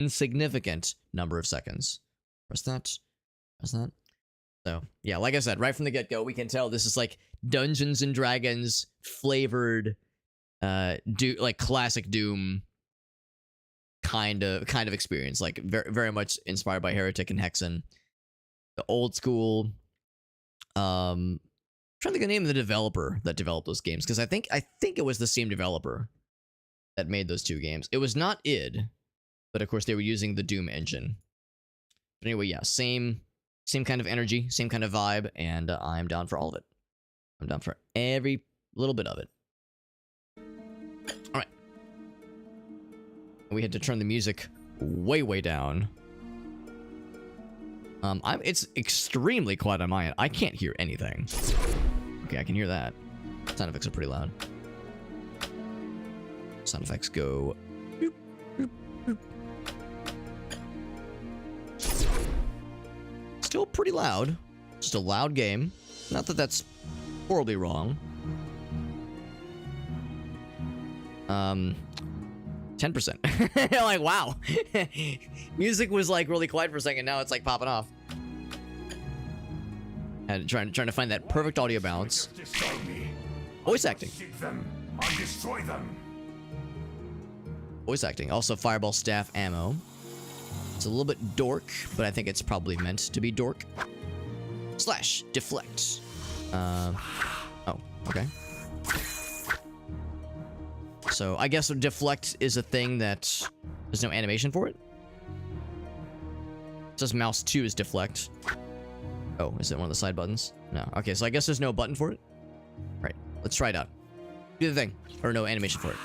insignificant number of seconds. Press that. Press that. So, yeah, like I said, right from the get-go, we can tell this is like Dungeons and Dragons flavored, like classic Doom kind of experience. Like very much inspired by Heretic and Hexen. The old school. I'm trying to think of the name of the developer that developed those games, because I think it was the same developer that made those two games. It was not id, but of course they were using the Doom engine. But anyway, yeah, same kind of energy, same kind of vibe, and I'm down for all of it. I'm down for every little bit of it. All right. We had to turn the music way down. It's extremely quiet on my end. I can't hear anything. Okay, I can hear that. Sound effects are pretty loud. Sound effects go. Boop, boop, boop. Still pretty loud. Just a loud game. Not that that's horribly wrong. 10%. Like, wow. Music was like really quiet for a second. Now it's like popping off. And trying to find that perfect audio balance. Voice acting. Voice acting. Also fireball staff ammo. It's a little bit dork, but I think it's probably meant to be dork. Slash deflect. Oh, okay. So I guess deflect is a thing that there's no animation for it. It says mouse 2 is deflect. Oh, is it one of the side buttons? No. Okay, so I guess there's no button for it. Right. Let's try it out. Do the thing. Or no animation for it.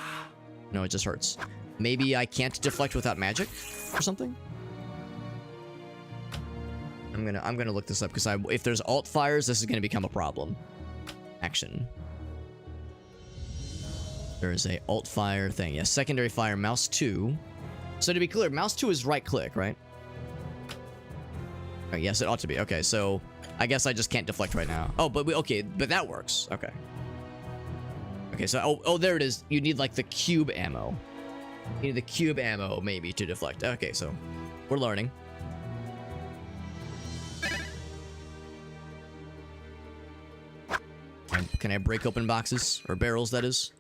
No, it just hurts. Maybe I can't deflect without magic or something? I'm gonna look this up, because if there's alt fires, this is gonna become a problem. Action. There is a alt fire thing. Yes, secondary fire, mouse 2. So to be clear, mouse 2 is right click, right? Oh, yes, it ought to be. Okay, so I guess I just can't deflect right now. Oh, but okay, but that works. Okay. Okay, so oh, there it is. You need like the cube ammo. You need the cube ammo maybe to deflect. Okay, so we're learning. Can I break open boxes or barrels? That is.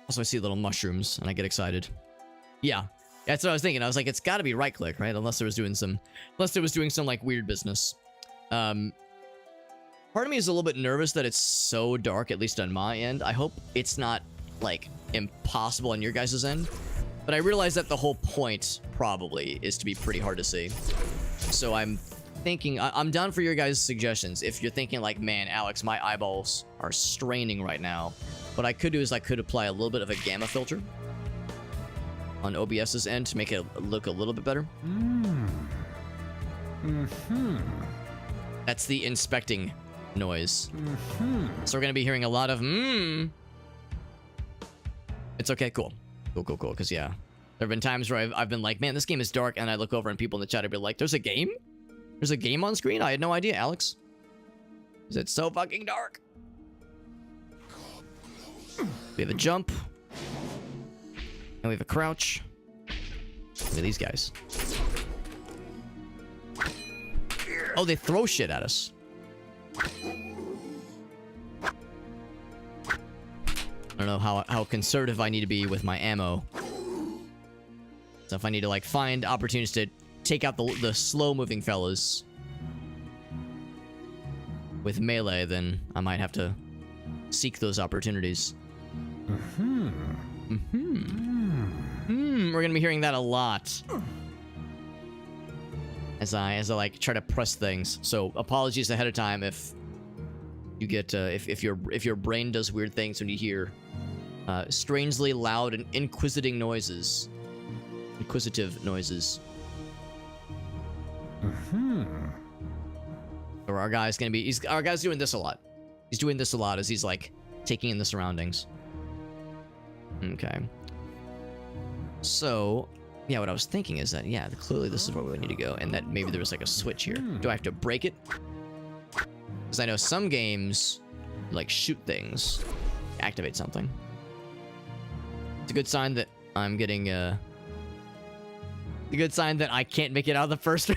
Also, I see little mushrooms, and I get excited. Yeah, that's what I was thinking. I was like, it's got to be right click, right? Unless it was doing some like weird business. Part of me is a little bit nervous that it's so dark, at least on my end. I hope it's not like impossible on your guys' end. But I realize that the whole point probably is to be pretty hard to see. So I'm thinking, I'm down for your guys' suggestions. If you're thinking like, man, Alex, my eyeballs are straining right now. What I could do is I could apply a little bit of a gamma filter on OBS's end to make it look a little bit better. That's the inspecting noise. So we're going to be hearing a lot of It's okay, cool. Cool. Because, yeah, there have been times where I've been like, man, this game is dark. And I look over and people in the chat will be like, there's a game? There's a game on screen? I had no idea, Alex. Is it so fucking dark? We have a jump. And we have a crouch. Look at these guys. Oh, they throw shit at us. I don't know how conservative I need to be with my ammo. So if I need to like find opportunities to take out the slow-moving fellas with melee, then I might have to seek those opportunities. We're gonna be hearing that a lot as I like try to press things. So apologies ahead of time if you get if your brain does weird things when you hear strangely loud and inquisitive noises. Or our guy's gonna be our guy's doing this a lot. He's doing this a lot as he's like taking in the surroundings. Okay. So, yeah, what I was thinking is that, yeah, clearly this is where we need to go, and that maybe there was like a switch here. Do I have to break it? Because I know some games, like, shoot things, activate something. It's a good sign that I'm getting a good sign that I can't make it out of the first room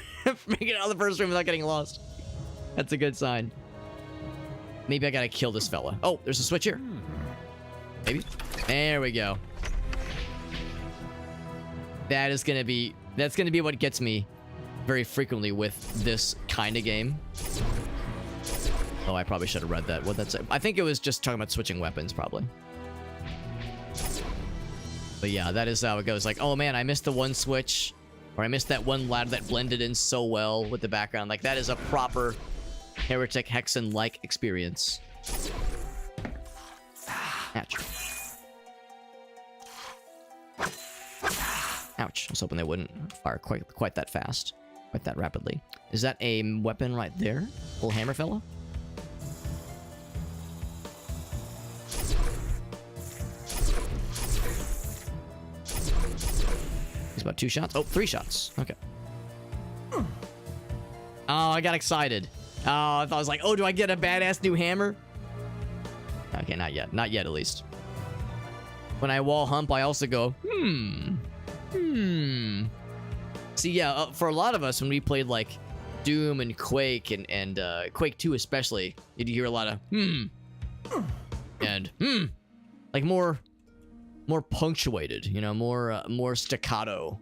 without getting lost. That's a good sign. Maybe I gotta kill this fella. Oh, there's a switch here. Maybe. There we go. That's gonna be what gets me very frequently with this kind of game. Oh, I probably should have read that. What'd that say? I think it was just talking about switching weapons, probably. But yeah, that is how it goes. Like, oh man, I missed the one switch, or I missed that one ladder that blended in so well with the background. Like, that is a proper Heretic Hexen-like experience. Ouch. Ouch. I was hoping they wouldn't fire quite that fast. Quite that rapidly. Is that a weapon right there? Little hammer fella? He's about 2 shots. Oh, 3 shots. Okay. Oh, I got excited. Oh, I thought I was like, oh, do I get a badass new hammer? Okay, not yet. Not yet, at least. When I wall hump, I also go, See, yeah, for a lot of us, when we played, like, Doom and Quake, and Quake 2 especially, you'd hear a lot of, and, like, more punctuated, you know, more staccato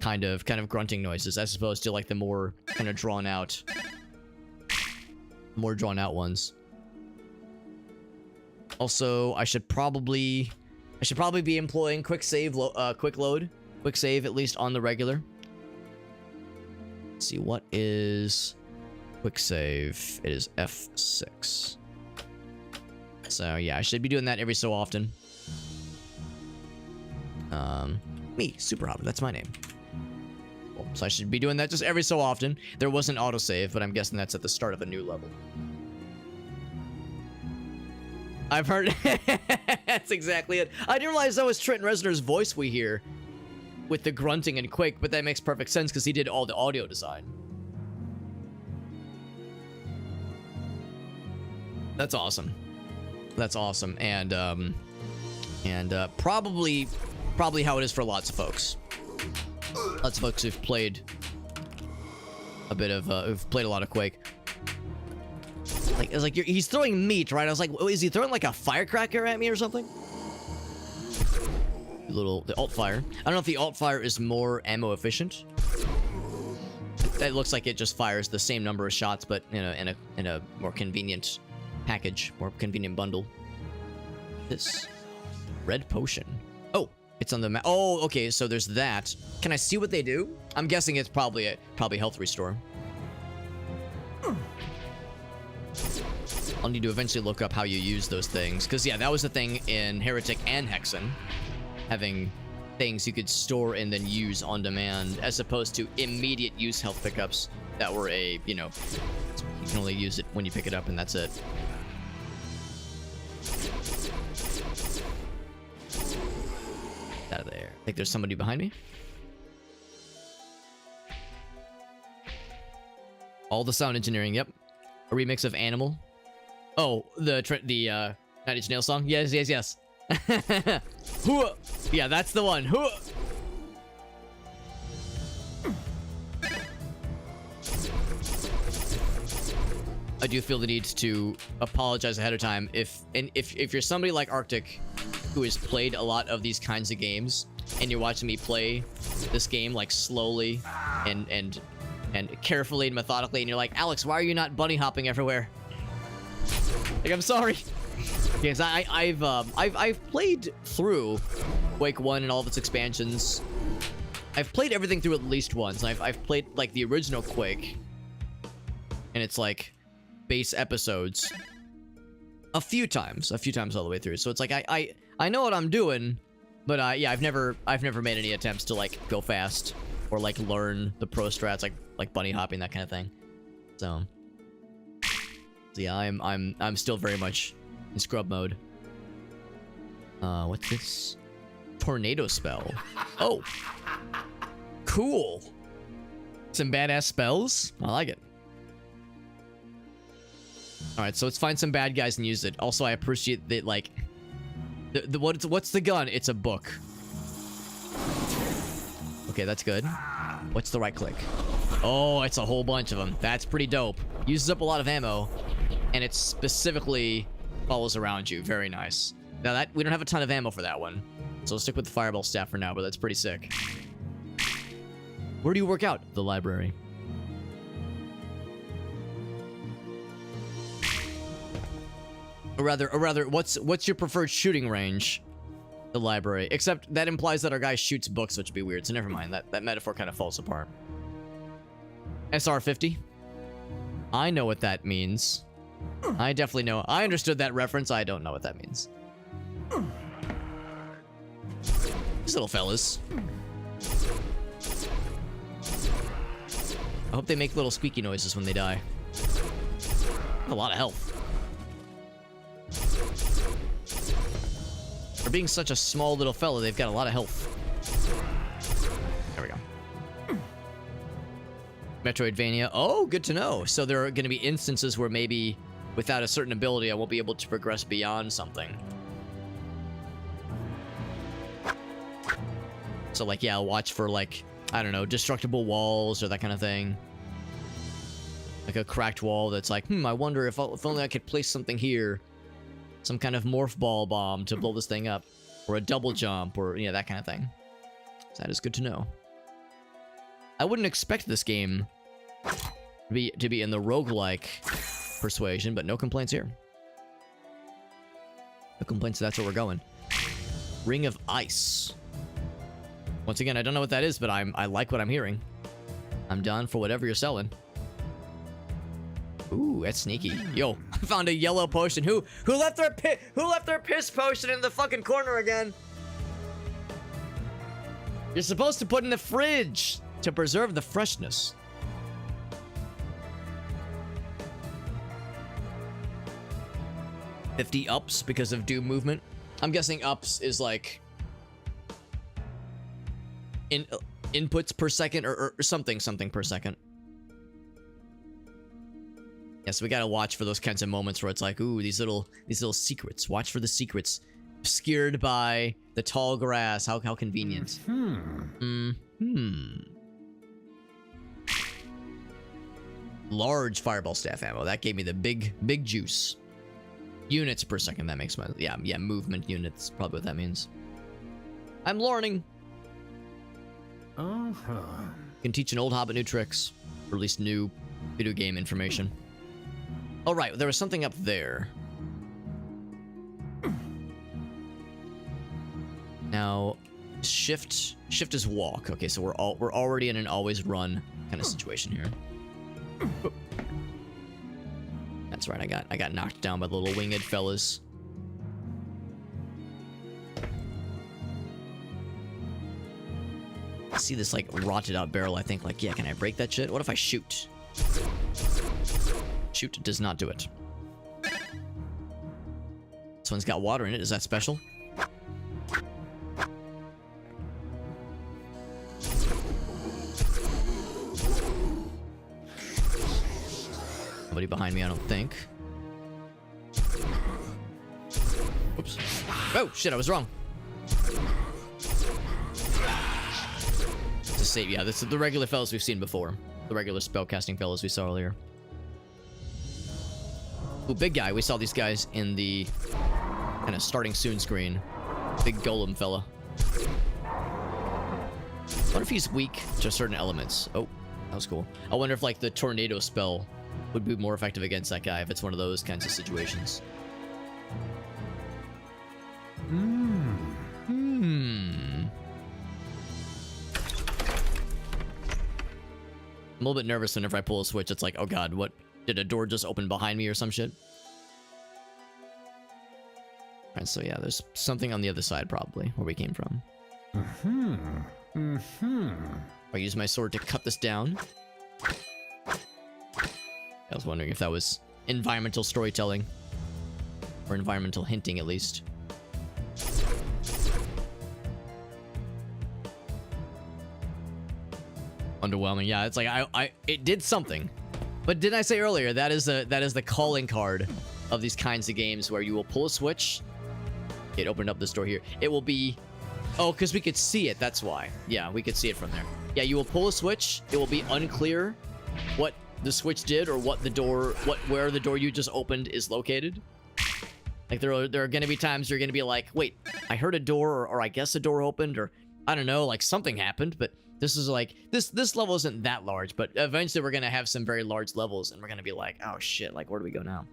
kind of grunting noises, as opposed to, like, the more kind of drawn out ones. Also, I should probably be employing quick save at least on the regular. Let's see, what is quick save? It is F6. So yeah, I should be doing that every so often. Me, Super Hopper, that's my name. Cool. So I should be doing that just every so often. There was an autosave, but I'm guessing that's at the start of a new level. I've heard... That's exactly it. I didn't realize that was Trent Reznor's voice we hear with the grunting and Quake, but that makes perfect sense because he did all the audio design. That's awesome. That's awesome. And probably how it is for lots of folks. Lots of folks who've played a bit of, who've played a lot of Quake. Like, it's like he's throwing meat, right? I was like, oh, is he throwing like a firecracker at me or something? The alt fire. I don't know if the alt fire is more ammo efficient. That looks like it just fires the same number of shots, but in a more convenient package, more convenient bundle. This red potion. Oh, it's on the map. Oh, okay. So there's that. Can I see what they do? I'm guessing it's probably health restore. I'll need to eventually look up how you use those things, because yeah, that was the thing in Heretic and Hexen, having things you could store and then use on demand, as opposed to immediate use health pickups that were you can only use it when you pick it up and that's it. Out of there. I think there's somebody behind me. All the sound engineering, yep. A remix of Animal. Oh, the Nine Inch Nails song? Yes. Yeah, that's the one. I do feel the need to apologize ahead of time if you're somebody like Arctic who has played a lot of these kinds of games and you're watching me play this game like slowly and carefully and methodically, and you're like, Alex, why are you not bunny hopping everywhere? Like, I'm sorry. Because I've played through Quake 1 and all of its expansions. I've played everything through at least once. I've played like the original Quake, and it's like base episodes a few times all the way through. So it's like I know what I'm doing, but yeah, I've never made any attempts to like go fast or like learn the pro strats like bunny hopping, that kind of thing. So yeah, I'm still very much in scrub mode. What's this? Tornado spell. Oh, cool. Some badass spells. I like it. All right, so let's find some bad guys and use it. Also, I appreciate that, like, what's the gun? It's a book. Okay, that's good. What's the right click? Oh, it's a whole bunch of them. That's pretty dope. Uses up a lot of ammo, and it specifically follows around you. Very nice. Now that we don't have a ton of ammo for that one, so we'll stick with the fireball staff for now, but that's pretty sick. Where do you work out? The library. Or rather, what's your preferred shooting range? The library. Except that implies that our guy shoots books, which would be weird, so never mind. That metaphor kind of falls apart. SR50. I know what that means. I definitely know. I understood that reference. I don't know what that means. These little fellas. I hope they make little squeaky noises when they die. A lot of health. For being such a small little fella, they've got a lot of health. There we go. Metroidvania. Oh, good to know. So there are going to be instances where maybe without a certain ability, I won't be able to progress beyond something. So like, yeah, I'll watch for like, I don't know, destructible walls or that kind of thing. Like a cracked wall that's like, I wonder if only I could place something here. Some kind of morph ball bomb to blow this thing up. Or a double jump, or, that kind of thing. So that is good to know. I wouldn't expect this game to be in the roguelike persuasion, but no complaints here. No complaints, that's where we're going. Ring of Ice. Once again, I don't know what that is, but I like what I'm hearing. I'm down for whatever you're selling. Ooh, that's sneaky. Yo, I found a yellow potion. Who left their piss potion in the fucking corner again? You're supposed to put in the fridge to preserve the freshness. $50 ups because of Doom movement. I'm guessing ups is like inputs per second or something per second. Yeah, so we gotta watch for those kinds of moments where it's like, ooh, these little secrets. Watch for the secrets. Obscured by the tall grass. How convenient. Large fireball staff ammo. That gave me the big juice. Units per second. That makes my yeah movement units. Probably what that means. I'm learning. Can teach an old hobbit new tricks, or at least new video game information. Oh, right, there was something up there. Now, shift is walk. Okay, so we're already in an always run kind of situation here. That's right. I got knocked down by the little winged fellas. I see this like rotted out barrel. I think like, yeah, can I break that shit? What if I shoot? Shoot does not do it. This one's got water in it. Is that special? Nobody behind me, I don't think. Oops. Oh, shit, I was wrong. It's a save. Yeah, this is the regular fellas we've seen before. The regular spellcasting fellas we saw earlier. Ooh, big guy. We saw these guys in the kind of starting soon screen. Big golem fella. I wonder if he's weak to certain elements. Oh, that was cool. I wonder if like the tornado spell would be more effective against that guy if it's one of those kinds of situations. I'm a little bit nervous whenever I pull a switch. It's like, oh god, what? Did a door just open behind me or some shit? Alright, so yeah, there's something on the other side probably, where we came from. I use my sword to cut this down. I was wondering if that was environmental storytelling. Or environmental hinting, at least. Underwhelming. Yeah, it's like it did something. But didn't I say earlier that is the calling card of these kinds of games where you will pull a switch. It opened up this door here. It will be Oh, because we could see it, that's why. Yeah, we could see it from there. Yeah, you will pull a switch. It will be unclear what the switch did or what the door, where the door you just opened is located. Like, there are going to be times you're going to be like, wait, I heard a door, or I guess a door opened, or I don't know, like something happened, but this is like, this level isn't that large, but eventually we're going to have some very large levels, and we're going to be like, oh shit, like, where do we go now?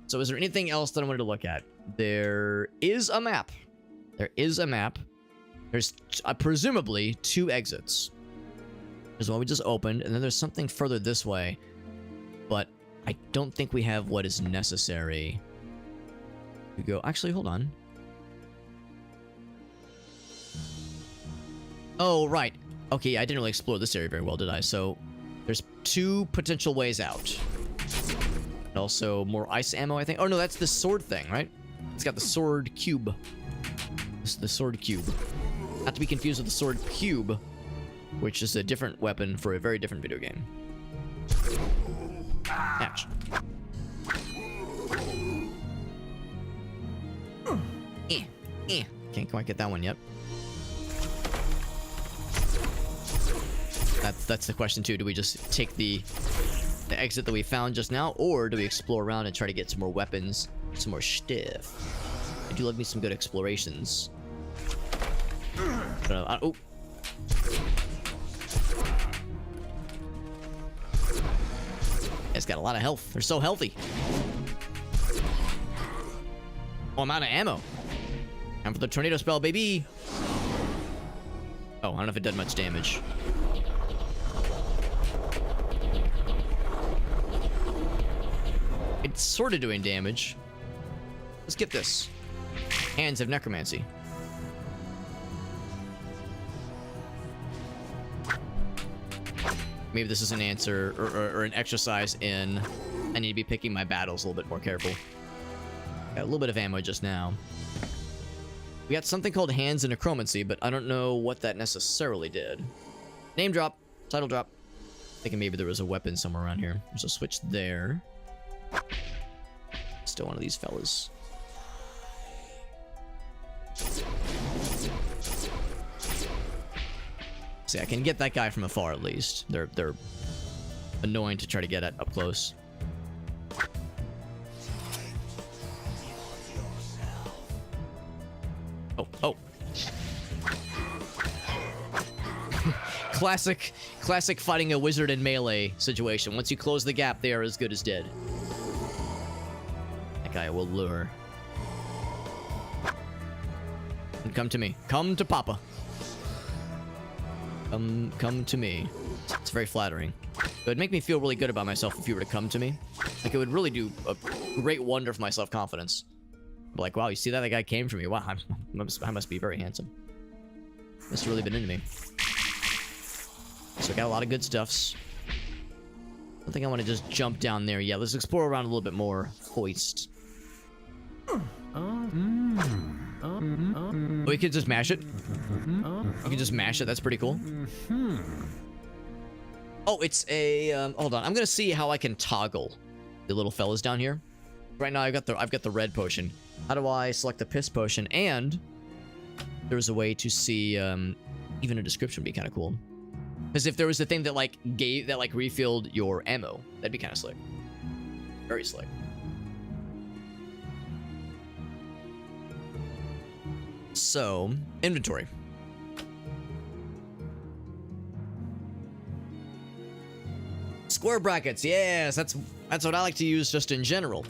So is there anything else that I wanted to look at? There is a map. There is a map. There's presumably 2 exits. There's one we just opened, and then there's something further this way, but I don't think we have what is necessary to go. Actually, hold on. Oh, right. Okay, I didn't really explore this area very well, did I? So there's 2 potential ways out. And also more ice ammo, I think. Oh, no, that's the sword thing, right? It's got the sword cube. This is the sword cube. Not to be confused with the sword cube, which is a different weapon for a very different video game. Ouch. Can't quite get that one yet. That's the question too. Do we just take the exit that we found just now, or do we explore around and try to get some more weapons, some more stuff? I do love me some good explorations. Oh. It's got a lot of health. They're so healthy. Oh, I'm out of ammo. Time for the tornado spell, baby. Oh, I don't know if it did much damage. It's sort of doing damage. Let's get this. Hands of Necromancy. Maybe this is an answer or an exercise in I need to be picking my battles a little bit more careful. Got a little bit of ammo just now. We got something called Hands of Necromancy, but I don't know what that necessarily did. Name drop. Title drop. Thinking maybe there was a weapon somewhere around here. There's a switch there. Still one of these fellas. See, I can get that guy from afar at least. They're annoying to try to get at up close. Oh. Classic fighting a wizard in melee situation. Once you close the gap, they are as good as dead. That guy will lure. And come to me. Come to Papa. Come to me. It's very flattering. It would make me feel really good about myself if you were to come to me. Like, it would really do a great wonder for my self-confidence. Like, wow, you see that? That guy came for me. Wow, I must be very handsome. Must have really been into me. So I got a lot of good stuffs. I think I want to just jump down there. Yeah, let's explore around a little bit more. Hoist. We could just mash it. We can just mash it. That's pretty cool. Oh, it's a hold on. I'm gonna see how I can toggle the little fellas down here. Right now, I've got the red potion. How do I select the piss potion? And there's a way to see even a description would be kind of cool. Because if there was a thing that refilled your ammo, that'd be kind of slick. Very slick. So, inventory. Square brackets, yes, that's what I like to use just in general.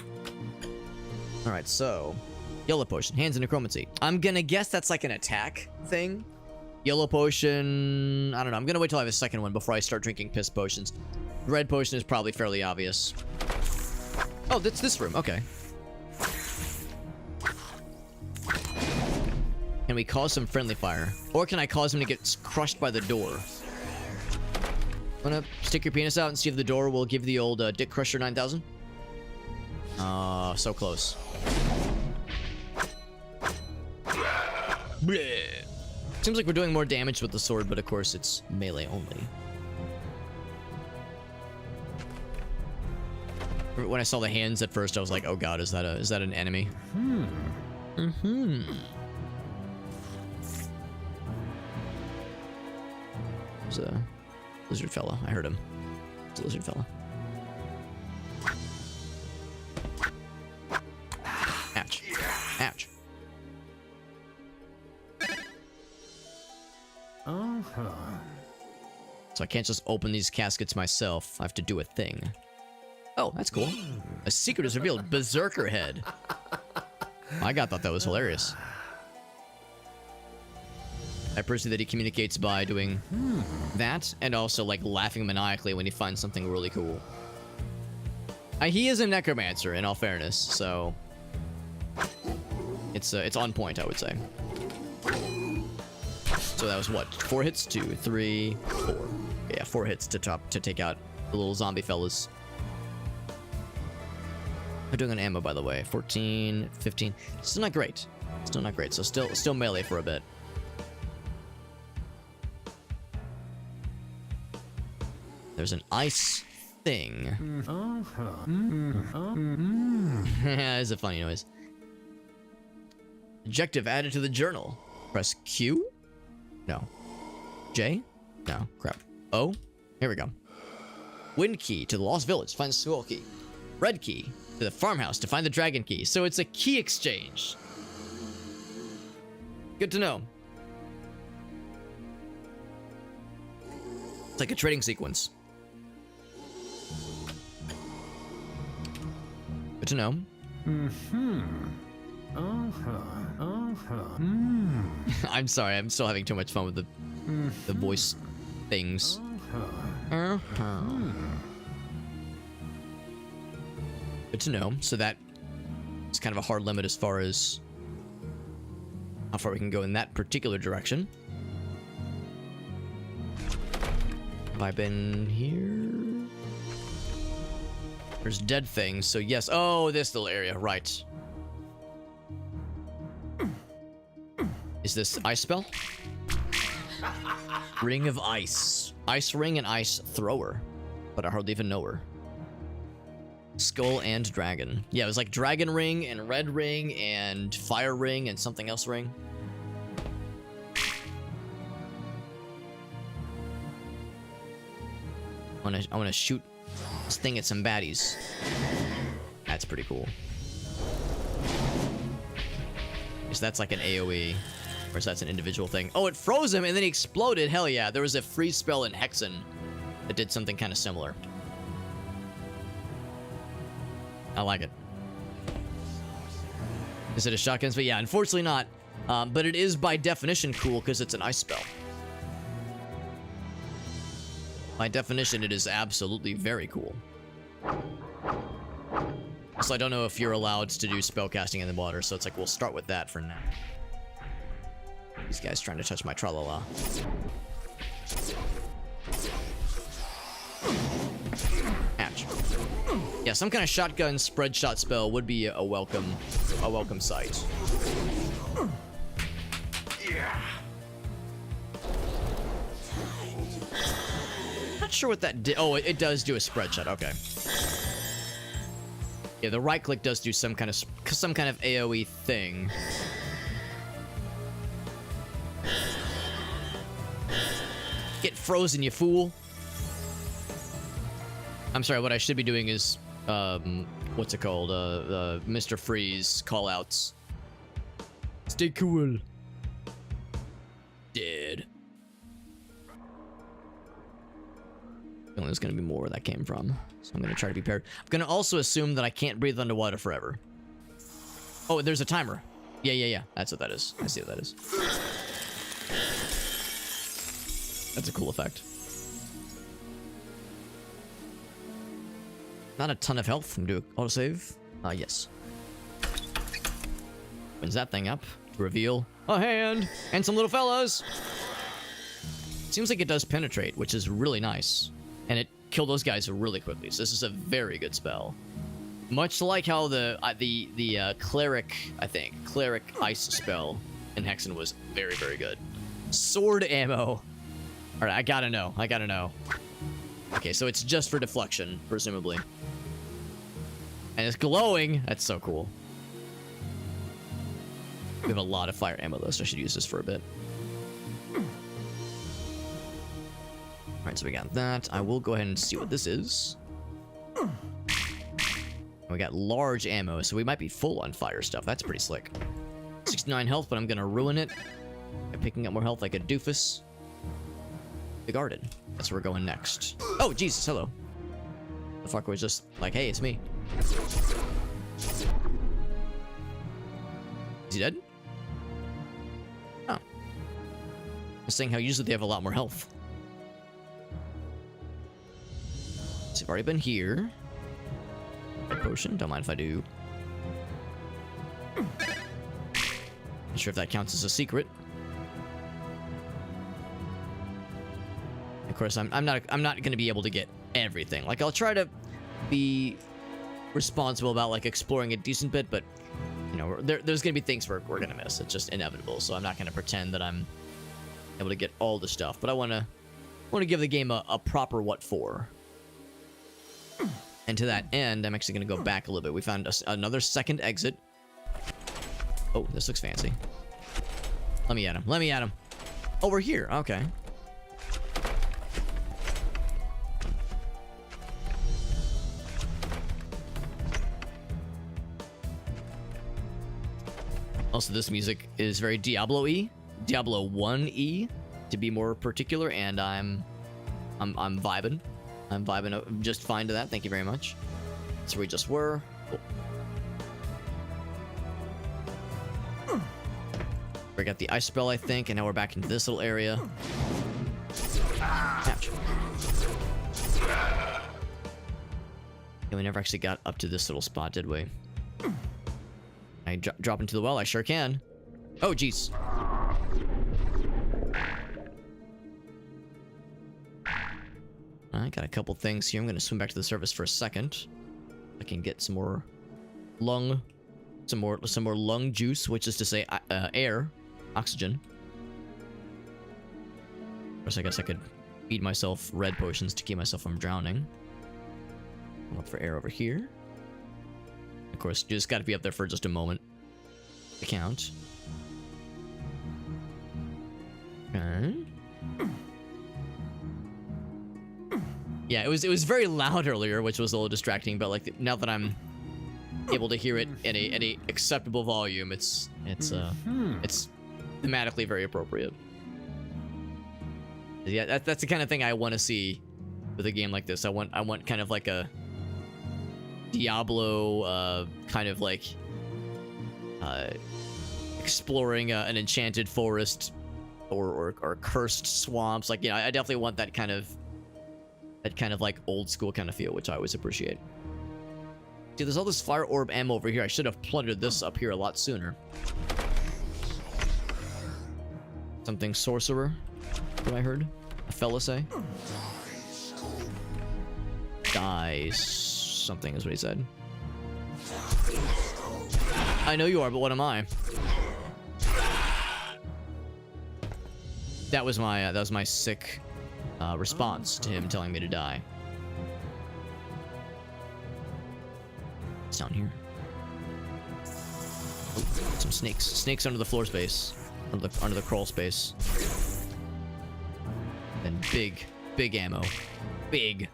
All right, so yellow potion, Hands of Necromancy. I'm gonna guess that's like an attack thing. Yellow potion, I don't know. I'm gonna wait till I have a second one before I start drinking piss potions. Red potion is probably fairly obvious. Oh, that's this room. Okay. Can we cause some friendly fire? Or can I cause him to get crushed by the door? Wanna stick your penis out and see if the door will give the old Dick Crusher 9000? So close. Bleh. Seems like we're doing more damage with the sword, but of course it's melee only. When I saw the hands at first, I was like, "Oh God, is that an enemy?" There's a lizard fella. I heard him. It's a lizard fella. Ouch. Ouch. So I can't just open these caskets myself. I have to do a thing. Oh, that's cool. A secret is revealed. Berserker head. My god thought that was hilarious. I perceive that he communicates by doing that and also like laughing maniacally when he finds something really cool. He is a necromancer in all fairness, so it's on point, I would say. So that was what? 4 hits? 2, 3, 4. Yeah, 4 hits to take out the little zombie fellas. We're doing an ammo, by the way. 14, 15. Still not great. Still not great. So still melee for a bit. There's an ice thing. Yeah, it's a funny noise. Objective added to the journal. Press Q? No. J? No. Crap. O? Here we go. Wind key to the lost village. Find the skull key. Red key to the farmhouse to find the dragon key. So it's a key exchange. Good to know. It's like a trading sequence. Good to know. I'm sorry, I'm still having too much fun with the voice things. Good to know. So that is kind of a hard limit as far as how far we can go in that particular direction. Have I been here? There's dead things, so yes. Oh, this little area, right. Is this ice spell? Ring of Ice. Ice ring and ice thrower. But I hardly even know her. Skull and dragon. Yeah, it was like dragon ring and red ring and fire ring and something else ring. I wanna shoot this thing at some baddies. That's pretty cool. So that's like an AoE. Or so that's an individual thing. Oh, it froze him and then he exploded. Hell yeah. There was a freeze spell in Hexen that did something kind of similar. I like it. Is it a shotgun spell? Yeah, unfortunately not. But it is by definition cool because it's an ice spell. By definition, it is absolutely very cool. So I don't know if you're allowed to do spellcasting in the water, so it's like we'll start with that for now. These guys trying to touch my tra-la-la. Ouch. Yeah, some kind of shotgun spread shot spell would be a welcome sight. Yeah. Not sure what that did. Oh, it does do a spread shot. Okay. Yeah, the right click does do some kind of AoE thing. Get frozen, you fool. I'm sorry, what I should be doing is, what's it called? Mr. Freeze callouts. Stay cool. Dead. I think there's gonna be more where that came from. So I'm gonna try to be prepared. I'm gonna also assume that I can't breathe underwater forever. Oh, there's a timer. Yeah. That's what that is. I see what that is. That's a cool effect. Not a ton of health. I'm gonna do autosave. Yes. Opens that thing up to reveal a hand and some little fellas. Seems like it does penetrate, which is really nice. And it killed those guys really quickly. So this is a very good spell. Much like how the cleric ice spell in Hexen was very, very good. Sword ammo. All right, I gotta know. Okay, so it's just for deflection, presumably. And it's glowing. That's so cool. We have a lot of fire ammo though, so I should use this for a bit. Alright, so we got that. I will go ahead and see what this is. We got large ammo, so we might be full on fire stuff. That's pretty slick. 69 health, but I'm gonna ruin it by picking up more health like a doofus. The garden. That's where we're going next. Oh, Jesus, hello. The fucker was just like, hey, it's me. Is he dead? Oh. I was saying how usually they have a lot more health. So I've already been here. Red potion, don't mind if I do. Not sure if that counts as a secret. Of course, I'm not gonna be able to get everything. Like, I'll try to be responsible about like exploring a decent bit, but you know, there's gonna be things we're gonna miss. It's just inevitable. So I'm not gonna pretend that I'm able to get all the stuff. But I wanna give the game a proper what for. And to that end, I'm actually gonna go back a little bit. We found another second exit. Oh, this looks fancy. Let me at him. Let me at him. Oh, we're here. Okay. Also, this music is very Diablo-y, Diablo 1-y, to be more particular, and I'm vibing. I'm vibing just fine to that. Thank you very much. That's where we just were. Cool. We got the ice spell, I think, and now we're back into this little area. Ouch. And we never actually got up to this little spot, did we? I drop into the well? I sure can. Oh, jeez. I got a couple things here. I'm gonna swim back to the surface for a second. I can get some more lung juice, which is to say air, oxygen. Of course, I guess I could feed myself red potions to keep myself from drowning. I'll look for air over here. Of course, you just got to be up there for just a moment to count. Okay. Yeah, it was very loud earlier, which was a little distracting. But like now that I'm able to hear it at a acceptable volume, it's thematically very appropriate. Yeah, that's the kind of thing I want to see with a game like this. I want kind of like a Diablo kind of like exploring an enchanted forest or cursed swamps. Like, you know, I definitely want that kind of like old school kind of feel, which I always appreciate. See, there's all this fire orb ammo over here. I should have plundered this up here a lot sooner. Something sorcerer, what I heard a fella say. Dice something is what he said. I know you are, but what am I? That was my sick response to him telling me to die. It's down here. Oh, some snakes under the floor space, under the crawl space. And big ammo, big.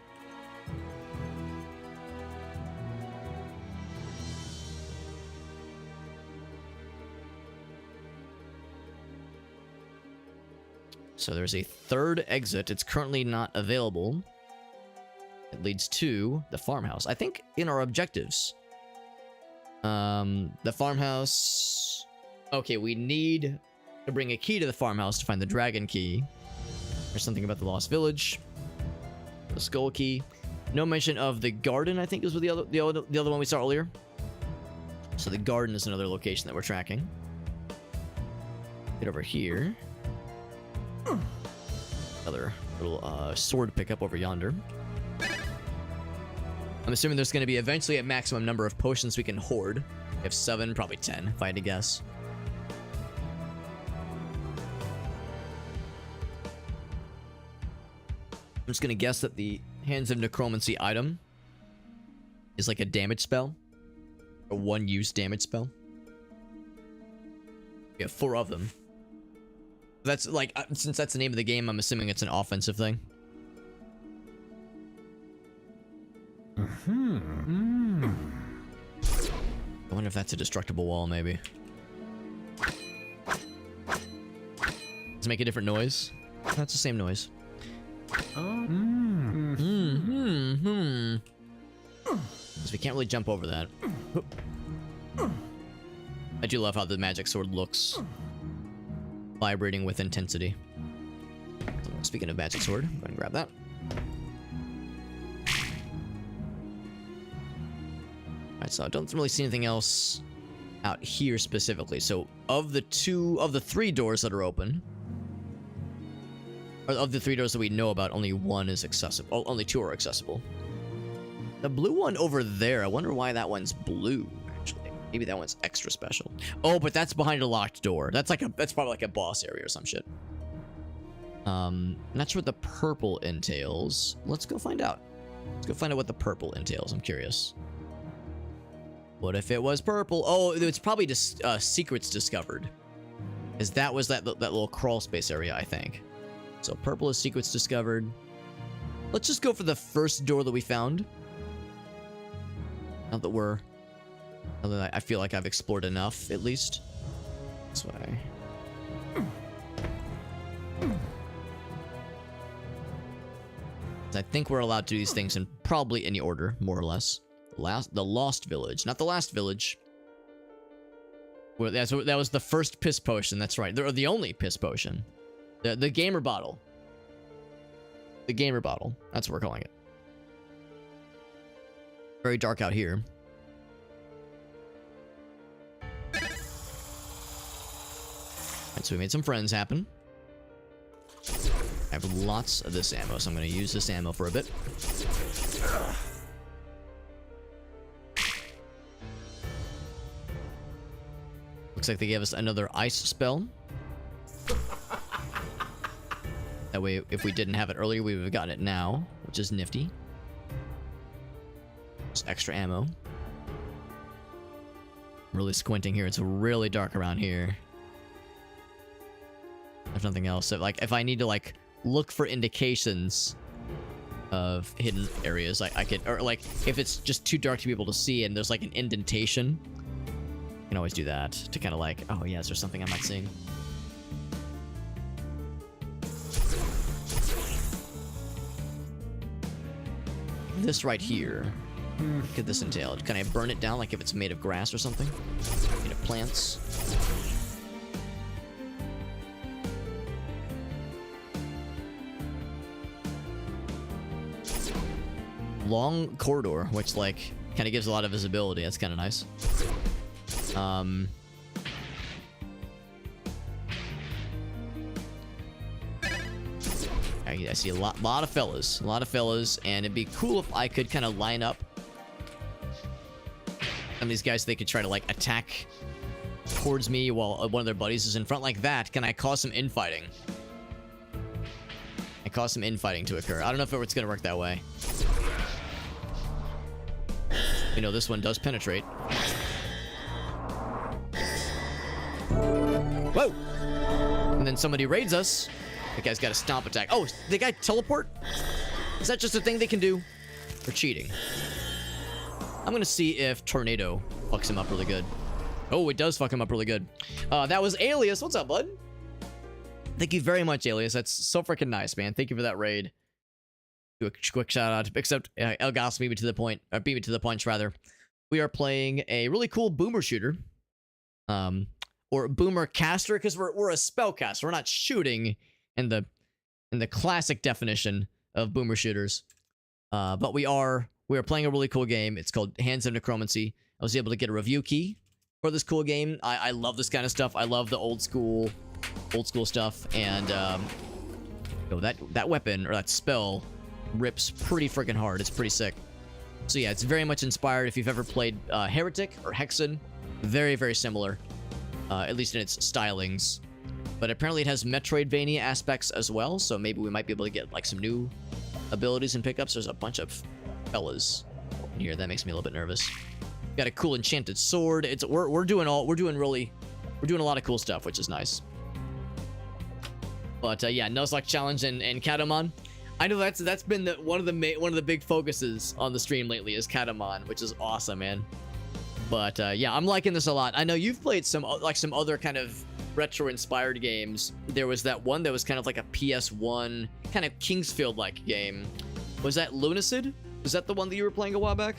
So there's a third exit. It's currently not available. It leads to the farmhouse. I think in our objectives. The farmhouse. Okay, we need to bring a key to the farmhouse to find the dragon key. There's something about the lost village. The skull key. No mention of the garden, I think is what the other one we saw earlier. So the garden is another location that we're tracking. Get over here. Another little sword pickup over yonder. I'm assuming there's going to be eventually a maximum number of potions we can hoard. We have 7, probably 10, if I had to guess. I'm just going to guess that the Hands of Necromancy item is like a damage spell. A one-use damage spell. We have 4 of them. That's like, since that's the name of the game, I'm assuming it's an offensive thing. I wonder if that's a destructible wall, maybe. Does it make a different noise? That's the same noise. So we can't really jump over that. I do love how the magic sword looks. Vibrating with intensity. Speaking of magic sword, go ahead and grab that. Alright, so I don't really see anything else out here specifically. So of the three doors that are open, or of the three doors that we know about, only one is accessible. Only two are accessible. The blue one over there, I wonder why that one's blue, actually. Maybe that one's extra special. Oh, but that's behind a locked door. That's probably like a boss area or some shit. Not sure what the purple entails. Let's go find out. Let's go find out what the purple entails. I'm curious. What if it was purple? Oh, it's probably just secrets discovered. Because that was that little crawl space area, I think. So purple is secrets discovered. Let's just go for the first door that we found. Now that I feel like I've explored enough, at least. This way. I think we're allowed to do these things in probably any order, more or less. The Lost Village, not the Last Village. Well, that was the first piss potion. That's right. They're the only piss potion. The gamer bottle. The gamer bottle. That's what we're calling it. Very dark out here. Alright, so we made some friends happen. I have lots of this ammo, so I'm going to use this ammo for a bit. Looks like they gave us another ice spell. That way, if we didn't have it earlier, we would have gotten it now, which is nifty. Just extra ammo. I'm really squinting here. It's really dark around here. There's nothing else. So, like, if I need to, like, look for indications of hidden areas, I could, or like, if it's just too dark to be able to see and there's like an indentation, I can always do that to kind of like, oh yeah, is there something I'm not seeing? This right here, what could this entail? Can I burn it down like if it's made of grass or something? Made of plants? Long corridor, which like kind of gives a lot of visibility. That's kind of nice. I see a lot of fellas, and it'd be cool if I could kind of line up some of these guys. They could try to like attack towards me while one of their buddies is in front like that. Can I cause some infighting? I cause some infighting to occur. I don't know if it's gonna work that way. You know, this one does penetrate. Whoa! And then somebody raids us. That guy's got a stomp attack. Oh, the guy teleport? Is that just a thing they can do? They're cheating. I'm gonna see if Tornado fucks him up really good. Oh, it does fuck him up really good. That was Alias. What's up, bud? Thank you very much, Alias. That's so freaking nice, man. Thank you for that raid. Do a quick shout out, except Elgas beat me to the point, or beat me to the punch rather. We are playing a really cool boomer shooter, or boomer caster, because we're a spellcaster. We're not shooting in the classic definition of boomer shooters, but we are playing a really cool game. It's called Hands of Necromancy. I was able to get a review key for this cool game. I love this kind of stuff. I love the old school stuff, and that weapon or that spell rips pretty freaking hard. It's pretty sick. So yeah, it's very much inspired. If you've ever played Heretic or Hexen, very, very similar, at least in its stylings. But apparently it has Metroidvania aspects as well, so maybe we might be able to get like some new abilities and pickups. There's a bunch of fellas in here. That makes me a little bit nervous. Got a cool enchanted sword. We're doing a lot of cool stuff, which is nice. But yeah, Nuzlocke challenge and Katamon. I know that's been one of the big focuses on the stream lately is Katamon, which is awesome, man. But yeah, I'm liking this a lot. I know you've played some other kind of retro inspired games. There was that one that was kind of like a PS1 kind of Kingsfield like game. Was that Lunacid? Was that the one that you were playing a while back?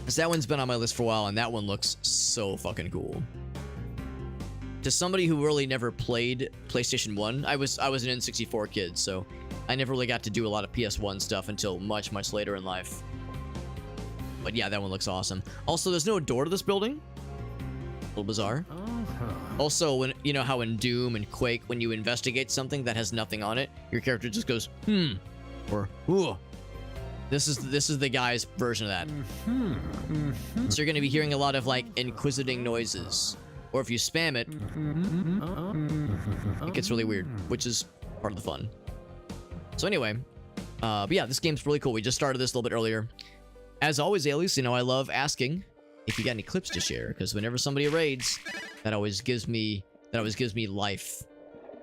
Because that one's been on my list for a while, and that one looks so fucking cool. To somebody who really never played PlayStation 1, I was an N64 kid, so I never really got to do a lot of PS1 stuff until much later in life. But yeah, that one looks awesome. Also, there's no door to this building. A little bizarre. Also, when you know how in Doom and Quake, when you investigate something that has nothing on it, your character just goes, or ooh. This is the guy's version of that. So you're gonna be hearing a lot of like inquisiting noises. Or if you spam it, it gets really weird, which is part of the fun. So anyway, but yeah, this game's really cool. We just started this a little bit earlier. As always, Alias, you know, I love asking if you got any clips to share, because whenever somebody raids, that always gives me life.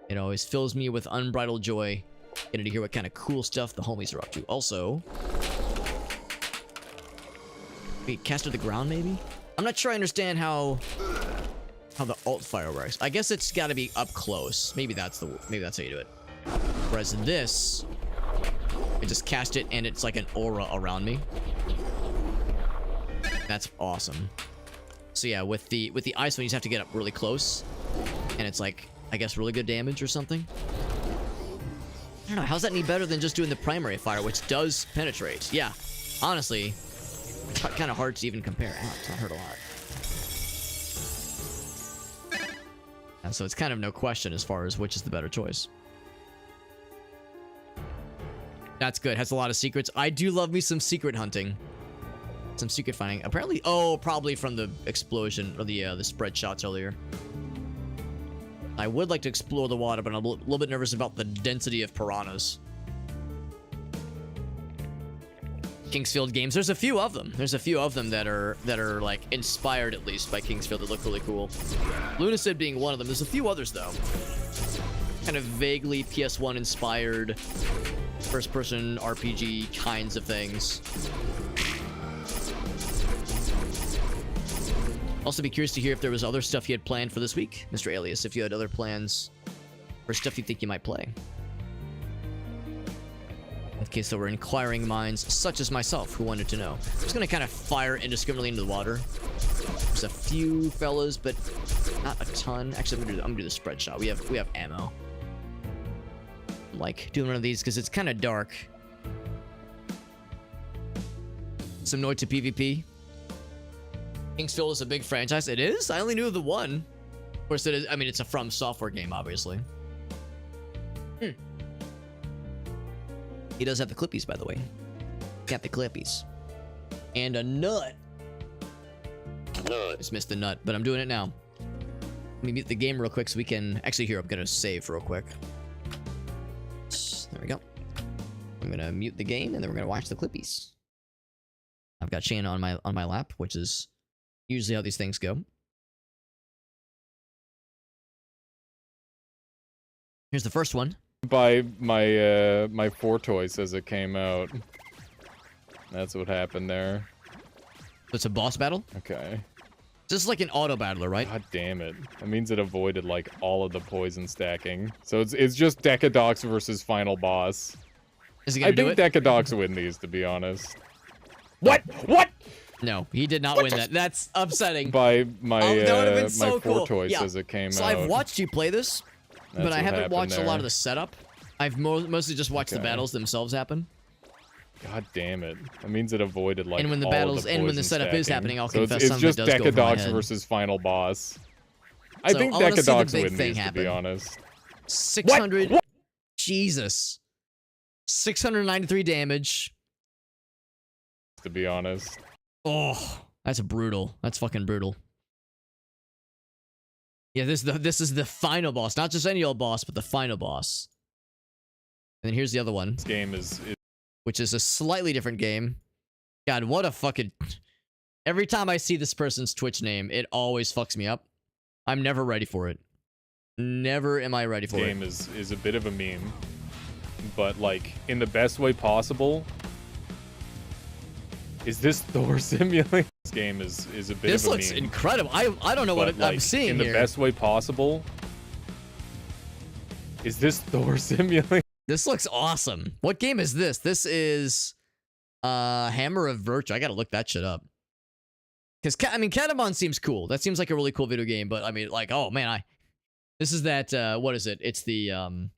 It always fills me with unbridled joy, getting to hear what kind of cool stuff the homies are up to. Also, wait, cast to the ground, maybe? I'm not sure I understand how the alt fire works. I guess it's got to be up close. Maybe that's how you do it. Whereas this, I just cast it and it's like an aura around me. That's awesome. So yeah, with the ice one, you just have to get up really close, and it's like, I guess, really good damage or something. I don't know. How's that any better than just doing the primary fire, which does penetrate? Yeah, honestly, it's kind of hard to even compare. Oh, it's not hurt a lot. And so it's kind of no question as far as which is the better choice. That's good. Has a lot of secrets. I do love me some secret hunting. Some secret finding. Apparently, probably from the explosion or the spread shots earlier. I would like to explore the water, but I'm a little bit nervous about the density of piranhas. Kingsfield games. There's a few of them. There's a few of them that are like inspired at least by Kingsfield that look really cool. Lunacid being one of them. There's a few others though. Kind of vaguely PS1 inspired first-person RPG kinds of things. Also be curious to hear if there was other stuff you had planned for this week, Mr. Alias, if you had other plans or stuff you think you might play. In case there were inquiring minds, such as myself, who wanted to know. I'm just gonna kind of fire indiscriminately into the water. There's a few fellas, but not a ton. Actually, I'm gonna do the spread shot. We have ammo. I'm like doing one of these because it's kind of dark. Some noise to PvP. Kingsfield is a big franchise. It is? I only knew of the one. Of course, it is. I mean, it's a From Software game, obviously. He does have the clippies, by the way. Got the clippies. And a nut. Just missed the nut, but I'm doing it now. Let me mute the game real quick so we can... Actually, here, I'm going to save real quick. There we go. I'm going to mute the game, and then we're going to watch the clippies. I've got Shane on my lap, which is usually how these things go. Here's the first one. By my my Fortoise as it came out. That's what happened there. It's a boss battle? Okay. This is like an auto battler, right? God damn it. That means it avoided like all of the poison stacking. So it's just Decadox versus final boss. Is he gonna do it? I think Decadox win these, to be honest. What? What? No, he did not win that. That's upsetting. By my my so cool. Fortoise as it came out. So I've watched you play this, but I haven't watched there. a lot of the setup. I've mostly just watched the battles themselves happen. God damn it! That means it avoided like. And when the all battles of the and when the poison setup is stacking. happening, I'll so confess it's some just of it does go over my Decadox head. versus final boss. I think I wanna see the Decadox big win thing these, to be happen. honest. 600. What? Jesus. 693 damage. To be honest. Oh, that's brutal. That's fucking brutal. Yeah, this is the final boss, not just any old boss, but the final boss. And then here's the other one. This game is which is a slightly different game. God, what a fucking... Every time I see this person's Twitch name, it always fucks me up. I'm never ready for it. Never am I ready for Game it. is a bit of a meme, but like in the best way possible. Is this Thor Simulator? This game is a bit This of a looks meme. incredible. I don't know But, what like, I'm seeing in the here. best way possible. Is this Thor Simulator? This looks awesome. What game is this? This is Hammer of Virtue. I gotta look that shit up. Because I mean, Catamon seems cool. That seems like a really cool video game. But I mean, like, oh man, this is that. What is it? It's the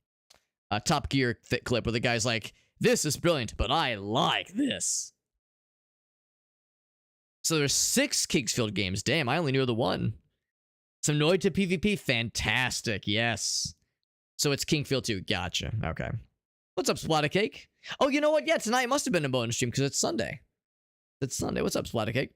Top Gear clip where the guy's like, "This is brilliant, but I like this." So there's 6 Kingsfield games. Damn, I only knew the one. Some Noita PvP, fantastic. Yes. So it's Kingfield 2. Gotcha. Okay. What's up, Splatter Cake? Oh, you know what? Yeah, tonight must have been a bonus stream because it's Sunday. It's Sunday. What's up, Splatter Cake?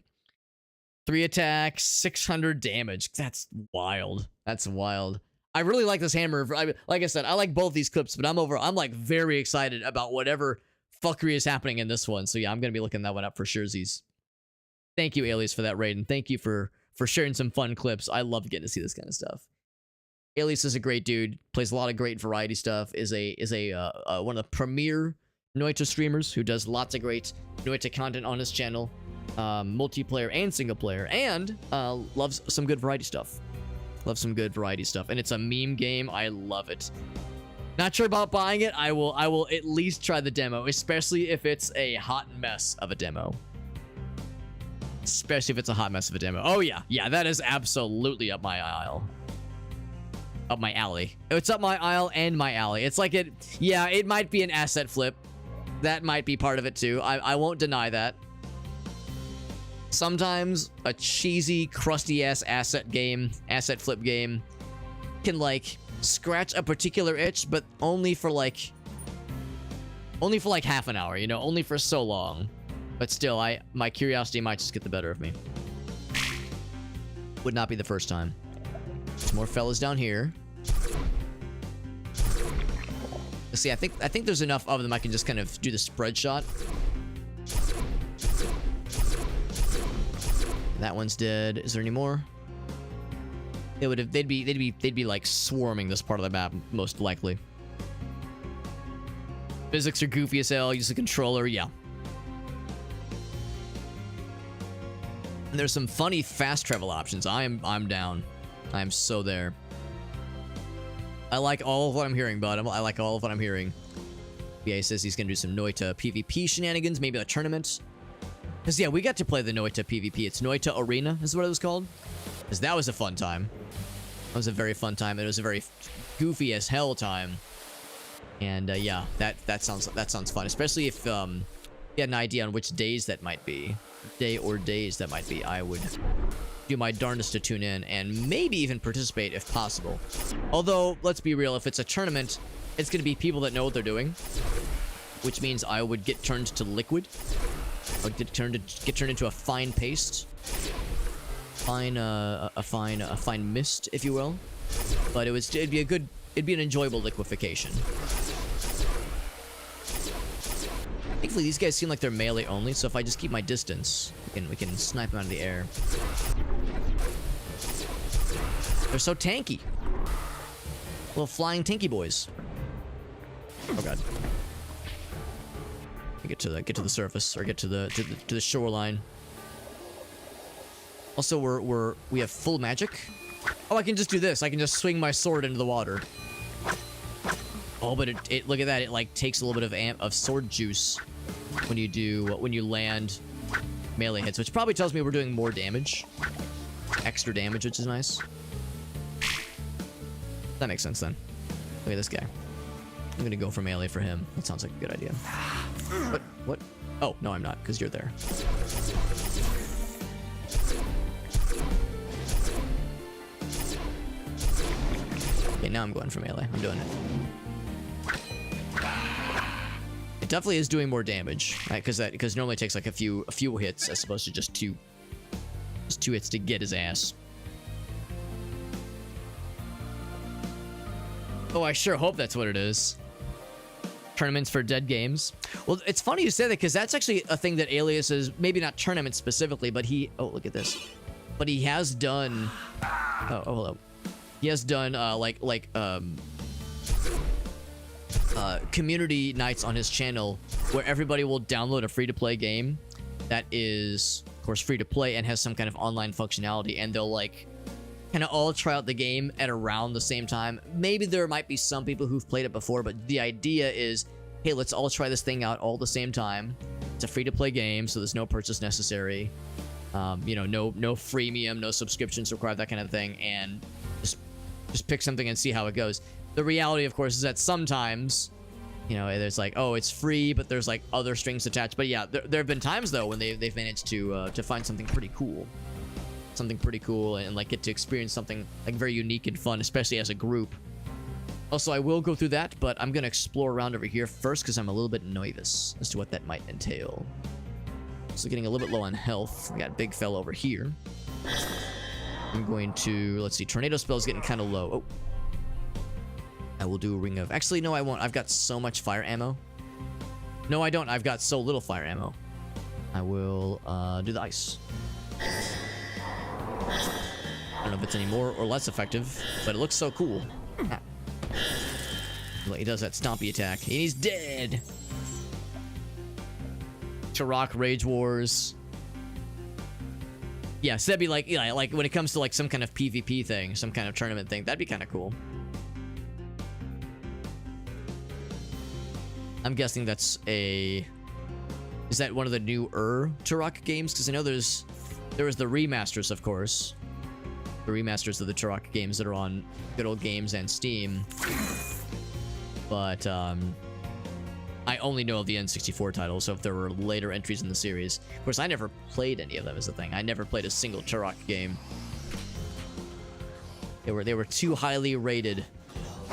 3 attacks, 600 damage. That's wild. That's wild. I really like this hammer. Like I said, I like both these clips, but I'm like very excited about whatever fuckery is happening in this one. So yeah, I'm gonna be looking that one up for surezies. Thank you, Alias, for that raid, and thank you for sharing some fun clips. I love getting to see this kind of stuff. Alias is a great dude, plays a lot of great variety stuff, is one of the premier Noita streamers who does lots of great Noita content on his channel, multiplayer and single player, and loves some good variety stuff. Loves some good variety stuff, and it's a meme game. I love it. Not sure about buying it. I will at least try the demo, especially if it's a hot mess of a demo. Especially if it's a hot mess of a demo. Oh yeah, that is absolutely up my aisle. Up my alley. It's up my aisle and my alley. It's like it might be an asset flip. That might be part of it too. I won't deny that. Sometimes a cheesy, crusty ass asset flip game can like scratch a particular itch, but only for like half an hour, you know, only for so long. But still, my curiosity might just get the better of me. Would not be the first time. There's more fellas down here. Let's see, I think there's enough of them I can just kind of do the spread shot. That one's dead. Is there any more? They'd be like swarming this part of the map, most likely. Physics are goofy as hell. Use the controller, yeah. And there's some funny fast travel options. I'm down. I'm so there. I like all of what I'm hearing, bud. I like all of what I'm hearing. Yeah, he says he's gonna do some Noita PvP shenanigans, maybe a tournament. Because yeah, we got to play the Noita PvP. It's Noita Arena is what it was called. Because that was a fun time. That was a very fun time. It was a very goofy as hell time. And yeah, that sounds fun. Especially if you had an idea on which days that might be. Day or days that might be. I would do my darndest to tune in and maybe even participate if possible. Although, let's be real, if it's a tournament, it's going to be people that know what they're doing, which means I would get turned to liquid. I would get turned into a fine paste, a fine mist, if you will. But it'd be an enjoyable liquefaction. Thankfully, these guys seem like they're melee only, so if I just keep my distance, we can snipe them out of the air. They're so tanky. Little flying tanky boys. Oh god. Get to the surface, or get to the shoreline. Also, we have full magic. Oh, I can just do this. I can just swing my sword into the water. Oh, but it look at that. It like takes a little bit of sword juice when you land melee hits, which probably tells me we're doing more damage, extra damage, which is nice. That makes sense then. Look at this guy. I'm gonna go for melee for him. That sounds like a good idea. What? Oh no, I'm not, because you're there. Okay, now I'm going for melee. I'm doing it. It definitely is doing more damage, right? Because it normally takes like a few hits as opposed to just two hits to get his ass. Oh, I sure hope that's what it is. Tournaments for dead games. Well, it's funny you say that because that's actually a thing that Alias is, maybe not tournaments specifically, but oh, look at this. But he has done. Oh, hello. He has done community nights on his channel where everybody will download a free-to-play game that is, of course, free to play and has some kind of online functionality, and they'll like kind of all try out the game at around the same time. Maybe there might be some people who've played it before, but the idea is, hey, let's all try this thing out all at the same time. It's a free-to-play game, so there's no purchase necessary. You know, no freemium, no subscriptions required, that kind of thing, and just pick something and see how it goes. The reality, of course, is that sometimes, you know, there's like, oh, it's free, but there's like other strings attached. But yeah, there have been times though when they've managed to find something pretty cool, and like get to experience something like very unique and fun, especially as a group. Also, I will go through that, but I'm gonna explore around over here first because I'm a little bit nervous as to what that might entail. So getting a little bit low on health. We got big fella over here. I'm going to, let's see, tornado spell's getting kind of low. Oh. I will do a ring of... Actually, no, I won't. I've got so much fire ammo. No, I don't. I've got so little fire ammo. I will do the ice. I don't know if it's any more or less effective, but it looks so cool. Ah. He does that stompy attack, and he's dead. Turok Rage Wars. Yeah, so that'd be like, yeah, like when it comes to like some kind of PvP thing, some kind of tournament thing, that'd be kind of cool. I'm guessing that's a... Is that one of the newer Turok games? Because I know there was the remasters, of course. The remasters of the Turok games that are on Good Old Games and Steam. But, I only know of the N64 titles, so if there were later entries in the series. Of course, I never played any of them, is the thing. I never played a single Turok game. They were too highly rated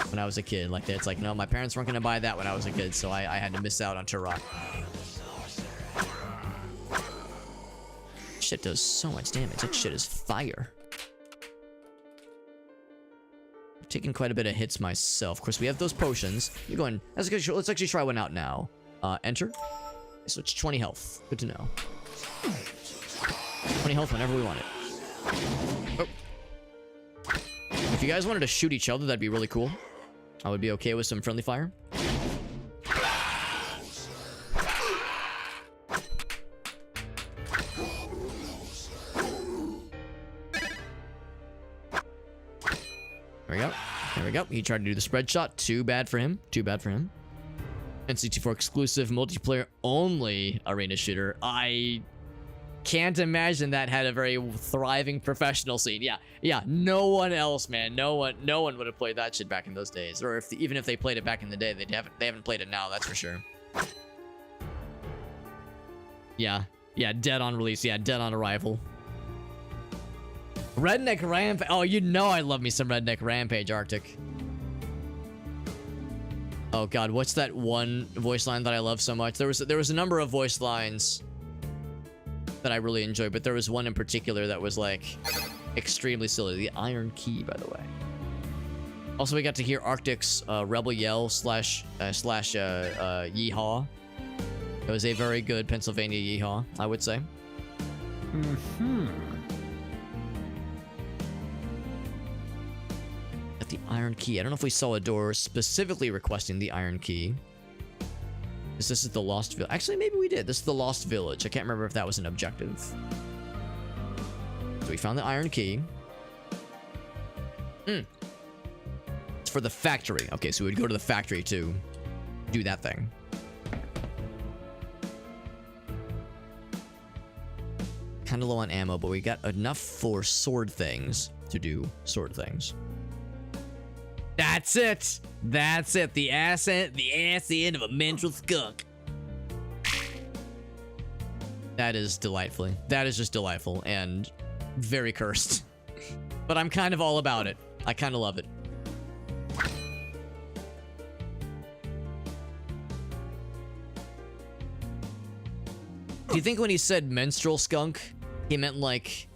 when I was a kid. Like, it's like, no, my parents weren't going to buy that when I was a kid, so I had to miss out on Turok. Shit does so much damage. That shit is fire. I've taken quite a bit of hits myself. Of course, we have those potions. You're going... Let's actually try one out now. Enter. So it's 20 health. Good to know. 20 health whenever we want it. Oh. If you guys wanted to shoot each other, that'd be really cool. I would be okay with some friendly fire. There we go. There we go. He tried to do the spread shot. Too bad for him. Too bad for him. N64 exclusive multiplayer only arena shooter. I can't imagine that had a very thriving professional scene. Yeah. No one else, man. No one would have played that shit back in those days. Or even if they played it back in the day, they haven't played it now. That's for sure. Yeah. Dead on release. Yeah, dead on arrival. Redneck Rampage. Oh, you know I love me some Redneck Rampage, Arctic. Oh god, what's that one voice line that I love so much? There was a number of voice lines that I really enjoyed, but there was one in particular that was like extremely silly. The Iron Key, by the way. Also, we got to hear Arctic's Rebel Yell slash yeehaw. It was a very good Pennsylvania yeehaw, I would say. At the Iron Key. I don't know if we saw a door specifically requesting the Iron Key. This is the Lost Village. Actually, maybe we did. This is the Lost Village. I can't remember if that was an objective. So we found the Iron Key. It's for the factory. Okay, so we would go to the factory to do that thing. Kind of low on ammo, but we got enough for sword things to do sword things. That's it. That's it. The ass end of a menstrual skunk. That is delightfully. That is just delightful and very cursed. But I'm kind of all about it. I kind of love it. Do you think when he said menstrual skunk, he meant like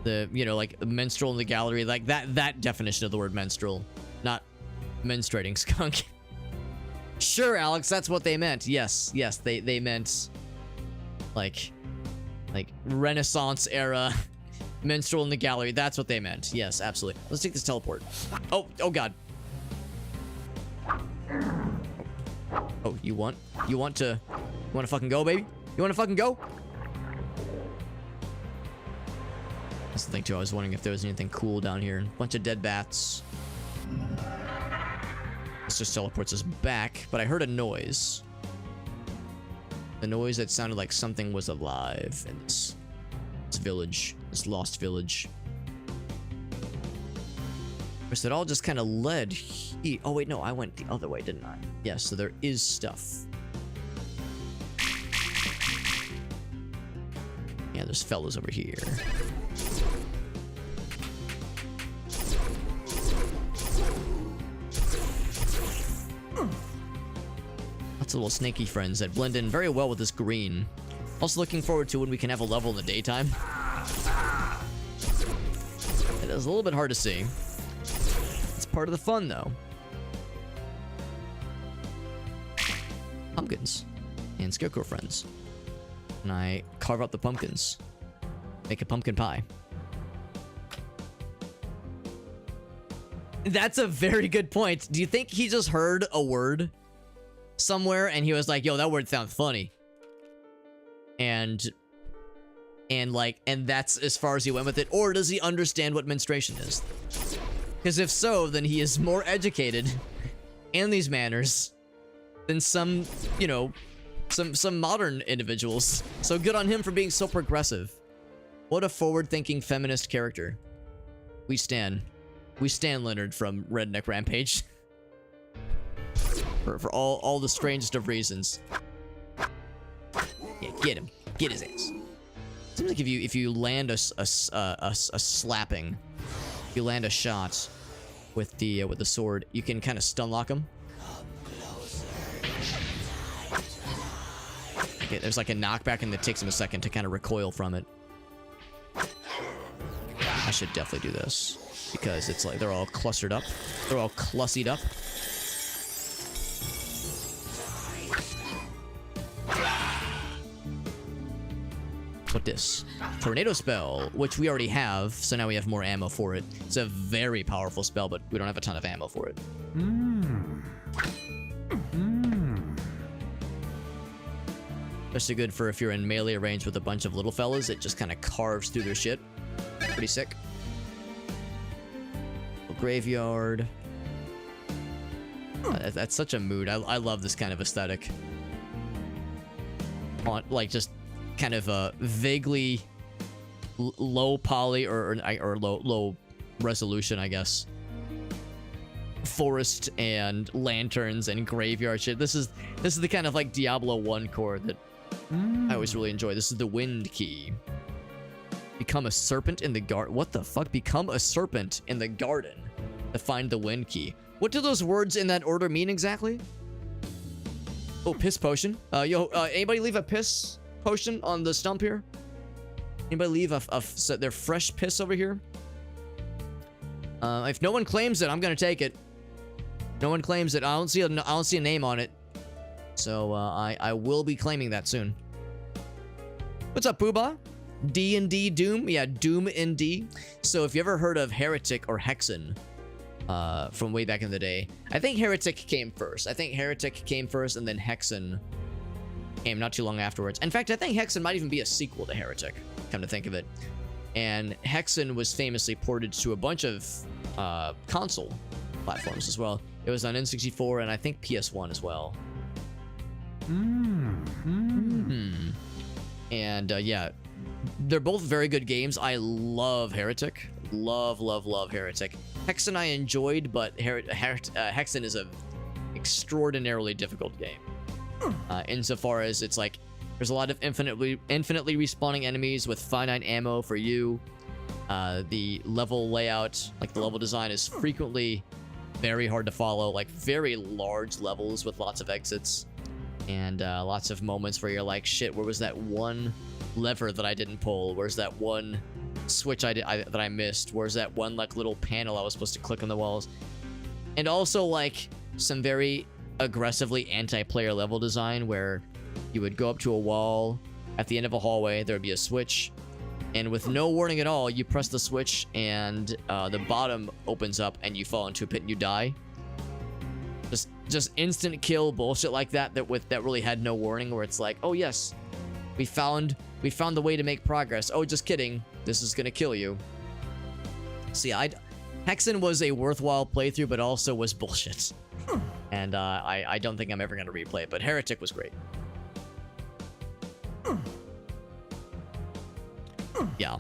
the, you know, like menstrual in the gallery, like that definition of the word menstrual, not menstruating skunk? Sure, Alex, that's what they meant. Yes, they meant like Renaissance era Minstrel in the gallery. That's what they meant. Yes, absolutely. Let's take this teleport. Oh god. Oh, you want to fucking go, baby? You want to fucking go? That's the thing too. I was wondering if there was anything cool down here. Bunch of dead bats. This just teleports us back, but I heard a noise. The noise that sounded like something was alive in this village, this lost village. So it all just kind of led here. Oh wait, no, I went the other way, didn't I? Yeah, so there is stuff. Yeah, there's fellas over here. Lots of little snaky friends that blend in very well with this green. Also looking forward to when we can have a level in the daytime. It is a little bit hard to see. It's part of the fun, though. Pumpkins and scarecrow friends. And I carve up the pumpkins. Make a pumpkin pie. That's a very good point. Do you think he just heard a word somewhere and he was like, yo, that word sounds funny? And that's as far as he went with it? Or does he understand what menstruation is? Because if so, then he is more educated in these manners than some, you know, some modern individuals. So good on him for being so progressive. What a forward-thinking feminist character. We stan Leonard from Redneck Rampage. for all the strangest of reasons. Yeah, get him. Get his ass. Seems like if you land a slapping, if you land a shot with the sword, you can kind of stun lock him. Okay, there's like a knockback, and it takes him a second to kind of recoil from it. I should definitely do this because it's like they're all clustered up. They're all clussied up. What this? Tornado spell, which we already have, so now we have more ammo for it. It's a very powerful spell, but we don't have a ton of ammo for it. Especially good for if you're in melee range with a bunch of little fellas. It just kind of carves through their shit. Pretty sick. Graveyard. That's such a mood. I love this kind of aesthetic. Like just kind of a vaguely low poly or low resolution, I guess. Forest and lanterns and graveyard shit. This is the kind of like Diablo 1 core that I always really enjoy. This is the wind key. Become a serpent in the garden. What the fuck? Become a serpent in the garden to find the wind key. What do those words in that order mean exactly? Oh, piss potion. Anybody leave a piss potion on the stump here? Anybody leave their fresh piss over here? If no one claims it, I'm gonna take it. No one claims it. I don't see a name on it. So I will be claiming that soon. What's up, Poobah? D&D Doom? Yeah, Doom in D. So if you ever heard of Heretic or Hexen from way back in the day, I think Heretic came first. And then Hexen came not too long afterwards. In fact, I think Hexen might even be a sequel to Heretic, come to think of it. And Hexen was famously ported to a bunch of console platforms as well. It was on N64 and I think PS1 as well. And yeah, they're both very good games. I love Heretic. Love Heretic. Hexen I enjoyed, but Hexen is a extraordinarily difficult game. Insofar as it's like there's a lot of infinitely respawning enemies with finite ammo for you. The level layout, like the level design, is frequently very hard to follow, like very large levels with lots of exits and lots of moments where you're like, shit, where was that one lever that I didn't pull? Where's that one switch that I missed? Where's that one like little panel I was supposed to click on the walls? And also like some very aggressively anti-player level design where you would go up to a wall at the end of a hallway, there would be a switch, and with no warning at all, you press the switch, and the bottom opens up, and you fall into a pit and you die. Just instant kill bullshit like that that really had no warning, where it's like, oh yes, we found the way to make progress. Oh, just kidding. This is gonna kill you. See, Hexen was a worthwhile playthrough, but also was bullshit. And I don't think I'm ever gonna replay it, but Heretic was great. Yeah,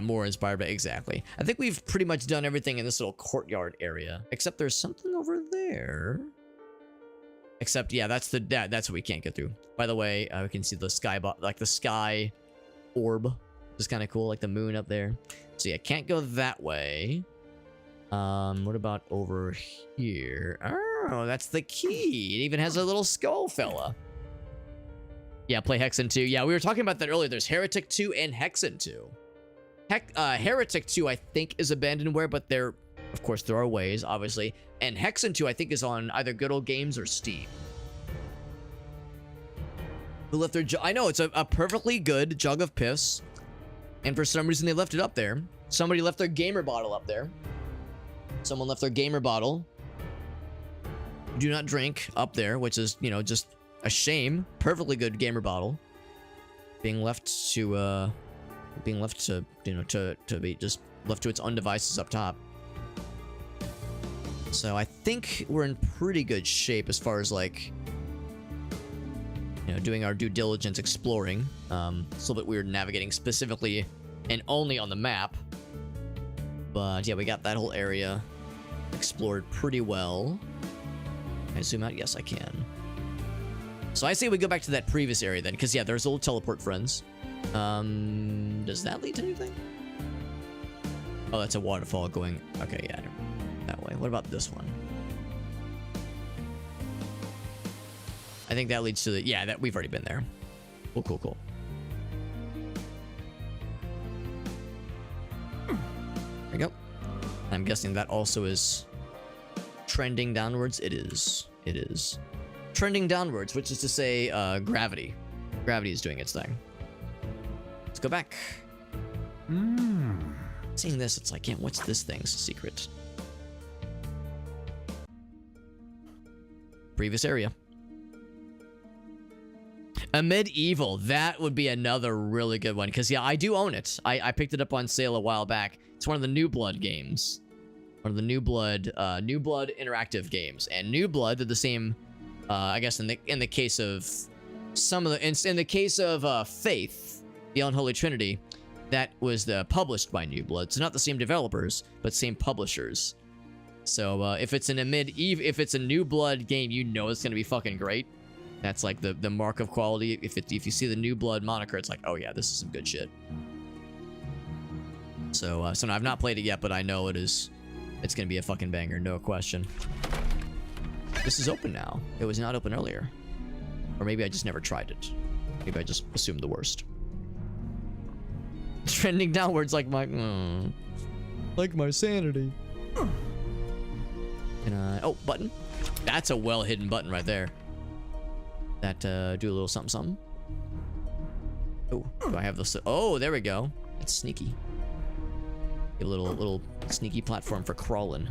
more inspired by, exactly. I think we've pretty much done everything in this little courtyard area, except there's something over there. Except, yeah, that's what we can't get through. By the way, we can see the sky, like the sky orb, which is kind of cool, like the moon up there. So yeah, can't go that way. What about over here? Oh, that's the key. It even has a little skull fella. Yeah, play Hexen 2. Yeah, we were talking about that earlier. There's Heretic 2 and Hexen 2. Heretic 2, I think, is abandonware, but of course, there are ways, obviously. And Hexen 2, I think, is on either Good Old Games or Steam. Who left their I know, it's a perfectly good jug of piss. And for some reason, they left it up there. Somebody left their gamer bottle up there. Someone left their gamer bottle. Do not drink up there, which is, you know, just a shame. Perfectly good gamer bottle. Being left to, you know, to be just left to its own devices up top. So I think we're in pretty good shape as far as, like, you know, doing our due diligence exploring. It's a little bit weird navigating specifically and only on the map. But yeah, we got that whole area explored pretty well. Can I zoom out? Yes, I can. So I say we go back to that previous area then, because yeah, there's little teleport friends. Does that lead to anything? Oh, that's a waterfall going. Okay, yeah, that way. What about this one? I think that leads to the, yeah, that we've already been there. Cool. There we go. I'm guessing that also is trending downwards. It is. Trending downwards, which is to say, gravity. Gravity is doing its thing. Let's go back. Seeing this, it's like, yeah, what's this thing's secret? Previous area. A medieval, that would be another really good one, because yeah, I do own it. I picked it up on sale a while back. It's one of the New Blood games. One of the New Blood interactive games. And New Blood did the same, I guess in the case of some of the, in the case of Faith, the Unholy Trinity, that was published by New Blood. So not the same developers, but same publishers. So if it's if it's a New Blood game, you know it's gonna be fucking great. That's like the mark of quality. If you see the New Blood moniker, it's like, oh yeah, this is some good shit. So no, I've not played it yet, but I know it's gonna be a fucking banger, no question. This is open now. It was not open earlier. Or maybe I just never tried it. Maybe I just assumed the worst. Trending downwards like my sanity. And oh, button. That's a well hidden button right there. That do a little something. Oh, do I have this? Oh, there we go. That's sneaky. A little sneaky platform for crawling.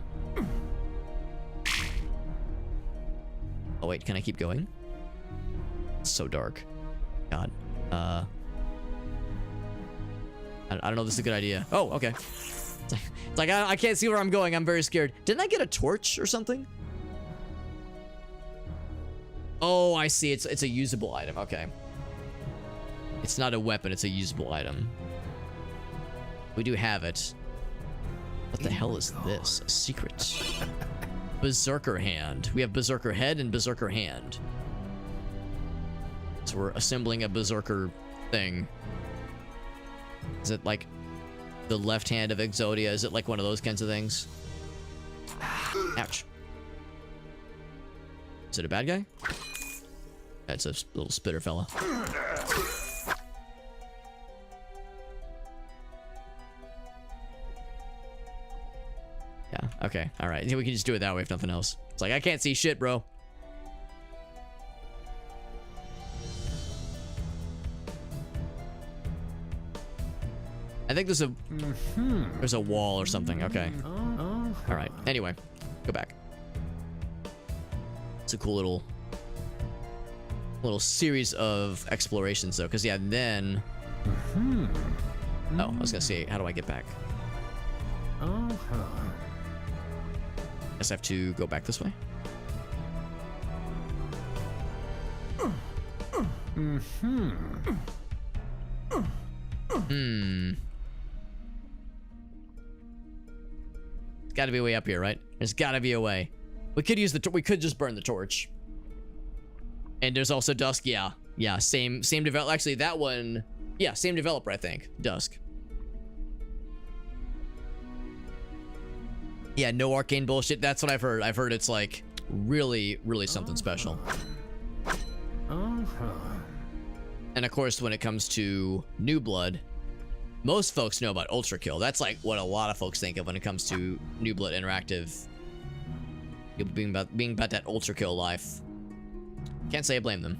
Oh wait, can I keep going? It's so dark. God. I don't know if this is a good idea. Oh, okay. It's like I can't see where I'm going. I'm very scared. Didn't I get a torch or something? Oh, I see. It's a usable item. Okay. It's not a weapon. It's a usable item. We do have it. What the hell is this? A secret. Berserker hand. We have Berserker head and Berserker hand. So we're assembling a Berserker thing. Is it like the left hand of Exodia? Is it like one of those kinds of things? Ouch. Is it a bad guy? That's a little spitter fella. Yeah, okay, alright. We can just do it that way if nothing else. It's like, I can't see shit, bro. I think there's a wall or something. Okay. All right. Anyway, go back. It's a cool little series of explorations though, because yeah, then. Oh, I was gonna say, how do I get back? Guess I have to go back this way. Got to be a way up here, right? There's got to be a way. We could use we could just burn the torch. And there's also Dusk. Yeah, same developer. Actually, that one, yeah, same developer, I think. Dusk. Yeah, no arcane bullshit. That's what I've heard. I've heard it's like really, really something special. And of course, when it comes to New Blood, most folks know about Ultra Kill. That's like what a lot of folks think of when it comes to New Blood Interactive. Being about that Ultra Kill life. Can't say I blame them.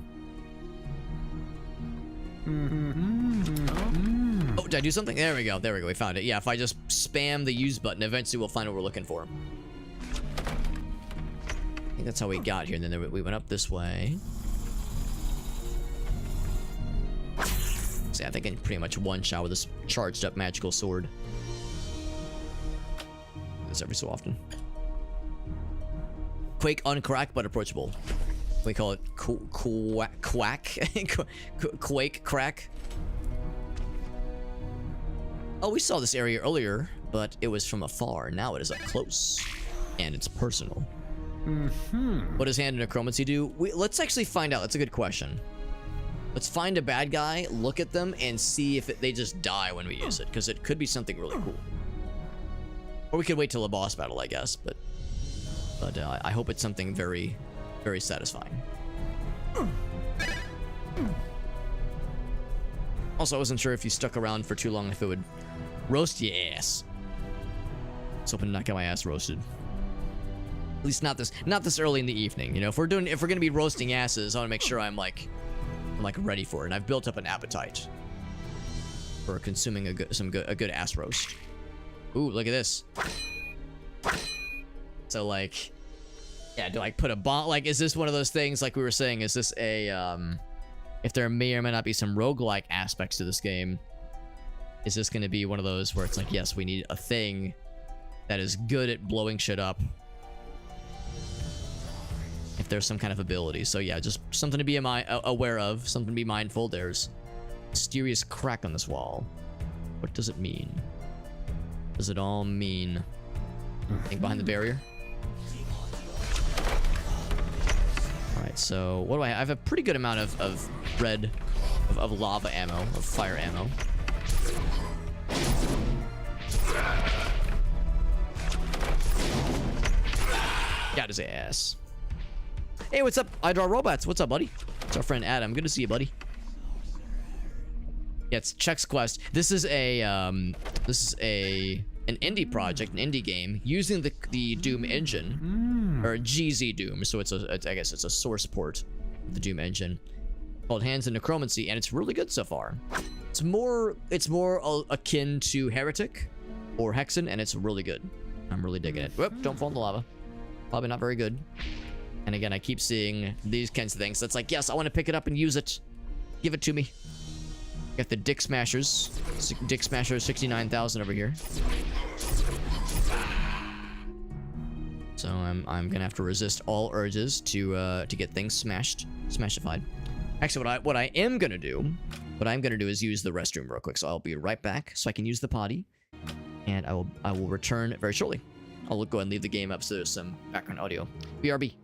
Oh, did I do something? There we go. There we go. We found it. Yeah, if I just spam the use button, eventually we'll find what we're looking for. I think that's how we got here. And then we went up this way. So yeah, I think I can pretty much one shot with this charged up magical sword. Do this every so often. Quake uncrack but approachable. We call it quack. Quake crack. Oh, we saw this area earlier, but it was from afar. Now it is up close, and it's personal. What does Hand of Necromancy do? Let's actually find out. That's a good question. Let's find a bad guy, look at them, and see if they just die when we use it, because it could be something really cool. Or we could wait till a boss battle, I guess, but I hope it's something very, very satisfying. Also, I wasn't sure if you stuck around for too long if it would roast your ass. I was hoping to not get my ass roasted. At least not this early in the evening. You know, if we're gonna be roasting asses, I want to make sure I'm like ready for it. And I've built up an appetite for consuming a good ass roast. Ooh, look at this. So like, yeah, do I put a bomb? Like, is this one of those things like we were saying? Is this a if there may or may not be some roguelike aspects to this game, is this going to be one of those where it's like, yes, we need a thing that is good at blowing shit up if there's some kind of ability. So yeah, just something to be aware of, something to be mindful. There's a mysterious crack on this wall. What does it mean? Does it all mean anything behind the barrier? Alright, so what do I have? I have a pretty good amount of lava ammo, of fire ammo. Got his ass. Hey, what's up? I Draw Robots. What's up, buddy? It's our friend Adam. Good to see you, buddy. Yeah, it's Chex Quest. This is an indie project, an indie game using the Doom engine, or GZ Doom. So I guess it's a source port of the Doom engine called Hands of Necromancy, and it's really good so far. It's more akin to Heretic or Hexen, and it's really good. I'm really digging it. Whoop! Don't fall in the lava. Probably not very good. And again, I keep seeing these kinds of things. That's like, yes, I want to pick it up and use it. Give it to me. Got the Dick Smashers. Dick Smasher 69,000 over here. So I'm gonna have to resist all urges to get things smashified. Actually, what I am gonna do is use the restroom real quick. So I'll be right back so I can use the potty, and I will return very shortly. I'll go ahead and leave the game up so there's some background audio. BRB.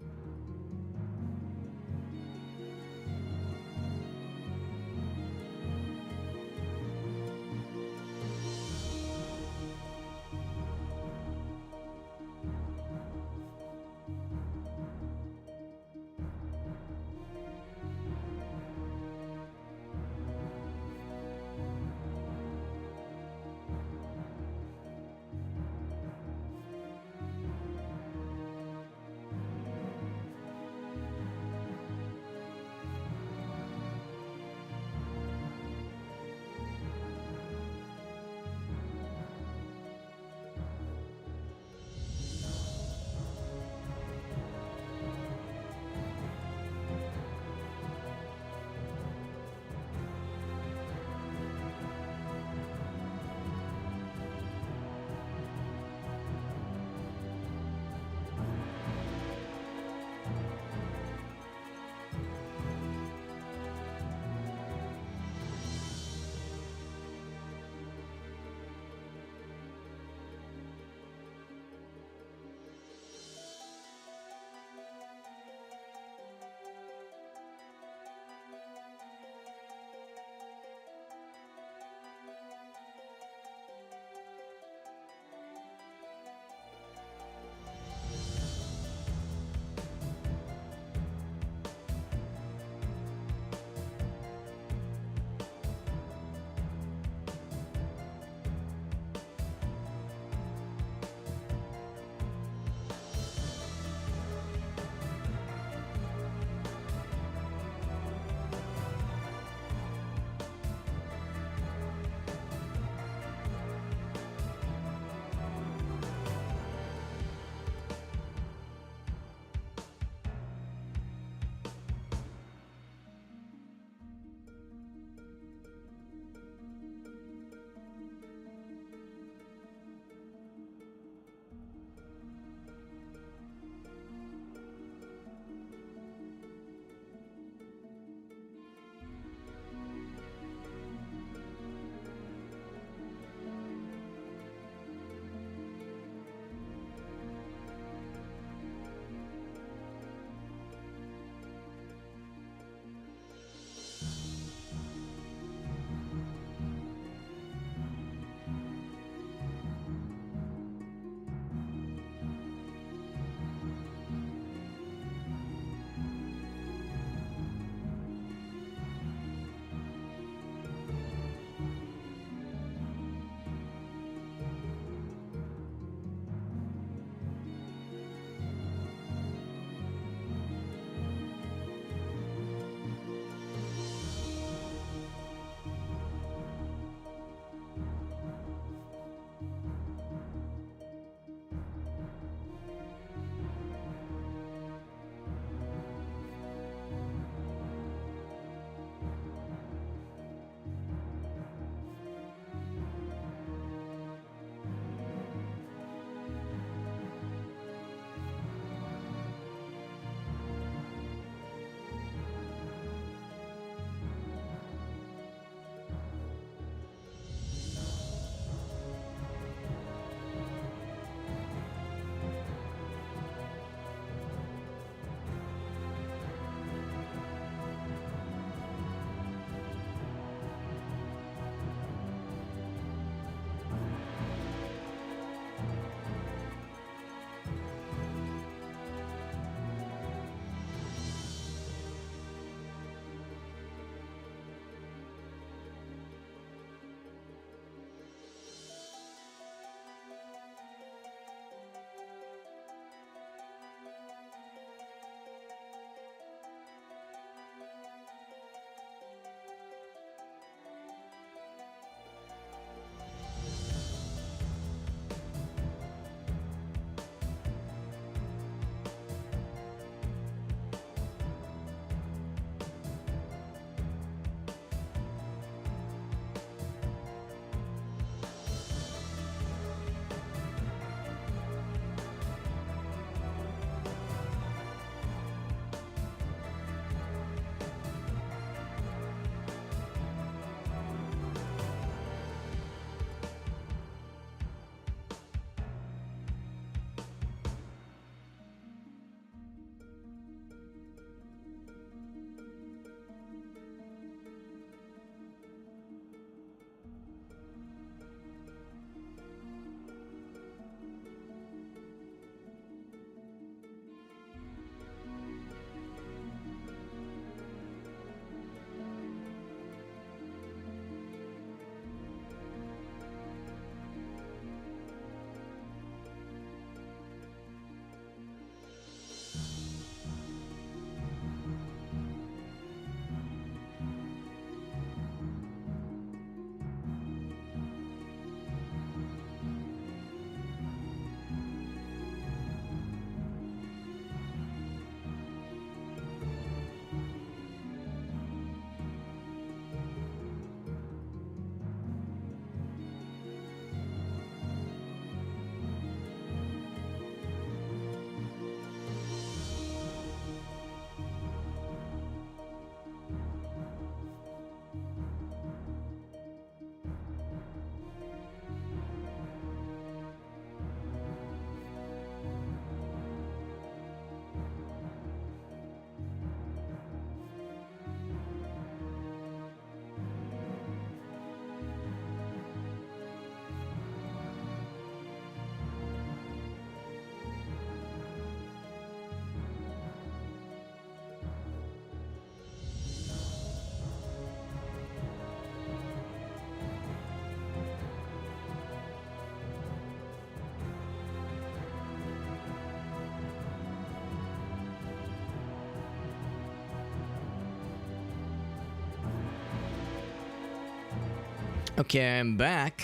Okay, I'm back.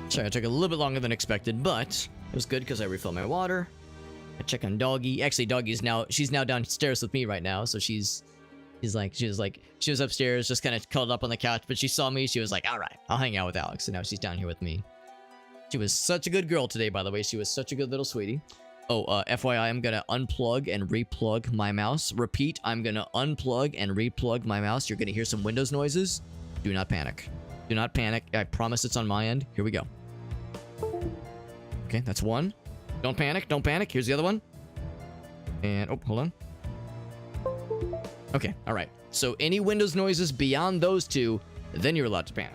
Sorry, it took a little bit longer than expected, but it was good because I refilled my water. I check on Doggy. Actually, she's now downstairs with me right now, so she was upstairs, just kind of cuddled up on the couch, but she saw me. She was like, all right, I'll hang out with Alex. And now she's down here with me. She was such a good girl today, by the way. She was such a good little sweetie. Oh, FYI, I'm gonna unplug and replug my mouse. Repeat, I'm gonna unplug and replug my mouse. You're gonna hear some Windows noises. Do not panic. Do not panic. I promise it's on my end. Here we go. Okay, that's one. Don't panic. Don't panic. Here's the other one. And, oh, hold on. Okay, all right. So any Windows noises beyond those two, then you're allowed to panic.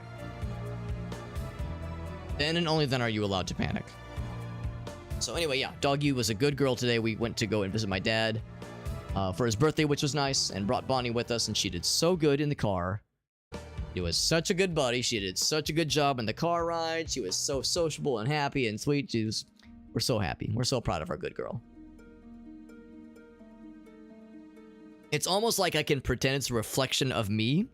Then and only then are you allowed to panic. So anyway, yeah, Doggy was a good girl today. We went to go and visit my dad for his birthday, which was nice, and brought Bonnie with us, and she did so good in the car. She was such a good buddy. She did such a good job in the car ride. She was so sociable and happy and sweet. We're so happy. We're so proud of our good girl. It's almost like I can pretend it's a reflection of me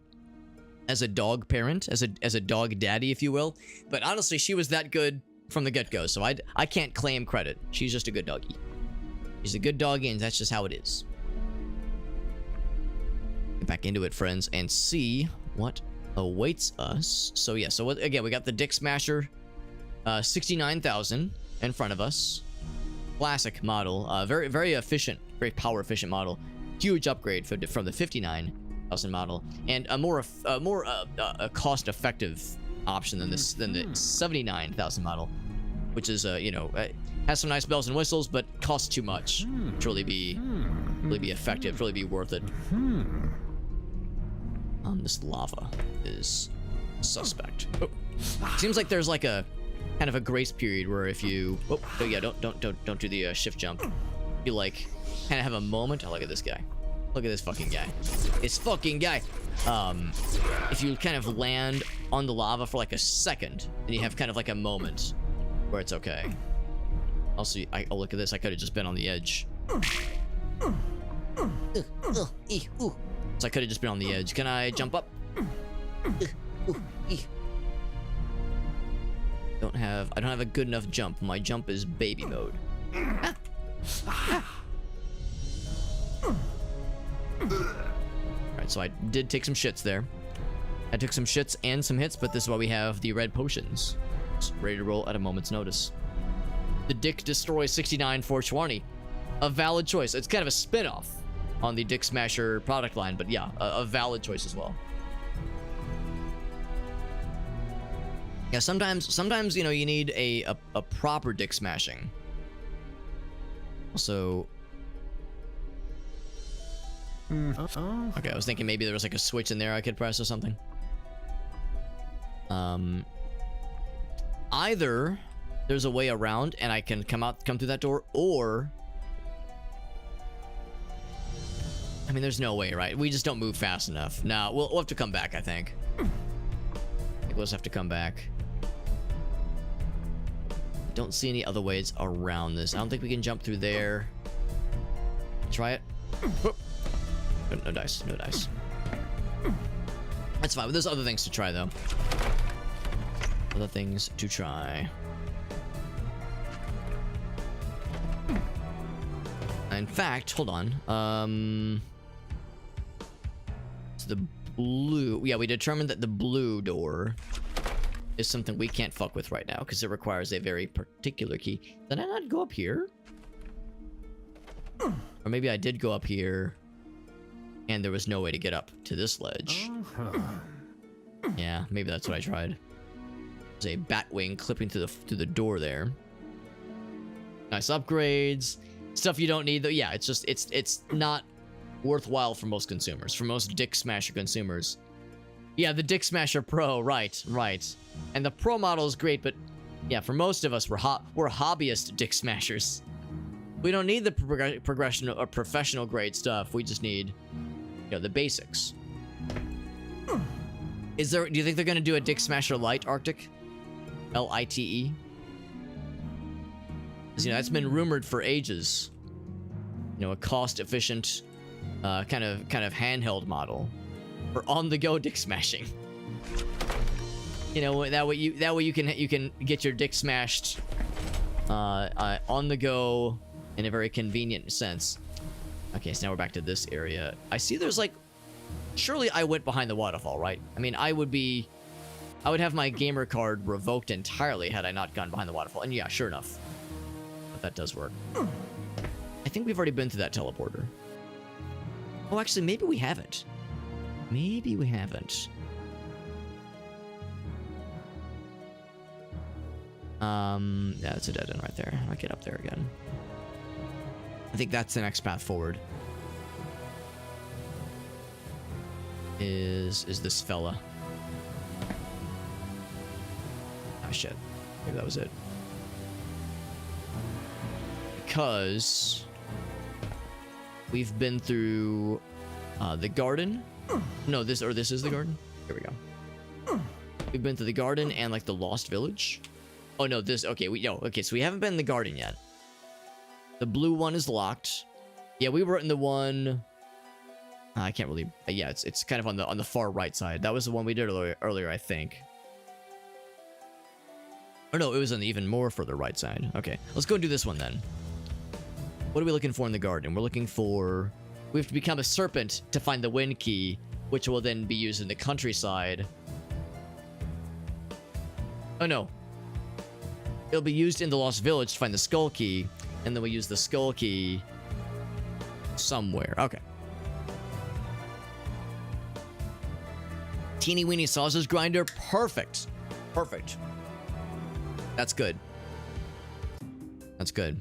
as a dog parent, as a dog daddy, if you will. But honestly, she was that good from the get-go, so I can't claim credit. She's just a good doggy. She's a good doggy, and that's just how it is. Get back into it, friends, and see what awaits us. So yeah, so what, again, we got the Dick Smasher 69,000 in front of us. Classic model, very, very efficient, very power efficient model. Huge upgrade from the 59,000 model, and a more cost effective option than the 79,000 model, which is has some nice bells and whistles, but costs too much to really be effective, to really be worth it. This lava is suspect. Oh. Seems like there's like a kind of a grace period where if you don't do the shift jump, you like kind of have a moment. Oh, look at this guy. Look at this fucking guy. This fucking guy. If you kind of land on the lava for like a second, then you have kind of like a moment where it's okay. Also, oh, look at this. I could have just been on the edge. So I could have just been on the edge. Can I jump up? I don't have a good enough jump. My jump is baby mode. Alright, so I did take some shits there. I took some shits and some hits, but this is why we have the red potions. Just ready to roll at a moment's notice. The Dick Destroy 69 420. A valid choice. It's kind of a spin-off on the Dick Smasher product line, but yeah, a valid choice as well. Yeah, sometimes you know, you need a proper dick smashing. Also, okay, I was thinking maybe there was like a switch in there I could press or something. Either there's a way around and I can come through that door, or I mean, there's no way, right? We just don't move fast enough. Now, we'll have to come back, I think. We'll just have to come back. Don't see any other ways around this. I don't think we can jump through there. Try it. No dice. No dice. That's fine. But there's other things to try, though. Other things to try. In fact, hold on. So the blue... Yeah, we determined that the blue door is something we can't fuck with right now because it requires a very particular key. Did I not go up here? Or maybe I did go up here and there was no way to get up to this ledge. Yeah, maybe that's what I tried. There's a bat wing clipping through the door there. Nice upgrades. Stuff you don't need though. Yeah, it's just it's not worthwhile for most consumers. For most Dick Smasher consumers. Yeah, the Dick Smasher Pro, right. And the Pro model is great, but yeah, for most of us, we're hobbyist Dick Smashers. We don't need the progression or professional grade stuff. We just need, you know, the basics. Do you think they're gonna do a Dick Smasher Lite Arctic? Lite? Because, you know, that's been rumored for ages. You know, a cost-efficient, kind of handheld model for on-the-go dick smashing. You know, that way you can get your dick smashed on the go in a very convenient sense. Okay, so now we're back to this area. I see there's like, surely I went behind the waterfall, right? I mean, I would have my gamer card revoked entirely had I not gone behind the waterfall. And yeah, sure enough, but that does work. I think we've already been through that teleporter. Oh, actually, maybe we haven't. Maybe we haven't. Yeah, it's a dead end right there. I'll get up there again. I think that's the next path forward. Is this fella. Oh shit. Maybe that was it. Because we've been through the garden. No, this is the garden. Here we go. We've been through the garden and like the lost village. Oh no, this okay, okay, so we haven't been in the garden yet. The blue one is locked. Yeah, we were in the one I can't really yeah, it's kind of on the far right side. That was the one we did earlier, I think. Or no, it was on the even more further right side. Okay, let's go do this one then. What are we looking for in the garden? We're looking for... We have to become a serpent to find the wind key, which will then be used in the countryside. Oh no. It'll be used in the lost village to find the skull key, and then we use the skull key somewhere. Okay. Teeny weeny sausage grinder. Perfect. Perfect. That's good. That's good.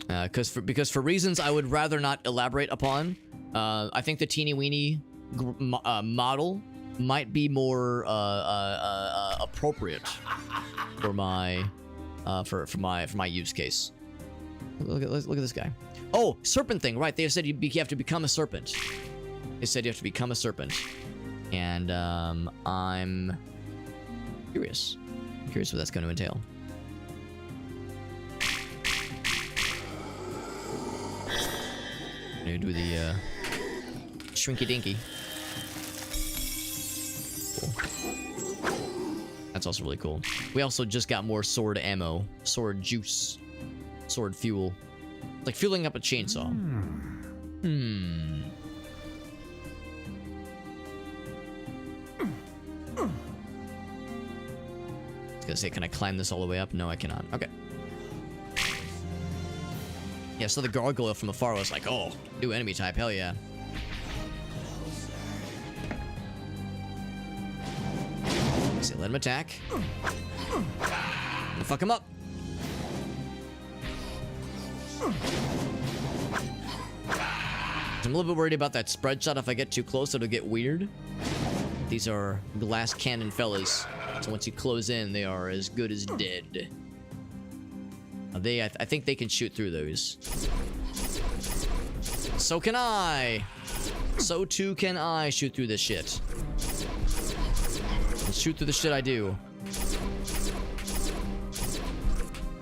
Because for reasons I would rather not elaborate upon, I think the teeny weeny model might be more appropriate for my use case. Look at this guy. Oh, serpent thing, right? They said you have to become a serpent. They said you have to become a serpent, and I'm curious. I'm curious what that's going to entail. I'm gonna do the shrinky dinky. Cool. That's also really cool. We also just got more sword ammo, sword juice, sword fuel. Like fueling up a chainsaw. I was gonna say, can I climb this all the way up? No, I cannot. Okay. Yeah, so the gargoyle from afar was like, oh, new enemy type, hell yeah. So let him attack. And fuck him up. I'm a little bit worried about that spread shot. If I get too close, it'll get weird. These are glass cannon fellas, so once you close in, they are as good as dead. I think they can shoot through those. So can I. So too can I shoot through this shit. And shoot through the shit I do.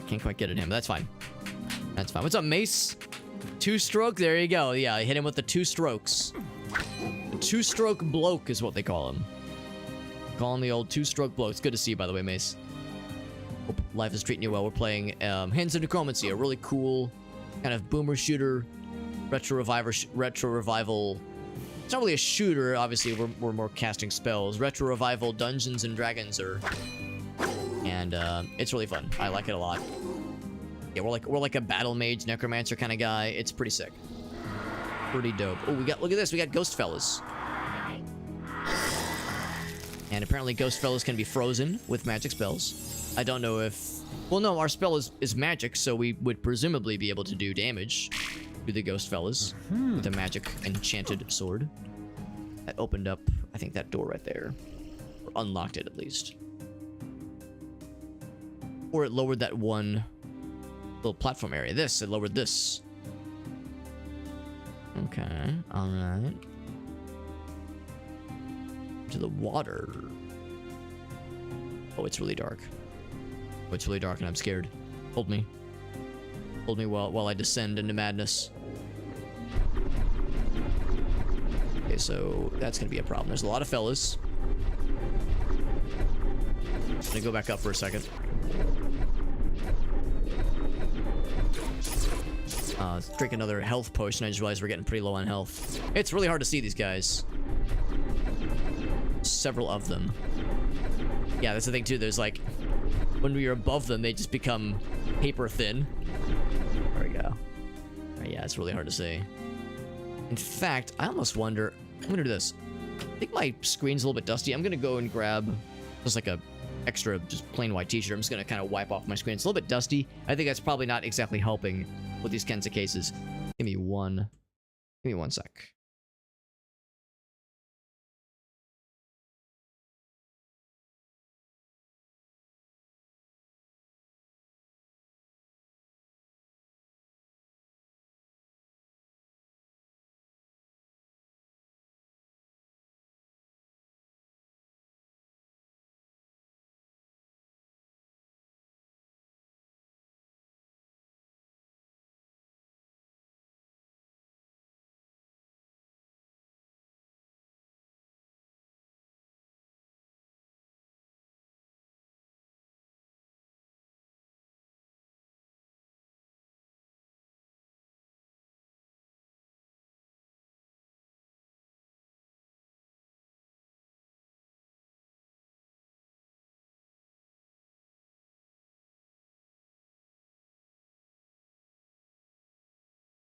Can't quite get at him, but that's fine. That's fine. What's up, Mace? Two-stroke? There you go. Yeah, I hit him with the 2 strokes. Two-stroke bloke is what they call him. Call him the old 2-stroke bloke. It's good to see you, by the way, Mace. Hope life is treating you well. We're playing Hands of Necromancy, a really cool kind of boomer shooter, retro revival. It's not really a shooter, obviously. We're more casting spells. Retro revival Dungeons and Dragons and it's really fun. I like it a lot. Yeah, we're like a battle mage necromancer kind of guy. It's pretty sick. Pretty dope. Oh, look at this. We got ghost fellas. And apparently ghost fellas can be frozen with magic spells. I don't know if... Well, no, our spell is magic, so we would presumably be able to do damage to the ghost fellas with a magic enchanted sword. That opened up, I think, that door right there. Or unlocked it, at least. Or it lowered that one little platform area. It lowered this. Okay, alright. To the water. Oh, it's really dark. Oh, it's really dark and I'm scared. Hold me. Hold me while I descend into madness. Okay, so that's gonna be a problem. There's a lot of fellas. Gonna go back up for a second. Let's drink another health potion. I just realized we're getting pretty low on health. It's really hard to see these guys. Several of them. Yeah, that's the thing too. There's like, when we are above them, they just become paper thin. There we go. Right, yeah, it's really hard to see. In fact, I almost wonder, I'm gonna do this. I think my screen's a little bit dusty. I'm gonna go and grab just like a extra, just plain white t-shirt. I'm just gonna kind of wipe off my screen. It's a little bit dusty. I think that's probably not exactly helping with these kinds of cases. Give me one sec.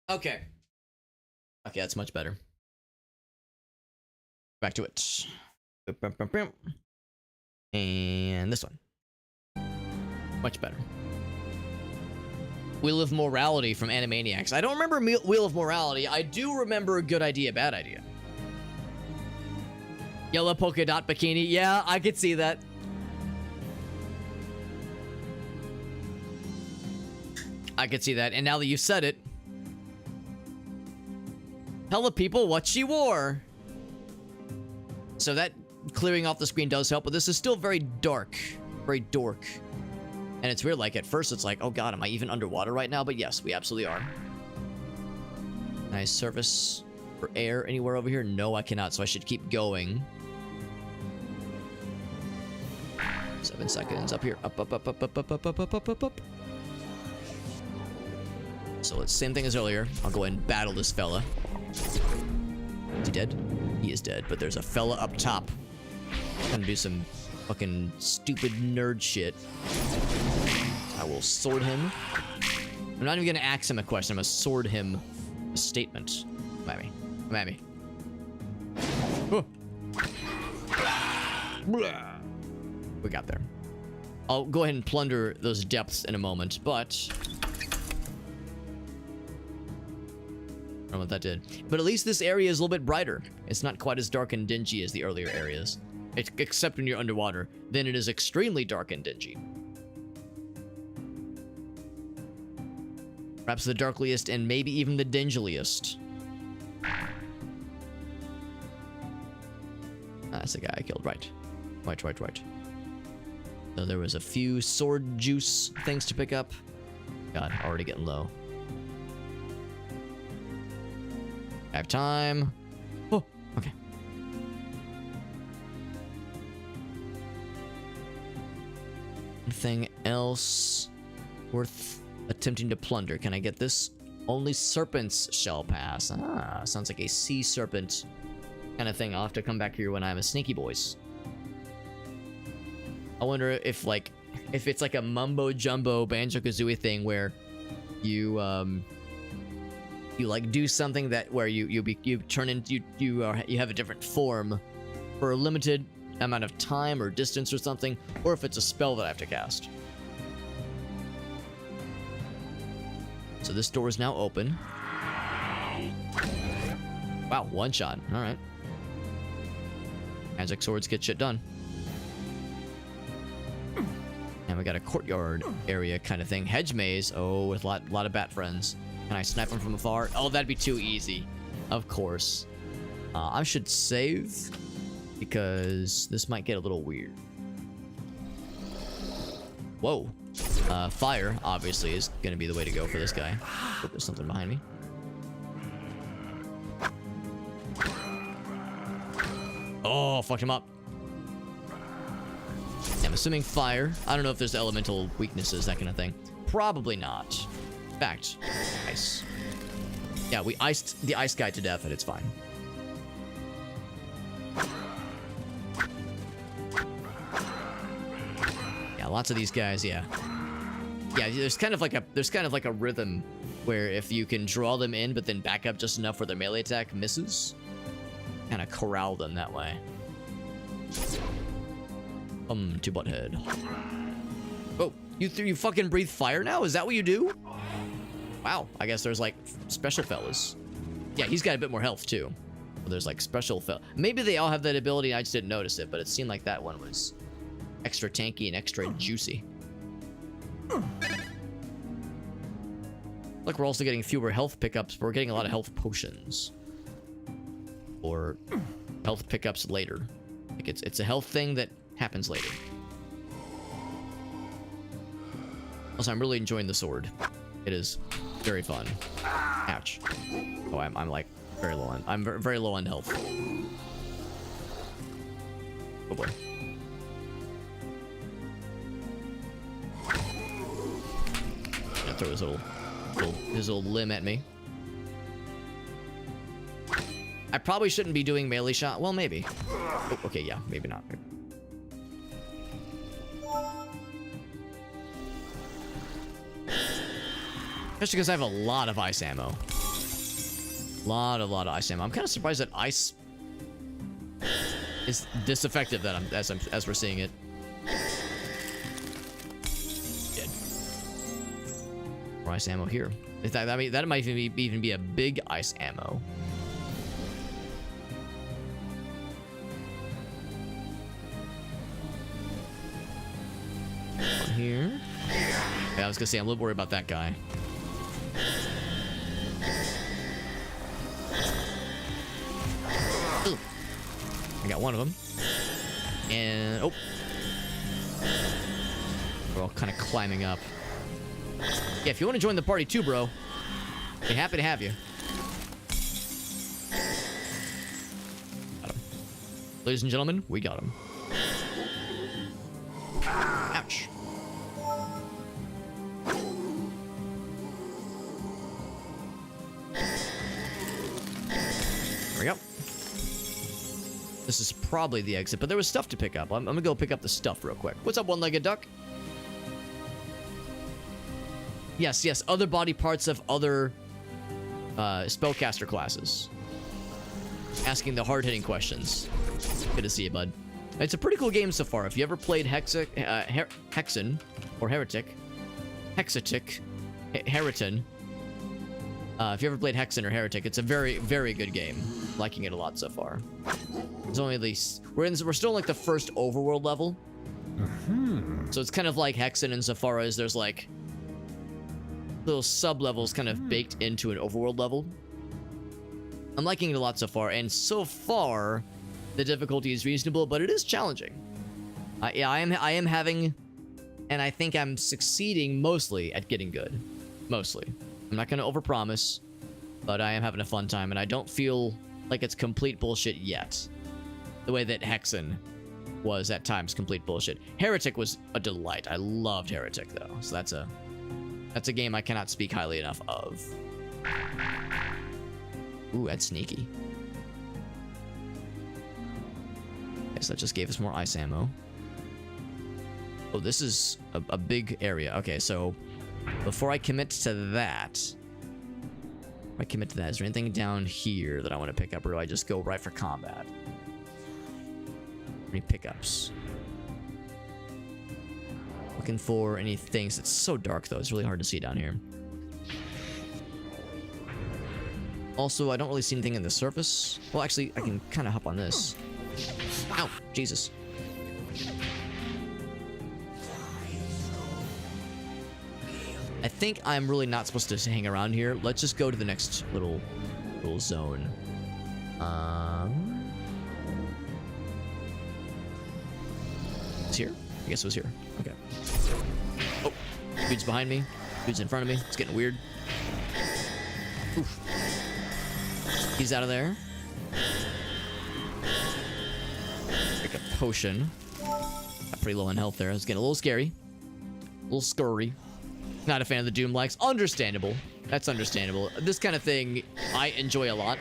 Okay. Okay, that's much better. Back to it. And this one. Much better. Wheel of Morality from Animaniacs. I don't remember Wheel of Morality. I do remember Good Idea, Bad Idea. Yellow polka dot bikini. Yeah, I could see that. I could see that. And now that you said it, tell the people what she wore. So that clearing off the screen does help, but this is still very dark. Very dork. And it's weird, like at first it's like, oh god, am I even underwater right now? But yes, we absolutely are. Nice surface for air anywhere over here? No, I cannot, so I should keep going. 7 seconds up here. Up, up, up, up, up, up, up, up, up, up, up, up. So it's same thing as earlier. I'll go ahead and battle this fella. Is he dead? He is dead, but there's a fella up top. I'm gonna do some fucking stupid nerd shit. I will sword him. I'm not even gonna ask him a question. I'm gonna sword him a statement. Come at me. Come at me. Oh. We got there. I'll go ahead and plunder those depths in a moment, but I don't know what that did. But at least this area is a little bit brighter. It's not quite as dark and dingy as the earlier areas. Except when you're underwater. Then it is extremely dark and dingy. Perhaps the darkliest and maybe even the dingiliest. That's the guy I killed, right. Right. So there was a few sword juice things to pick up. God, already getting low. I have time. Oh, okay. Anything else worth attempting to plunder? Can I get this? Only serpents shall pass. Ah, sounds like a sea serpent kind of thing. I'll have to come back here when I'm a sneaky boys. I wonder if it's like a mumbo jumbo Banjo-Kazooie thing where you you like do something that where you turn into you have a different form for a limited amount of time or distance or something, or if it's a spell that I have to cast. So this door is now open. Wow, one shot. All right. Magic swords get shit done. And we got a courtyard area kind of thing. Hedge maze. Oh, with a lot of bat friends. Can I snipe them from afar? Oh, that'd be too easy. Of course. I should save because this might get a little weird. Whoa. Fire, obviously, is going to be the way to go for this guy. Oh, there's something behind me. Oh, fucked him up. Damn assuming fire. I don't know if there's elemental weaknesses, that kind of thing. Probably not. In fact, ice. Yeah, we iced the ice guy to death, and it's fine. Yeah, lots of these guys, yeah. Yeah, there's kind of like a rhythm where if you can draw them in but then back up just enough where their melee attack misses, kind of corral them that way. To butthead. Oh, you fucking breathe fire now? Is that what you do? Wow, I guess there's like special fellas. Yeah, he's got a bit more health too. Well, there's like special maybe they all have that ability and I just didn't notice it, but it seemed like that one was extra tanky and extra juicy. Look, we're also getting fewer health pickups, but we're getting a lot of health potions. Or health pickups later. Like it's a health thing that happens later. Also, I'm really enjoying the sword. It is very fun. Ouch. Oh, I'm like very low on. I'm very low on health. Oh boy. Gonna throw his little limb at me. I probably shouldn't be doing melee shot. Well, maybe. Oh, okay, yeah, maybe not. Especially because I have a lot of ice ammo. Lot of ice ammo. I'm kind of surprised that ice is this effective that as we're seeing it. Dead. More ice ammo here. That might even be a big ice ammo. One here. Yeah, I was gonna say I'm a little worried about that guy. Ooh. I got one of them. And oh, we're all kind of climbing up. Yeah, if you want to join the party too, bro, be happy to have you. Got him. Ladies and gentlemen, we got him. Ouch. There we go. This is probably the exit, but there was stuff to pick up. I'm gonna go pick up the stuff real quick. What's up, one-legged duck? Yes, other body parts of other spellcaster classes. Asking the hard-hitting questions. Good to see you, bud. It's a pretty cool game so far. If you ever played Hexen, or Heretic, Heriton. If you ever played Hexen or Heretic, it's a very, very good game. Liking it a lot so far. There's only at least we're still in like the first overworld level. So it's kind of like Hexen insofar as there's like little sub-levels kind of baked into an overworld level. I'm liking it a lot so far, and so far the difficulty is reasonable, but it is challenging. Yeah, I am having, and I think I'm succeeding mostly at getting good. Mostly. I'm not going to overpromise, but I am having a fun time, and I don't feel like it's complete bullshit yet. The way that Hexen was at times complete bullshit. Heretic was a delight. I loved Heretic, though, so that's a game I cannot speak highly enough of. Ooh, that's sneaky. Guess that just gave us more ice ammo. Oh, this is a big area. Okay, so before I commit to that, is there anything down here that I want to pick up, or do I just go right for combat? Any pickups? Looking for any things. It's so dark, though. It's really hard to see down here. Also, I don't really see anything in the surface. Well, actually, I can kind of hop on this. Ow! Jesus. I think I'm really not supposed to hang around here. Let's just go to the next little zone. It's here? I guess it was here. Okay. Oh, dude's behind me. Dude's in front of me. It's getting weird. Oof. He's out of Pick a potion. A pretty low on health there. It's getting a little scary. A little scurry. Not a fan of the Doom likes. Understandable. That's understandable. This kind of thing I enjoy a lot.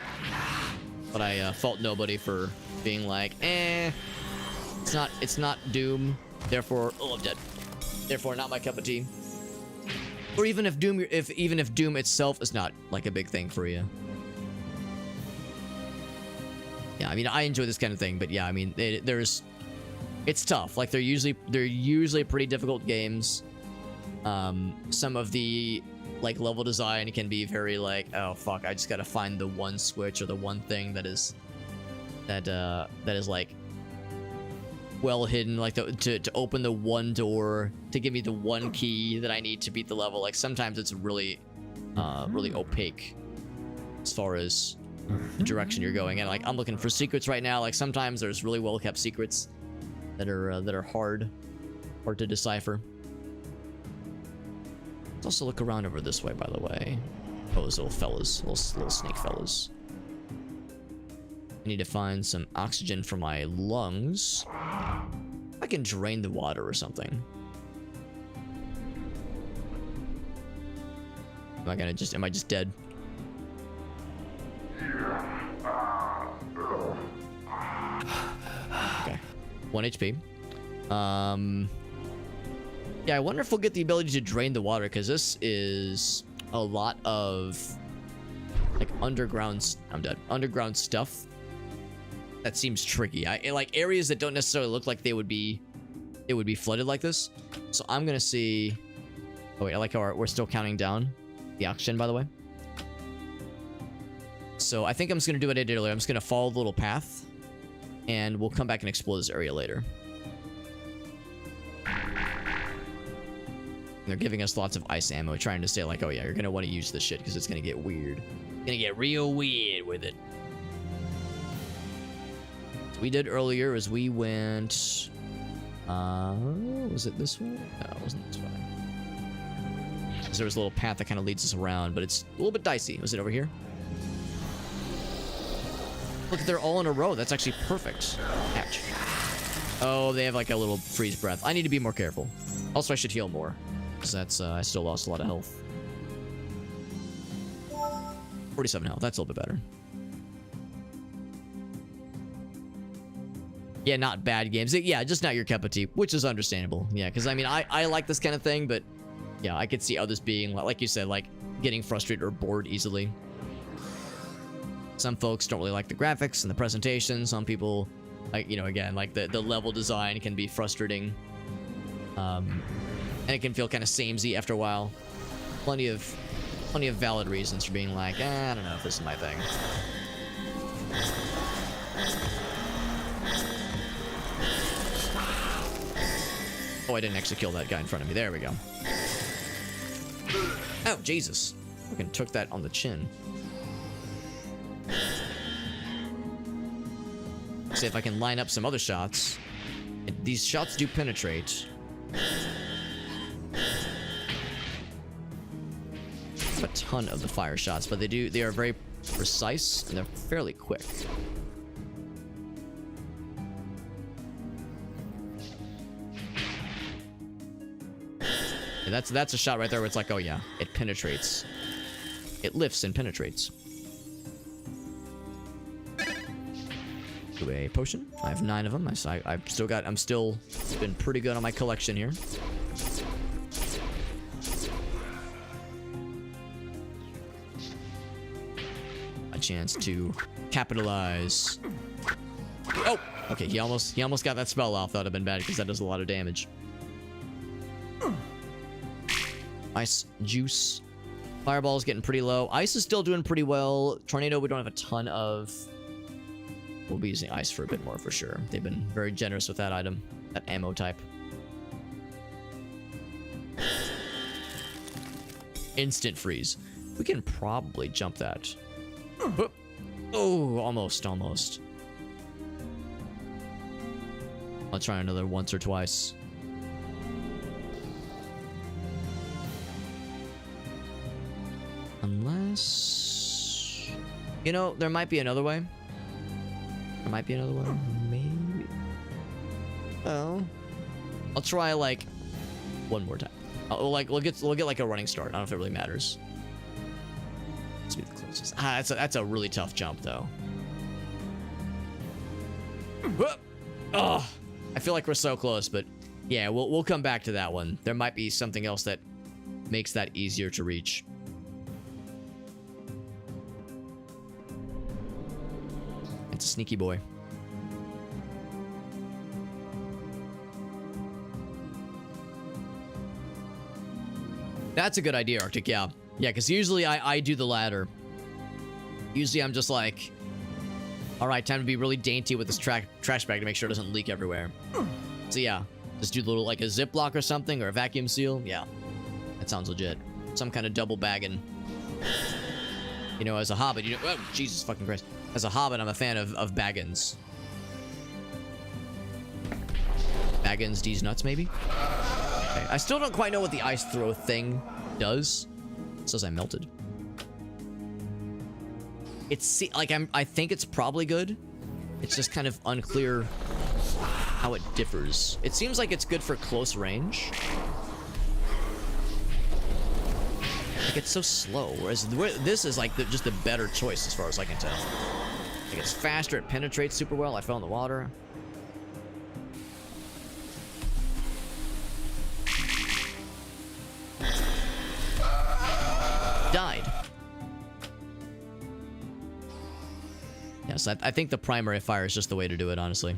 But I fault nobody for being like, it's not Doom. Therefore, oh, I'm dead. Therefore, not my cup of tea. Or even if Doom, even if Doom itself is not like a big thing for you. Yeah, I mean, I enjoy this kind of thing, but yeah, I mean, it's tough. Like they're usually pretty difficult games. Some of the like level design can be very like, oh fuck, I just gotta find the one switch or the one thing that is like well hidden, like to open the one door, to give me the one key that I need to beat the level. Like sometimes it's really really opaque as far as the direction you're going in. Like I'm looking for secrets right now. Like sometimes there's really well kept secrets that are hard to decipher. Let's also look around over this way, by the way. Oh, those little fellas, little snake fellas. I need to find some oxygen for my lungs. I can drain the water or something. Am I just dead? Okay. 1 HP. Yeah, I wonder if we'll get the ability to drain the water, because this is a lot of like underground stuff. That seems tricky. Like areas that don't necessarily look like they would be flooded like this. So I'm gonna see. Oh wait, I like how we're still counting down the oxygen, by the way. So I think I'm just gonna do what I did earlier. I'm just gonna follow the little path, and we'll come back and explore this area later. They're giving us lots of ice ammo, trying to say like, oh yeah, you're gonna want to use this shit because it's gonna get weird. It's gonna get real weird with it. What we did earlier is we went... was it this way? No, it wasn't this way. Because there was a little path that kind of leads us around, but it's a little bit dicey. Was it over here? Look, they're all in a row. That's actually perfect. Ouch. Oh, they have like a little freeze breath. I need to be more careful. Also, I should heal more. Because that's, I still lost a lot of health. 47 health. That's a little bit better. Yeah, not bad games. Yeah, just not your cup of tea, which is understandable. Yeah, because I mean, I like this kind of thing, but yeah, I could see others being, like you said, like getting frustrated or bored easily. Some folks don't really like the graphics and the presentation. Some people, like, you know, again, like the level design can be frustrating. And it can feel kind of samey after a while. Plenty of valid reasons for being like, I don't know if this is my thing. Oh, I didn't actually kill that guy in front of me. There we go. Oh, Jesus. Fucking took that on the chin. See if I can line up some other shots. These shots do penetrate. Not a ton of the fire shots, but they are very precise and they're fairly quick. Yeah, that's a shot right there where it's like, oh yeah, it penetrates. It lifts and penetrates. Do a potion. I have 9 of them. I'm still been pretty good on my collection here. A chance to capitalize. Oh, okay. He almost got that spell off. That would have been bad because that does a lot of damage. Ice juice. Fireball is getting pretty low. Ice is still doing pretty well. Tornado, we don't have a ton of. We'll be using ice for a bit more for sure. They've been very generous with that item, that ammo type. Instant freeze. We can probably jump that. Oh, almost. I'll try another once or twice. Unless... You know, there might be another way. There might be another one. Maybe. Well... I'll try like one more time. We'll get like a running start. I don't know if it really matters. Let's be the closest. That's a really tough jump though. Oh, I feel like we're so close, but yeah, we'll come back to that one. There might be something else that makes that easier to reach. It's a sneaky boy. That's a good idea, Arctic. Yeah. Yeah, because usually I do the latter. Usually I'm just like, all right, time to be really dainty with this trash bag to make sure it doesn't leak everywhere. So yeah, just do a little like a Ziploc or something or a vacuum seal. Yeah, that sounds legit. Some kind of double bagging. You know, as a hobbit, oh, Jesus fucking Christ. As a hobbit, I'm a fan of Baggins. Baggins, D's nuts, maybe? Okay. I still don't quite know what the ice throw thing does. It says I melted. It's like I think it's probably good. It's just kind of unclear how it differs. It seems like it's good for close range. Like it's so slow, whereas this is like just the better choice as far as I can tell. Like it's faster, it penetrates super well. I fell in the water. Died. Yes, I think the primary fire is just the way to do it, honestly.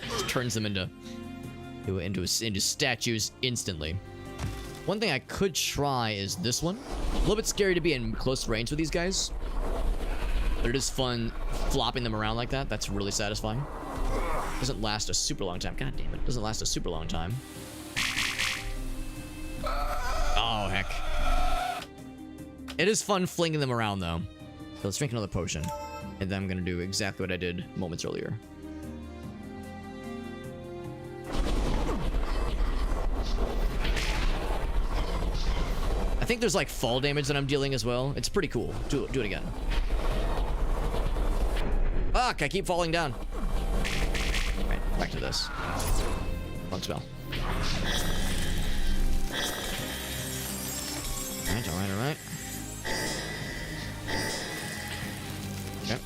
Just turns them into statues instantly. One thing I could try is this one. A little bit scary to be in close range with these guys, but it is fun flopping them around like that. That's really satisfying. Doesn't last a super long time. God damn it. Doesn't last a super long time. Oh, heck. It is fun flinging them around, though. So let's drink another potion. And then I'm going to do exactly what I did moments earlier. I think there's like fall damage that I'm dealing as well. It's pretty cool. Do it again. Fuck, I keep falling down. Alright, back to this. Fun spell. Alright. Yep.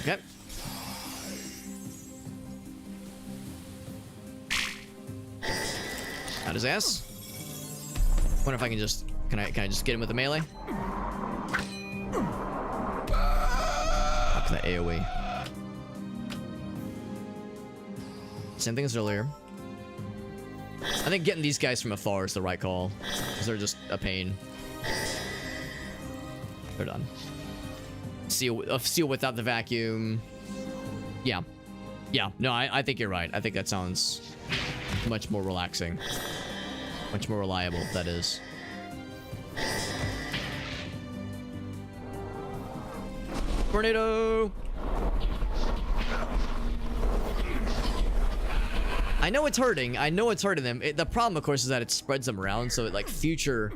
Okay. Got his ass. Wonder if I can just can I just get him with the melee? Fuck that AoE. Same thing as earlier. I think getting these guys from afar is the right call, because they're just a pain. They're done. Seal without the vacuum. Yeah. No, I think you're right. I think that sounds much more relaxing. Much more reliable, that is. Tornado! I know it's hurting. I know it's hurting them. The problem, of course, is that it spreads them around, so like future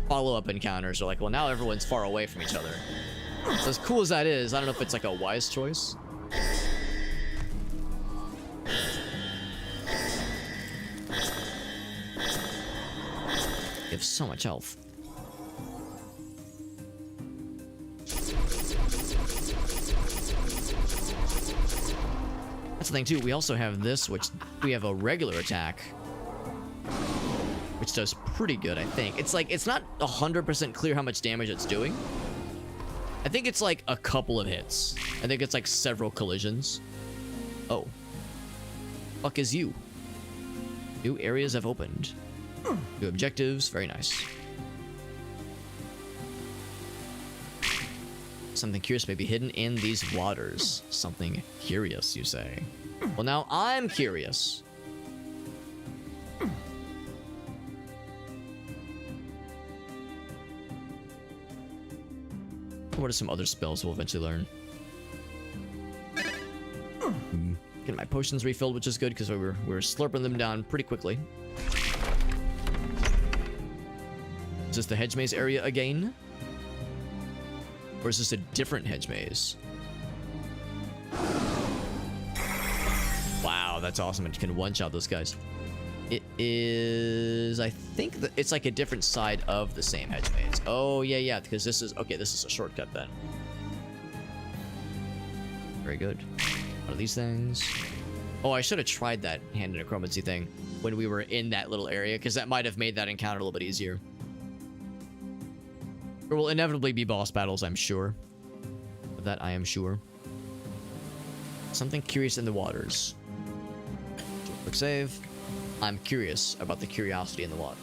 follow-up encounters are like, well, now everyone's far away from each other. So as cool as that is, I don't know if it's like a wise choice. You have so much health. That's the thing too, we also have this, which we have a regular attack, which does pretty good, I think. It's like, it's not 100% clear how much damage it's doing. I think it's like a couple of hits. I think it's like several collisions. Oh. Fuck is you? New areas have opened. New objectives, very nice. Something curious may be hidden in these waters. Something curious, you say? Well, now I'm curious. What are some other spells we'll eventually learn? Getting my potions refilled, which is good because we were slurping them down pretty quickly. Is this the hedge maze area again? Or is this a different hedge maze? Wow, that's awesome. It can one-shot those guys. It is... I think that it's like a different side of the same hedge maze. Oh, yeah, because this is... Okay, this is a shortcut then. Very good. What are these things? Oh, I should have tried that Hand of Necromancy thing when we were in that little area, because that might have made that encounter a little bit easier. There will inevitably be boss battles, I'm sure. Of that, I am sure. Something curious in the waters. Quick save. I'm curious about the curiosity in the water.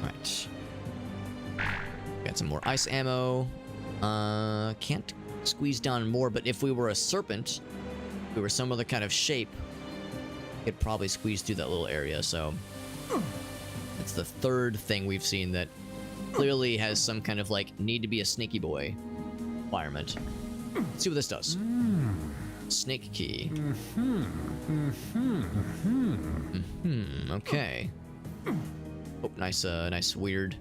Right. Got some more ice ammo. Can't squeeze down more, but if we were a serpent, if we were some other kind of shape, it probably squeeze through that little area, so... It's the third thing we've seen that clearly has some kind of, like, need to be a sneaky boy requirement. Let's see what this does. Snake key. Okay. Oh, nice weird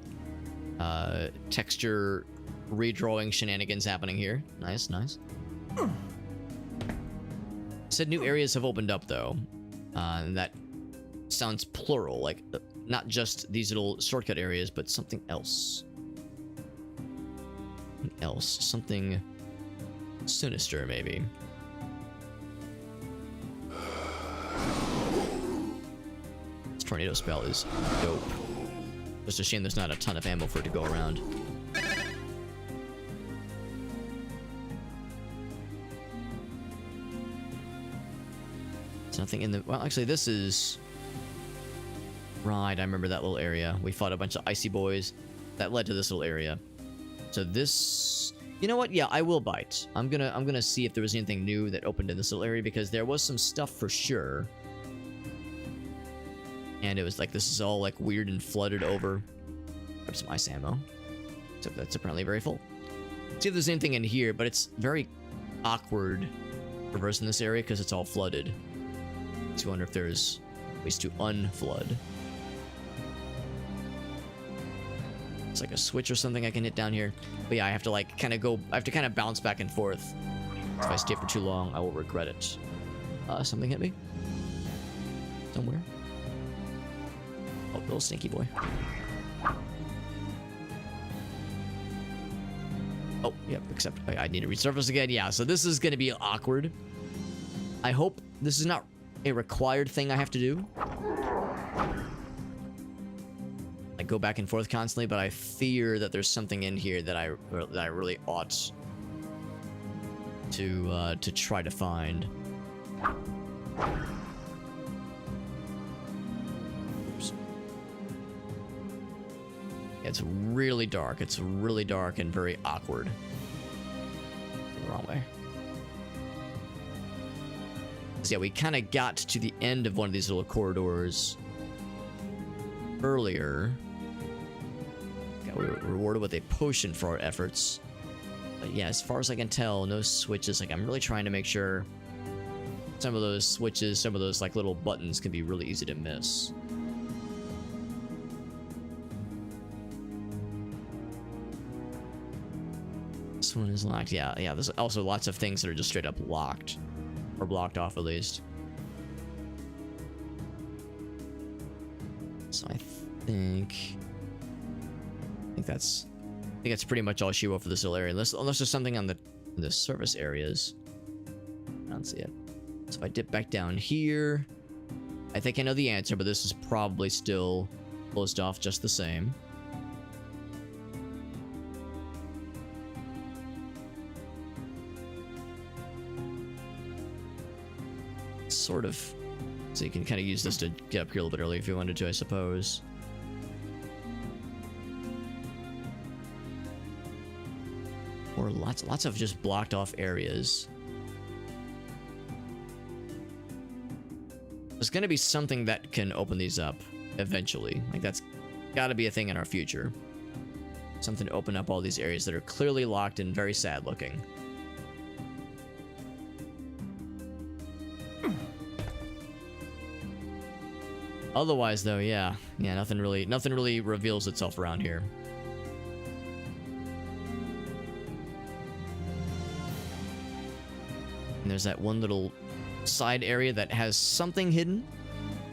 texture redrawing shenanigans happening here. Nice. Said new areas have opened up, though. And that sounds plural, like not just these little shortcut areas, but something else. Something sinister, maybe. This tornado spell is dope. Just a shame there's not a ton of ammo for it to go around. There's nothing in the... Well, actually, this is... Right, I remember that little area. We fought a bunch of icy boys. That led to this little area. So this... You know what? Yeah, I will bite. I'm gonna see if there was anything new that opened in this little area, because there was some stuff for sure. And it was like, this is all like weird and flooded over. Grab some ice ammo. Except that's apparently very full. See if there's anything in here, but it's very awkward reversing this area because it's all flooded. So I wonder if there's ways to unflood. It's like a switch or something I can hit down here. But yeah, I have to like kind of go... I have to kind of bounce back and forth. If I stay for too long, I will regret it. Something hit me. Somewhere. Oh, little stinky boy. Oh, yep, except I need to resurface again. Yeah, so this is going to be awkward. I hope this is not a required thing I have to do. I go back and forth constantly, but I fear that there's something in here that I really ought to try to find. Oops. Yeah, it's really dark. It's really dark and very awkward. The wrong way. So yeah, we kind of got to the end of one of these little corridors earlier. We were rewarded with a potion for our efforts. But yeah, as far as I can tell, no switches. Like, I'm really trying to make sure some of those switches, some of those like little buttons can be really easy to miss. This one is locked. Yeah, there's also lots of things that are just straight up locked. Or blocked off, at least. So I think that's pretty much all she wrote for this little area. Unless there's something on the surface areas. I don't see it. So if I dip back down here, I think I know the answer, but this is probably still closed off just the same. Sort of. So you can kind of use this to get up here a little bit early if you wanted to, I suppose. Or lots of just blocked off areas. gonna be something that can open these up eventually. Like, that's gotta be a thing in our future. Something to open up all these areas that are clearly locked and very sad looking. Otherwise, though, yeah, nothing really reveals itself around here. And there's that one little side area that has something hidden.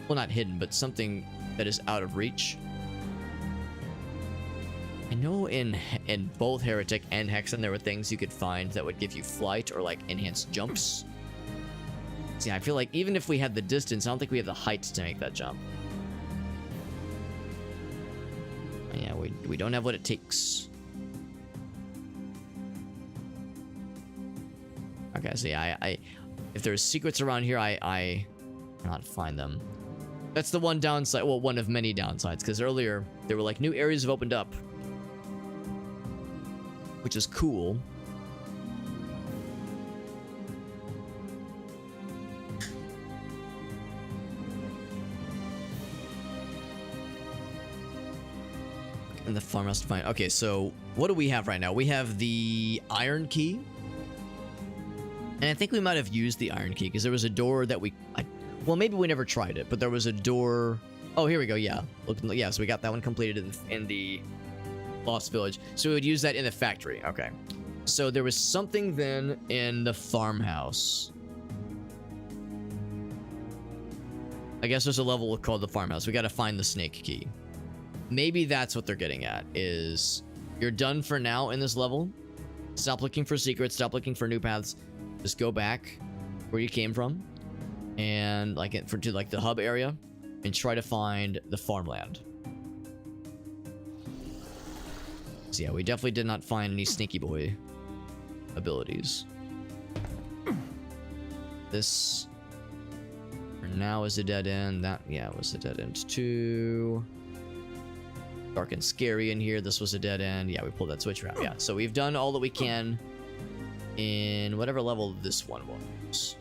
Well, not hidden, but something that is out of reach. I know in both Heretic and Hexen there were things you could find that would give you flight or like enhanced jumps. See, I feel like even if we had the distance, I don't think we have the height to make that jump. Yeah, we don't have what it takes. Okay, so yeah, if there's secrets around here, I cannot find them. That's the one downside, well, one of many downsides, because earlier there were like new areas have opened up, which is cool. And the farmhouse to find. Okay, so what do we have right now? We have the iron key. And I think we might have used the iron key because there was a door that well, maybe we never tried it, but there was a door. Oh, here we go. Yeah. Yeah, so we got that one completed in the Lost Village. So we would use that in the factory. Okay. So there was something then in the farmhouse. I guess there's a level called the farmhouse. We got to find the snake key. Maybe that's what they're getting at, is you're done for now in this level. Stop looking for secrets. Stop looking for new paths. Just go back where you came from and to the hub area and try to find the farmland. So yeah, we definitely did not find any sneaky boy abilities. This for now is a dead end. That, yeah, was a dead end too. Dark and scary in here. This was a dead end. Yeah, we pulled that switch around. Yeah, so we've done all that we can in whatever level this one was.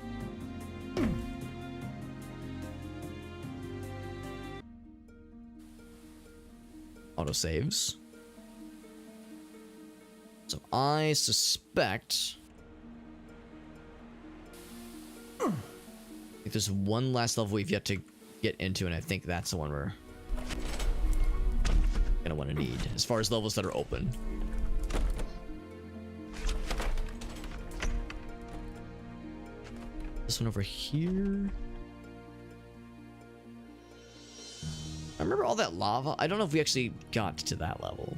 Autosaves. So I suspect I think there's one last level we've yet to get into, and I think that's the one we're gonna want to need as far as levels that are open. This one over here. I remember all that lava. I don't know if we actually got to that level.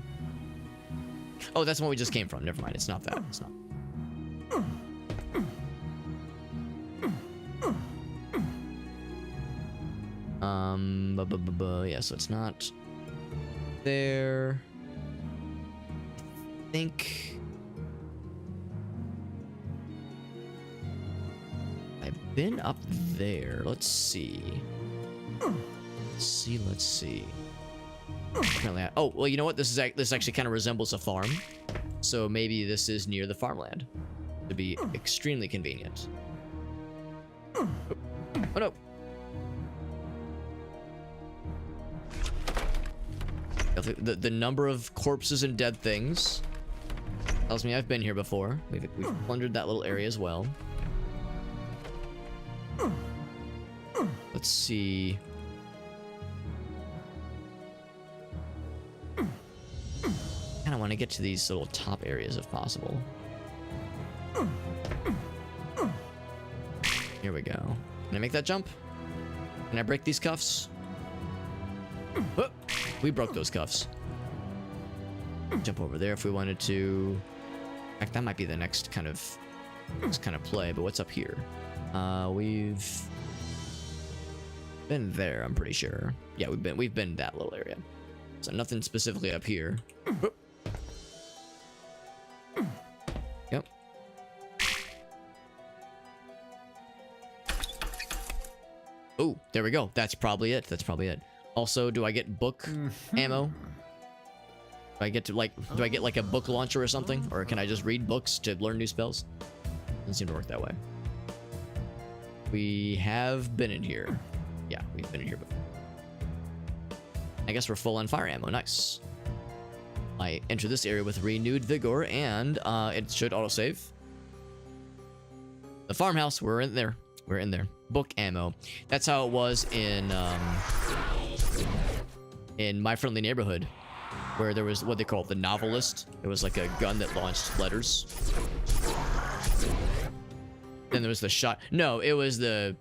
Oh, that's the one we just came from. Never mind. It's not that. It's not. Yeah, so it's not there. I think I've been up there. Let's see. Let's see. Apparently oh, well, you know what? This actually kind of resembles a farm. So maybe this is near the farmland. To be extremely convenient. Oh no. The number of corpses and dead things tells me I've been here before. We've plundered that little area as well. Let's see. I want to get to these little top areas if possible. Here we go. Can I make that jump? Can I break these cuffs? Oh, we broke those cuffs. Jump over there if we wanted to. In fact, that might be the next kind of play. But what's up here? We've been there, I'm pretty sure. Yeah, we've been that little area. So nothing specifically up here. Yep. Oh, there we go. That's probably it. Also, do I get book ammo? Do I get like a book launcher or something? Or can I just read books to learn new spells? Doesn't seem to work that way. We have been in here. Yeah, we've been in here before. I guess we're full on fire ammo. Nice. I enter this area with renewed vigor, and it should autosave. The farmhouse, we're in there. We're in there. Book ammo. That's how it was in My Friendly Neighborhood, where there was what they call the novelist. It was like a gun that launched letters. Then there was the shot. No, it was the...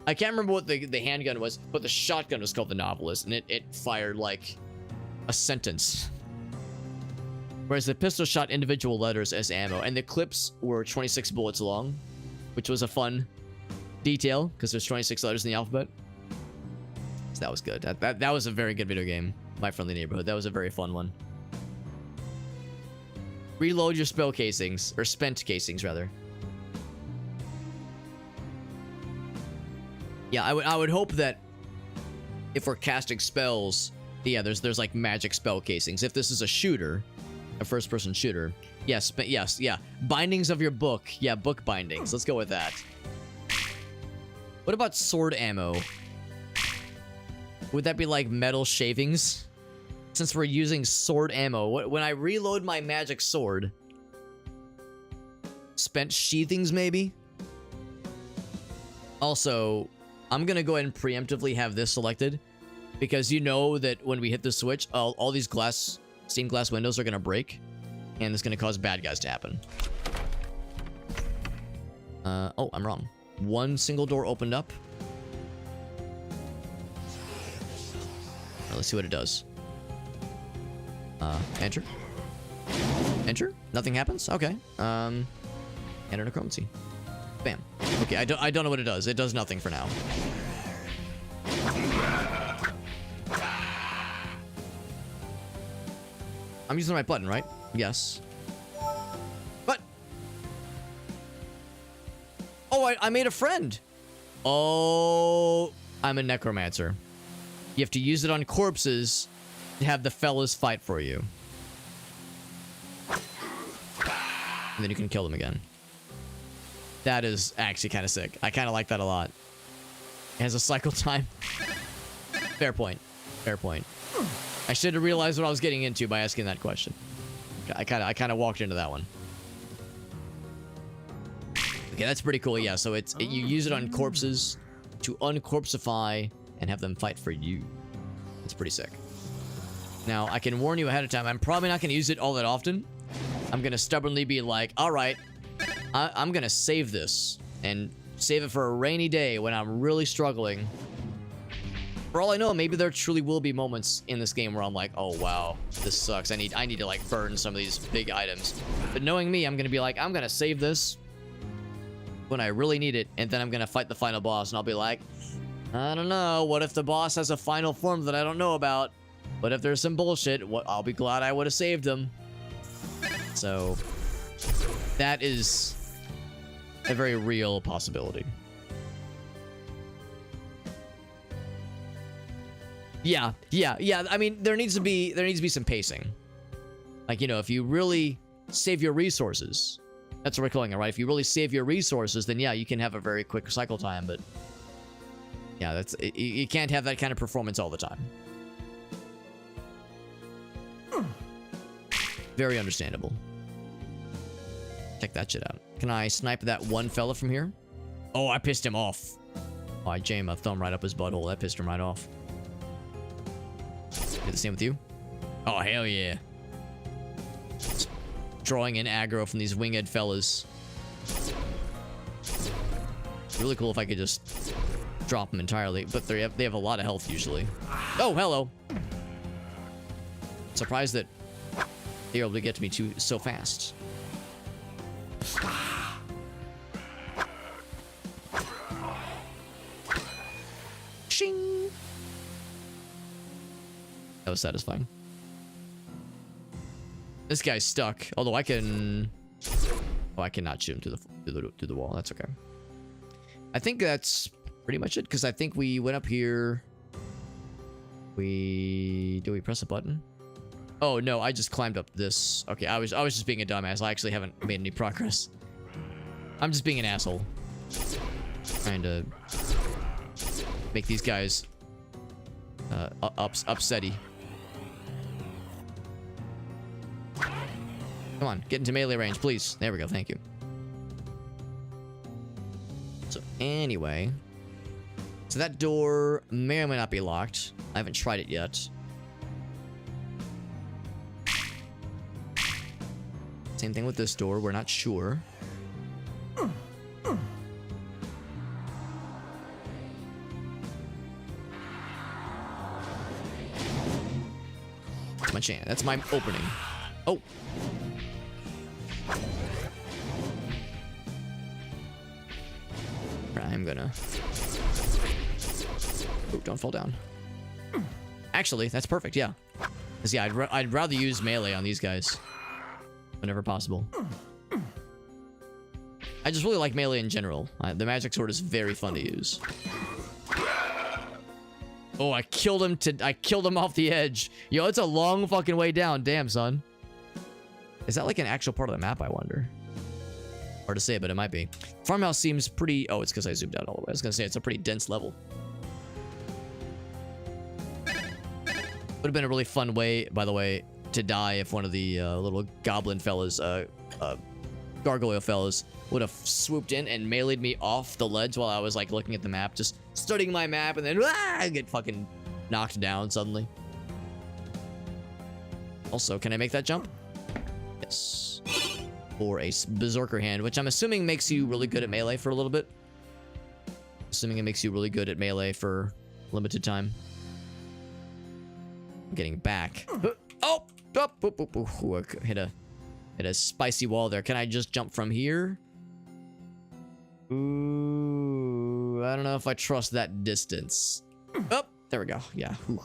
I can't remember what the handgun was, but the shotgun was called the novelist, and it fired like a sentence. Whereas the pistol shot individual letters as ammo, and the clips were 26 bullets long, which was a fun detail because there's 26 letters in the alphabet. So that was good. That was a very good video game. My Friendly Neighborhood. That was a very fun one. Reload your spell casings, or spent casings rather. Yeah, I would hope that if we're casting spells, yeah, there's like magic spell casings. If this is a shooter, a first-person shooter, yes, but yes, yeah, bindings of your book, yeah, book bindings. Let's go with that. What about sword ammo? Would that be like metal shavings? Since we're using sword ammo, when I reload my magic sword, spent sheathings maybe. Also, I'm gonna go ahead and preemptively have this selected because you know that when we hit the switch, all these stained glass windows are gonna break, and it's gonna cause bad guys to happen. Oh, I'm wrong. One single door opened up. Let's see what it does. Enter. Enter. Nothing happens. Okay. Hands of Necromancy. Bam. Okay, I don't know what it does. It does nothing for now. I'm using the right button, right? Yes. But oh, I made a friend. Oh, I'm a necromancer. You have to use it on corpses to have the fellas fight for you. And then you can kill them again. That is actually kind of sick. I kind of like that a lot. It has a cycle time. Fair point. Fair point. I should have realized what I was getting into by asking that question. I kind of walked into that one. Okay, that's pretty cool. Yeah, so you use it on corpses to uncorpsify and have them fight for you. It's pretty sick. Now, I can warn you ahead of time, I'm probably not going to use it all that often. I'm going to stubbornly be like, all right, I'm going to save this and save it for a rainy day when I'm really struggling. For all I know, maybe there truly will be moments in this game where I'm like, oh wow, this sucks. I need to like burn some of these big items. But knowing me, I'm going to be like, I'm going to save this when I really need it, and then I'm going to fight the final boss, and I'll be like, I don't know, what if the boss has a final form that I don't know about? But if there's some bullshit, I'll be glad I would have saved them. So that is a very real possibility. Yeah. I mean, there needs to be some pacing. Like, you know, if you really save your resources, that's what we're calling it, right? If you really save your resources, then yeah, you can have a very quick cycle time. But yeah, you can't have that kind of performance all the time. Very understandable. Check that shit out. Can I snipe that one fella from here? Oh, I pissed him off. Oh, I jammed my thumb right up his butthole. That pissed him right off. Do the same with you? Oh, hell yeah. Just drawing in aggro from these winged fellas. Really cool if I could just drop them entirely, but they have a lot of health usually. Oh, hello. Surprised that they're able to get to me so fast. Shing. That was satisfying. This guy's stuck. Although I can... Oh, I cannot shoot him to the wall. That's okay. I think that's pretty much it, because I think we went up here. Did we press a button? Oh no, I just climbed up this. Okay, I was just being a dumbass. I actually haven't made any progress. I'm just being an asshole. Trying to make these guys upsetty. Come on, get into melee range, please. There we go, thank you. So anyway, so that door may or may not be locked. I haven't tried it yet. Same thing with this door, we're not sure. That's my chance. That's my opening. Oh. I'm gonna... Oh, don't fall down. Actually, that's perfect, yeah. Because, yeah, I'd rather use melee on these guys. Whenever possible. I just really like melee in general. The magic sword is very fun to use. Oh, I killed him off the edge. Yo, it's a long fucking way down. Damn, son. Is that like an actual part of the map, I wonder? Hard to say, but it might be. Farmhouse seems pretty... Oh, it's because I zoomed out all the way. I was going to say, it's a pretty dense level. Would have been a really fun way, by the way, to die if one of the little goblin fellas, gargoyle fellas, would have swooped in and meleeed me off the ledge while I was like looking at the map, just studying my map, and then get fucking knocked down suddenly. Also, can I make that jump? Yes. Or a berserker hand, which I'm assuming makes you really good at melee for a little bit. Assuming it makes you really good at melee for limited time. I'm getting back. Oh! Hit a spicy wall there. Can I just jump from here? Ooh, I don't know if I trust that distance. Oh, there we go. Yeah. Whew.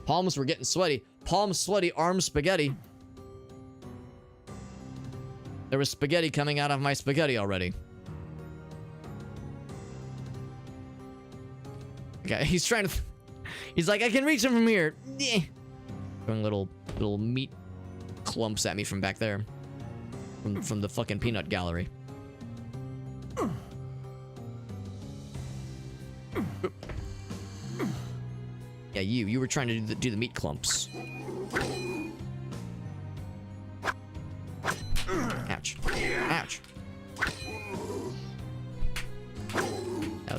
Palms were getting sweaty. Palms sweaty, arms spaghetti. There was spaghetti coming out of my spaghetti already. Okay, he's trying to... He's like, I can reach him from here. Throwing little meat clumps at me from back there. From the fucking peanut gallery. Yeah, you were trying to do the meat clumps. Ouch. Ouch.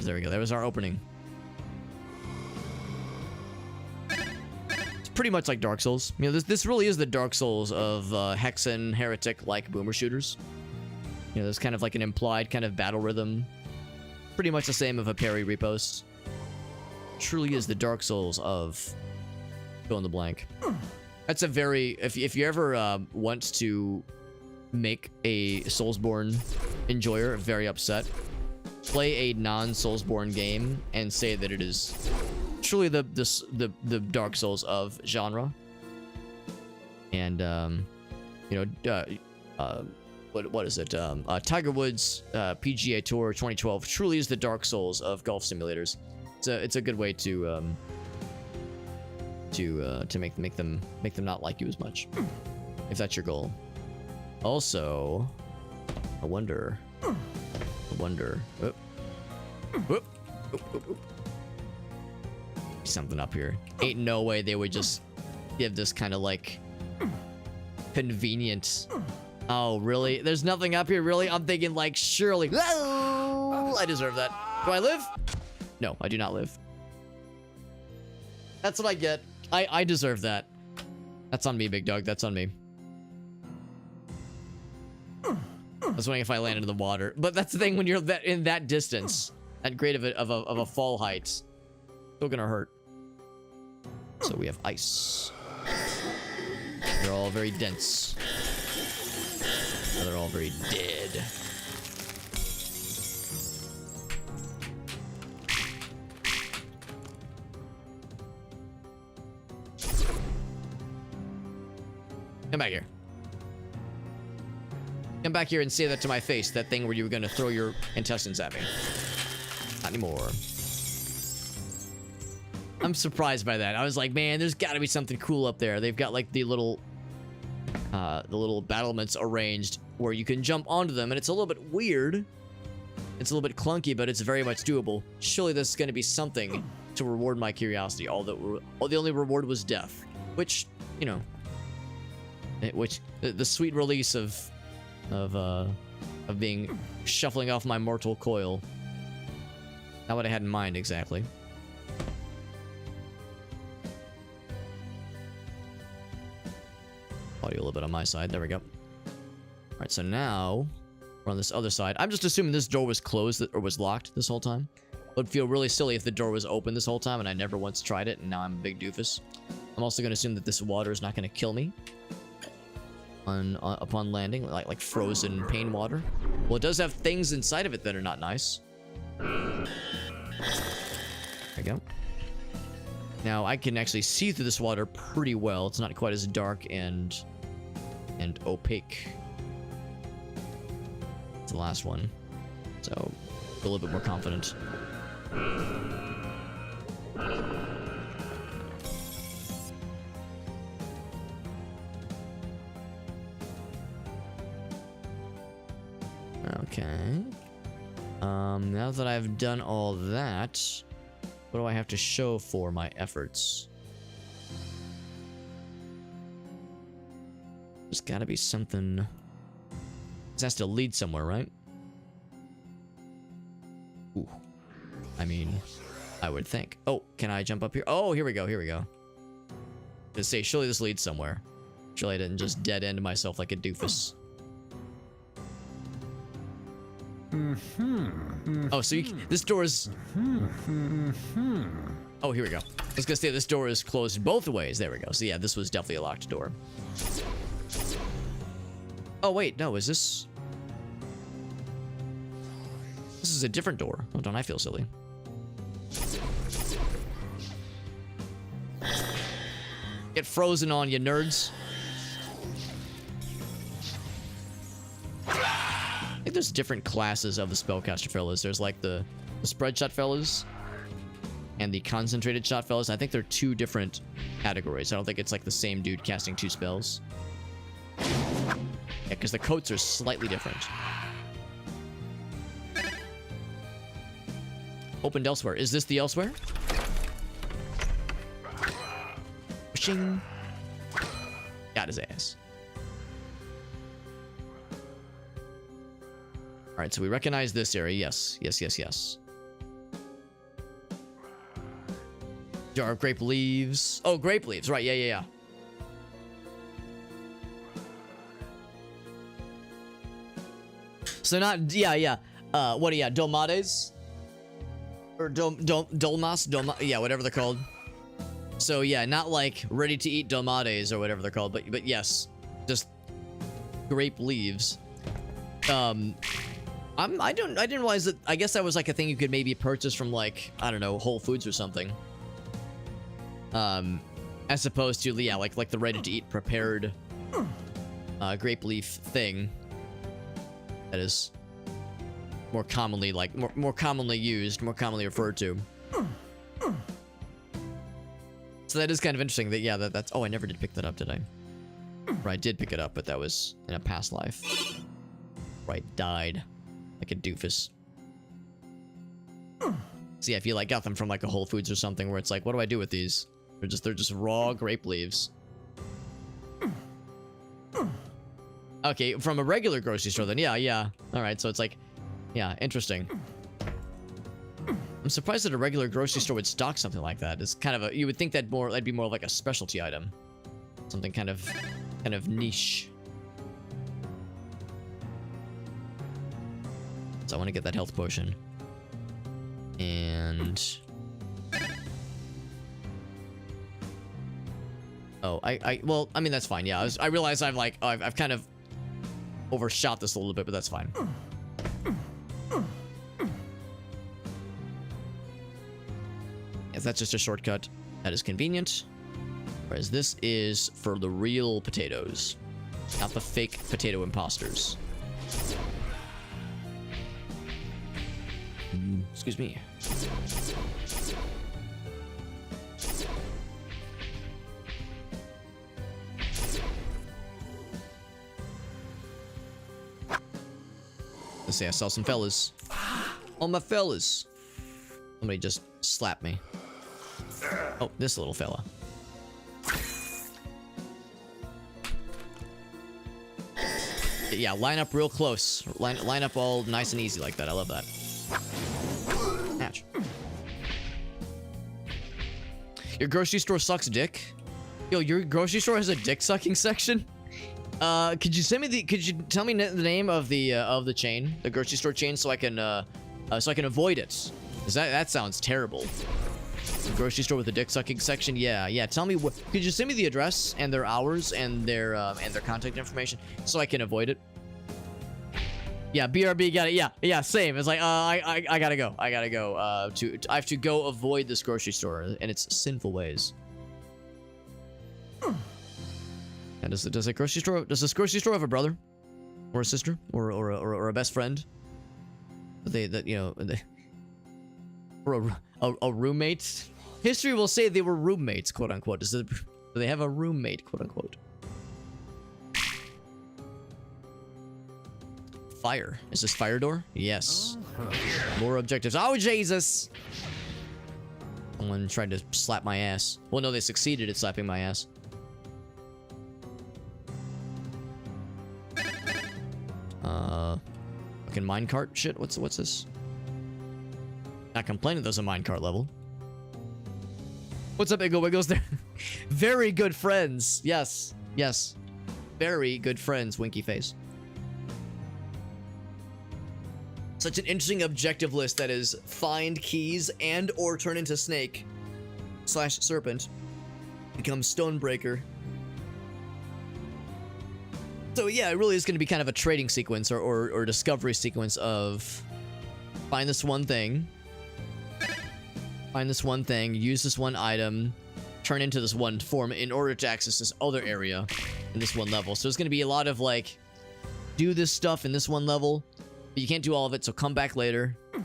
There we go. That was our opening. It's pretty much like Dark Souls. You know, this really is the Dark Souls of Hexen, Heretic-like boomer shooters. You know, there's kind of like an implied kind of battle rhythm. Pretty much the same of a parry repost. Truly is the Dark Souls of fill in the blank. That's a very... If you ever want to make a Soulsborne enjoyer very upset, play a non-Soulsborne game and say that it is truly the Dark Souls of genre. And you know, what is it? Tiger Woods PGA Tour 2012 truly is the Dark Souls of golf simulators. It's a good way to make them not like you as much, if that's your goal. Also, I wonder. Something up here. Ain't no way they would just give this kind of like convenient. Oh, really? There's nothing up here, really? I'm thinking like, surely. Oh, I deserve that. Do I live? No, I do not live. That's what I get. I deserve that. That's on me, big dog. That's on me. I was wondering if I landed in the water, but that's the thing when you're in that distance, that great of a fall height, still gonna hurt. So we have ice. They're all very dense. Now they're all very dead. Come back here. Come back here and say that to my face. That thing where you were going to throw your intestines at me. Not anymore. I'm surprised by that. I was like, man, there's got to be something cool up there. They've got like the little battlements arranged where you can jump onto them, and it's a little bit weird. It's a little bit clunky, but it's very much doable. Surely this is going to be something to reward my curiosity. All the only reward was death, which, you know, the sweet release of being shuffling off my mortal coil. Not what I had in mind exactly. Audio a little bit on my side. There we go. All right, so now we're on this other side. I'm just assuming this door was closed or was locked this whole time. It would feel really silly if the door was open this whole time and I never once tried it, and now I'm a big doofus. I'm also going to assume that this water is not going to kill me upon landing, like frozen pain water. Well, it does have things inside of it that are not nice. There we go. Now I can actually see through this water pretty well. It's not quite as dark and opaque as the last one, so a little bit more confident. Okay. Now that I've done all that, what do I have to show for my efforts? There's gotta be something. This has to lead somewhere, right? Ooh. I mean, I would think. Oh, can I jump up here? Oh, here we go, here we go. Just say, surely this leads somewhere. Surely I didn't just dead end myself like a doofus. Oh, so this door is... Oh, here we go. I was gonna say this door is closed both ways. There we go. So yeah, this was definitely a locked door. Oh, wait, no, is this... This is a different door. Oh, don't I feel silly? Get frozen on, you nerds. I think there's different classes of the spellcaster fellas. There's like the spread shot fellas and the concentrated shot fellas. I think they're two different categories. I don't think it's like the same dude casting two spells. Yeah, because the coats are slightly different. Opened elsewhere. Is this the elsewhere? Pushing. Got his ass. Alright, so we recognize this area. Yes. Yes, yes, yes. Jar of grape leaves. Oh, grape leaves. Right, yeah, yeah, yeah. So not... Yeah, yeah. What are you? Dolmades? Or dolmas? Yeah, whatever they're called. So yeah, not like ready to eat dolmades or whatever they're called, but yes, just grape leaves. I didn't realize that. I guess that was like a thing you could maybe purchase from like, I don't know, Whole Foods or something. As opposed to, yeah, like the ready to eat prepared grape leaf thing that is more commonly more commonly used, more commonly referred to. So that is kind of interesting that, yeah, that's... Oh, I never did pick that up, did I? Or I did pick it up, but that was in a past life. Right, died. Like a doofus. So yeah, if you like got them from like a Whole Foods or something where it's like, what do I do with these? They're just raw grape leaves. Okay, from a regular grocery store then, yeah. Alright, so it's like, yeah, interesting. I'm surprised that a regular grocery store would stock something like that. It's kind of a... You would think that'd be more like a specialty item. Something kind of niche. So I want to get that health potion. And... Oh, well, I mean, that's fine. Yeah, I realize I've kind of overshot this a little bit, but that's fine. If that's just a shortcut, that is convenient. Whereas this is for the real potatoes, not the fake potato imposters. Excuse me. Let's see, I saw some fellas. All my fellas. Somebody just slapped me. Oh, this little fella. Yeah, line up real close. Line up all nice and easy like that. I love that. Ouch. Your grocery store sucks dick? Yo, your grocery store has a dick sucking section? Could you tell me the name of the chain, the grocery store chain, so I can avoid it? 'Cause that sounds terrible. The grocery store with a dick sucking section? Yeah. Tell me what. Could you send me the address and their hours and their contact information so I can avoid it? Yeah, BRB got it. Yeah, same. It's like, I gotta go. I have to go avoid this grocery store and its sinful ways. And does this grocery store have a brother or a sister or a best friend? Or a roommate? History will say they were roommates, quote unquote. Do they have a roommate, quote unquote? Fire. Is this fire door? Yes. More objectives. Oh, Jesus! Someone tried to slap my ass. Well, no, they succeeded at slapping my ass. Fucking minecart shit? What's this? Not complaining there's a minecart level. What's up, Iggle Wiggles? There. Very good friends. Yes. Very good friends, winky face. Such an interesting objective list that is find keys and or turn into snake / serpent. Become stonebreaker. So yeah, it really is going to be kind of a trading sequence or discovery sequence of find this one thing. Find this one thing, use this one item, turn into this one form in order to access this other area in this one level. So it's going to be a lot of like, do this stuff in this one level, but you can't do all of it, so come back later. Then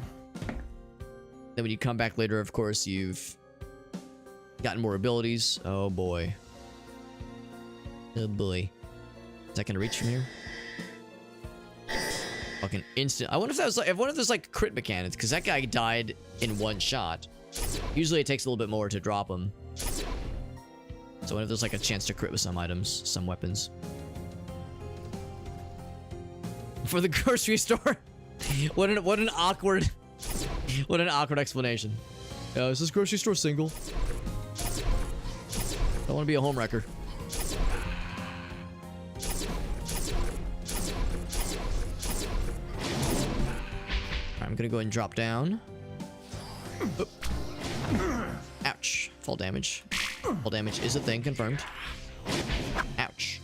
when you come back later, of course, you've gotten more abilities. Oh boy. Oh boy. Is that going to reach from here? Fucking instant. I wonder if that was like, there's like crit mechanics, because that guy died in one shot. Usually it takes a little bit more to drop them. So I wonder if there's like a chance to crit with some items, some weapons. For the grocery store? What an awkward explanation. Is this grocery store single? I want to be a homewrecker. I'm gonna go ahead and drop down. Oh. Ouch. Fall damage. Fall damage is a thing, confirmed. Ouch.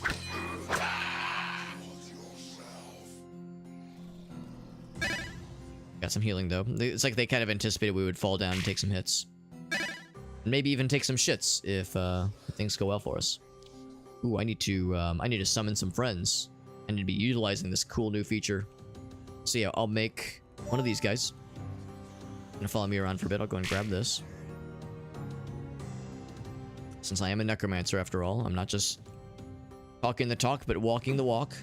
Got some healing, though. It's like they kind of anticipated we would fall down and take some hits. Maybe even take some shits if things go well for us. Ooh, I need to summon some friends. I need to be utilizing this cool new feature. So yeah, I'll make one of these guys. Gonna follow me around for a bit. I'll go and grab this. Since I am a necromancer after all, I'm not just talking the talk, but walking the walk.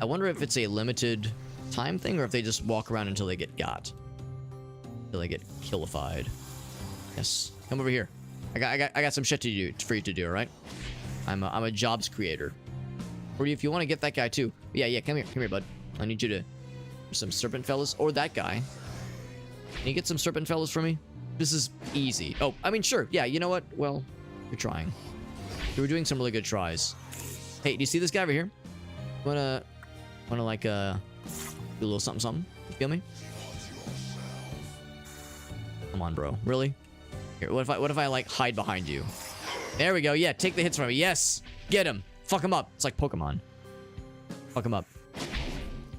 I wonder if it's a limited time thing or if they just walk around until they get got. Until they get killified. Yes. Come over here. I got some shit to do for you to do, alright? I'm a jobs creator. Or if you want to get that guy too. Yeah, come here, bud. I need you to some serpent fellas or that guy. Can you get some serpent fellas for me? This is easy. Oh, I mean, sure. Yeah, you know what? Well, you're trying. We're doing some really good tries. Hey, do you see this guy over here? Wanna like do a little something? You feel me? Come on, bro. Really? Here, what if I like hide behind you? There we go. Yeah, take the hits from me. Yes, get him. Fuck him up. It's like Pokemon. Fuck him up.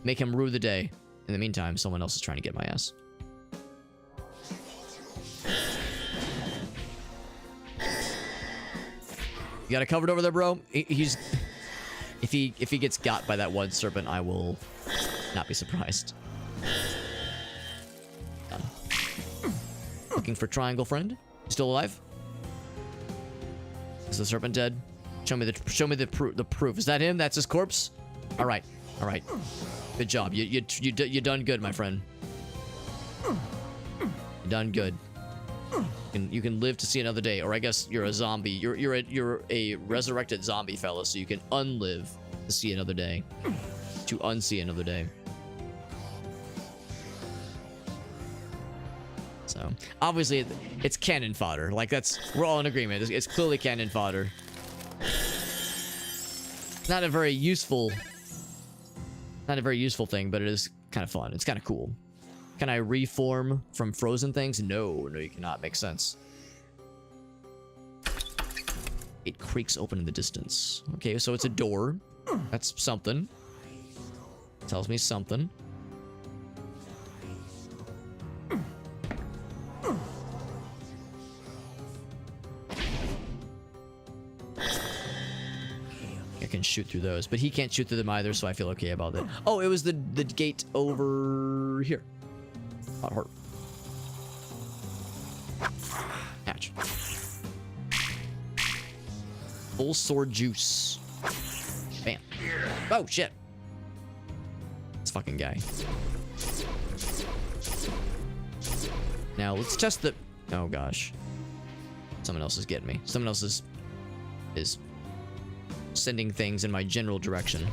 Make him rue the day. In the meantime, someone else is trying to get my ass. You got it covered over there, bro? He's... If he gets got by that one serpent, I will not be surprised. Done. Looking for triangle friend? Still alive? Is the serpent dead? Show me the proof. Is that him? That's his corpse? All right. Good job. You done good, my friend. done good. You can live to see another day, or I guess you're a zombie. You're a resurrected zombie fella, so you can unlive to see another day, to unsee another day. So obviously it's cannon fodder. Like we're all in agreement. It's clearly cannon fodder. Not a very useful thing, but it is kind of fun. It's kind of cool. Can I reform from frozen things? No, you cannot. Makes sense. It creaks open in the distance. Okay, so it's a door. That's something. Tells me something. I can shoot through those, but he can't shoot through them either, so I feel okay about that. Oh, it was the gate over here. Not hurt. Hatch. Full sword juice. Bam. Oh, shit. This fucking guy. Now, let's test the... Oh, gosh. Someone else is getting me. Someone else is sending things in my general direction.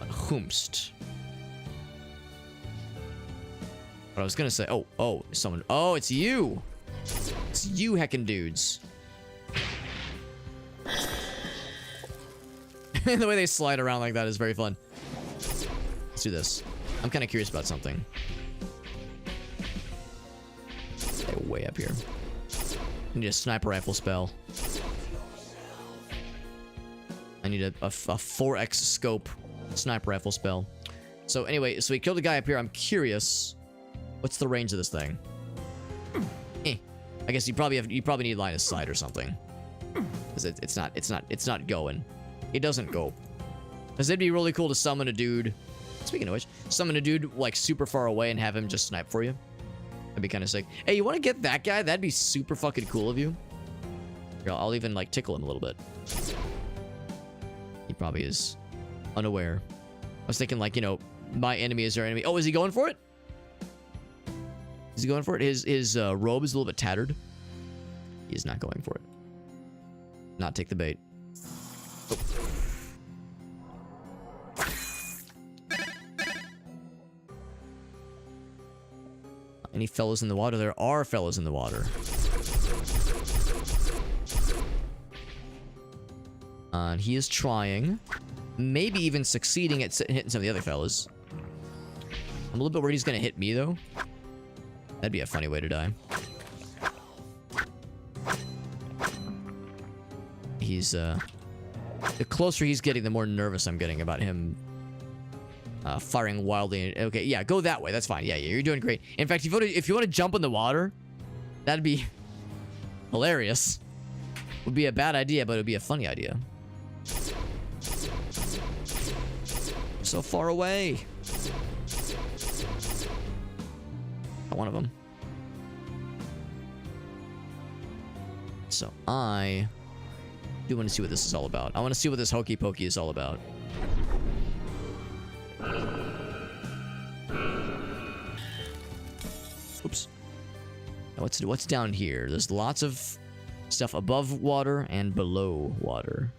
Whomst. What I was gonna say. Oh, someone. Oh, it's you. It's you, heckin' dudes. The way they slide around like that is very fun. Let's do this. I'm kind of curious about something. Stay way up here. I need a sniper rifle spell. I need a 4x scope sniper rifle spell. So anyway, so we killed a guy up here. I'm curious, what's the range of this thing? I guess you probably need line of sight or something. Because it's not going. It doesn't go. Because it'd be really cool to summon a dude. Speaking of which, summon a dude like super far away and have him just snipe for you. That'd be kind of sick. Hey, you want to get that guy? That'd be super fucking cool of you. Here, I'll even like tickle him a little bit. He probably is unaware. I was thinking like, you know, my enemy is our enemy. Oh, is he going for it? Is he going for it? His robe is a little bit tattered. He's not going for it. Not take the bait. Oh. Any fellows in the water? There are fellows in the water. And he is trying. Maybe even succeeding at hitting some of the other fellas. I'm a little bit worried he's going to hit me, though. That'd be a funny way to die. He's, the closer he's getting, the more nervous I'm getting about him firing wildly. Okay, yeah, go that way. That's fine. Yeah, you're doing great. In fact, if you want to jump in the water, that'd be hilarious. Would be a bad idea, but it would be a funny idea. So far away. One of them. So I do want to see what this is all about. I want to see what this hokey pokey is all about. Oops. Now what's down here? There's lots of stuff above water and below water.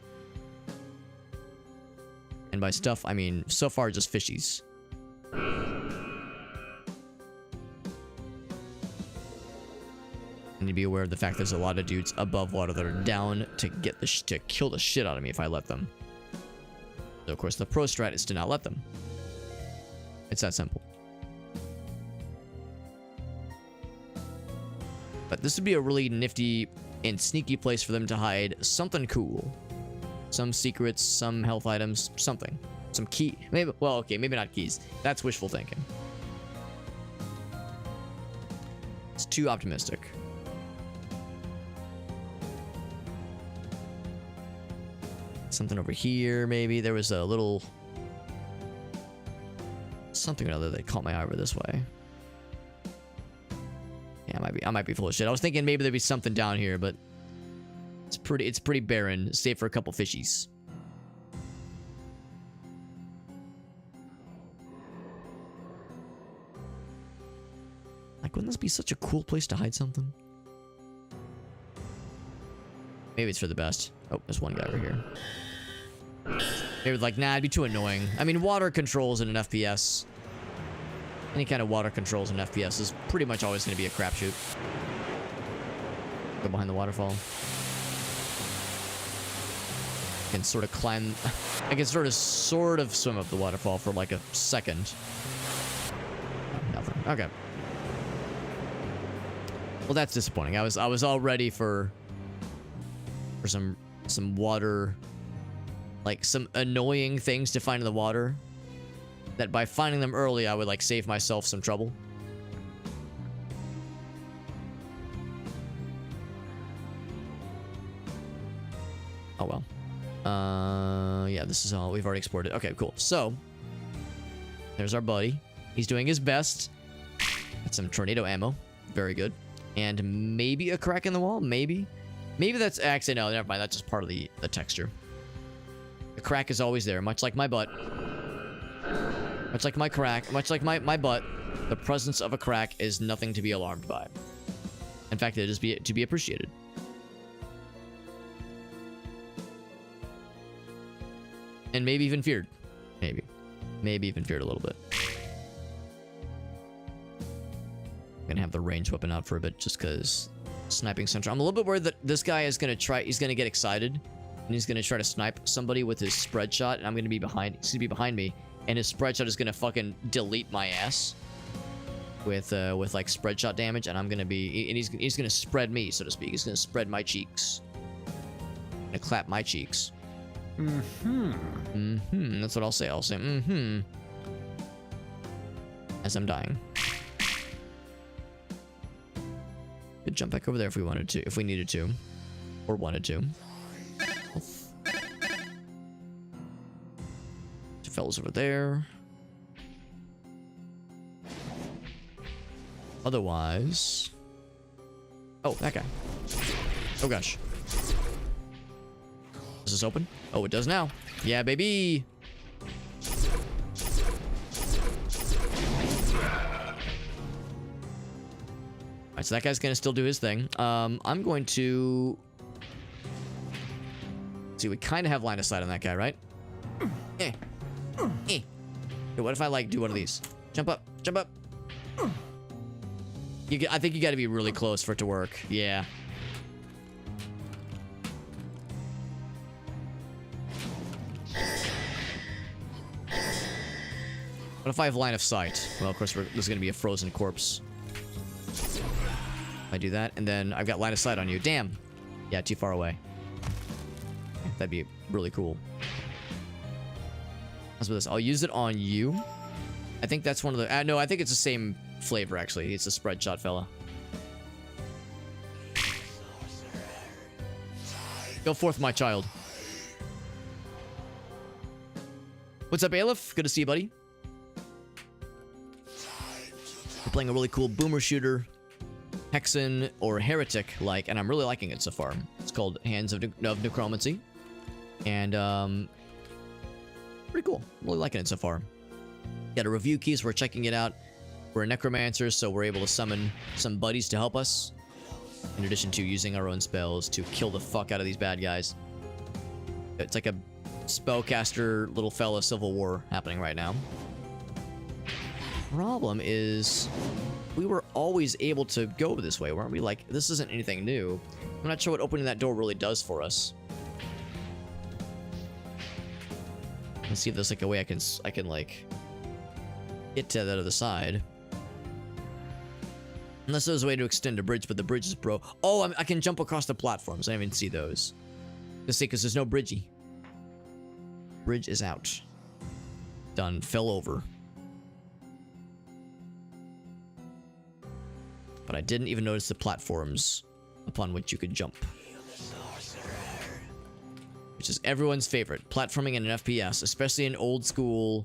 And by stuff, I mean so far just fishies. I need to be aware of the fact there's a lot of dudes above water that are down to get to kill the shit out of me if I let them. So of course the pro strat is to not let them. It's that simple. But this would be a really nifty and sneaky place for them to hide something cool. Some secrets, some health items, something. Some key. Maybe, well, okay, maybe not keys. That's wishful thinking. It's too optimistic. Something over here, maybe. There was a little... something or other that caught my eye over this way. Yeah, I might be full of shit. I was thinking maybe there'd be something down here, but... It's pretty barren, save for a couple fishies. Like, wouldn't this be such a cool place to hide something? Maybe it's for the best. Oh, there's one guy over here. They were like, nah, it'd be too annoying. I mean, water controls in an FPS. Any kind of water controls in an FPS is pretty much always going to be a crapshoot. Go behind the waterfall. I can sort of climb. I can sort of swim up the waterfall for like a second. Oh, nothing. Okay. Well, that's disappointing. I was all ready for some water, like some annoying things to find in the water. That by finding them early, I would like save myself some trouble. Oh well. Yeah, this is all we've already explored it. Okay, cool. So there's our buddy. He's doing his best. Got some tornado ammo. Very good. And maybe a crack in the wall. Maybe that's actually no. Never mind. That's just part of the texture. The crack is always there, much like my butt. Much like my crack. Much like my butt. The presence of a crack is nothing to be alarmed by. In fact, it is to be appreciated. And maybe even feared. Maybe even feared a little bit. I'm gonna have the ranged weapon out for a bit just because sniping central. I'm a little bit worried that this guy is gonna try. He's gonna get excited and he's gonna try to snipe somebody with his spread shot, and I'm gonna be behind. He's gonna be behind me, and his spread shot is gonna fucking delete my ass with like spread shot damage, and I'm gonna be. And he's gonna spread me, so to speak. He's gonna spread my cheeks. Gonna clap my cheeks. That's what I'll say. I'll say as I'm dying. Could jump back over there if we wanted to, if we needed to, or wanted to. Two fellas over there. Otherwise, oh, that guy. Oh gosh. Does this open? Oh, it does now. Yeah, baby. Alright, so that guy's gonna still do his thing. I'm going to... See, we kind of have line of sight on that guy, right? Hey, what if I, like, do one of these? Jump up. Jump up. I think you gotta be really close for it to work. Yeah. What if I have line of sight? Well, of course, there's going to be a frozen corpse. If I do that, and then I've got line of sight on you. Damn. Yeah, too far away. That'd be really cool. How's about this? I'll use it on you. I think that's one of the... no, I think it's the same flavor, actually. It's a spread shot fella. Go forth, my child. What's up, Aleph? Good to see you, buddy. We're playing a really cool boomer shooter, Hexen or Heretic like, and I'm really liking it so far. It's called Hands of Necromancy, and pretty cool. Really liking it so far. Got a review key, so we're checking it out. We're necromancers, so we're able to summon some buddies to help us, in addition to using our own spells to kill the fuck out of these bad guys. It's like a spellcaster little fella civil war happening right now. Problem is, we were always able to go this way, weren't we? Like, this isn't anything new. I'm not sure what opening that door really does for us. Let's see if there's like a way I can like get to that other side. Unless there's a way to extend a bridge, but the bridge is Oh, I can jump across the platforms. I didn't even see those. Let's see, because there's no bridgey. Bridge is out. Done. Fell over. But I didn't even notice the platforms upon which you could jump. Which is everyone's favorite. Platforming in an FPS, especially an old school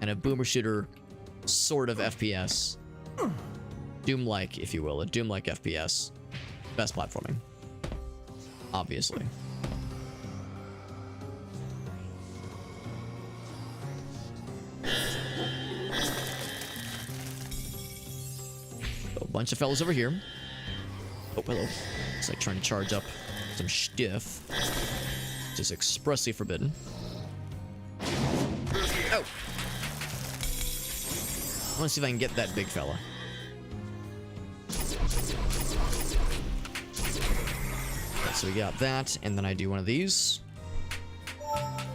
and a boomer shooter sort of FPS. Doom-like, if you will. A Doom-like FPS. Best platforming. Obviously. bunch of fellas over here. Oh, hello. It's like trying to charge up some stiff. Which is expressly forbidden. Oh! I want to see if I can get that big fella. Okay, so we got that, and then I do one of these.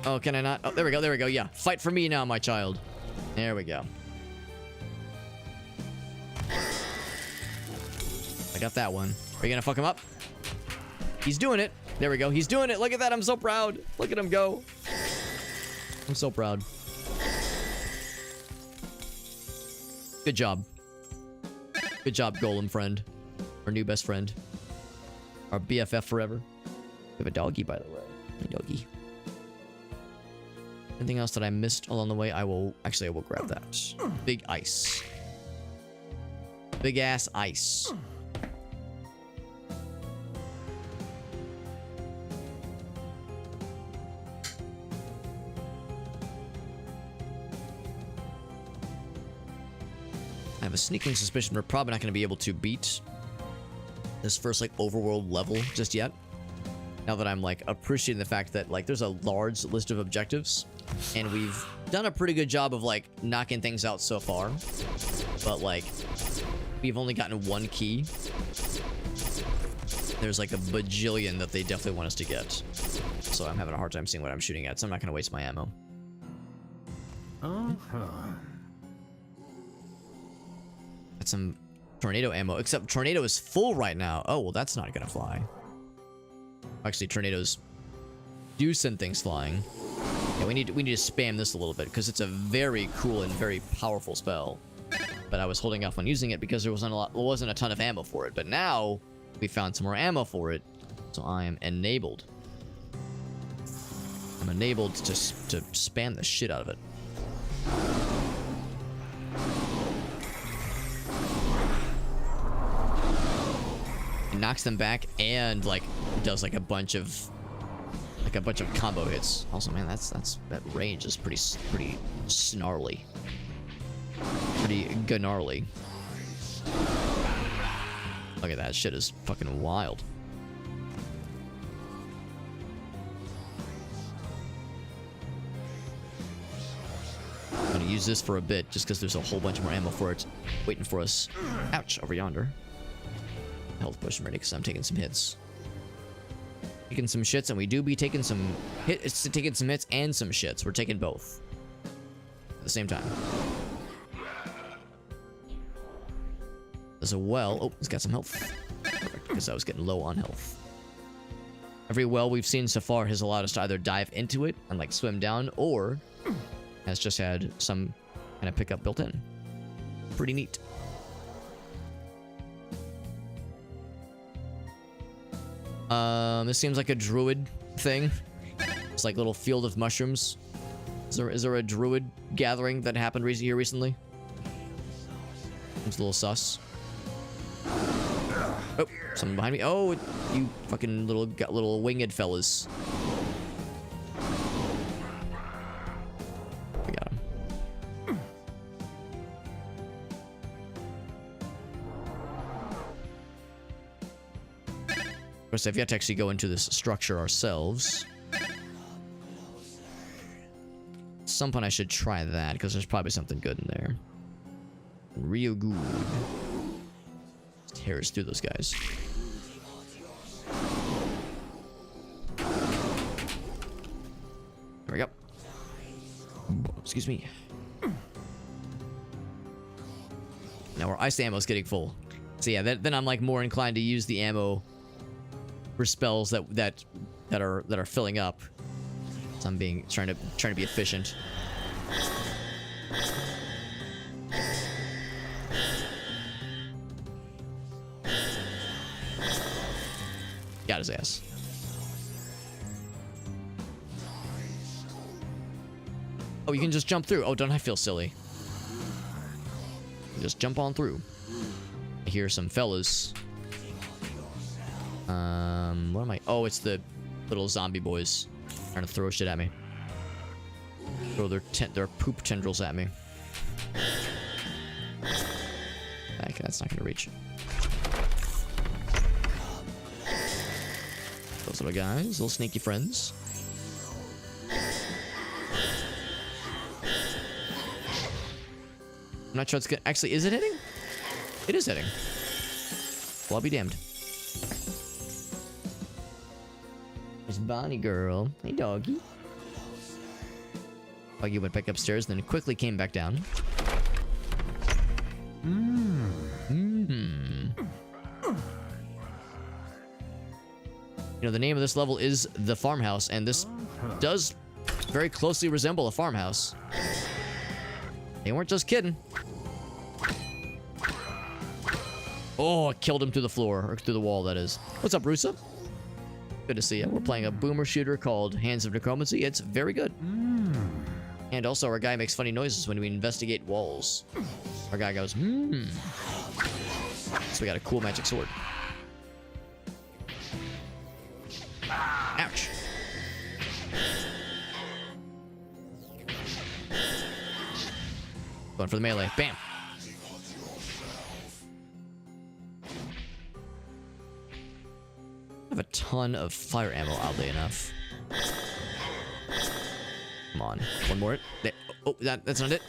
Oh, can I not? Oh, there we go, there we go. Yeah, fight for me now, my child. There we go. I got that one. Are you gonna fuck him up? He's doing it. There we go. He's doing it. Look at that. I'm so proud. Look at him go. I'm so proud. Good job. Good job, Golem friend. Our new best friend. Our BFF forever. We have a doggy, by the way. A doggy. Anything else that I missed along the way? I will grab that. Big ice. Big ass ice. I have a sneaking suspicion we're probably not going to be able to beat this first, like, overworld level just yet. Now that I'm, like, appreciating the fact that, like, there's a large list of objectives, and we've done a pretty good job of, like, knocking things out so far. But, like, we've only gotten one key. There's, like, a bajillion that they definitely want us to get. So I'm having a hard time seeing what I'm shooting at, so I'm not going to waste my ammo. Got some tornado ammo, except tornado is full right now. Oh, well, that's not gonna fly. Actually, tornadoes do send things flying. Yeah, we need to spam this a little bit because it's a very cool and very powerful spell. But I was holding off on using it because there wasn't a ton of ammo for it. But now we found some more ammo for it, so I am enabled. I'm enabled to spam the shit out of it. It knocks them back and, like, does like a bunch of combo hits. Also, man, that range is pretty snarly, pretty gnarly. Look at that shit, is fucking wild. I'm gonna use this for a bit just because there's a whole bunch more ammo for it waiting for us. Ouch, over yonder. Health potion ready because I'm taking some hits. Taking some shits, and we do be taking some hits. It's taking some hits and some shits. We're taking both at the same time. There's a well. Oh, it's got some health. Perfect, because I was getting low on health. Every well we've seen so far has allowed us to either dive into it and, like, swim down, or has just had some kind of pickup built in. Pretty neat. This seems like a druid thing. It's like a little field of mushrooms. Is there a druid gathering that happened here recently? It's a little sus. Oh, someone behind me. Oh, you fucking little winged fellas. We got him. Of course, I've yet to actually go into this structure ourselves. At some point I should try that, because there's probably something good in there. Real good. Tears through those guys. There we go. Excuse me. Now our ice ammo is getting full. So yeah, then I'm, like, more inclined to use the ammo for spells that are filling up. So I'm trying to be efficient. Got his ass. Oh, you can just jump through. Oh, don't I feel silly? Just jump on through. I hear some fellas. What am I? Oh, it's the little zombie boys trying to throw shit at me. Throw their poop tendrils at me. Okay, that's not gonna reach. Those little guys, little sneaky friends. I'm not sure it's good. Actually, is it hitting? It is hitting. Well, I'll be damned. There's Bonnie girl. Hey, doggy. Doggy went back upstairs, then quickly came back down. You know, the name of this level is The Farmhouse, and this does very closely resemble a farmhouse. They weren't just kidding. Oh, I killed him through the floor, or through the wall, that is. What's up, Rusa? Good to see you. We're playing a boomer shooter called Hands of Necromancy. It's very good. And also, our guy makes funny noises when we investigate walls. Our guy goes, So we got a cool magic sword. Ouch. Going for the melee. Bam. I have a ton of fire ammo, oddly enough. Come on. One more. Oh, that's not it.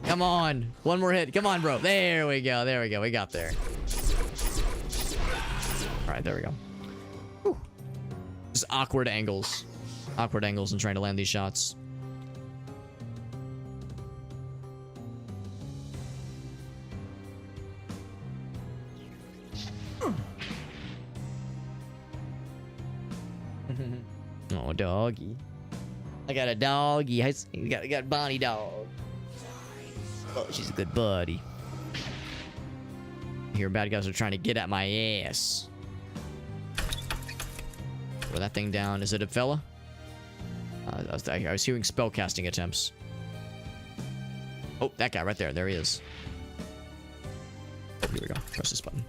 Come on. One more hit. Come on, bro. There we go. There we go. We got there. All right, there we go. Whew. Just awkward angles. Awkward angles in trying to land these shots. Oh, doggy. I got a doggy. I got Bonnie dog. Oh, she's a good buddy. Here, bad guys are trying to get at my ass. Throw that thing down. Is it a fella? I was hearing spell casting attempts. Oh, that guy right there. There he is. Oh, here we go. Press this button.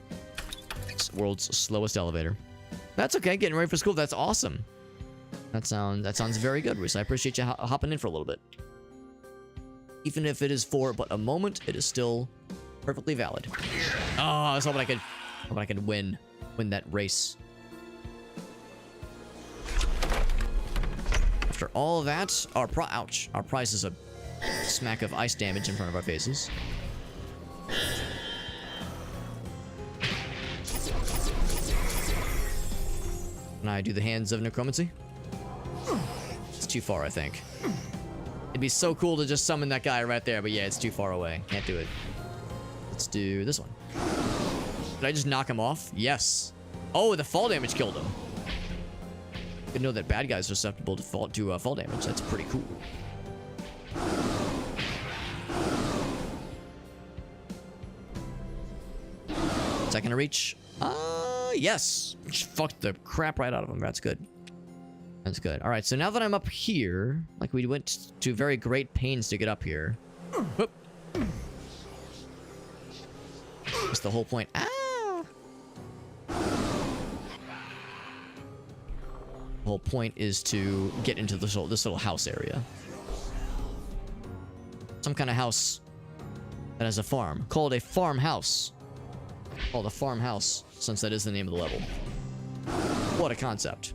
It's the world's slowest elevator. That's okay. Getting ready for school. That's awesome. That sounds very good, Reese. I appreciate you hopping in for a little bit. Even if it is for but a moment, it is still perfectly valid. Oh, I was hoping I could win that race. After all of that, our prize is a smack of ice damage in front of our faces. Can I do the Hands of Necromancy? It's too far, I think. It'd be so cool to just summon that guy right there, but yeah, it's too far away. Can't do it. Let's do this one. Did I just knock him off? Yes. Oh, the fall damage killed him. Good to know that bad guys are susceptible to fall damage. That's pretty cool. Is that gonna reach? Yes. Fucked the crap right out of him. That's good. That's good. All right, so now that I'm up here, like we went to very great pains to get up here. Whoop. That's the whole point. Ah! The whole point is to get into this little house area. Some kind of house that has a farm. Called a farmhouse. Called a farmhouse, since that is the name of the level. What a concept.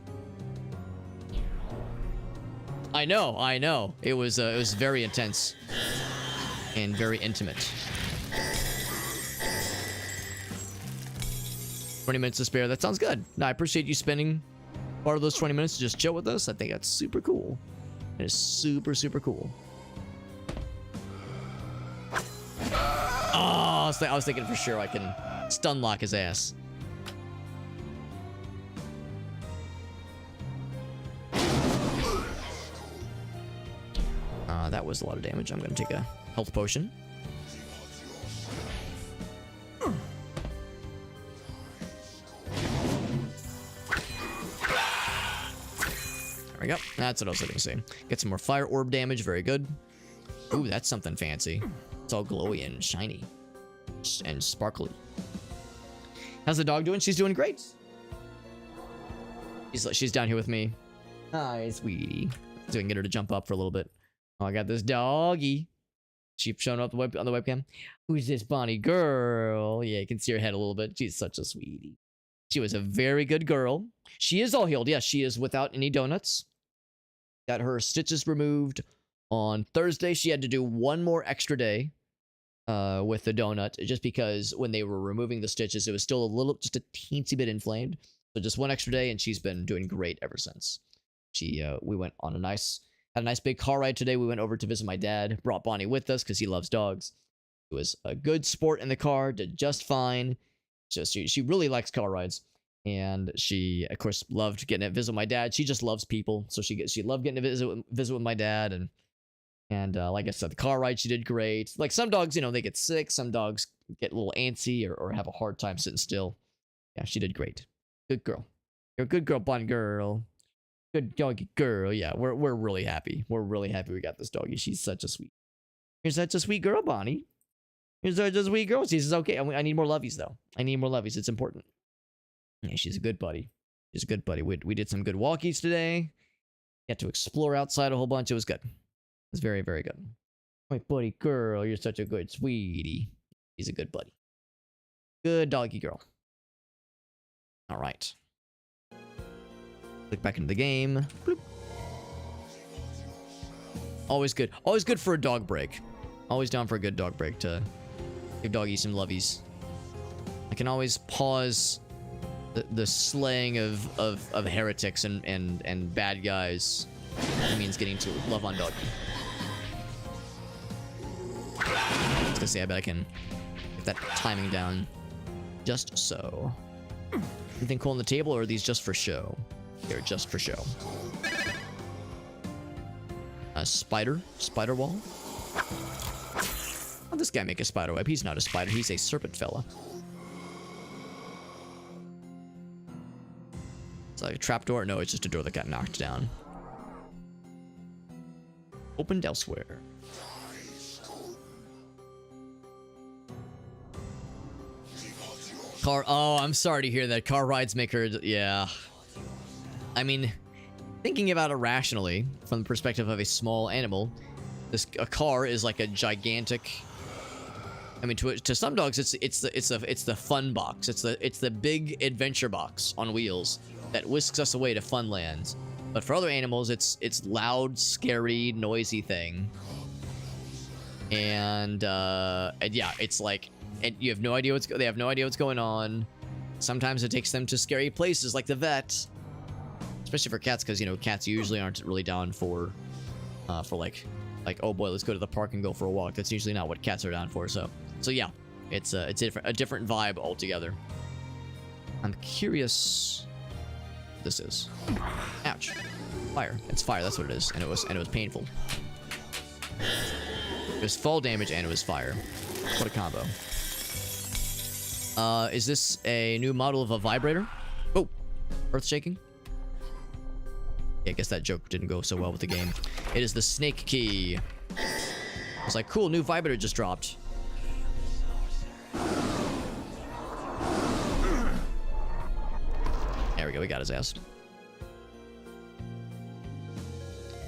I know. It was very intense and very intimate. 20 minutes to spare. That sounds good. No, I appreciate you spending part of those 20 minutes to just chill with us. I think that's super cool. It is super, super cool. Oh, I was thinking for sure I can stun lock his ass. That was a lot of damage. I'm going to take a health potion. There we go. That's what I was looking to see. Get some more fire orb damage. Very good. Ooh, that's something fancy. It's all glowy and shiny and sparkly. How's the dog doing? She's doing great. She's down here with me. Hi, sweetie. So we can get her to jump up for a little bit. Oh, I got this doggy. She showing up on the webcam. Who's this Bonnie girl? Yeah, you can see her head a little bit. She's such a sweetie. She was a very good girl. She is all healed. Yes, she is without any donuts. Got her stitches removed on Thursday. She had to do one more extra day with the donut, just because when they were removing the stitches, it was still just a teensy bit inflamed. So just one extra day, and she's been doing great ever since. We went on had a nice big car ride today. We went over to visit my dad, brought Bonnie with us because he loves dogs. It was a good sport in the car, did just fine. She really likes car rides. And she, of course, loved getting to visit my dad. She just loves people. So she loved getting to visit with my dad. And like I said, the car ride, she did great. Like some dogs, they get sick. Some dogs get a little antsy or have a hard time sitting still. Yeah, she did great. Good girl. You're a good girl, Bonnie girl. Good doggy girl. Yeah, we're really happy. We're really happy we got this doggy. She's such a sweet. You're such a sweet girl, Bonnie. You're such a sweet girl. She says, okay, I need more lovies, though. I need more lovies. It's important. Yeah, she's a good buddy. She's a good buddy. We did some good walkies today. Got to explore outside a whole bunch. It was good. It was very, very good. My buddy girl, you're such a good sweetie. He's a good buddy. Good doggy girl. All right. Click back into the game. Bloop. Always good. Always good for a dog break. Always down for a good dog break to give doggy some lovies. I can always pause the slaying of heretics and bad guys. It means getting to love on doggy. I was gonna say, I bet I can get that timing down just so. Anything cool on the table, or are these just for show? They're just for show. A spider wall. How'd this guy make a spider web? He's not a spider, he's a serpent fella. It's like a trapdoor. No, it's just a door that got knocked down. Opened elsewhere. Oh, I'm sorry to hear that. Car rides make her, yeah. I mean, thinking about it rationally, from the perspective of a small animal, a car is like a gigantic. I mean, to some dogs, it's the fun box. It's the big adventure box on wheels that whisks us away to fun lands. But for other animals, it's loud, scary, noisy thing. And yeah, it's like, and you have no idea they have no idea what's going on. Sometimes it takes them to scary places like the vet, especially for cats, because cats usually aren't really down for like oh boy, let's go to the park and go for a walk. That's usually not what cats are down for. So yeah, it's a different vibe altogether. I'm curious what this is. Ouch. Fire. It's fire. That's what it is. And it was painful. It was fall damage and it was fire. What a combo. Is this a new model of a vibrator? Oh, earth shaking. Yeah, I guess that joke didn't go so well with the game. It is the snake key. I was like, cool, new vibrator just dropped. There we go, we got his ass.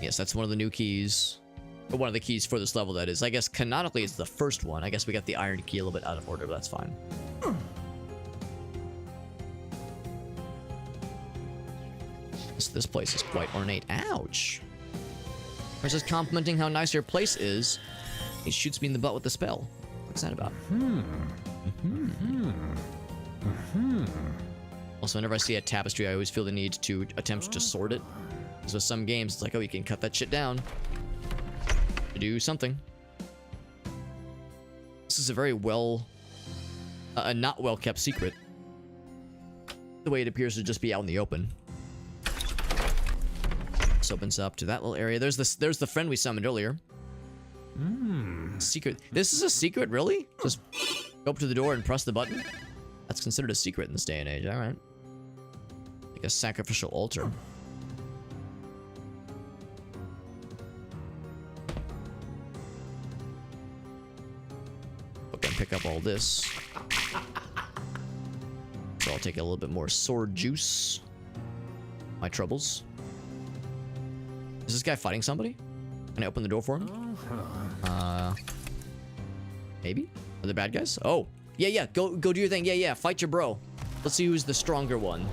Yes, that's one of the new keys. Or one of the keys for this level, that is. I guess canonically it's the first one. I guess we got the iron key a little bit out of order, but that's fine. This place is quite ornate. Ouch. Or just complimenting how nice your place is. He shoots me in the butt with the spell. What's that about? Also, whenever I see a tapestry, I always feel the need to attempt to sort it. Because with some games, it's like, oh, you can cut that shit down to do something. This is a very not well kept secret. The way it appears to just be out in the open. This opens up to that little area. There's the friend we summoned earlier. Secret. This is a secret, really? Just go up to the door and press the button? That's considered a secret in this day and age. All right. Like a sacrificial altar. Okay, pick up all this. So I'll take a little bit more sword juice. My troubles. Is this guy fighting somebody? Can I open the door for him? Maybe? Are the bad guys? Oh, yeah. Go do your thing. Yeah. Fight your bro. Let's see who's the stronger one.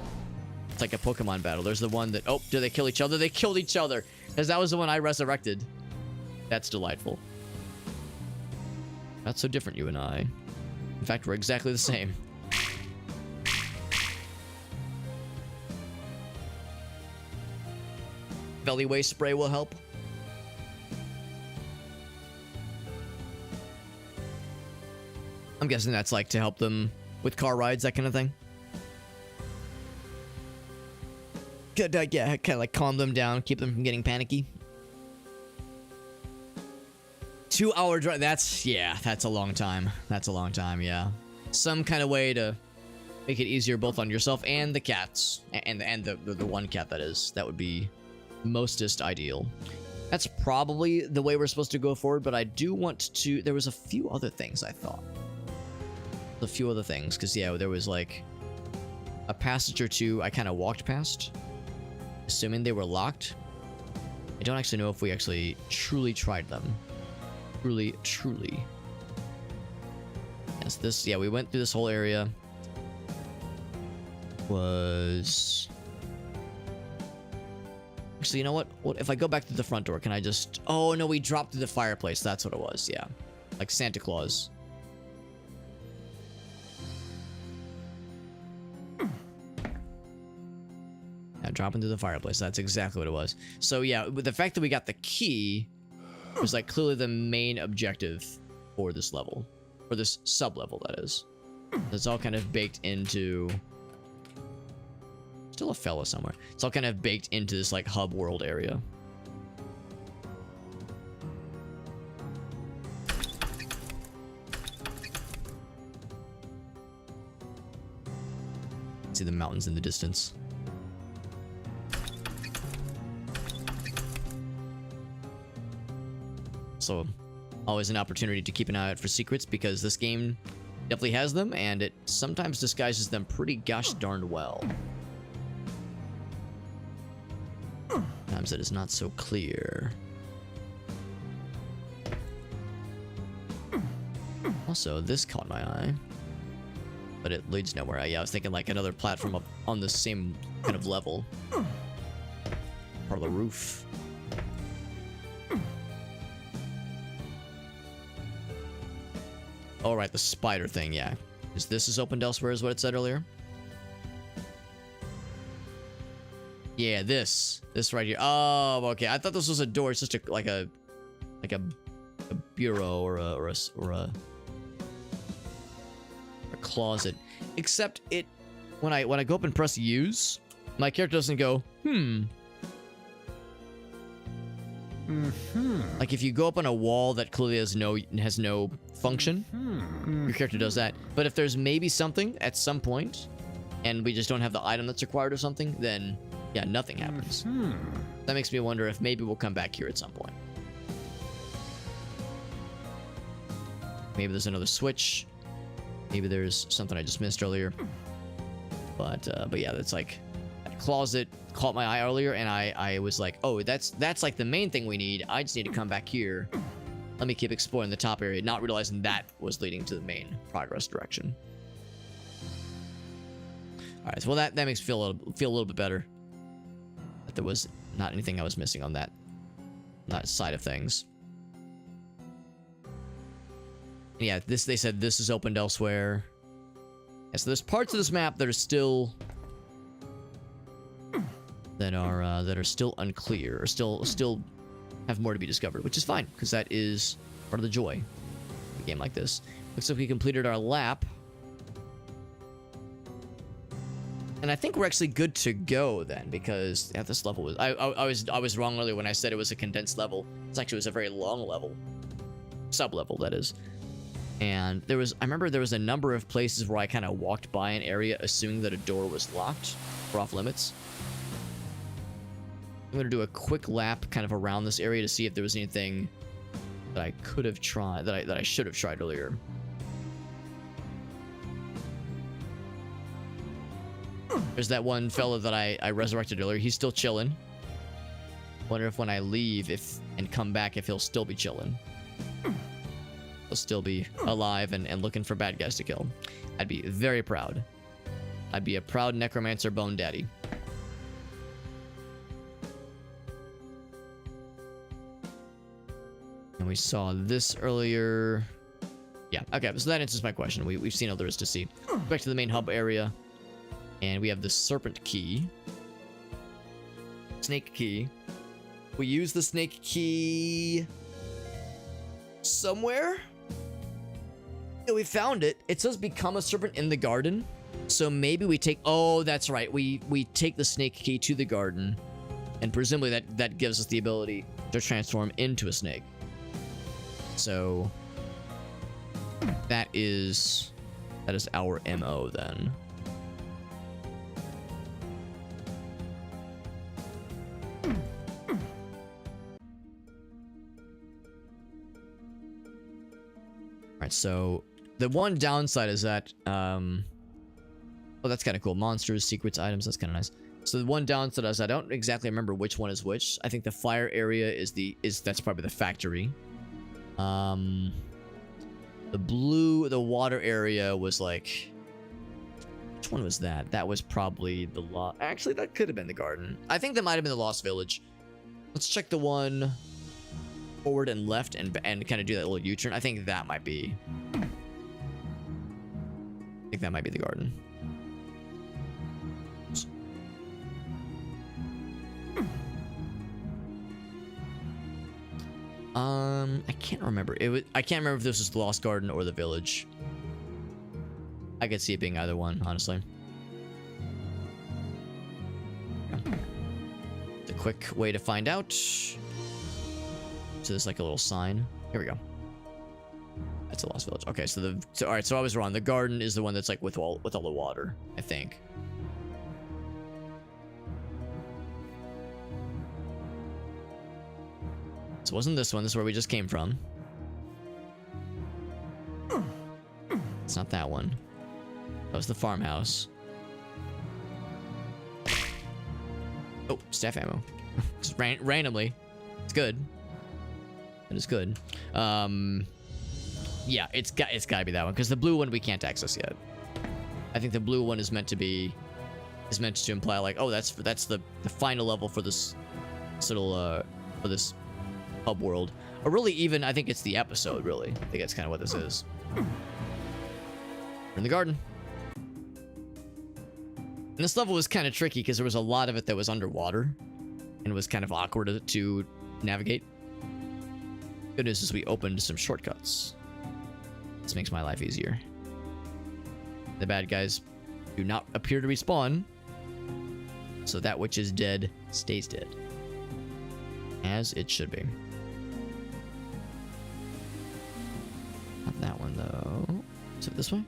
It's like a Pokemon battle. There's the one that... Oh, do they kill each other? They killed each other. Because that was the one I resurrected. That's delightful. Not so different, you and I. In fact, we're exactly the same. Belly waste spray will help. I'm guessing that's like to help them with car rides, that kind of thing. Good, yeah, kind of like calm them down, keep them from getting panicky. 2-hour drive. That's a long time. That's a long time, yeah. Some kind of way to make it easier both on yourself and the cats. And the one cat, that is. That would be mostest ideal. That's probably the way we're supposed to go forward, but I do want to... There was a few other things I thought. A few other things, because, yeah, there was, like, a passage or two I kind of walked past, assuming they were locked. I don't actually know if we actually truly tried them. Truly. Yes, this... Yeah, we went through this whole area. Was... Actually, you know what? What if I go back to the front door? Can I just... Oh, no, we dropped through the fireplace. That's what it was, yeah. Like Santa Claus. Yeah, dropping through the fireplace. That's exactly what it was. So, yeah, with the fact that we got the key was, like, clearly the main objective for this level. For this sub-level, that is. It's all kind of baked into... Still a fella somewhere. It's all kind of baked into this, like, hub world area. See the mountains in the distance. So, always an opportunity to keep an eye out for secrets, because this game definitely has them, and it sometimes disguises them pretty gosh darned well. Sometimes it is not so clear. Also, this caught my eye, but it leads nowhere. Yeah, I was thinking like another platform up on the same kind of level. Part of the roof. All right, the spider thing, yeah. This is opened elsewhere, is what it said earlier. Yeah, this right here. Oh, okay. I thought this was a door. It's just like a bureau or a closet. Except it, when I go up and press use, my character doesn't go Like if you go up on a wall that clearly has no function, your character does that. But if there's maybe something at some point, and we just don't have the item that's required or something, then yeah, nothing happens. That makes me wonder if maybe we'll come back here at some point. Maybe there's another switch. Maybe there's something I just missed earlier. But yeah, that's like that closet caught my eye earlier, and I was like, oh, that's like the main thing we need. I just need to come back here. Let me keep exploring the top area, not realizing that was leading to the main progress direction. All right, so well that makes me feel a little bit better. That there was not anything I was missing on that side of things. Yeah, they said this is opened elsewhere. Yeah, so there's parts of this map that are still still unclear, or still have more to be discovered, which is fine, because that is part of the joy of a game like this. Looks like we completed our lap. And I think we're actually good to go then, because yeah, this level was I was wrong earlier when I said it was a condensed level. It actually was a very long level. Sub-level, that is. And I remember there was a number of places where I kind of walked by an area assuming that a door was locked or off limits. I'm going to do a quick lap kind of around this area to see if there was anything that I could have tried, that I should have tried earlier. There's that one fella that I resurrected earlier. He's still chilling. Wonder if when I leave and come back, if he'll still be chilling. He'll still be alive and looking for bad guys to kill. I'd be very proud. I'd be a proud necromancer bone daddy. And we saw this earlier. Yeah, okay, so that answers my question. We've seen all there is to see. Back to the main hub area. And we have the serpent key. Snake key. We use the snake key somewhere. Yeah, we found it. It says become a serpent in the garden. So maybe we take... Oh, that's right. We take the snake key to the garden. And presumably that gives us the ability to transform into a snake. So... That is our MO then. Alright, so the one downside is that oh, that's kind of cool. Monsters, secrets, items, that's kind of nice. So the one downside is I don't exactly remember which one is which. I think the fire area is that's probably the factory. The water area was like... Which one was that? That was probably the lost... Actually, that could have been the garden. I think that might have been the lost village. Let's check the one forward and left and kind of do that little U-turn. I think that might be... the garden. I can't remember. I can't remember if this was the Lost Garden or the village. I could see it being either one, honestly. It's a quick way to find out. So there's like a little sign. Here we go. That's a Lost Village. Okay, so all right, so I was wrong. The garden is the one that's like with all the water, I think. So it wasn't this one. This is where we just came from. It's not that one. That was the farmhouse. Oh, staff ammo. Just randomly. It's good. It is good. Yeah, it's gotta be that one because the blue one we can't access yet. I think the blue one is meant to imply like, oh, that's the final level for this little for this hub world, or really even I think it's the episode. Really, I think that's kind of what this is. We're in the garden. And this level was kind of tricky because there was a lot of it that was underwater and was kind of awkward to navigate. Good news is we opened some shortcuts. This makes my life easier. The bad guys do not appear to respawn, so that which is dead stays dead. As it should be. Not that one, though. Is it this way?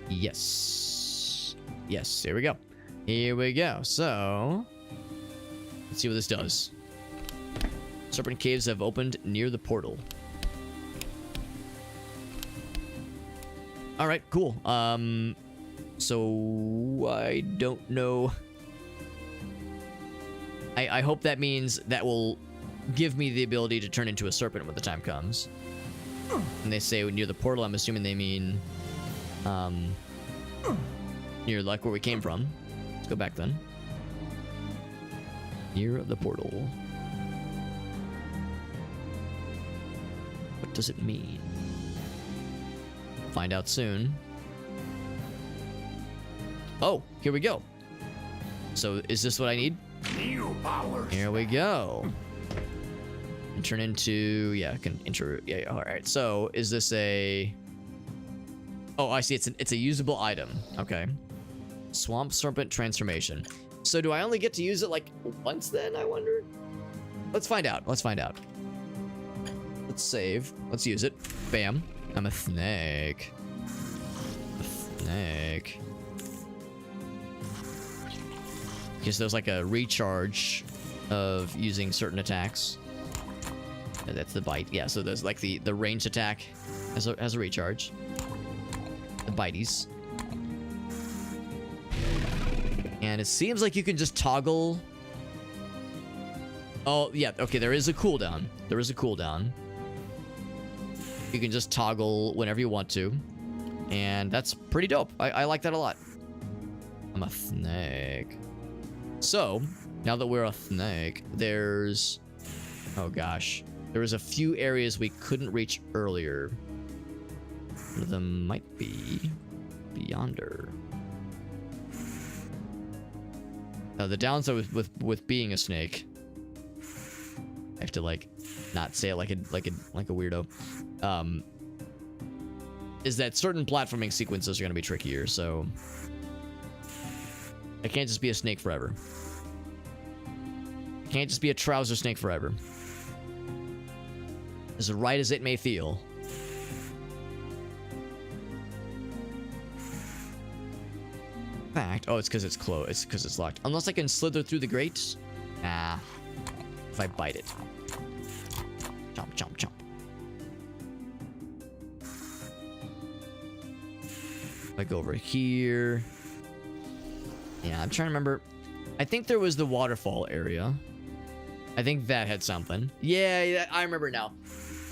Yes. Yes, here we go. Here we go. So, let's see what this does. Serpent caves have opened near the portal. All right, cool. So I don't know. I hope that means that will give me the ability to turn into a serpent when the time comes. And they say near the portal, I'm assuming they mean near like where we came from. Let's go back then. Near the portal. What does it mean? Find out soon. Oh, here we go. So is this what I need? New powers. Here we go. And turn into, yeah, can enter, yeah, all right. So is this a, oh, I see, it's a usable item. Okay. Swamp Serpent Transformation. So do I only get to use it like once then, I wonder? Let's find out. Let's find out. Let's save. Let's use it. Bam. I'm a snake. A snake. Because there's like a recharge of using certain attacks. That's the bite. Yeah, so there's like the ranged attack has a recharge. The bites. And it seems like you can just toggle. Oh, yeah. Okay, there is a cooldown. There is a cooldown. You can just toggle whenever you want to. And that's pretty dope. I like that a lot. I'm a snake. So, now that we're a snake, there's... Oh, gosh. There was a few areas we couldn't reach earlier. One of them might be beyonder. The downside with being a snake, I have to like not say it like a weirdo, is that certain platforming sequences are going to be trickier. So I can't just be a snake forever. I can't just be a trouser snake forever. As right as it may feel. Fact. Oh, it's because it's closed. It's because it's locked. Unless I can slither through the grate. Nah. If I bite it. Chomp, chomp, chomp. If I go over here. Yeah, I'm trying to remember. I think there was the waterfall area. I think that had something. Yeah, I remember now.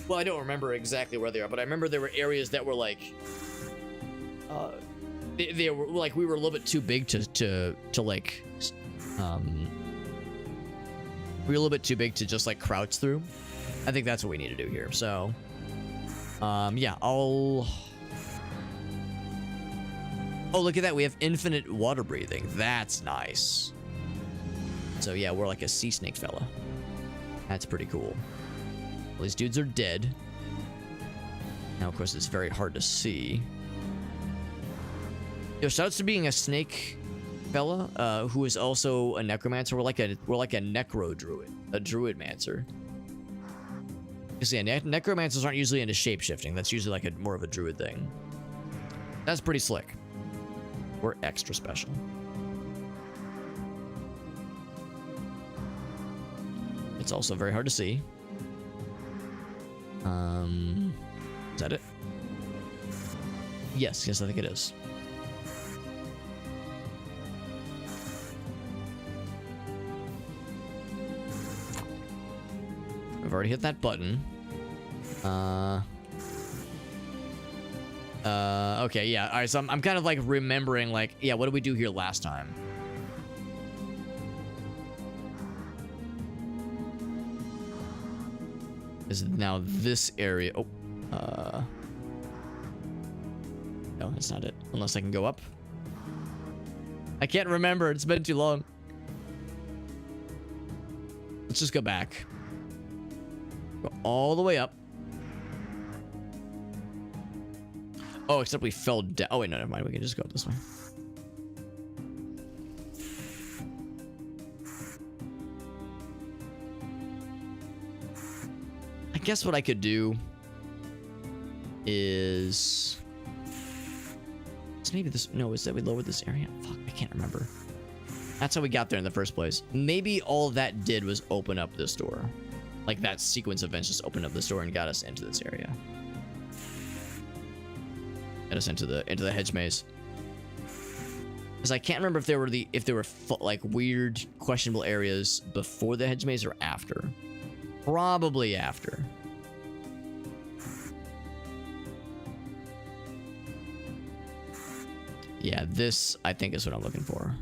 Well, I don't remember exactly where they are, but I remember there were areas that were like... They were like, we were a little bit too big to like... we were a little bit too big to just like crouch through. I think that's what we need to do here. So, yeah, I'll... Oh, look at that. We have infinite water breathing. That's nice. So, yeah, we're like a sea snake fella. That's pretty cool. Well, these dudes are dead. Now, of course, it's very hard to see. Yo, shoutouts to being a snake fella, who is also a necromancer. We're like a necro druid, a druidmancer. Because yeah, necromancers aren't usually into shape-shifting. That's usually like more of a druid thing. That's pretty slick. We're extra special. It's also very hard to see. Is that it? Yes, I think it is. I've already hit that button. Okay, yeah. All right, so I'm kind of like remembering, like, yeah, what did we do here last time? Is now this area? Oh, no, that's not it. Unless I can go up. I can't remember. It's been too long. Let's just go back. Go all the way up. Oh, except we fell down. Oh, wait, no, never mind. We can just go this way. I guess what I could do is maybe this. No, is that we lowered this area? Fuck, I can't remember. That's how we got there in the first place. Maybe all that did was open up this door. Like that sequence of events just opened up this door and got us into this area. Get us into the hedge maze. Because I can't remember if there were like weird questionable areas before the hedge maze or after. Probably after. Yeah, this I think is what I'm looking for.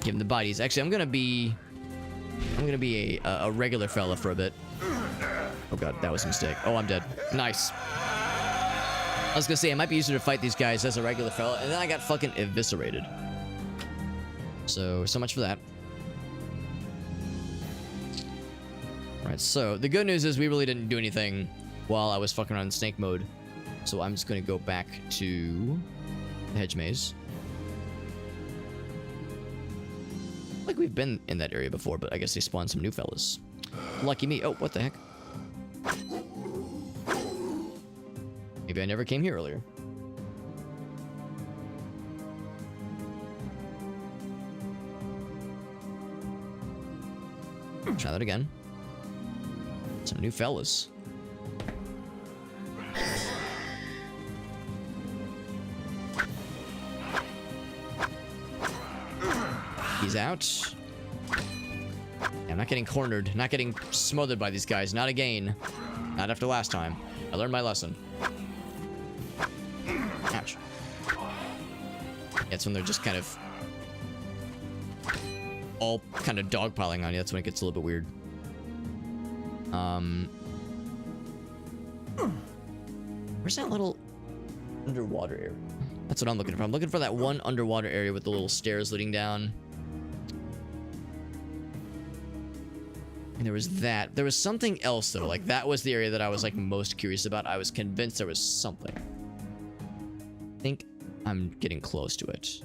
Give him the bodies. Actually, I'm gonna be a regular fella for a bit. Oh god, that was a mistake. Oh, I'm dead. Nice. I was gonna say, it might be easier to fight these guys as a regular fella, and then I got fucking eviscerated. So much for that. Alright, so the good news is we really didn't do anything while I was fucking around in snake mode. So I'm just gonna go back to the hedge maze. Like we've been in that area before, but I guess they spawned some new fellas. Lucky me. Oh, what the heck? Maybe I never came here earlier. Try that again. Some new fellas. He's out. I'm not getting cornered. Not getting smothered by these guys. Not again. Not after last time. I learned my lesson. Ouch. Yeah, it's when they're just kind of all kind of dogpiling on you. That's when it gets a little bit weird. Where's that little underwater area? That's what I'm looking for. I'm looking for that one underwater area with the little stairs leading down. And there was that. There was something else though. Like that was the area that I was like most curious about. I was convinced there was something. I think I'm getting close to it.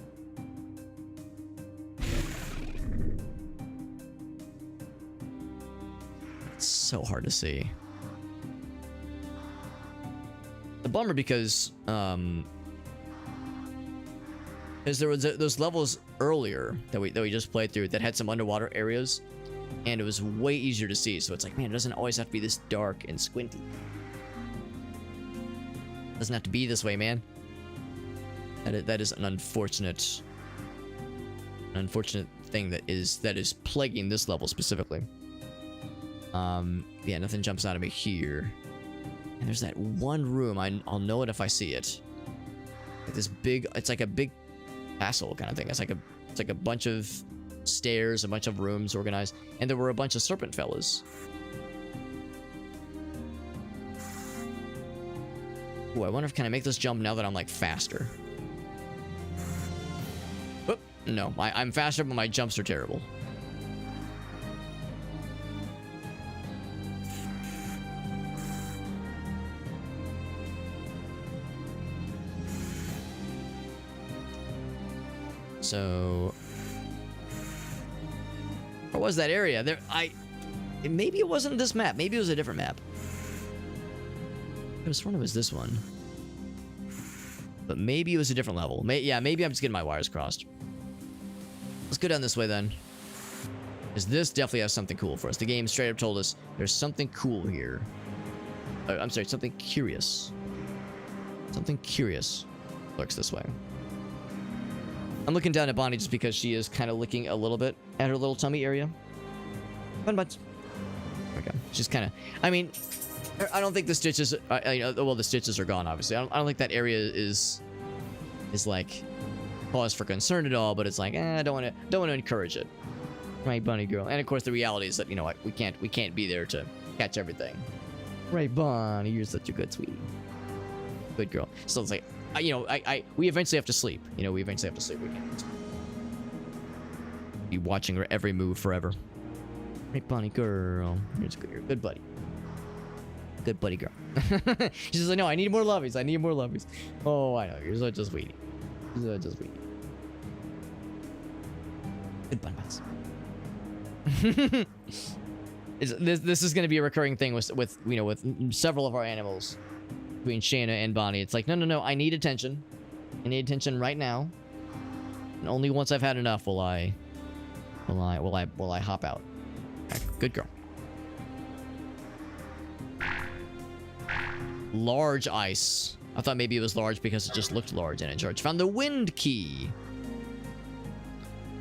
It's so hard to see. The bummer because there was those levels earlier that we just played through that had some underwater areas, and it was way easier to see. So it's like, man, it doesn't always have to be this dark and squinty. It doesn't have to be this way, man. That is an unfortunate thing that is plaguing this level specifically. Yeah, nothing jumps out of me here. And there's that one room. I'll know it if I see it. Like this big. It's like a big castle kind of thing. It's like a bunch of stairs, a bunch of rooms organized, and there were a bunch of serpent fellas. Ooh, I wonder if can I make this jump now that I'm like faster. Oop, no, I'm faster, but my jumps are terrible. So, what was that area? Maybe it wasn't this map. Maybe it was a different map. I was sworn it was this one, but maybe it was a different level. Yeah, maybe I'm just getting my wires crossed. Let's go down this way then, because this definitely has something cool for us. The game straight up told us there's something cool here. I'm sorry, something curious. Something curious lurks this way. I'm looking down at Bonnie just because she is kind of licking a little bit at her little tummy area. But there we go. She's kind of. I mean, I don't think the stitches. Well, the stitches are gone. Obviously, I don't think that area is like cause for concern at all. But it's like, I don't want to encourage it, right, Bunny girl? And of course, the reality is that what we can't be there to catch everything, right, Bonnie? You're such a good sweetie, good girl. So it's like. We eventually have to sleep. We eventually have to sleep. We can't be watching her every move forever. Right, Bonnie girl. You're a good buddy. Good buddy girl. She's like, no, I need more lovies. I need more lovies. Oh, I know. You're such a sweetie. You're such a sweetie. Good bunny buns. This is going to be a recurring thing with several of our animals. Between Shayna and Bonnie, it's like, no, I need attention. I need attention right now. And only once I've had enough will I hop out. Okay, good girl. Large ice. I thought maybe it was large because it just looked large in it. George found the wind key.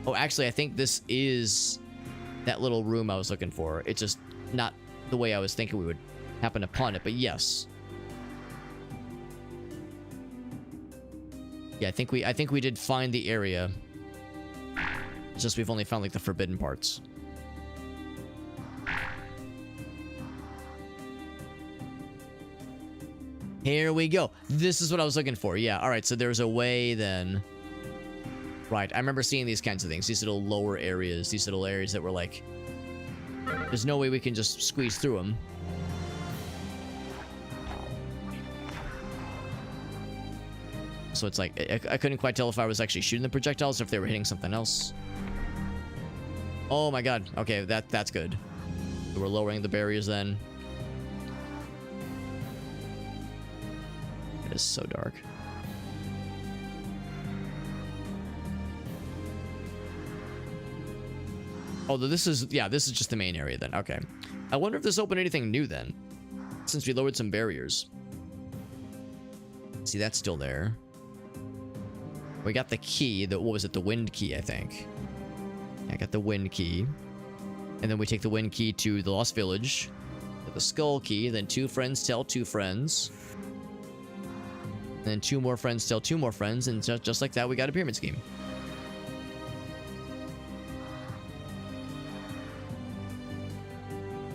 Oh, actually, I think this is that little room I was looking for. It's just not the way I was thinking we would happen upon it, but yes. Yeah, I think we did find the area. It's just we've only found like the forbidden parts. Here we go. This is what I was looking for. Yeah, all right, so there's a way then. Right, I remember seeing these kinds of things. These little lower areas. These little areas that were like... There's no way we can just squeeze through them. So it's like, I couldn't quite tell if I was actually shooting the projectiles or if they were hitting something else. Oh my god. Okay, that's good. We're lowering the barriers then. It is so dark. Oh, this is just the main area then. Okay. I wonder if this opened anything new then, since we lowered some barriers. See, that's still there. We got the key. What was it? The wind key, I think. I got the wind key. And then we take the wind key to the Lost Village. Get the skull key. Then 2 friends tell 2 friends. And then 2 more friends tell 2 more friends. And just like that, we got a pyramid scheme.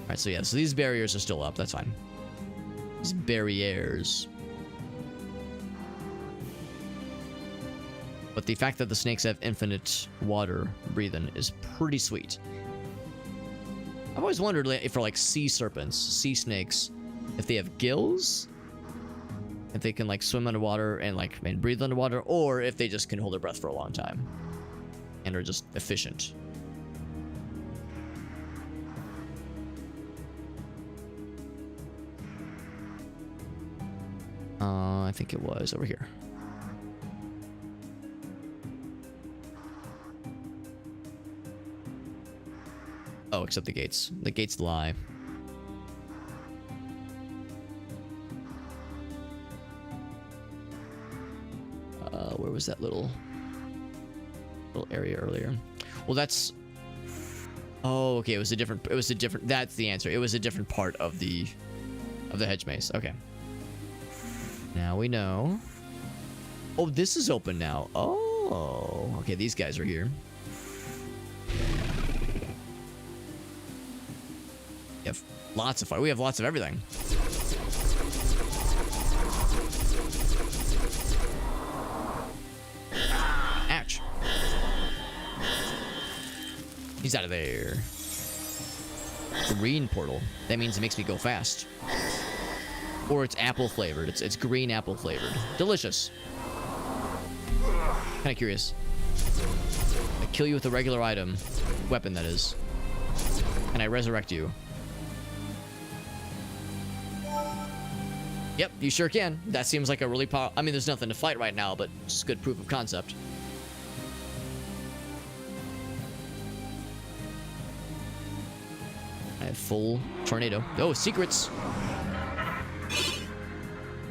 Alright, so yeah, so these barriers are still up. That's fine. These barriers. But the fact that the snakes have infinite water breathing is pretty sweet. I've always wondered if for like sea serpents, sea snakes, if they have gills, if they can like swim underwater and breathe underwater, or if they just can hold their breath for a long time and are just efficient. I think it was over here. Oh, except the gates. The gates lie. Where was that little area earlier? Well, that's... Oh, okay. It was a different... That's the answer. It was a different part of the hedge maze. Okay. Now we know. Oh, this is open now. Oh, okay. These guys are here. We have lots of fire. We have lots of everything. Ouch. He's out of there. Green portal. That means it makes me go fast. Or it's apple flavored. It's green apple flavored. Delicious. Kind of curious. I kill you with a regular item. Weapon, that is. And I resurrect you. Yep, you sure can. That seems like a really I mean, there's nothing to fight right now, but just good proof of concept. I have full tornado. Oh, secrets.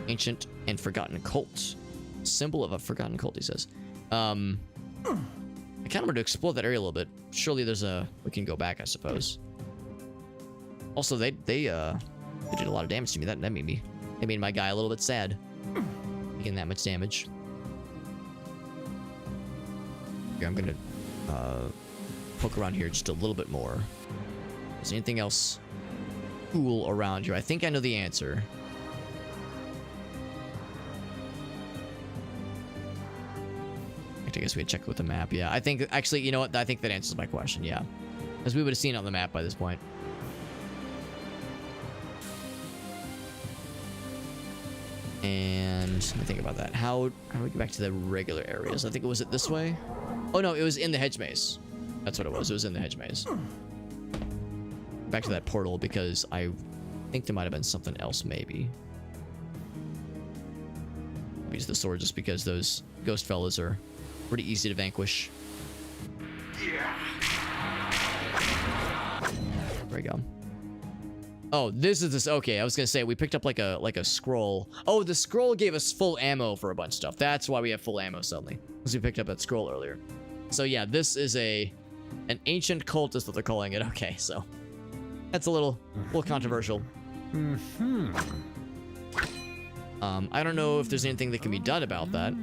Ancient and forgotten cult. Symbol of a forgotten cult, he says. I kind of want to explore that area a little bit. Surely there's we can go back, I suppose. Also, they did a lot of damage to me. That made my guy a little bit sad. Making that much damage. Here, I'm gonna poke around here just a little bit more. Is there anything else cool around here? I think I know the answer. I guess we had checked with the map. Yeah, I think actually, you know what? I think that answers my question. Yeah, as we would have seen it on the map by this point. And let me think about that. How do we get back to the regular areas? I think it was it this way. Oh no, it was in the hedge maze. That's what it was. It was in the hedge maze. Back to that portal because I think there might have been something else. Maybe use the sword just because those ghost fellas are pretty easy to vanquish. There we go. Oh, this is this. Okay, I was gonna say we picked up like a scroll. Oh, the scroll gave us full ammo for a bunch of stuff. That's why we have full ammo suddenly, because we picked up that scroll earlier. So yeah, this is an ancient cult is what they're calling it. Okay, so that's a little controversial. I don't know if there's anything that can be done about that.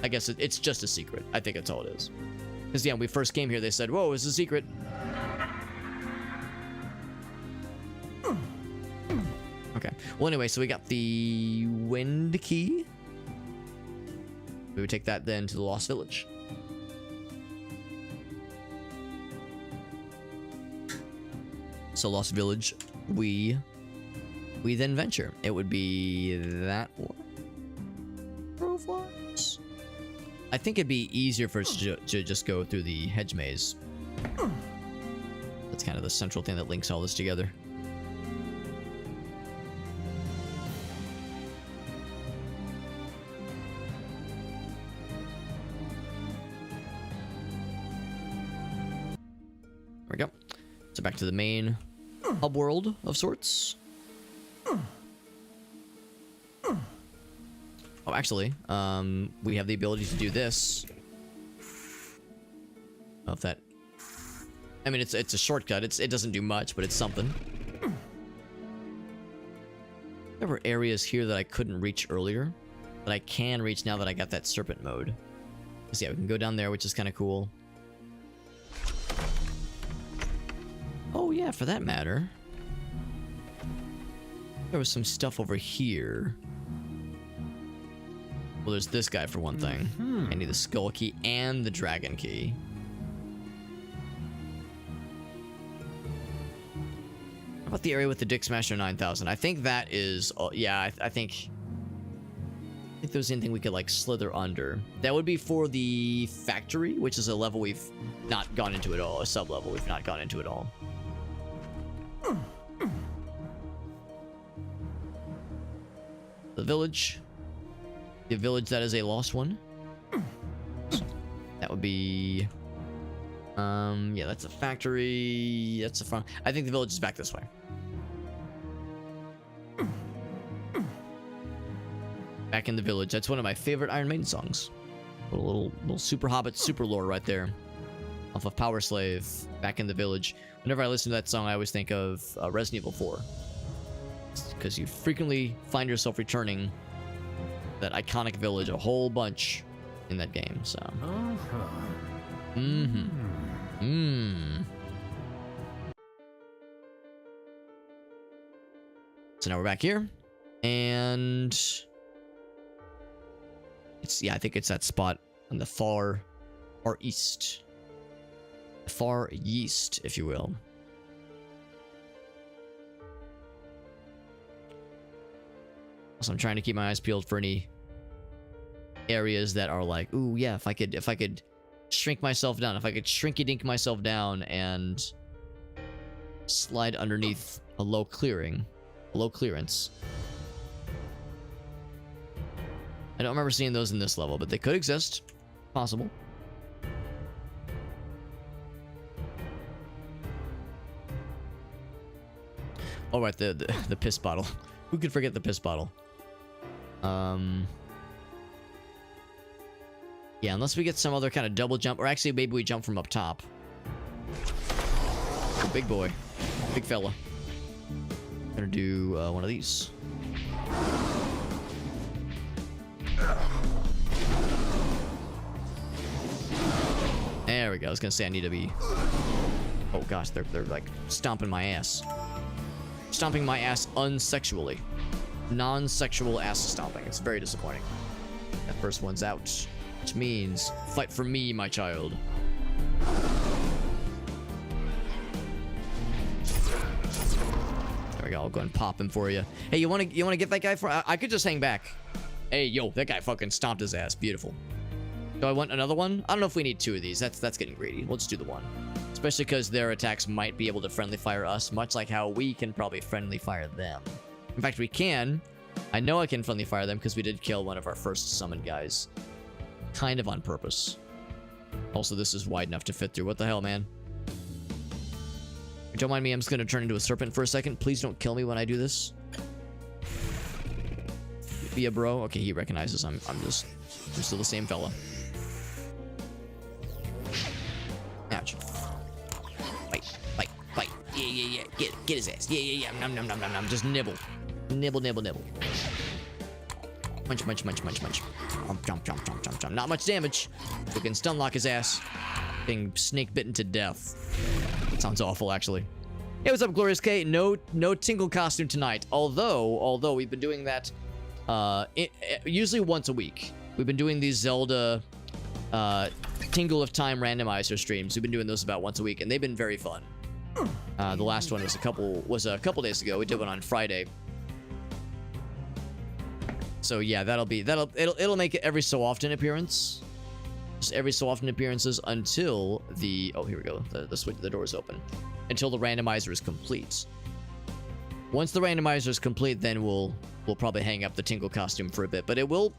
I guess it's just a secret. I think that's all it is. Because, yeah, when we first came here, they said, whoa, it's a secret. Okay. Well, anyway, so we got the wind key. We would take that then to the Lost Village. So, Lost Village, we then venture. It would be that one. Proflies. I think it'd be easier for us to just go through the hedge maze. That's kind of the central thing that links all this together. There we go. So back to the main hub world of sorts. Oh, actually, we have the ability to do this. Oh, if that I mean, it's a shortcut. It doesn't do much, but it's something. There were areas here that I couldn't reach earlier, that I can reach now that I got that serpent mode. So yeah, we can go down there, which is kind of cool. Oh yeah, for that matter, there was some stuff over here. Well, there's this guy for one thing. I need the skull key and the dragon key. How about the area with the Dick Smasher 9000? I think that is... yeah, I think there's anything we could, like, slither under. That would be for the factory, which is a level we've not gone into at all. A sub-level we've not gone into at all. The village. The village that is a lost one. That would be... yeah, that's a factory. That's a farm. I think the village is back this way. Back in the village. That's one of my favorite Iron Maiden songs. Little Super Hobbit, Super Lore right there. Off of Power Slave. Back in the village. Whenever I listen to that song, I always think of Resident Evil 4. Because you frequently find yourself returning that iconic village a whole bunch in that game, so. So now we're back here, and it's, yeah, I think it's that spot on the far east. Far east, if you will. So I'm trying to keep my eyes peeled for any areas that are like, ooh, yeah, if I could shrink myself down, if I could shrinky dink myself down and slide underneath a low clearance. I don't remember seeing those in this level, but they could exist. Possible. All right, the piss bottle. Who could forget the piss bottle? Yeah, unless we get some other kind of double jump, or actually maybe we jump from up top. Oh, big boy. Big fella. Gonna do one of these. There we go. I was gonna say I need to be... Oh gosh, they're like stomping my ass. Stomping my ass unsexually. Non-sexual ass stomping. It's very disappointing. That first one's out. Which means, fight for me, my child. There we go. I'll go and pop him for you. Hey, you wanna get that guy for? I could just hang back. Hey, yo, that guy fucking stomped his ass. Beautiful. Do I want another one? I don't know if we need two of these. That's getting greedy. We'll just do the one. Especially because their attacks might be able to friendly fire us, much like how we can probably friendly fire them. In fact, we can. I know I can friendly fire them because we did kill one of our first summoned guys. Kind of on purpose. Also, this is wide enough to fit through. What the hell, man? Don't mind me, I'm just going to turn into a serpent for a second. Please don't kill me when I do this. Be a bro. Okay, he recognizes I'm still the same fella. Ouch. Bite. Yeah. Get his ass. Yeah. Nom. Just nibble. Nibble. Munch. Jump. Not much damage. We can stun lock his ass. Being snake bitten to death. Sounds awful, actually. Hey, what's up, Glorious K? No tingle costume tonight. Although we've been doing that usually once a week. We've been doing these Zelda Tingle of Time randomizer streams. We've been doing those about once a week, and they've been very fun. The last one was a couple days ago. We did one on Friday. So yeah, it'll make it every so often appearance. Just every so often appearances until the... Oh, here we go. The door's open. Until the randomizer is complete. Once the randomizer is complete, then we'll probably hang up the Tingle costume for a bit. But it'll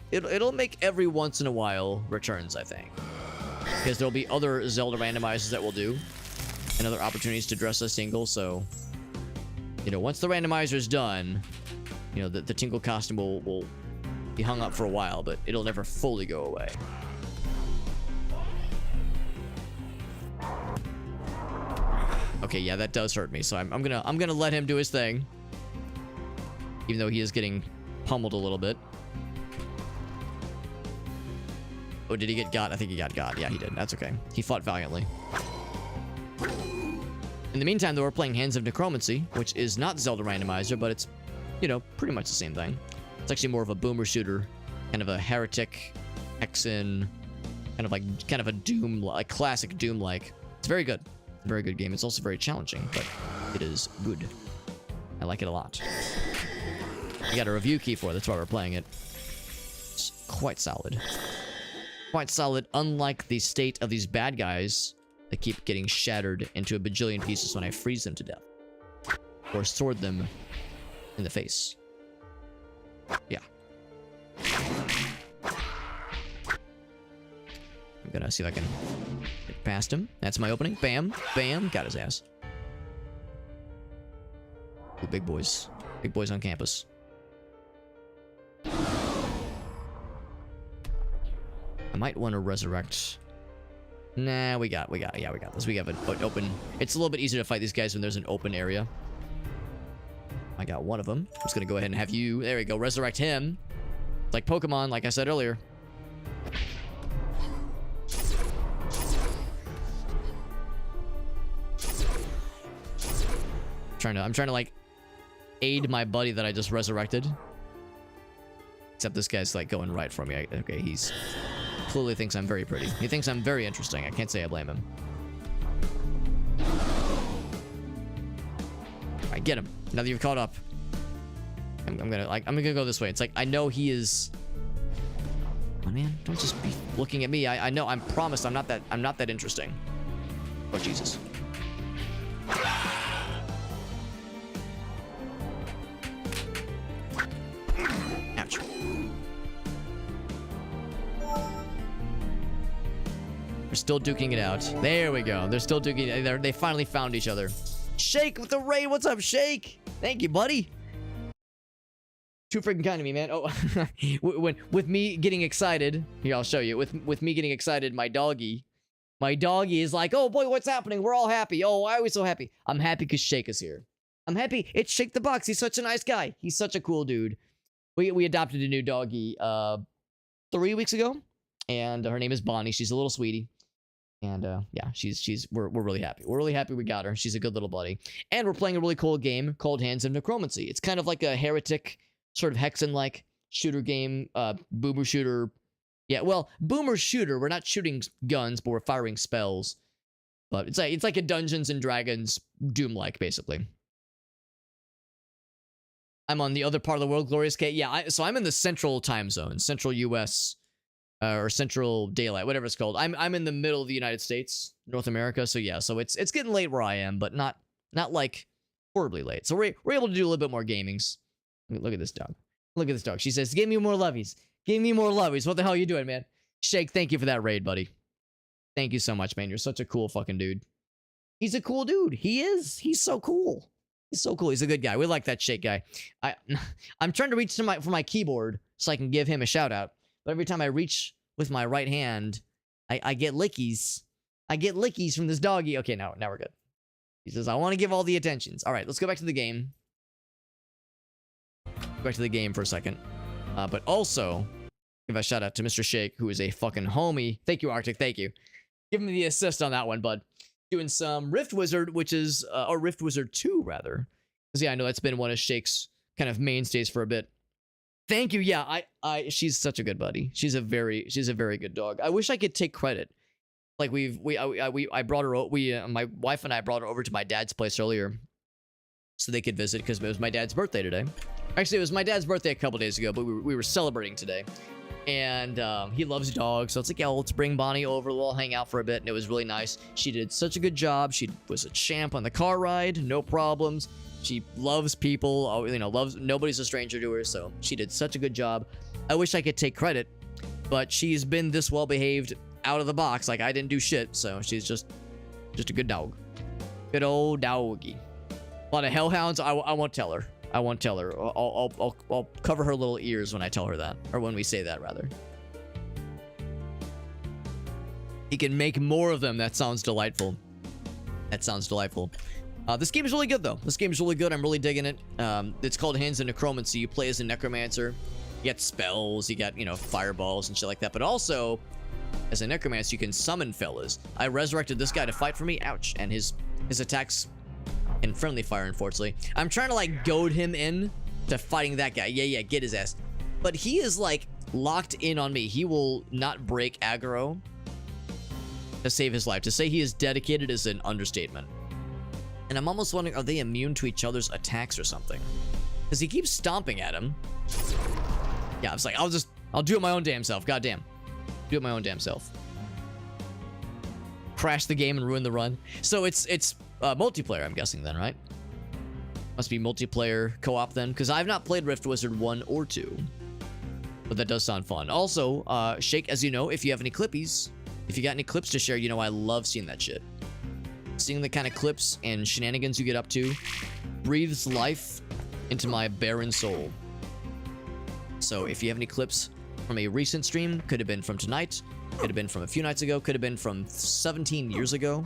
make every once in a while returns, I think. Because there'll be other Zelda randomizers that we'll do. And other opportunities to dress as Tingle, so... You know, once the randomizer is done, you know, the Tingle costume will be hung up for a while, but it'll never fully go away. Okay, yeah, that does hurt me. So I'm gonna let him do his thing. Even though he is getting pummeled a little bit. Oh, did he get got? I think he got got. Yeah, he did. That's okay. He fought valiantly. In the meantime, though, we're playing Hands of Necromancy, which is not Zelda randomizer, but it's, you know, pretty much the same thing. It's actually more of a boomer shooter, kind of a heretic, Hexen, kind of a Doom, like classic Doom-like. It's very good. Very good game. It's also very challenging, but it is good. I like it a lot. We got a review key for it. That's why we're playing it. It's quite solid. Quite solid, unlike the state of these bad guys that keep getting shattered into a bajillion pieces when I freeze them to death. Or sword them in the face. Yeah. I'm gonna see if I can get past him. That's my opening. Bam. Bam. Got his ass. Ooh, big boys. Big boys on campus. I might want to resurrect. Nah, we got this. We have an open. It's a little bit easier to fight these guys when there's an open area. I got one of them. I'm just gonna go ahead and have you. There we go. Resurrect him. It's like Pokemon, like I said earlier. I'm trying to like aid my buddy that I just resurrected. Except this guy's like going right for me. Okay, he's clearly thinks I'm very pretty. He thinks I'm very interesting. I can't say I blame him. Alright, get him. Now that you've caught up. I'm gonna go this way. It's like I know he is. Oh man, don't just be looking at me. I know, I'm promised I'm not that interesting. Oh Jesus. Ouch. They're still duking it out. There we go. They're still duking it. They finally found each other. Shake with the raid. What's up, Shake? Thank you, buddy. Too freaking kind of me, man. Oh, with me getting excited. Here, I'll show you. With me getting excited, my doggy is like, oh boy, what's happening? We're all happy. Oh, why are we so happy? I'm happy because Shake is here. I'm happy. It's Shake the Box. He's such a nice guy. He's such a cool dude. We adopted a new doggy 3 weeks ago, and her name is Bonnie. She's a little sweetie. And yeah, we're really happy. We're really happy we got her. She's a good little buddy. And we're playing a really cool game called Hands of Necromancy. It's kind of like a heretic, sort of Hexen-like shooter game, boomer shooter. Yeah, well, boomer shooter. We're not shooting guns, but we're firing spells. But it's like a Dungeons and Dragons Doom-like, basically. I'm on the other part of the world, Glorious K. Yeah, so I'm in the central time zone, central U.S. Or Central Daylight, whatever it's called. I'm in the middle of the United States, North America. So yeah, so it's getting late where I am, but not like horribly late. So we're able to do a little bit more gamings. Look at this dog. Look at this dog. She says, "Give me more lovies. Give me more lovies." What the hell are you doing, man? Shake, thank you for that raid, buddy. Thank you so much, man. You're such a cool fucking dude. He's a cool dude. He is. He's so cool. He's so cool. He's a good guy. We like that Shake guy. I'm trying to reach for my keyboard so I can give him a shout out. But every time I reach with my right hand, I get lickies. I get lickies from this doggy. Okay, now we're good. He says, I want to give all the attentions. All right, let's go back to the game. Go back to the game for a second. But also, give a shout out to Mr. Shake, who is a fucking homie. Thank you, Arctic. Thank you. Give me the assist on that one, bud. Doing some Rift Wizard, which is, or Rift Wizard 2, rather. Because, yeah, I know that's been one of Shake's kind of mainstays for a bit. Thank you. Yeah, she's such a good buddy. She's a very good dog. I wish I could take credit. Like I brought her. My wife and I brought her over to my dad's place earlier, so they could visit because it was my dad's birthday today. Actually, it was my dad's birthday a couple days ago, but we were celebrating today, and he loves dogs, so it's like, yeah, well, let's bring Bonnie over. We'll all hang out for a bit, and it was really nice. She did such a good job. She was a champ on the car ride, no problems. She loves people, you know, nobody's a stranger to her, so she did such a good job. I wish I could take credit, but she's been this well behaved out of the box. Like, I didn't do shit, so she's just a good dog. Good old doggy. A lot of hellhounds, I won't tell her. I won't tell her. I'll cover her little ears when I tell her that, or when we say that, rather. He can make more of them. That sounds delightful. That sounds delightful. This game is really good, though. This game is really good. I'm really digging it. It's called Hands of Necromancy. You play as a necromancer. You get spells. You got, you know, fireballs and shit like that. But also, as a necromancer, you can summon fellas. I resurrected this guy to fight for me. Ouch. And his attacks in friendly fire, unfortunately. I'm trying to, like, goad him in to fighting that guy. Yeah, get his ass. But he is, like, locked in on me. He will not break aggro to save his life. To say he is dedicated is an understatement. And I'm almost wondering, are they immune to each other's attacks or something? Because he keeps stomping at him. Yeah, I was like, I'll do it my own damn self. Goddamn. Do it my own damn self. Crash the game and ruin the run. So it's multiplayer, I'm guessing then, right? Must be multiplayer co-op then, because I've not played Rift Wizard 1 or 2. But that does sound fun. Also, Shake, as you know, if you have any clippies, if you got any clips to share, you know I love seeing that shit. Seeing the kind of clips and shenanigans you get up to breathes life into my barren soul. So if you have any clips from a recent stream, could have been from tonight, could have been from a few nights ago, could have been from 17 years ago,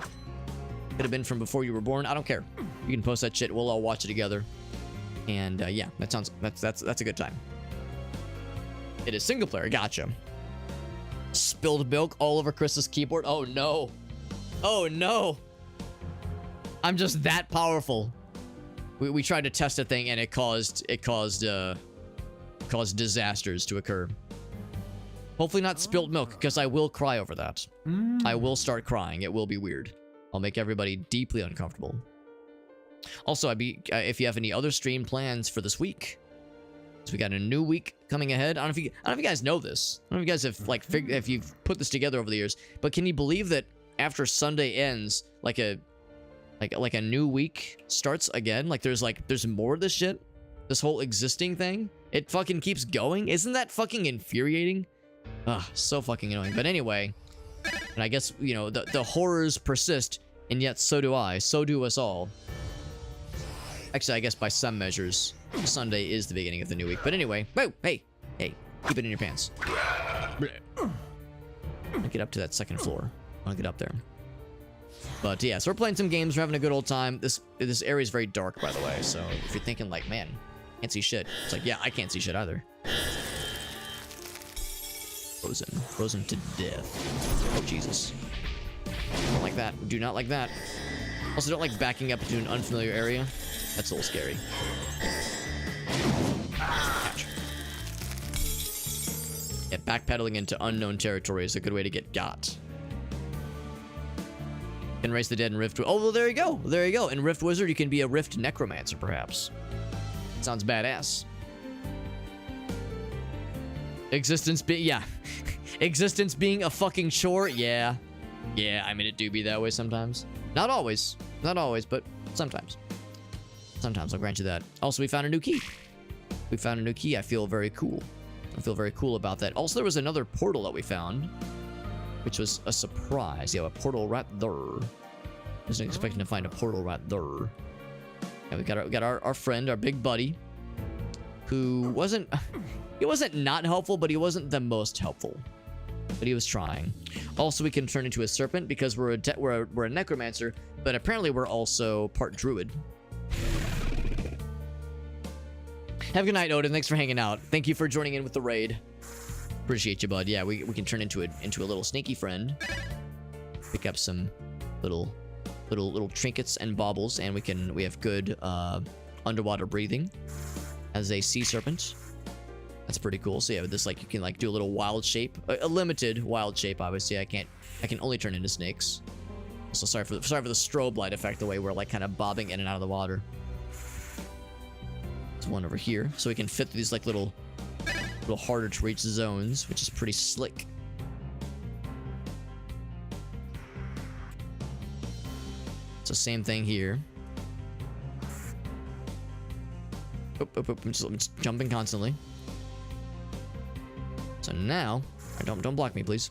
could have been from before you were born, I don't care. You can post that shit, we'll all watch it together. And yeah, that's a good time. It is single player, gotcha. Spilled milk all over Chris's keyboard. Oh no. Oh no. I'm just that powerful. We tried to test a thing and it caused disasters to occur. Hopefully not spilled milk, because I will cry over that. I will start crying. It will be weird. I'll make everybody deeply uncomfortable. Also, if you have any other stream plans for this week, so we got a new week coming ahead. I don't know if you guys know this. I don't know if you guys have like if you've put this together over the years. But can you believe that after Sunday ends, like a new week starts again? Like there's more of this shit. This whole existing thing. It fucking keeps going. Isn't that fucking infuriating? Ugh, so fucking annoying. But anyway, and I guess, you know, the horrors persist, and yet so do I. So do us all. Actually, I guess by some measures, Sunday is the beginning of the new week. But anyway, whoa, hey, keep it in your pants. Get up to that second floor. I want to get up there. But yeah, so we're playing some games. We're having a good old time. This area is very dark, by the way. So if you're thinking like, man, can't see shit. It's like, yeah, I can't see shit either. Frozen to death. Oh, Jesus. Don't like that. Do not like that. Also, don't like backing up into an unfamiliar area. That's a little scary. Catch. Yeah, backpedaling into unknown territory is a good way to get got. Can raise the dead in Rift. Oh, well, there you go. There you go. In Rift Wizard, you can be a Rift Necromancer, perhaps. Sounds badass. Existence being a fucking chore. Yeah, I mean, it do be that way sometimes. Not always, but sometimes. Sometimes, I'll grant you that. Also, we found a new key. I feel very cool. About that. Also, there was another portal that we found, which was a surprise. Yeah, a portal right there. Wasn't expecting to find a portal right there. And we got our friend, our big buddy, who wasn't not helpful, but he wasn't the most helpful. But he was trying. Also, we can turn into a serpent because we're a necromancer, but apparently we're also part druid. Have a good night, Odin. Thanks for hanging out. Thank you for joining in with the raid. Appreciate you, bud. Yeah, we can turn into a little sneaky friend. Pick up some little trinkets and baubles, and we have good underwater breathing as a sea serpent. That's pretty cool. So yeah, with this, like, you can like do a little wild shape, a limited wild shape. Obviously, I can only turn into snakes. So sorry for the strobe light effect. The way we're like kind of bobbing in and out of the water. There's one over here, so we can fit these like little harder to reach zones, which is pretty slick. So same thing here. I'm just jumping constantly. So now, don't block me, please.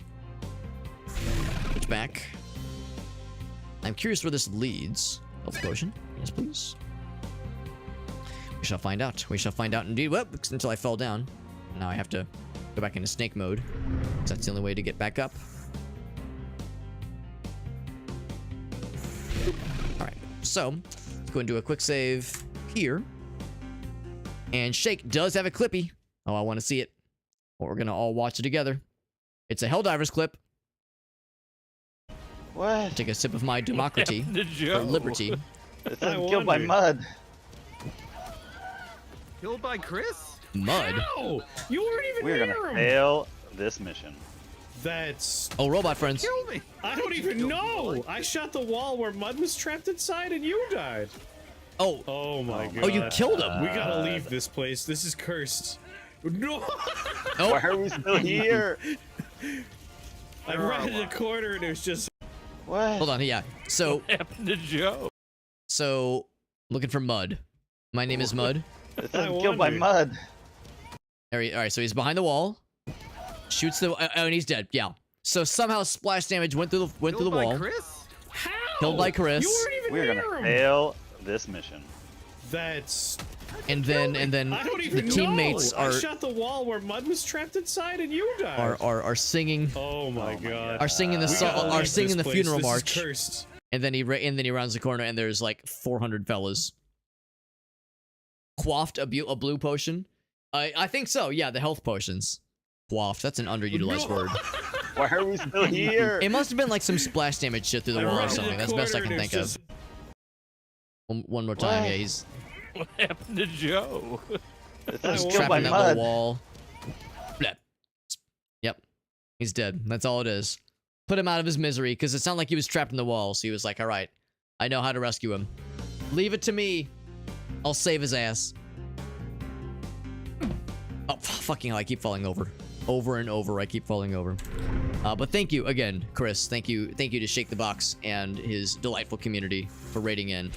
Switch back. I'm curious where this leads. Health potion, yes, please. We shall find out. We shall find out indeed. Well, until I fell down. Now I have to go back into snake mode. That's the only way to get back up. So let's go and do a quick save here. And Shake does have a clippy. Oh, I want to see it. Well, we're gonna all watch it together. It's a Helldivers clip. What? Take a sip of my democracy or liberty. It says killed by mud. Killed by Chris? Mud. No, you weren't even We're near gonna him. fail this mission. That's. Oh, robot friends. Kill me! I don't even know. I shot the wall where Mud was trapped inside, and you died. Oh. Oh my god. Oh, you killed him. We gotta leave this place. This is cursed. No. Oh. Why are we still here? I ran in the corner, and there's just. What? Hold on. Yeah. So. What happened to Joe? So, looking for Mud. My name is Mud. It says killed by wondered. mud. All right, so he's behind the wall. Shoots the. Oh, and he's dead. Yeah. So somehow splash damage went through the Killed by wall. Chris? How? Killed by Chris. You weren't even We're near gonna him. fail this mission. That's. And then I don't even the teammates know. are I shot the wall where Mud was trapped inside, and you died. are singing. Oh my god. Are singing the We song. gotta Are leave singing this the place. funeral This is march. cursed. And then he rounds the corner, and there's like 400 fellas. Quaffed a blue potion. I think so. Yeah, the health potions. Quaffed. That's an underutilized word. Why are we still here? It must have been like some splash damage shit through the I wall or ran in something. That's the best I corner can and think it's of. One more time. What? Yeah, he's What happened to Joe? It says I killed trapped by in that mud. little wall. Blep. Yep. He's dead. That's all it is. Put him out of his misery, because it sounded like he was trapped in the wall, so he was like, alright, I know how to rescue him. Leave it to me. I'll save his ass. Oh, fucking hell, I keep falling over. Over and over, I keep falling over. But thank you again, Chris. Thank you to Shake the Box and his delightful community for raiding in.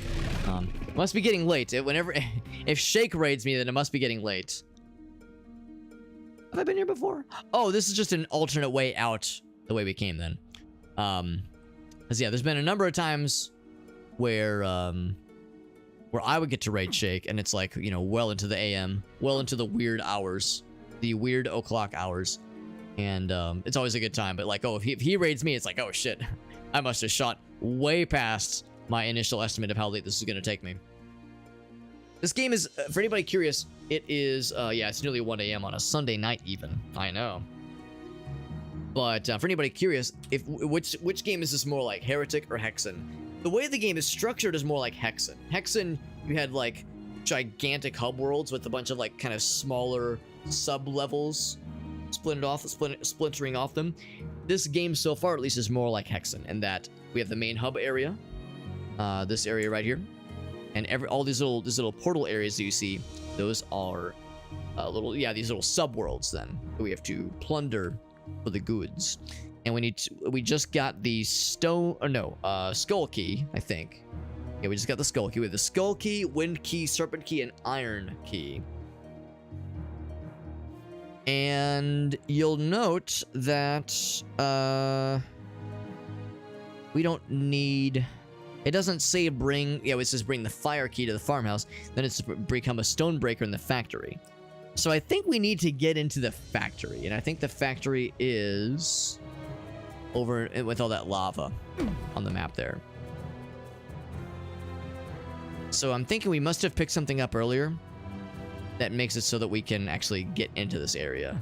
Must be getting late. If Shake raids me, then it must be getting late. Have I been here before? Oh, this is just an alternate way out the way we came then. Cause yeah, there's been a number of times where I would get to raid Shake, and it's like, you know, well into the AM, well into the weird hours, the weird o'clock hours, and it's always a good time. But like, oh, if he raids me, it's like, oh shit, I must have shot way past my initial estimate of how late this is gonna take me. This game is, for anybody curious, it is, yeah, it's nearly 1 AM on a Sunday night even. I know. But for anybody curious, which game is this more like, Heretic or Hexen? The way the game is structured is more like Hexen. Hexen, you had like gigantic hub worlds with a bunch of like kind of smaller sub-levels splintering off them. This game so far at least is more like Hexen, in that we have the main hub area, this area right here, and all these little portal areas that you see, those are these little sub-worlds then that we have to plunder for the goods. And we just got the skull key, I think. Yeah, we just got the skull key. We have the skull key, wind key, serpent key, and iron key. And you'll note that we don't need. It doesn't say bring. Yeah, it says bring the fire key to the farmhouse. Then it's to become a stonebreaker in the factory. So I think we need to get into the factory, and I think the factory is over with all that lava on the map there. So I'm thinking we must have picked something up earlier that makes it so that we can actually get into this area.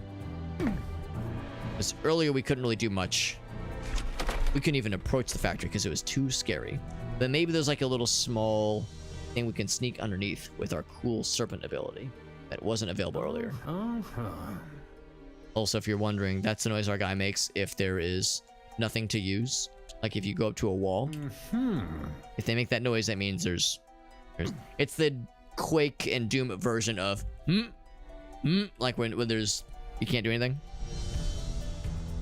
Because earlier we couldn't really do much. We couldn't even approach the factory because it was too scary. But maybe there's like a little small thing we can sneak underneath with our cool serpent ability that wasn't available earlier. Also, if you're wondering, that's the noise our guy makes if there is nothing to use. Like if you go up to a wall, if they make that noise, that means there's it's the Quake and Doom version of like when there's you can't do anything.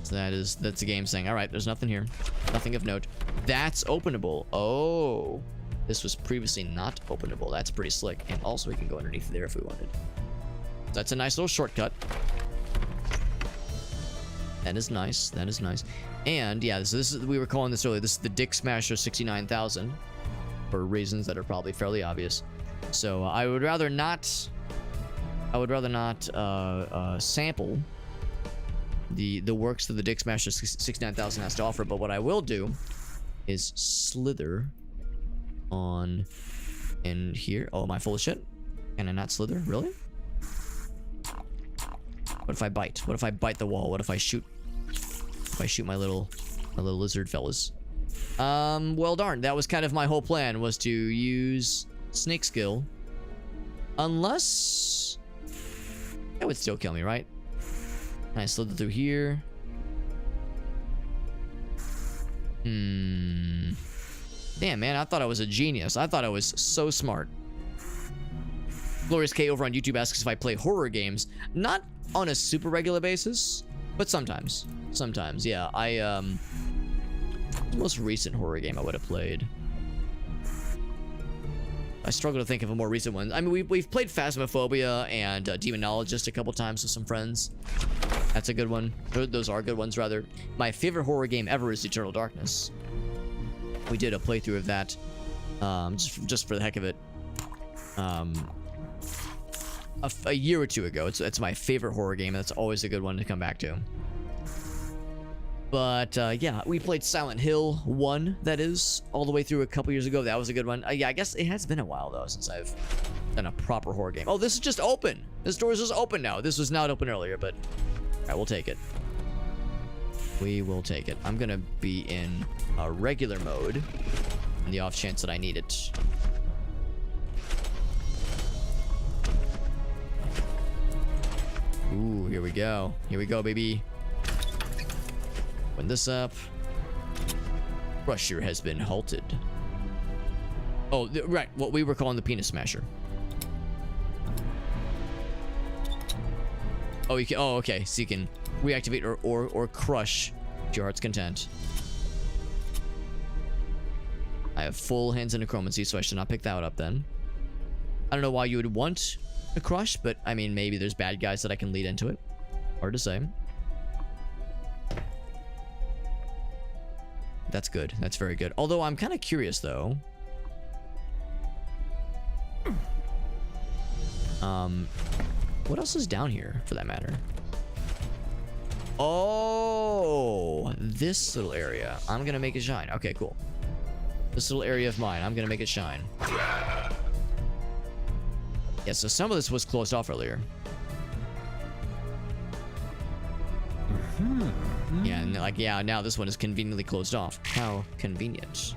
So that's the game saying, all right, there's nothing here, nothing of note. That's openable. Oh, this was previously not openable. That's pretty slick. And also we can go underneath there if we wanted. So that's a nice little shortcut. That is nice. That is nice. And yeah, so this is, we were calling this earlier. This is the Dick Smasher 69,000 for reasons that are probably fairly obvious. So I would rather not sample the works that the Dick Smasher 69,000 has to offer. But what I will do is slither on in here. Oh, am I full of shit? Can I not slither? Really? What if I bite? What if I bite the wall? What if I shoot? If I shoot my little lizard fellas? Well, darn. That was kind of my whole plan, was to use snake skill. Unless that would still kill me, right? Can I slither through here? Damn, man, I thought I was a genius. I thought I was so smart. Glorious K over on YouTube asks if I play horror games. Not on a super regular basis, but sometimes. Sometimes, yeah. The most recent horror game I would have played. I struggle to think of a more recent one. I mean, we've played Phasmophobia and Demonologist a couple times with some friends. That's a good one. Those are good ones, rather. My favorite horror game ever is Eternal Darkness. We did a playthrough of that, just for the heck of it, a year or two ago. It's my favorite horror game, and that's always a good one to come back to. But yeah, we played Silent Hill 1, that is, all the way through a couple years ago. That was a good one. Yeah, I guess it has been a while, though, since I've done a proper horror game. Oh, this is just open. This door is just open now. This was not open earlier, but I will take it. We will take it. I'm gonna be in a regular mode in the off chance that I need it. Ooh, here we go. Here we go, baby. Open this up. Crusher has been halted. Oh, right. What we were calling the penis smasher. Oh, you can. Oh, okay. So you can reactivate or crush to your heart's content. I have full Hands of Necromancy, so I should not pick that up then. I don't know why you would want to crush, but I mean, maybe there's bad guys that I can lead into it. Hard to say. That's good. That's very good. Although I'm kind of curious, though. What else is down here, for that matter? Oh, this little area. I'm gonna make it shine. Okay, cool. This little area of mine, I'm gonna make it shine. Yeah, so some of this was closed off earlier. Yeah, and like, yeah, now this one is conveniently closed off. How convenient.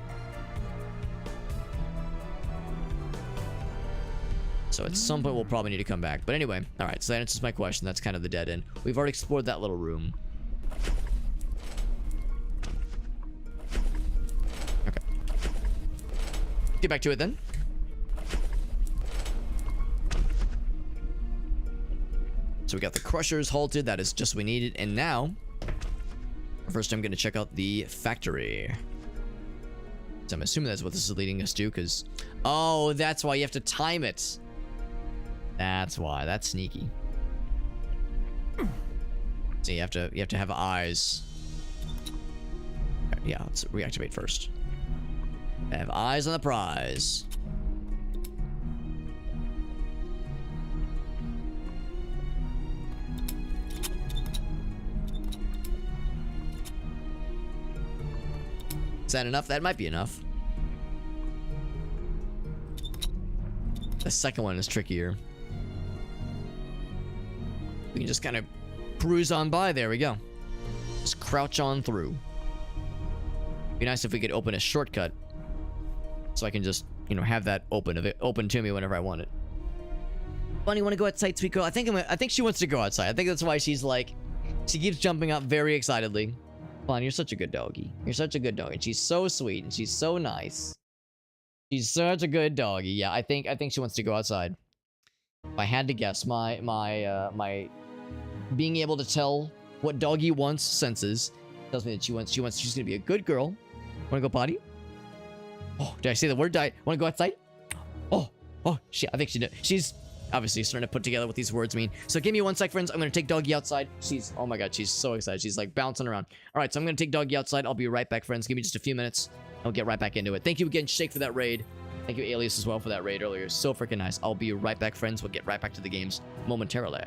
So at some point we'll probably need to come back. But anyway, alright, so that answers my question. That's kind of the dead end. We've already explored that little room. Okay. Get back to it then. So we got the crushers halted. That is just what we needed. And now, first I'm going to check out the factory. So I'm assuming that's what this is leading us to, because... Oh, that's why you have to time it. That's why. That's sneaky. So you have to have eyes. Right, yeah, let's reactivate first. Have eyes on the prize. Is that enough? That might be enough. The second one is trickier. We can just kind of cruise on by. There we go. Just crouch on through. Be nice if we could open a shortcut, so I can just, you know, have that open to me whenever I want it. Bunny, want to go outside, sweet girl? I think she wants to go outside. I think that's why she's like, she keeps jumping up very excitedly. Bunny, you're such a good doggy. You're such a good doggy. She's so sweet and she's so nice. She's such a good doggy. Yeah, I think she wants to go outside. If I had to guess, my being able to tell what doggy wants senses tells me that she's gonna be a good girl. Wanna go potty? Oh, did I say the word? Wanna go outside? Oh, I think she did. She's obviously starting to put together what these words mean. So give me 1 sec, friends. I'm gonna take doggy outside. She's, oh my god, she's so excited. She's like bouncing around. All right, so I'm gonna take doggy outside. I'll be right back, friends. Give me just a few minutes. I'll get right back into it. Thank you again, Shake, for that raid. Thank you, Alias, as well, for that raid earlier. So freaking nice. I'll be right back, friends. We'll get right back to the games momentarily.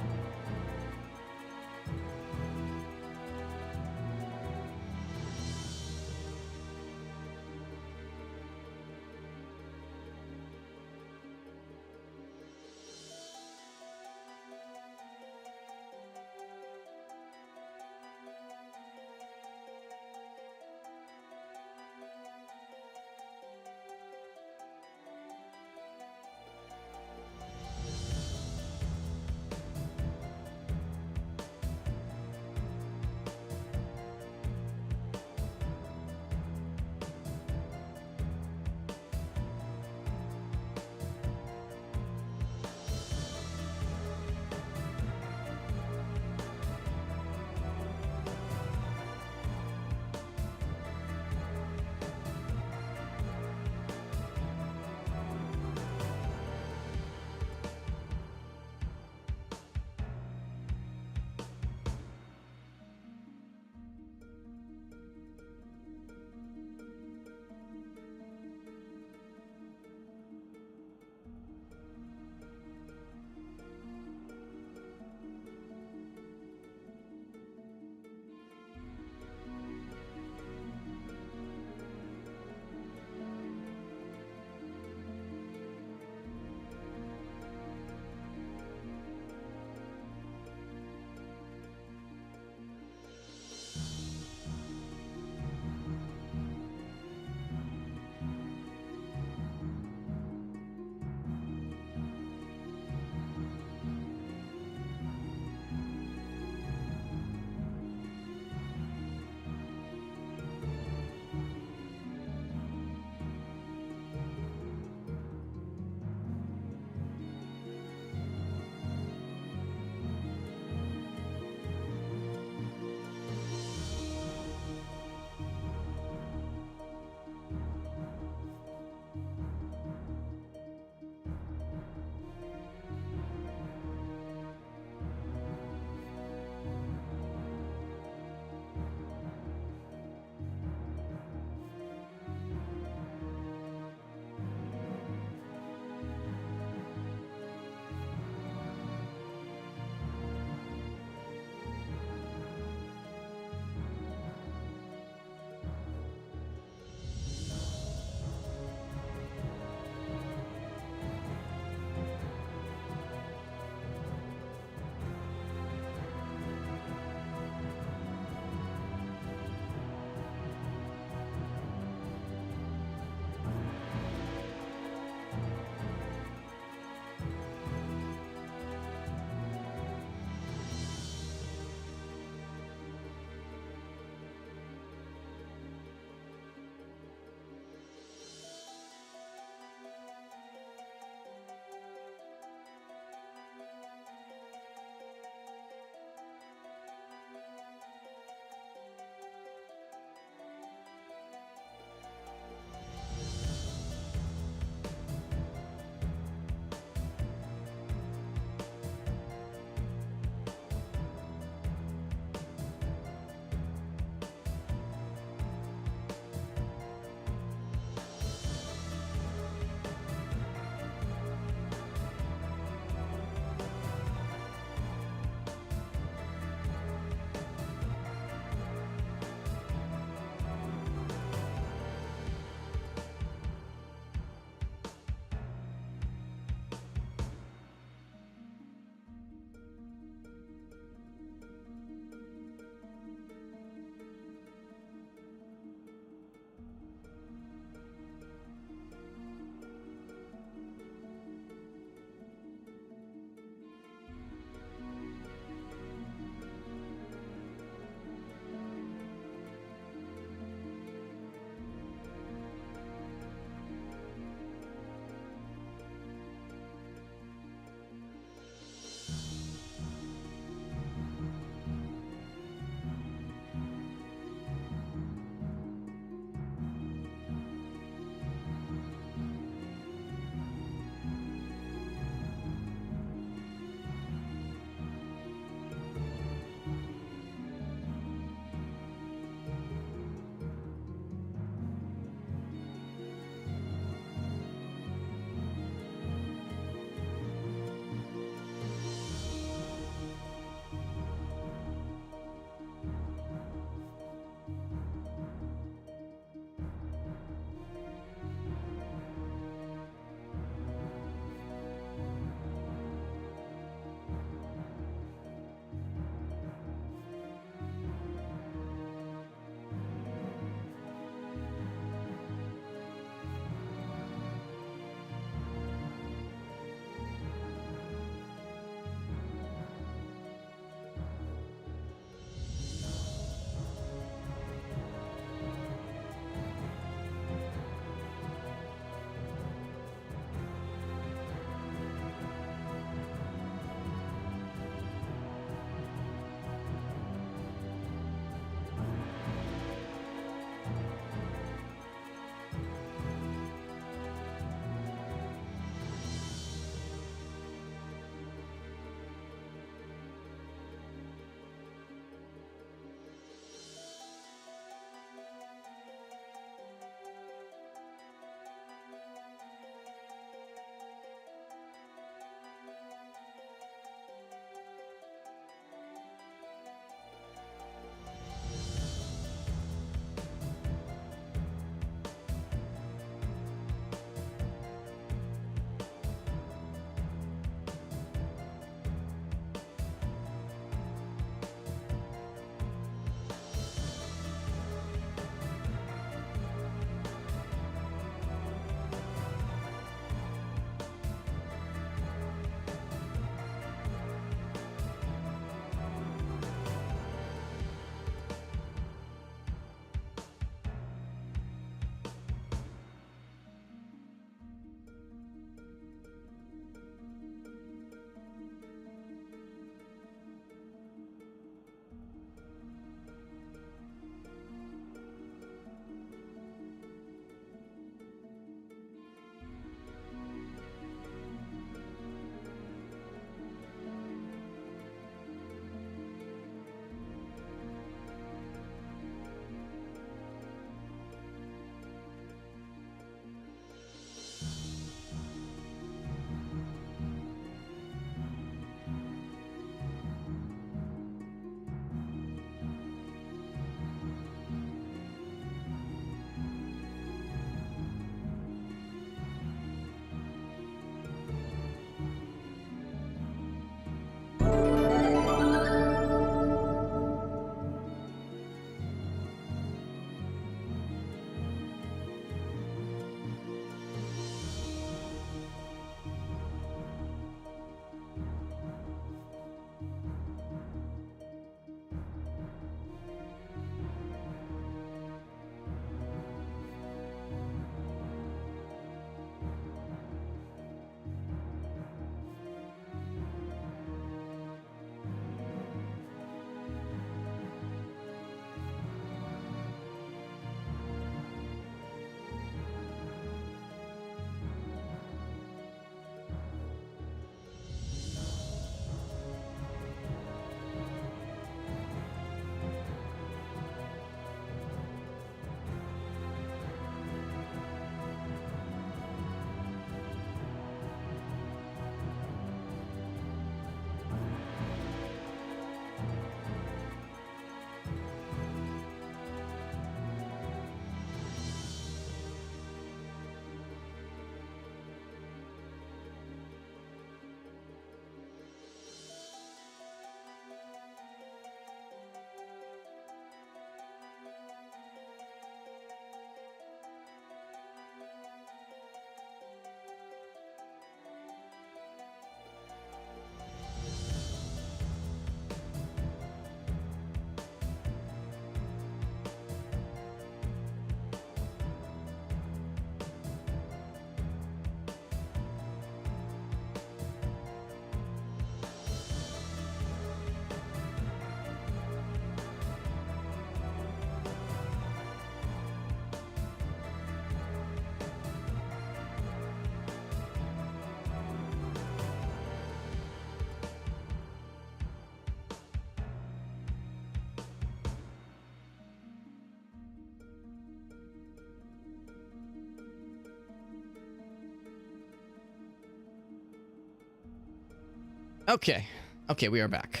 Okay. Okay, we are back.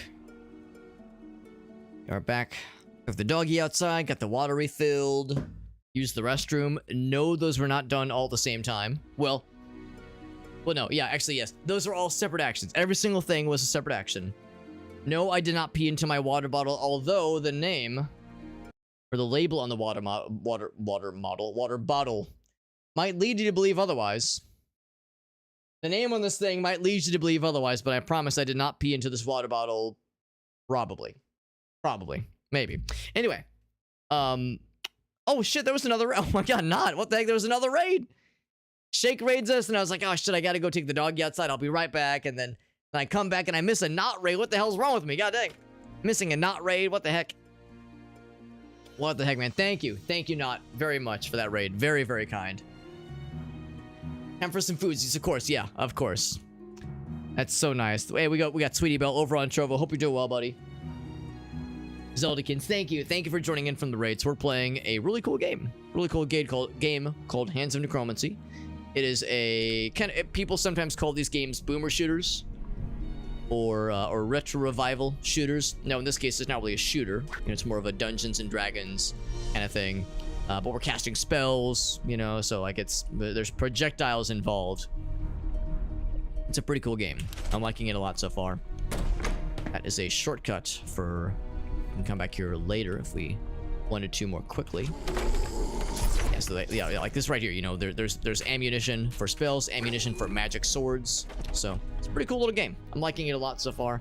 We are back. Got the doggy outside, got the water refilled, used the restroom. No, those were not done all at the same time. Well, no, yeah, actually, yes. Those are all separate actions. Every single thing was a separate action. No, I did not pee into my water bottle, although the name or the label on the water bottle might lead you to believe otherwise. The name on this thing might lead you to believe otherwise, but I promise I did not pee into this water bottle. Probably. Maybe. Anyway. Oh shit, there was another raid. Oh my god, not. What the heck? There was another raid. Shake raids us, and I was like, oh shit, I gotta go take the doggy outside. I'll be right back. And then I come back and I miss a not raid. What the hell's wrong with me? God dang. Missing a not raid. What the heck? What the heck, man? Thank you. Thank you, Not, very much for that raid. Very, very kind. Time for some foods, of course. Yeah, of course. That's so nice. Hey, we got Sweetie Belle over on Trovo. Hope you're doing well, buddy. Zeldakins, thank you. Thank you for joining in from the raids. We're playing a really cool game. Really cool game called Hands of Necromancy. It is a kind of, people sometimes call these games boomer shooters or retro revival shooters. No, in this case, it's not really a shooter. You know, it's more of a Dungeons and Dragons kind of thing. But we're casting spells, you know, so like there's projectiles involved. It's a pretty cool game. I'm liking it a lot so far. That is a shortcut for, we can come back here later if we wanted to more quickly. Yeah, so yeah, like this right here, you know, there's ammunition for spells, ammunition for magic swords. So it's a pretty cool little game. I'm liking it a lot so far.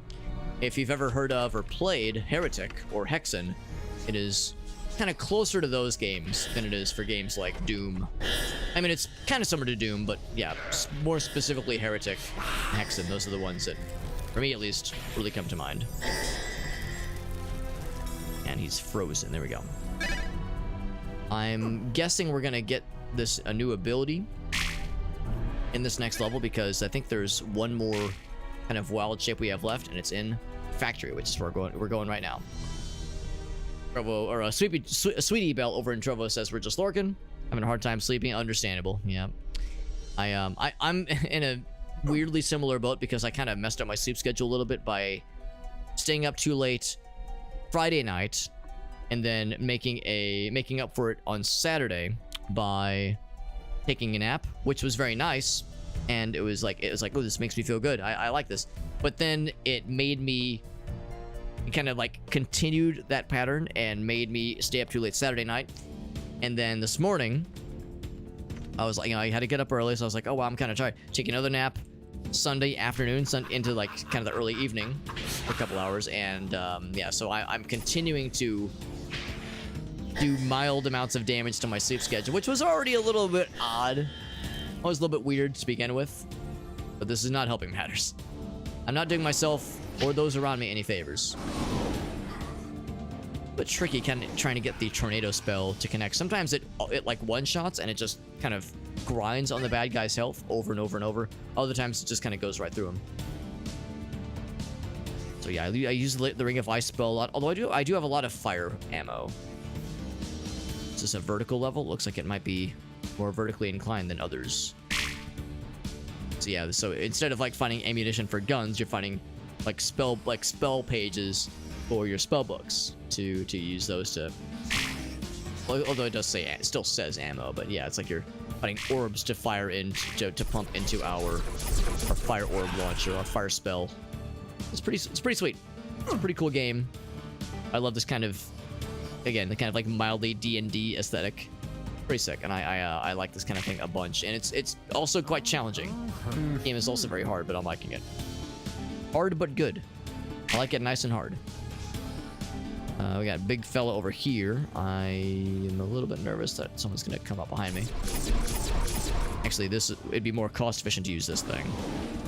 If you've ever heard of or played Heretic or Hexen, it is kind of closer to those games than it is for games like Doom. I mean, it's kind of similar to Doom, but yeah, more specifically Heretic, Hexen. Those are the ones that, for me at least, really come to mind. And he's frozen. There we go. I'm guessing we're gonna get a new ability in this next level because I think there's one more kind of wild shape we have left, and it's in Factory, which is where we're going right now. Trovo, or Sweetie Belle over in Trovo says we're just lurking, having a hard time sleeping. Understandable, yeah. I'm in a weirdly similar boat because I kind of messed up my sleep schedule a little bit by staying up too late Friday night and then making up for it on Saturday by taking a nap, which was very nice. And it was like, oh, this makes me feel good. I like this. But then it made me kind of like continued that pattern and made me stay up too late Saturday night. And then this morning, I was like, you know, I had to get up early, so I was like, oh, well, I'm kind of tired. Take another nap Sunday afternoon, into like kind of the early evening for a couple hours. And yeah, so I'm continuing to do mild amounts of damage to my sleep schedule, which was already a little bit odd. I was a little bit weird to begin with, but this is not helping matters. I'm not doing myself or those around me any favors. But tricky trying to get the tornado spell to connect. Sometimes it like one-shots and it just kind of grinds on the bad guy's health over and over and over. Other times it just kind of goes right through him. So yeah, I use the Ring of Ice spell a lot, although I do have a lot of fire ammo. Is this a vertical level? Looks like it might be more vertically inclined than others. So yeah, so instead of like finding ammunition for guns, you're finding like spell pages for your spell books to use those to. Although it still says ammo, but yeah, it's like you're finding orbs to fire in to pump into our fire orb launcher, our fire spell. It's pretty sweet. It's a pretty cool game. I love this kind of, again, the kind of like mildly D&D aesthetic. Pretty sick, and I like this kind of thing a bunch, and it's also quite challenging. The game is also very hard, but I'm liking it. Hard but good. I like it nice and hard. We got a big fella over here. I am a little bit nervous that someone's gonna come up behind me. Actually, it'd be more cost efficient to use this thing.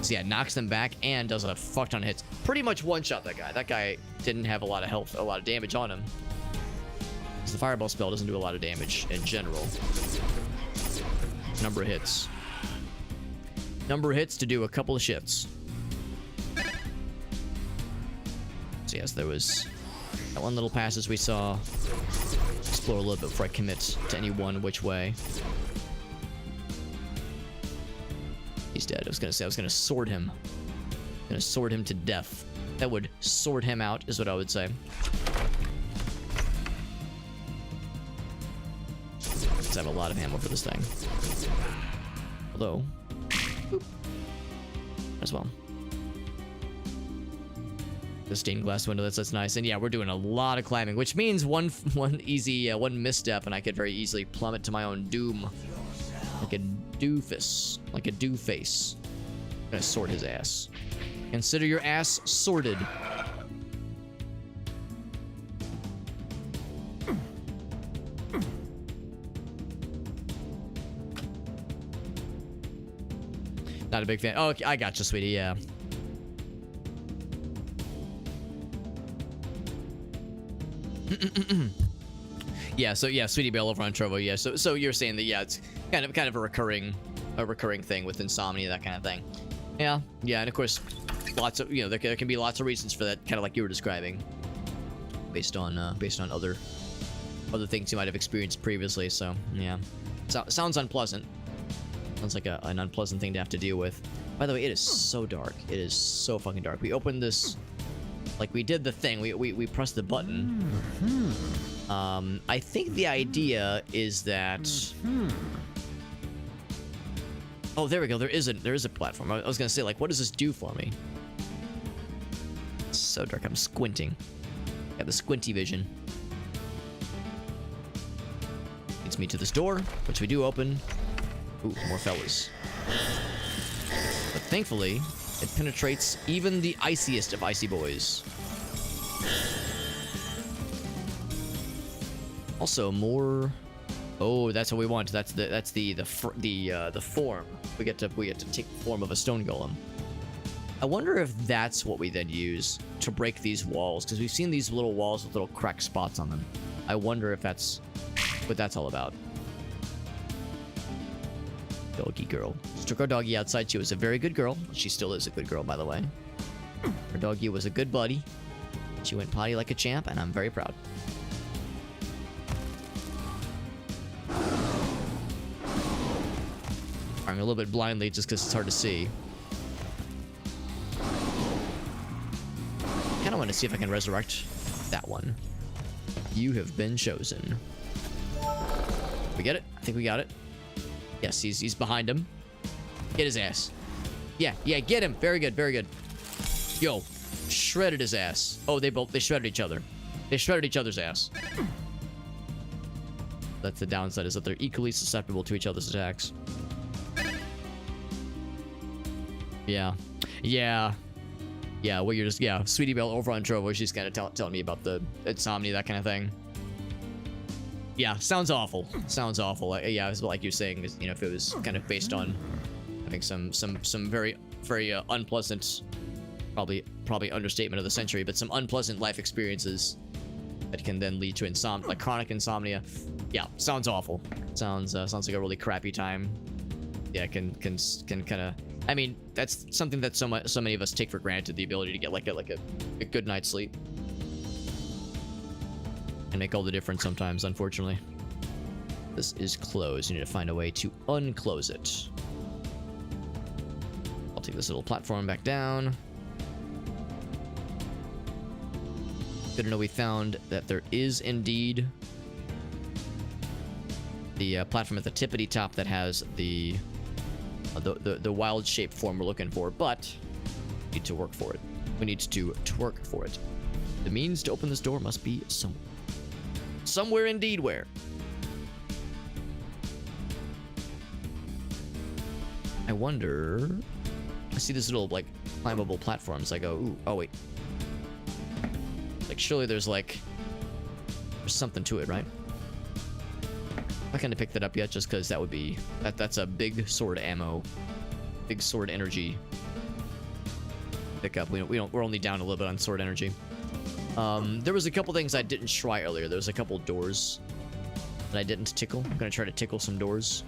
So yeah, it knocks them back and does a fuck ton of hits. Pretty much one-shot that guy. That guy didn't have a lot of health, a lot of damage on him. The fireball spell doesn't do a lot of damage in general. Number of hits. Number of hits to do a couple of shits. So yes, there was that one little passage we saw. Explore a little bit before I commit to any one which way. He's dead. I was gonna sword him. Gonna sword him to death. That would sort him out, is what I would say. Let's have a lot of ammo for this thing. Although, boop, as well. The stained glass window, that's nice. And yeah, we're doing a lot of climbing, which means one misstep, and I could very easily plummet to my own doom. Like a doofus. Like a dooface. I'm gonna sort his ass. Consider your ass sorted. Not a big fan. Oh, okay, I got you, sweetie. Yeah. Yeah. So yeah, Sweetie Belle over on Trovo. Yeah. So you're saying that yeah, it's kind of a recurring thing with Insomnia, that kind of thing. Yeah. Yeah. And of course, lots of there can be lots of reasons for that, kind of like you were describing, based on other things you might have experienced previously. So yeah, sounds unpleasant. Sounds like an unpleasant thing to have to deal with. By the way, it is so dark. It is so fucking dark. We opened this, like we did the thing. We pressed the button. I think the idea is that. Oh, there we go. There is a platform. I was gonna say, like, what does this do for me? It's so dark. I'm squinting. Got the squinty vision. Leads me to this door, which we do open. Ooh, more fellas. But thankfully, it penetrates even the iciest of icy boys. Also, more. Oh, that's what we want. That's the form. We get to take the form of a stone golem. I wonder if that's what we then use to break these walls, because we've seen these little walls with little cracked spots on them. I wonder if that's what that's all about. Doggy girl. Just took our doggy outside. She was a very good girl. She still is a good girl, by the way. Our doggy was a good buddy. She went potty like a champ, and I'm very proud. Firing a little bit blindly just because it's hard to see. Kind of want to see if I can resurrect that one. You have been chosen. We get it? I think we got it. Yes, he's behind him. Get his ass. Yeah, get him. Very good, very good. Yo, shredded his ass. Oh, they shredded each other. They shredded each other's ass. That's the downside, is that they're equally susceptible to each other's attacks. Yeah. Well, you're just, Sweetie Belle over on Trovo, she's kind of telling me about the insomnia, that kind of thing. Yeah, sounds awful. Sounds awful. Yeah, it's like you're saying, if it was kind of based on having some very, very unpleasant, probably understatement of the century, but some unpleasant life experiences that can then lead to like chronic insomnia. Yeah, sounds awful. Sounds like a really crappy time. Yeah, can kind of. I mean, that's something that so many of us take for granted, the ability to get like a good night's sleep. And make all the difference sometimes, unfortunately. This is closed. You need to find a way to unclose it. I'll take this little platform back down. Good to know we found that there is indeed the platform at the tippity top that has the wild shape form we're looking for, but we need to work for it. We need to twerk for it. The means to open this door must be somewhere. Somewhere indeed where. I wonder. I see this little like climbable platforms. I go, ooh, oh wait. Like surely there's something to it, right? I'm not gonna pick that up yet, just because that would be that's a big sword ammo, big sword energy pickup. We're only down a little bit on sword energy. There was a couple things I didn't try earlier. There was a couple doors that I didn't tickle. I'm gonna try to tickle some doors.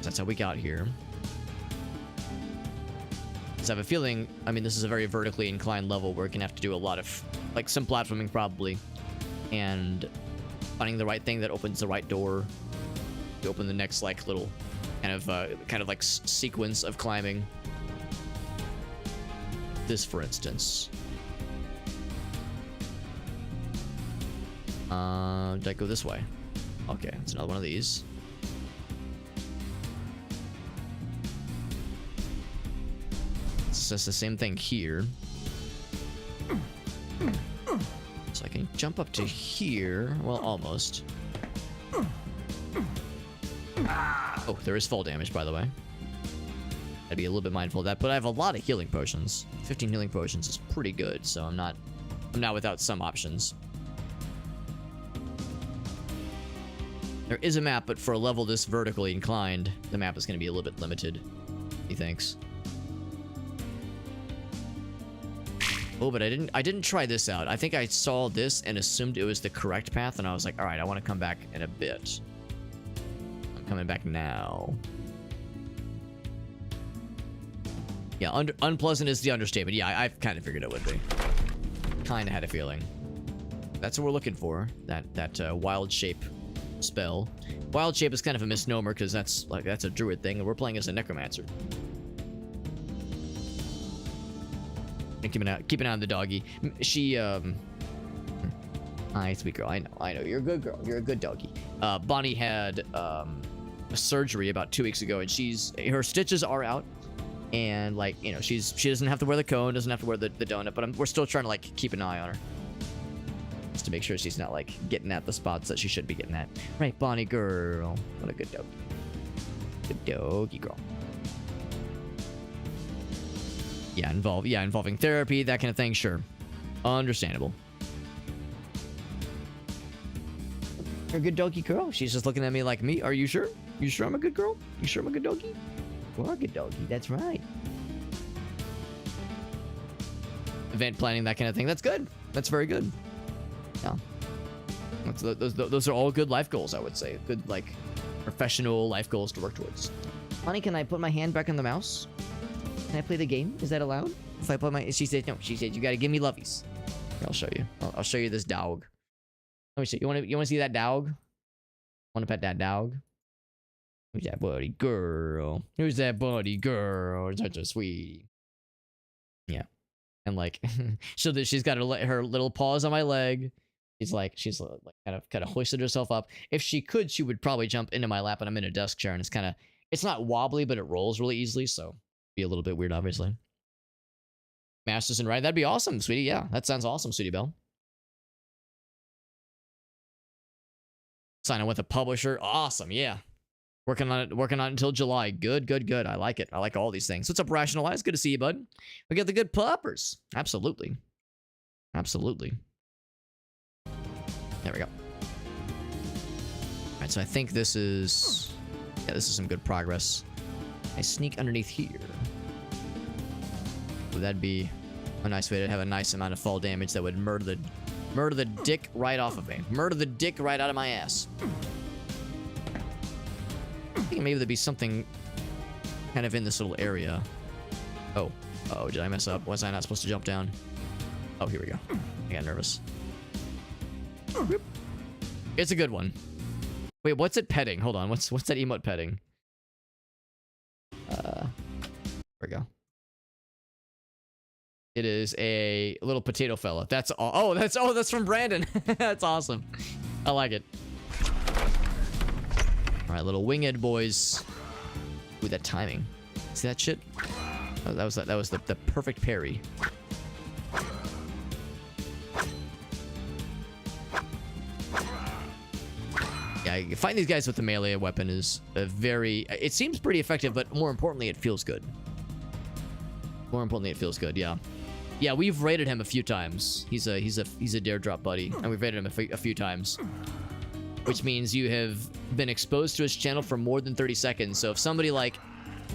That's how we got here. Because I have a feeling, I mean, this is a very vertically inclined level where we're gonna have to do a lot of, like, some platforming probably, and finding the right thing that opens the right door to open the next, like, little kind of like sequence of climbing. This, for instance. Did I go this way? Okay, it's another one of these. It's just the same thing here. So I can jump up to here. Well, almost. Oh, there is fall damage, by the way. I'd be a little bit mindful of that, but I have a lot of healing potions. 15 healing potions is pretty good, so I'm not without some options. There is a map, but for a level this vertically inclined, the map is going to be a little bit limited. He thinks. Oh, but I didn't try this out. I think I saw this and assumed it was the correct path, and I was like, all right, I want to come back in a bit. I'm coming back now. Yeah, unpleasant is the understatement. Yeah, I've kind of figured it would be. Kind of had a feeling. That's what we're looking for. That wild shape spell. Wild shape is kind of a misnomer because that's a druid thing, and we're playing as a necromancer. And keep an eye on the doggy. She hi, sweet girl. I know. You're a good girl. You're a good doggy. Bonnie had a surgery about 2 weeks ago, and her stitches are out. And like, you know, she doesn't have to wear the cone, doesn't have to wear the donut, but we're still trying to like keep an eye on her. Just to make sure she's not like getting at the spots that she should be getting at. Right, Bonnie girl. What a good dog. Good doggy girl. Yeah, involving therapy, that kind of thing, sure. Understandable. You're a good doggy girl. She's just looking at me like, me? Are you sure? You sure I'm a good girl? You sure I'm a good doggy? You are a good doggy, that's right. Event planning, that kind of thing. That's good. That's very good. Yeah. Those are all good life goals, I would say. Good, like, professional life goals to work towards. Honey, can I put my hand back on the mouse? Can I play the game? Is that allowed? If I put my... She said, no. She said, you gotta give me lovies. Here, I'll show you. I'll show you this dog. Let me see. You wanna see that dog? Wanna pet that dog? Who's that buddy girl? Who's that buddy girl? Such a sweetie. Yeah. And like, she's got her little paws on my leg. She's like kind of hoisted herself up. If she could, she would probably jump into my lap, and I'm in a desk chair, and it's not wobbly, but it rolls really easily, so be a little bit weird, obviously. Masters and Ride, that'd be awesome, sweetie. Yeah, that sounds awesome, sweetie Belle. Sign on with a publisher, awesome, yeah. Working on it until July. Good. I like it. I like all these things. What's up, Rationalize? Good to see you, bud. We got the good puppers. Absolutely. There we go. All right, so I think this is some good progress. I sneak underneath here. Would that be a nice way to have a nice amount of fall damage that would murder the dick right off of me. Murder the dick right out of my ass. I think maybe there'd be something kind of in this little area. Oh, did I mess up? Was I not supposed to jump down? Oh, here we go. I got nervous. It's a good one. Wait, what's it petting? Hold on. What's that emote petting? There we go. It is a little potato fella. That's all. That's from Brandon. That's awesome. I like it. All right, little winged boys. Ooh, that timing. See that shit? Oh, that was the perfect parry. Yeah, fighting these guys with the melee weapon is it seems pretty effective, but more importantly, it feels good. Yeah. Yeah, we've raided him a few times. He's a dare drop buddy, and we've raided him a few times. Which means you have been exposed to his channel for more than 30 seconds. So if somebody like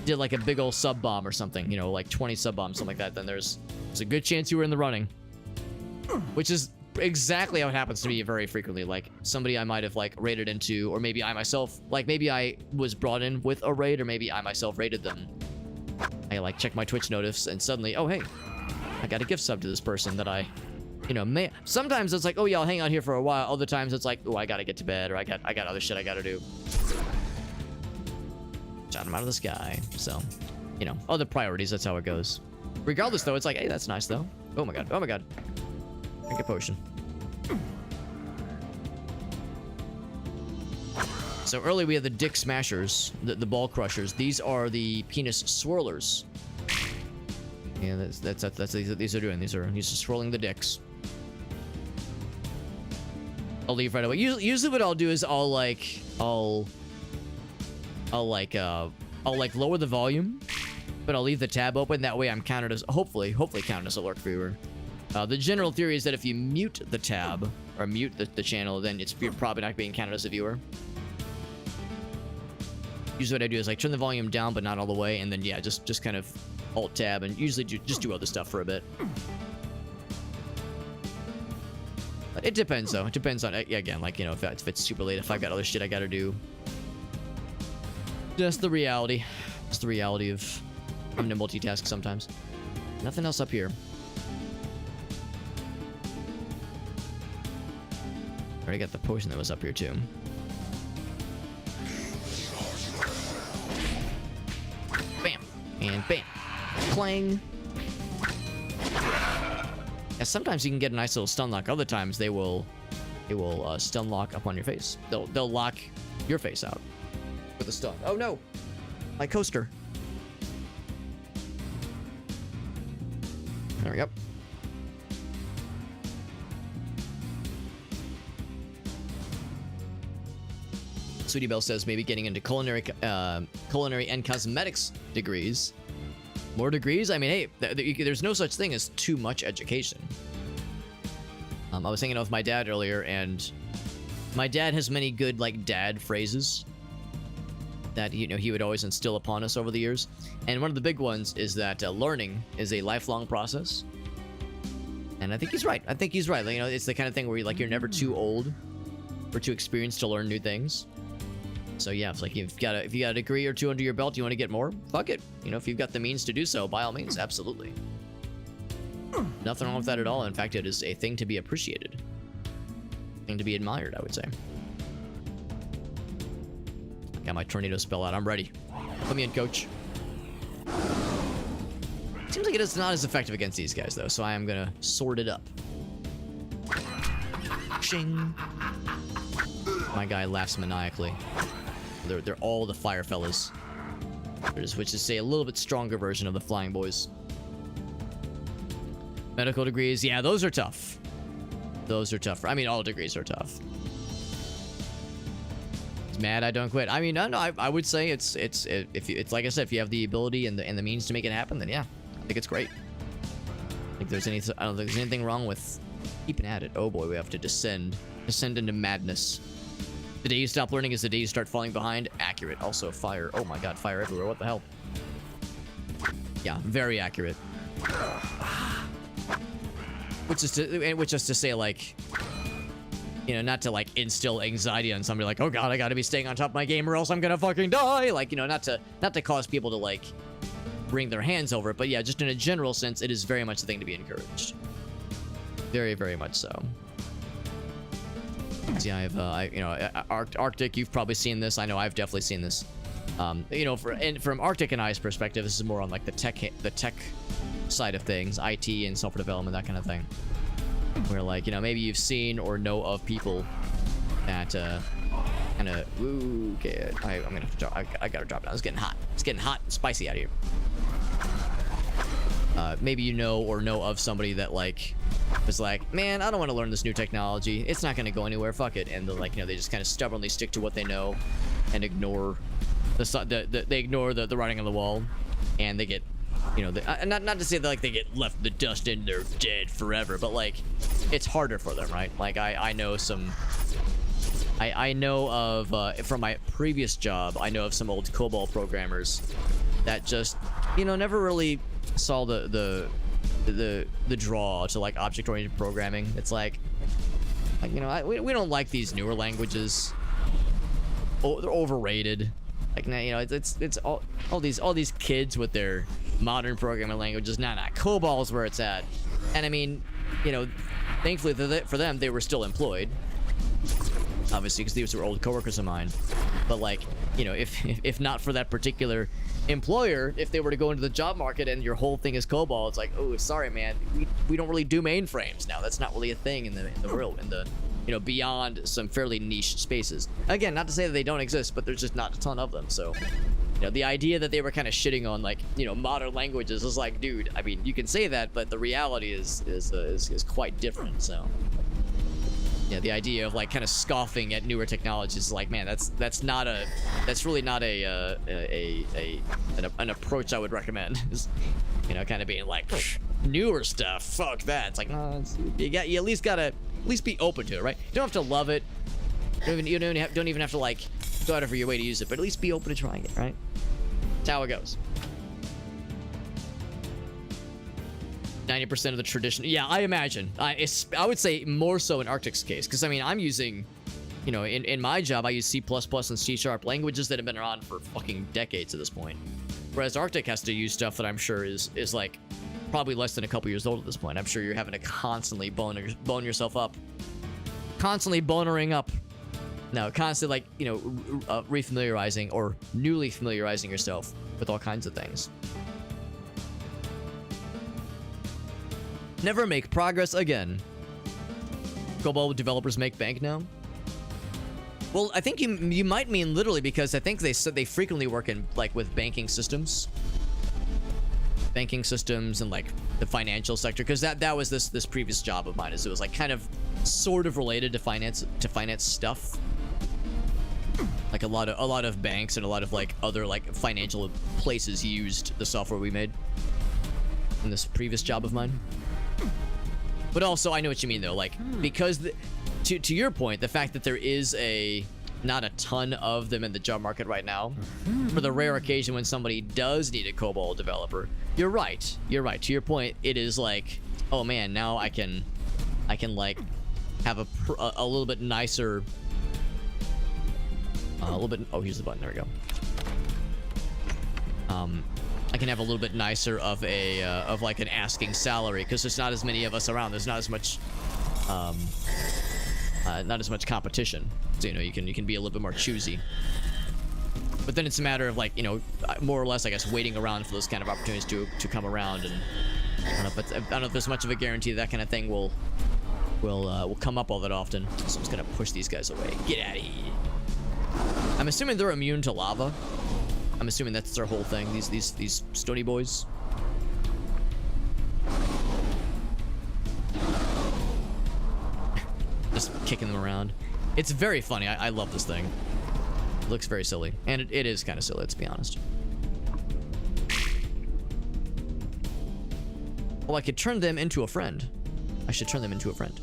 did like a big old sub bomb or something, you know, like 20 sub bombs, something like that, then there's a good chance you were in the running. Which is exactly how it happens to me very frequently. Like somebody I might have like raided into, or maybe I myself, like maybe I was brought in with a raid, or maybe I myself raided them. I like check my Twitch notifs, and suddenly, oh hey, I got a gift sub to this person that I, you know, sometimes it's like, oh yeah, I'll hang out here for a while. Other times it's like, oh, I gotta get to bed, or I got other shit I gotta do. Shot him out of the sky. So, you know, other priorities, that's how it goes. Regardless, though, it's like, hey, that's nice, though. Oh my god, oh my god. Drink a potion. So early we have the dick smashers, the ball crushers. These are the penis swirlers. Yeah, that's what these are doing. These are swirling the dicks. I'll leave right away. Usually what I'll do is I'll lower the volume, but I'll leave the tab open. That way I'm counted as hopefully counted as a lurk viewer. The general theory is that if you mute the tab or mute the channel, then you're probably not being counted as a viewer. Usually what I do is like turn the volume down, but not all the way, and then yeah, just kind of alt tab and usually just do other stuff for a bit. But it depends though. It depends on, again, like, you know, if it's super late, if I've got other shit I gotta do. Just the reality. Just the reality of having to multitask sometimes. Nothing else up here. Already got the potion that was up here too. Bam. And bam. Clang. Yeah, sometimes you can get a nice little stun lock. Other times they will stun lock up on your face. They'll lock your face out with a stun. Oh no, my coaster. There we go. Sweetie Belle says maybe getting into culinary and cosmetics degrees. More degrees? I mean, hey, there's no such thing as too much education. I was hanging out with my dad earlier, and my dad has many good, like, dad phrases that, you know, he would always instill upon us over the years. And one of the big ones is that learning is a lifelong process. And I think he's right. I think he's right. Like, you know, it's the kind of thing where you're never too old or too experienced to learn new things. So yeah, it's like if you got a degree or two under your belt, you want to get more? Fuck it. You know, if you've got the means to do so, by all means, absolutely. Nothing wrong with that at all. In fact, it is a thing to be appreciated. A thing to be admired, I would say. Got my tornado spell out. I'm ready. Put me in, coach. Seems like it is not as effective against these guys, though, so I am gonna sort it up. Shing. My guy laughs maniacally. They're all the fire fellas. Which is, say, a little bit stronger version of the flying boys. Medical degrees, yeah, those are tough. Those are tough. I mean, all degrees are tough. It's mad I don't quit. I mean, no, I would say it's like I said, if you have the ability and the means to make it happen, then yeah, I think it's great. I don't think there's anything wrong with keeping at it. Oh boy, we have to descend into madness. The day you stop learning is the day you start falling behind. Accurate. Also, fire. Oh my god, fire everywhere. What the hell? Yeah, very accurate. Which is to say, like, you know, not to like instill anxiety on somebody, like, oh god, I gotta be staying on top of my game or else I'm gonna fucking die. Like, you know, not to cause people to like bring their hands over it, but yeah, just in a general sense, it is very much a thing to be encouraged. Very, very much so. See, Arctic, you've probably seen this. I know I've definitely seen this. You know, from Arctic and I's perspective, this is more on like the tech side of things, IT and software development, that kind of thing. Where, like, you know, maybe you've seen or know of people that kind of, okay, I'm gonna have to drop, I gotta drop down. It's getting hot. It's getting hot and spicy out here. Maybe you know or know of somebody that like was like, man, I don't want to learn this new technology. It's not gonna go anywhere. Fuck it. And they're like, you know, they just kind of stubbornly stick to what they know and ignore they ignore the writing on the wall, and they get, you know, not to say that like they get left in the dust and they're dead forever, but like it's harder for them, right? Like I know some. I know of from my previous job, I know of some old COBOL programmers that just, you know, never really saw the draw to like object-oriented programming. It's like you know, we don't like these newer languages. Oh, they're overrated. Like, you know, it's all these kids with their modern programming languages. Nah, COBOL's where it's at. And I mean, you know, thankfully for them, they were still employed. Obviously, because these were old coworkers of mine. But like, you know, if not for that particular employer, if they were to go into the job market and your whole thing is COBOL, it's like, oh, sorry, man, we don't really do mainframes now. That's not really a thing in the world, in the, you know, beyond some fairly niche spaces. Again, not to say that they don't exist, but there's just not a ton of them. So, you know, the idea that they were kind of shitting on, like, you know, modern languages is like, dude, I mean, you can say that, but the reality is quite different. So, yeah, the idea of like kind of scoffing at newer technologies is like, man, that's really not an approach I would recommend. Is, you know, kind of being like, newer stuff, fuck that. It's like, no, you at least gotta be open to it, right? You don't have to love it. You don't even have to like go out of your way to use it, but at least be open to trying it, right? That's how it goes. 90% of the tradition. Yeah, I imagine. I would say more so in Arctic's case, because I mean, I'm using, you know, in my job, I use C++ and C# languages that have been around for fucking decades at this point. Whereas Arctic has to use stuff that I'm sure is like probably less than a couple years old at this point. I'm sure you're having to constantly bone yourself up. Constantly bonering up. No, constantly, like, you know, refamiliarizing or newly familiarizing yourself with all kinds of things. Never make progress again. COBOL developers make bank now? Well, I think you might mean literally, because I think they said they frequently work in, like, with banking systems. Banking systems and, like, the financial sector, because that was this previous job of mine, is it was, like, kind of sort of related to finance stuff. Like a lot of banks and a lot of, like, other, like, financial places used the software we made in this previous job of mine. But also, I know what you mean, though. Like, because to your point, the fact that there is not a ton of them in the job market right now, for the rare occasion when somebody does need a COBOL developer, you're right. You're right. To your point, it is like, oh man, now I can like have a little bit nicer, oh, here's the button. There we go. I can have a little bit nicer of of like an asking salary, because there's not as many of us around. There's not as much competition. So, you know, you can be a little bit more choosy. But then it's a matter of, like, you know, more or less, I guess, waiting around for those kind of opportunities to come around. And I don't know if there's much of a guarantee that kind of thing will come up all that often. So I'm just gonna push these guys away. Get out of here. I'm assuming they're immune to lava. I'm assuming that's their whole thing. These stony boys. Just kicking them around. It's very funny. I love this thing. It looks very silly, and it is kind of silly, let's be honest. Well, I could turn them into a friend. I should turn them into a friend.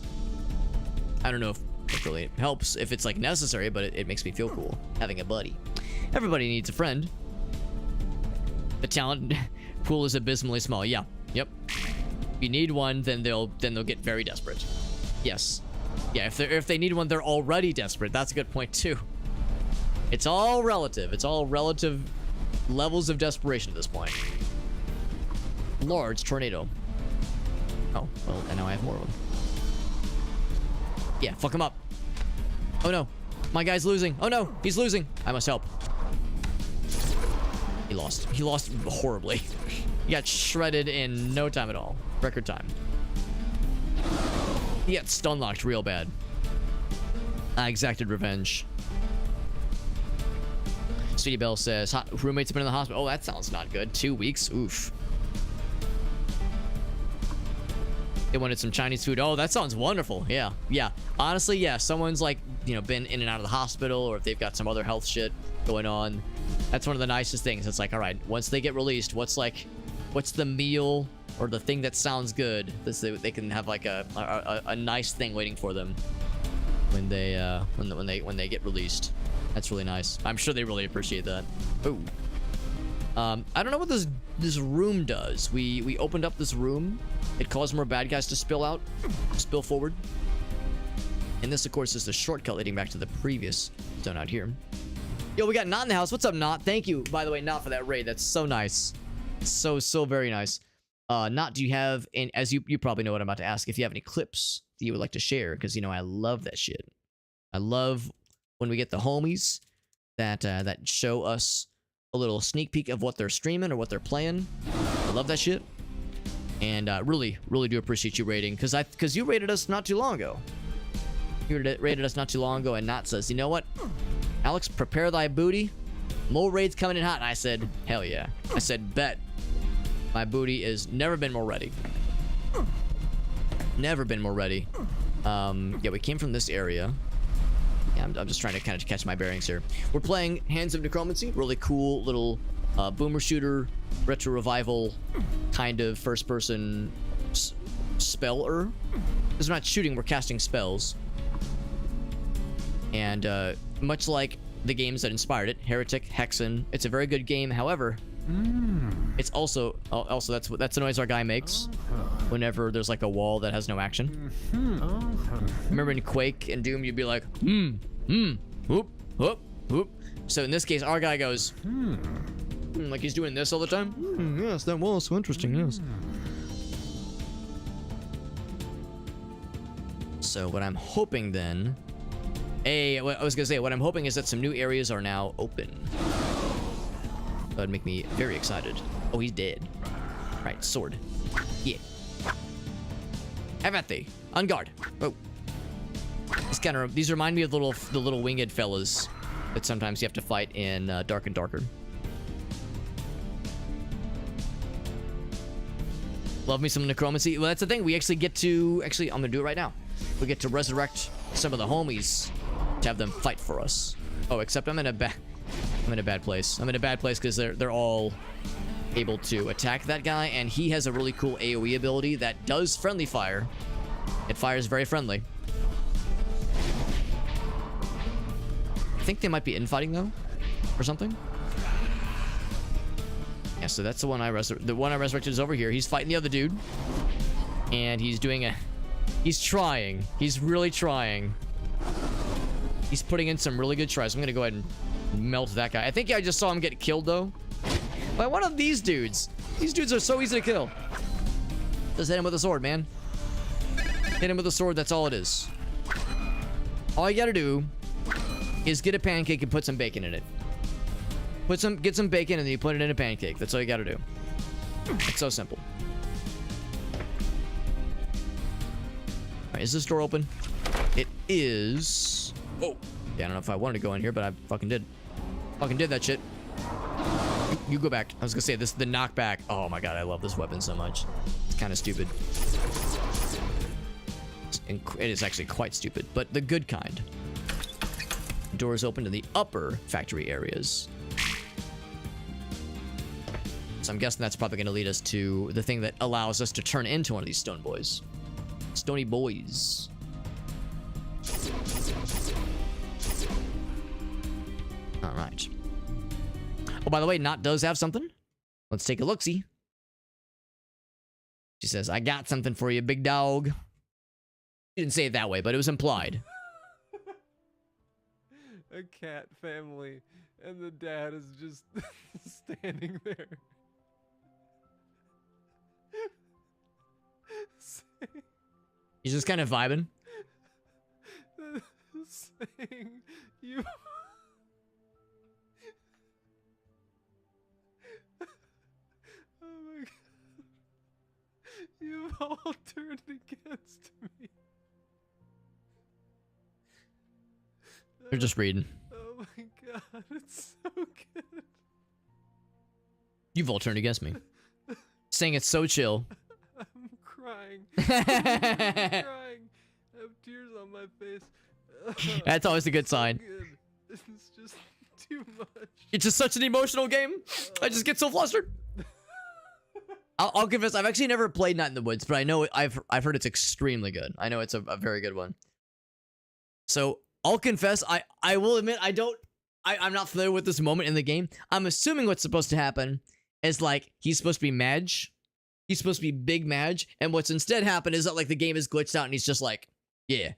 I don't know if it really helps, if it's like necessary, but it makes me feel cool having a buddy. Everybody needs a friend. The talent pool is abysmally small. Yeah. Yep. If you need one, then they'll get very desperate. Yes. Yeah, if they need one, they're already desperate. That's a good point too. It's all relative. It's all relative levels of desperation at this point. Large tornado. Oh, well, and now I have more of them. Yeah, fuck him up. Oh no. My guy's losing. Oh no, he's losing. I must help. He lost. He lost horribly. He got shredded in no time at all. Record time. He got stun locked real bad. I exacted revenge. Sweetie Belle says, roommates have been in the hospital. Oh, that sounds not good. 2 weeks. Oof. They wanted some Chinese food. Oh, that sounds wonderful. Yeah. Yeah. Honestly, yeah. Someone's like, you know, been in and out of the hospital, or if they've got some other health shit going on. That's one of the nicest things. It's like, all right, once they get released, what's the meal or the thing that sounds good? They can have like a nice thing waiting for them when they get released. That's really nice. I'm sure they really appreciate that. Ooh. I don't know what this room does. We opened up this room. It caused more bad guys to spill forward. And this, of course, is the shortcut leading back to the previous zone out here. Yo, we got Not in the house. What's up, Not? Thank you, by the way, Not, for that raid. That's so nice. So very nice. Not, do you have, and as you probably know what I'm about to ask, if you have any clips that you would like to share, because, you know, I love that shit. I love when we get the homies that show us a little sneak peek of what they're streaming or what they're playing. I love that shit. And really do appreciate you rating, because you rated us not too long ago. You rated us not too long ago, and Nat says, you know what, Alex, prepare thy booty. More raids coming in hot. And I said, hell yeah. I said, bet. My booty is never been more ready. Never been more ready. Yeah, we came from this area. Yeah, I'm just trying to kind of catch my bearings here. We're playing Hands of Necromancy. Really cool little boomer shooter, retro revival kind of first-person speller. Because we're not shooting, we're casting spells. And much like the games that inspired it, Heretic, Hexen, it's a very good game. However, it's also that's the noise our guy makes whenever there's like a wall that has no action. Remember in Quake and Doom, you'd be like, whoop, whoop, whoop. So in this case, our guy goes, like he's doing this all the time. Yes, that wall is so interesting. Yes. So what I'm hoping then, I was gonna say, what I'm hoping is that some new areas are now open. That'd make me very excited. Oh, he's dead. Right, sword. Yeah. Have at thee. On guard. Oh. These remind me of the little winged fellas that sometimes you have to fight in Dark and Darker. Love me some necromancy. Well, that's the thing. We actually get to... Actually, I'm gonna do it right now. We get to resurrect some of the homies to have them fight for us. Oh, except I'm in a bad place. I'm in a bad place because they're all able to attack that guy, and he has a really cool AoE ability that does friendly fire. It fires very friendly. I think they might be infighting though, or something. Yeah, so that's the one I resurrected is over here. He's fighting the other dude, and he's doing he's trying. He's really trying. He's putting in some really good tries. I'm gonna go ahead and melt that guy. I think I just saw him get killed though by one of these dudes. These dudes are so easy to kill. Just hit him with a sword, man. Hit him with a sword, that's all it is. All you gotta do is get a pancake and put some bacon in it. Get some bacon and then you put it in a pancake. That's all you gotta do. It's so simple. Alright, is this door open? It is. Oh. Yeah, I don't know if I wanted to go in here, but I fucking did. Fucking did that shit. You go back. I was gonna say, the knockback. Oh my god, I love this weapon so much. It's kind of stupid. It is actually quite stupid, but the good kind. Doors open to the upper factory areas. So I'm guessing that's probably gonna lead us to the thing that allows us to turn into one of these stone boys. Stony boys. All right. Oh, by the way, Not does have something. Let's take a look-see. She says, I got something for you, big dog. She didn't say it that way, but it was implied. A cat family, and the dad is just standing there. He's just kind of vibing. Saying, you... Oh my god. You've all turned against me. They're just reading. Oh my god, it's so good. You've all turned against me. Saying it's so chill. I'm crying. I'm crying. I have tears on my face. That's always a good sign. It's just too much. It's just such an emotional game. I just get so flustered. I'll confess, I've actually never played Night in the Woods, but I know I've heard it's extremely good. I know it's a very good one. So I'll confess, I will admit I'm not familiar with this moment in the game. I'm assuming what's supposed to happen is like he's supposed to be Madge. He's supposed to be Big Madge, and what's instead happened is that like the game is glitched out and he's just like, yeah,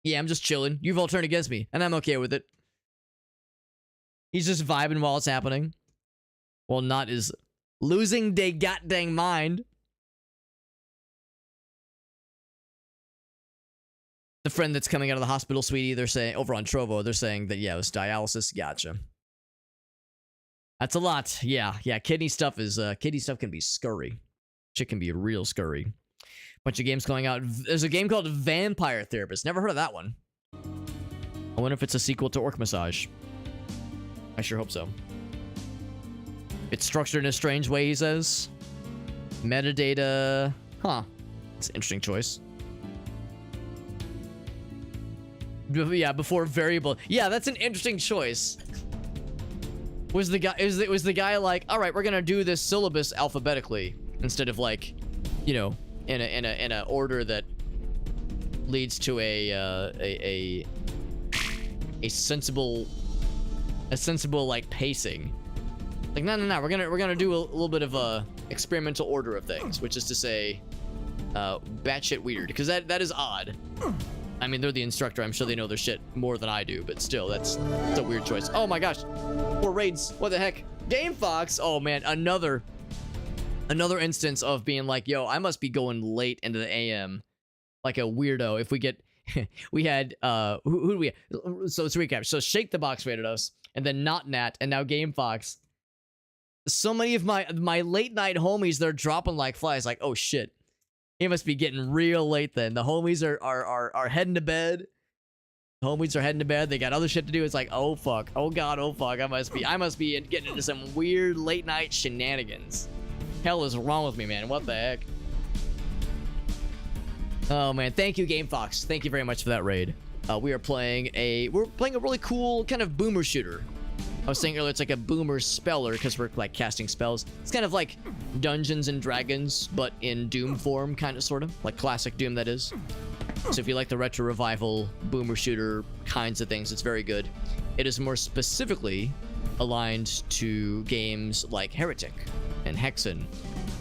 I'm just chilling. You've all turned against me, and I'm okay with it. He's just vibing while it's happening. While Not is losing they goddamn mind. The friend that's coming out of the hospital, sweetie, they're saying, over on Trovo, they're saying that, yeah, it was dialysis. Gotcha. That's a lot. Yeah, kidney stuff can be scurry. Shit can be real scurry. Bunch of games going out. There's a game called Vampire Therapist. Never heard of that one. I wonder if it's a sequel to Orc Massage. I sure hope so. It's structured in a strange way, he says. Metadata. Huh. It's an interesting choice. Yeah, before variable. Yeah, that's an interesting choice. Was the guy like, all right, we're gonna do this syllabus alphabetically instead of like, you know, in a order that leads to a sensible like pacing. Like no, we're gonna do a little bit of a experimental order of things, which is to say, batshit weird, because that is odd. I mean, they're the instructor. I'm sure they know their shit more than I do, but still, that's a weird choice. Oh my gosh, 4 raids. What the heck? Game Fox. Oh man, another instance of being like, yo, I must be going late into the AM, like a weirdo. If we get, we had who do we? So let's recap. So Shake the Box rated us, and then Not Nat, and now Game Fox. So many of my late night homies, they're dropping like flies. Like, oh shit. It must be getting real late then. The homies are heading to bed. The homies are heading to bed. They got other shit to do. It's like, oh fuck. Oh god, oh fuck. I must be getting into some weird late night shenanigans. Hell is wrong with me, man. What the heck? Oh man, thank you, Game Fox. Thank you very much for that raid. We're playing a really cool kind of boomer shooter. I was saying earlier it's like a boomer speller because we're like casting spells. It's kind of like Dungeons and Dragons, but in Doom form, kind of, sort of. Like classic Doom, that is. So if you like the retro revival, boomer shooter kinds of things, it's very good. It is more specifically aligned to games like Heretic and Hexen,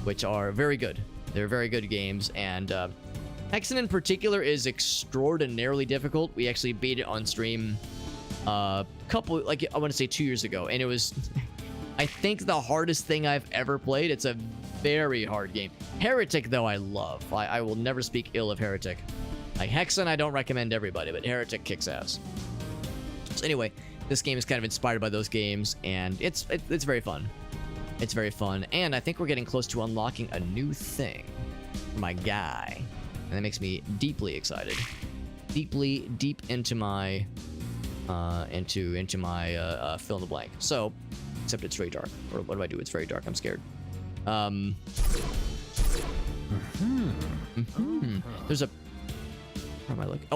which are very good. They're very good games, and Hexen in particular is extraordinarily difficult. We actually beat it on stream couple, like, I want to say 2 years ago, and it was I think the hardest thing I've ever played. It's a very hard game. Heretic, though, I love. I will never speak ill of Heretic. Like Hexen, I don't recommend everybody, but Heretic kicks ass. So anyway, this game is kind of inspired by those games, and it's very fun. It's very fun, and I think we're getting close to unlocking a new thing for my guy, and that makes me deeply excited. Deep into my into my fill in the blank. So, except it's very dark. Or what do I do? It's very dark. I'm scared. There's a. Where am I looking?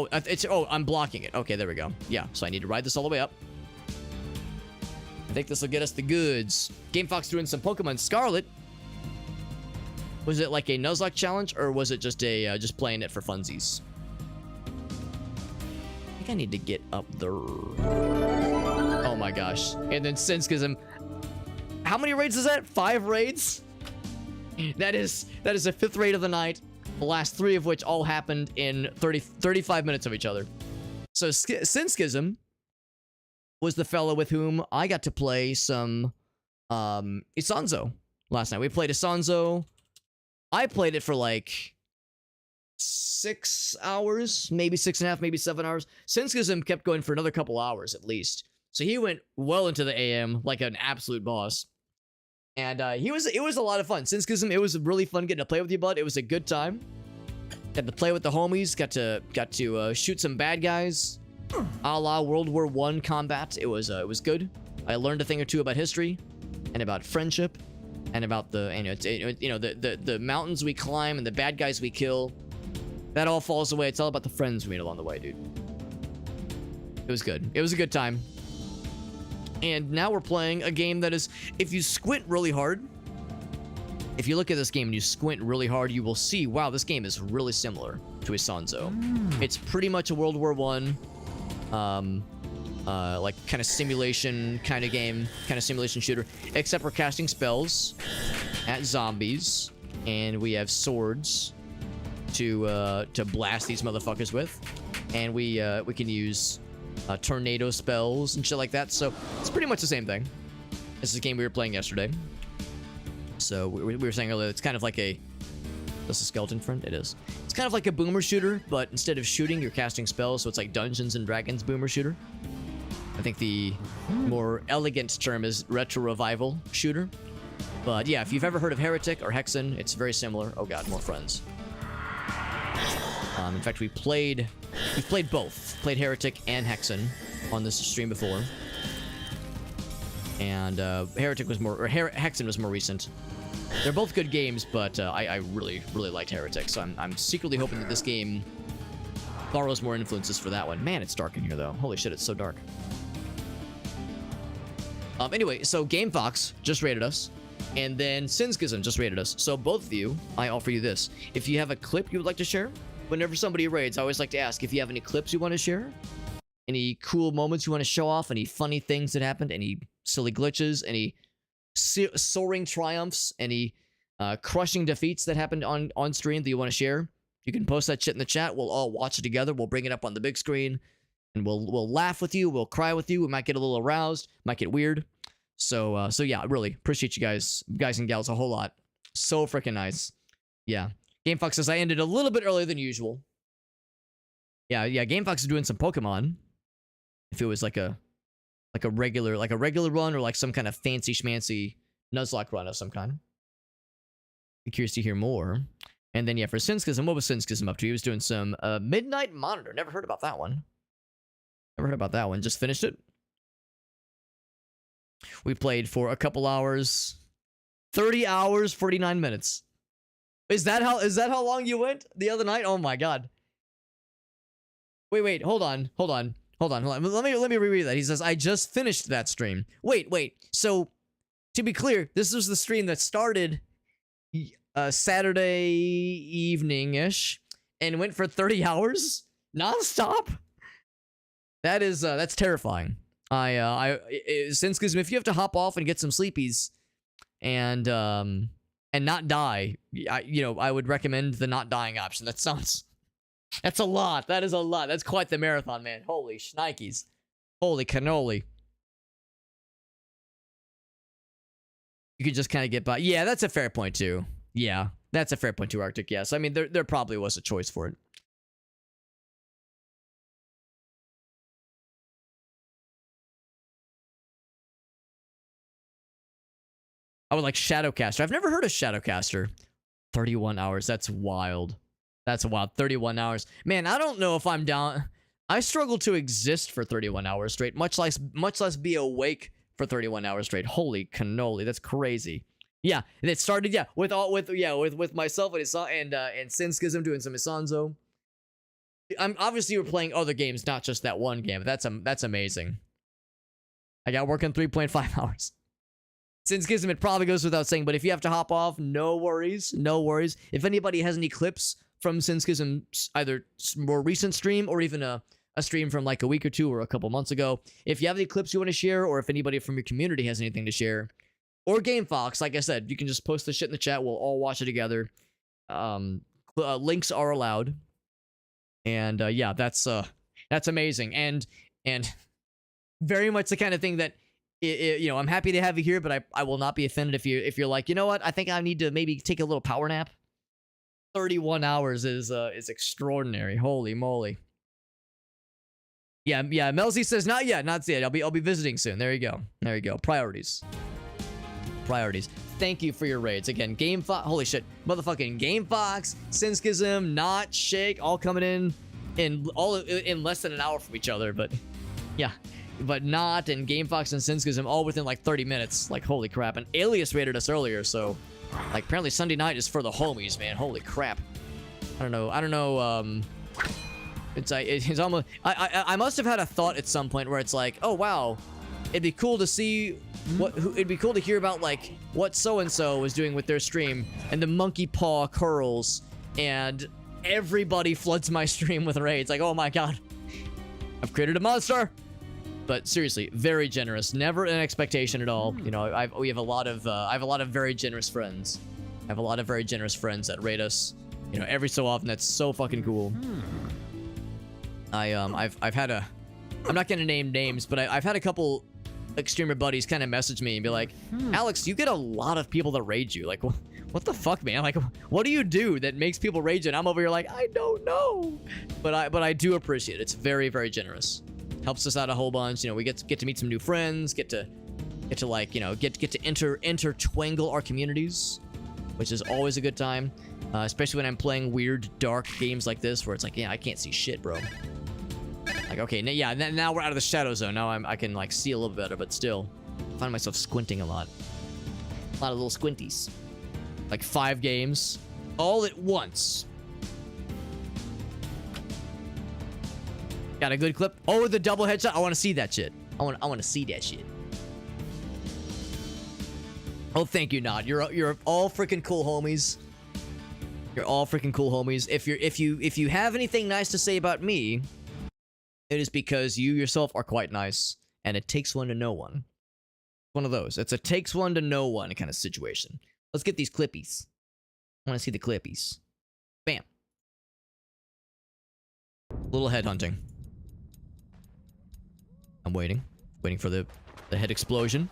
Oh, I'm blocking it. Okay, there we go. Yeah, so I need to ride this all the way up. I think this will get us the goods. Game Fox doing some Pokemon Scarlet. Was it like a Nuzlocke challenge, or was it just a just playing it for funsies? I think I need to get up there. Oh my gosh! And then Senskism. How many raids is that? 5 raids? That is a 5th raid of the night. The last 3 of which all happened in 35 minutes of each other. So Senskism was the fellow with whom I got to play some Isanzo last night. We played Isanzo. I played it for like 6 hours, maybe 6.5, maybe 7 hours. Senskism kept going for another couple hours at least. So he went well into the AM like an absolute boss. And it was a lot of fun. Senskism, it was really fun getting to play with you, bud. It was a good time. Got to play with the homies. Got to shoot some bad guys, a la World War I combat. It was good. I learned a thing or two about history, and about friendship, and about the mountains we climb and the bad guys we kill. That all falls away. It's all about the friends we made along the way, dude. It was good. It was a good time. And now we're playing a game that is, if you squint really hard, if you look at this game and you squint really hard, you will see, wow, this game is really similar to Isanzo. It's pretty much a World War I, like kind of simulation kind of game, kind of simulation shooter, except we're casting spells at zombies, and we have swords to blast these motherfuckers with, and we can use tornado spells and shit like that. So it's pretty much the same thing. This is a game we were playing yesterday. So we were saying earlier, it's kind of like a... This a skeleton friend? It is. It's kind of like a boomer shooter, but instead of shooting, you're casting spells, so it's like Dungeons and Dragons boomer shooter. I think the more elegant term is retro revival shooter. But yeah, if you've ever heard of Heretic or Hexen, it's very similar. Oh god, more friends. In fact, we've played both. Played Heretic and Hexen on this stream before. And Heretic was more, or Hexen was more recent. They're both good games, but I really liked Heretic, so I'm secretly hoping that this game borrows more influences for that one. Man, it's dark in here though. Holy shit, it's so dark. Anyway, so GameFox just rated us, and then Sinskism just rated us. So both of you, I offer you this. If you have a clip you would like to share, whenever somebody raids, I always like to ask if you have any clips you want to share, any cool moments you want to show off, any funny things that happened, any silly glitches, any soaring triumphs, any crushing defeats that happened on stream that you want to share. You can post that shit in the chat. We'll all watch it together. We'll bring it up on the big screen, and we'll laugh with you. We'll cry with you. We might get a little aroused. Might get weird. So yeah, really appreciate you guys and gals a whole lot. So freaking nice. Yeah. GameFox says I ended a little bit earlier than usual. Yeah. GameFox is doing some Pokemon. If it was like a regular run or like some kind of fancy schmancy Nuzlocke run of some kind. Be curious to hear more. And then yeah, for Sinskism, what was Sinskism up to? He was doing some Midnight Monitor. Never heard about that one. Just finished it. We played for a couple hours. 30 hours, 49 minutes. Is that how long you went the other night? Oh my god. Wait, hold on. Let me reread that. He says, I just finished that stream. Wait. So, to be clear, this was the stream that started Saturday evening-ish and went for 30 hours non-stop? That's terrifying. Since if you have to hop off and get some sleepies and not die, I would recommend the not dying option. That's a lot. That is a lot. That's quite the marathon, man. Holy shnikes. Holy cannoli. You could just kind of get by. Yeah, that's a fair point too. Yeah, that's a fair point too, Arctic. Yes, I mean there probably was a choice for it. I would like Shadowcaster. I've never heard of Shadowcaster. 31 hours. That's wild. 31 hours. Man, I don't know if I'm down. I struggle to exist for 31 hours straight, much less be awake for 31 hours straight. Holy cannoli, that's crazy. Yeah, and it started with myself and Sinskism doing some Isanzo. Obviously we're playing other games, not just that one game. That's amazing. I got working 3.5 hours. Sinskism, it probably goes without saying, but if you have to hop off, no worries. If anybody has any clips from Sinskism, either more recent stream or even a stream from like a week or two or a couple months ago, if you have any clips you want to share, or if anybody from your community has anything to share, or GameFox, like I said, you can just post the shit in the chat. We'll all watch it together. Links are allowed, and yeah, that's amazing, and very much the kind of thing that. I'm happy to have you here, but I will not be offended if you're like, you know what, I think I need to maybe take a little power nap. 31 hours is extraordinary. Holy moly. Yeah. Melzy says not yet. I'll be visiting soon. There you go. Priorities. Thank you for your raids again. GameFox. Holy shit, motherfucking GameFox, Sinskism, Not Shake, all coming in less than an hour from each other. But yeah. But Not and GameFox and Sinskism all within like 30 minutes. Like, holy crap. And Alias rated us earlier, so like apparently Sunday night is for the homies, man. Holy crap. I don't know. It's almost. I must have had a thought at some point where it's like, oh wow, it'd be cool to see it'd be cool to hear about like what so and so was doing with their stream, and the monkey paw curls, and everybody floods my stream with raids. Like, oh my god, I've created a monster. But seriously, very generous. Never an expectation at all. You know, I have a lot of very generous friends. I have a lot of very generous friends that rate us. You know, every so often. That's so fucking cool. I've had a. I'm not gonna name names, but I've had a couple extremer buddies kind of message me and be like, Alex, you get a lot of people that raid you. Like, what the fuck, man? Like, what do you do that makes people rage you? And I'm over here like, I don't know. But I do appreciate it. It's very, very generous. helps us out a whole bunch. You know, we get to meet some new friends, get to like, you know, get to intertwangle our communities, which is always a good time. Especially when I'm playing weird, dark games like this, where it's like, yeah, I can't see shit, bro. Like, okay, now we're out of the shadow zone. Now I can like see a little bit better, but still, I find myself squinting a lot. A lot of little squinties. Like 5 games, all at once. Got a good clip. Oh, the double headshot. I want to see that shit. I want to see that shit. Oh, thank you, Nod. You're all freaking cool homies. You're all freaking cool homies. If you have anything nice to say about me, it is because you yourself are quite nice, and it takes one to know one. One of those. It's a takes one to know one kind of situation. Let's get these clippies. I want to see the clippies. Bam. Little head hunting. I'm waiting for the head explosion.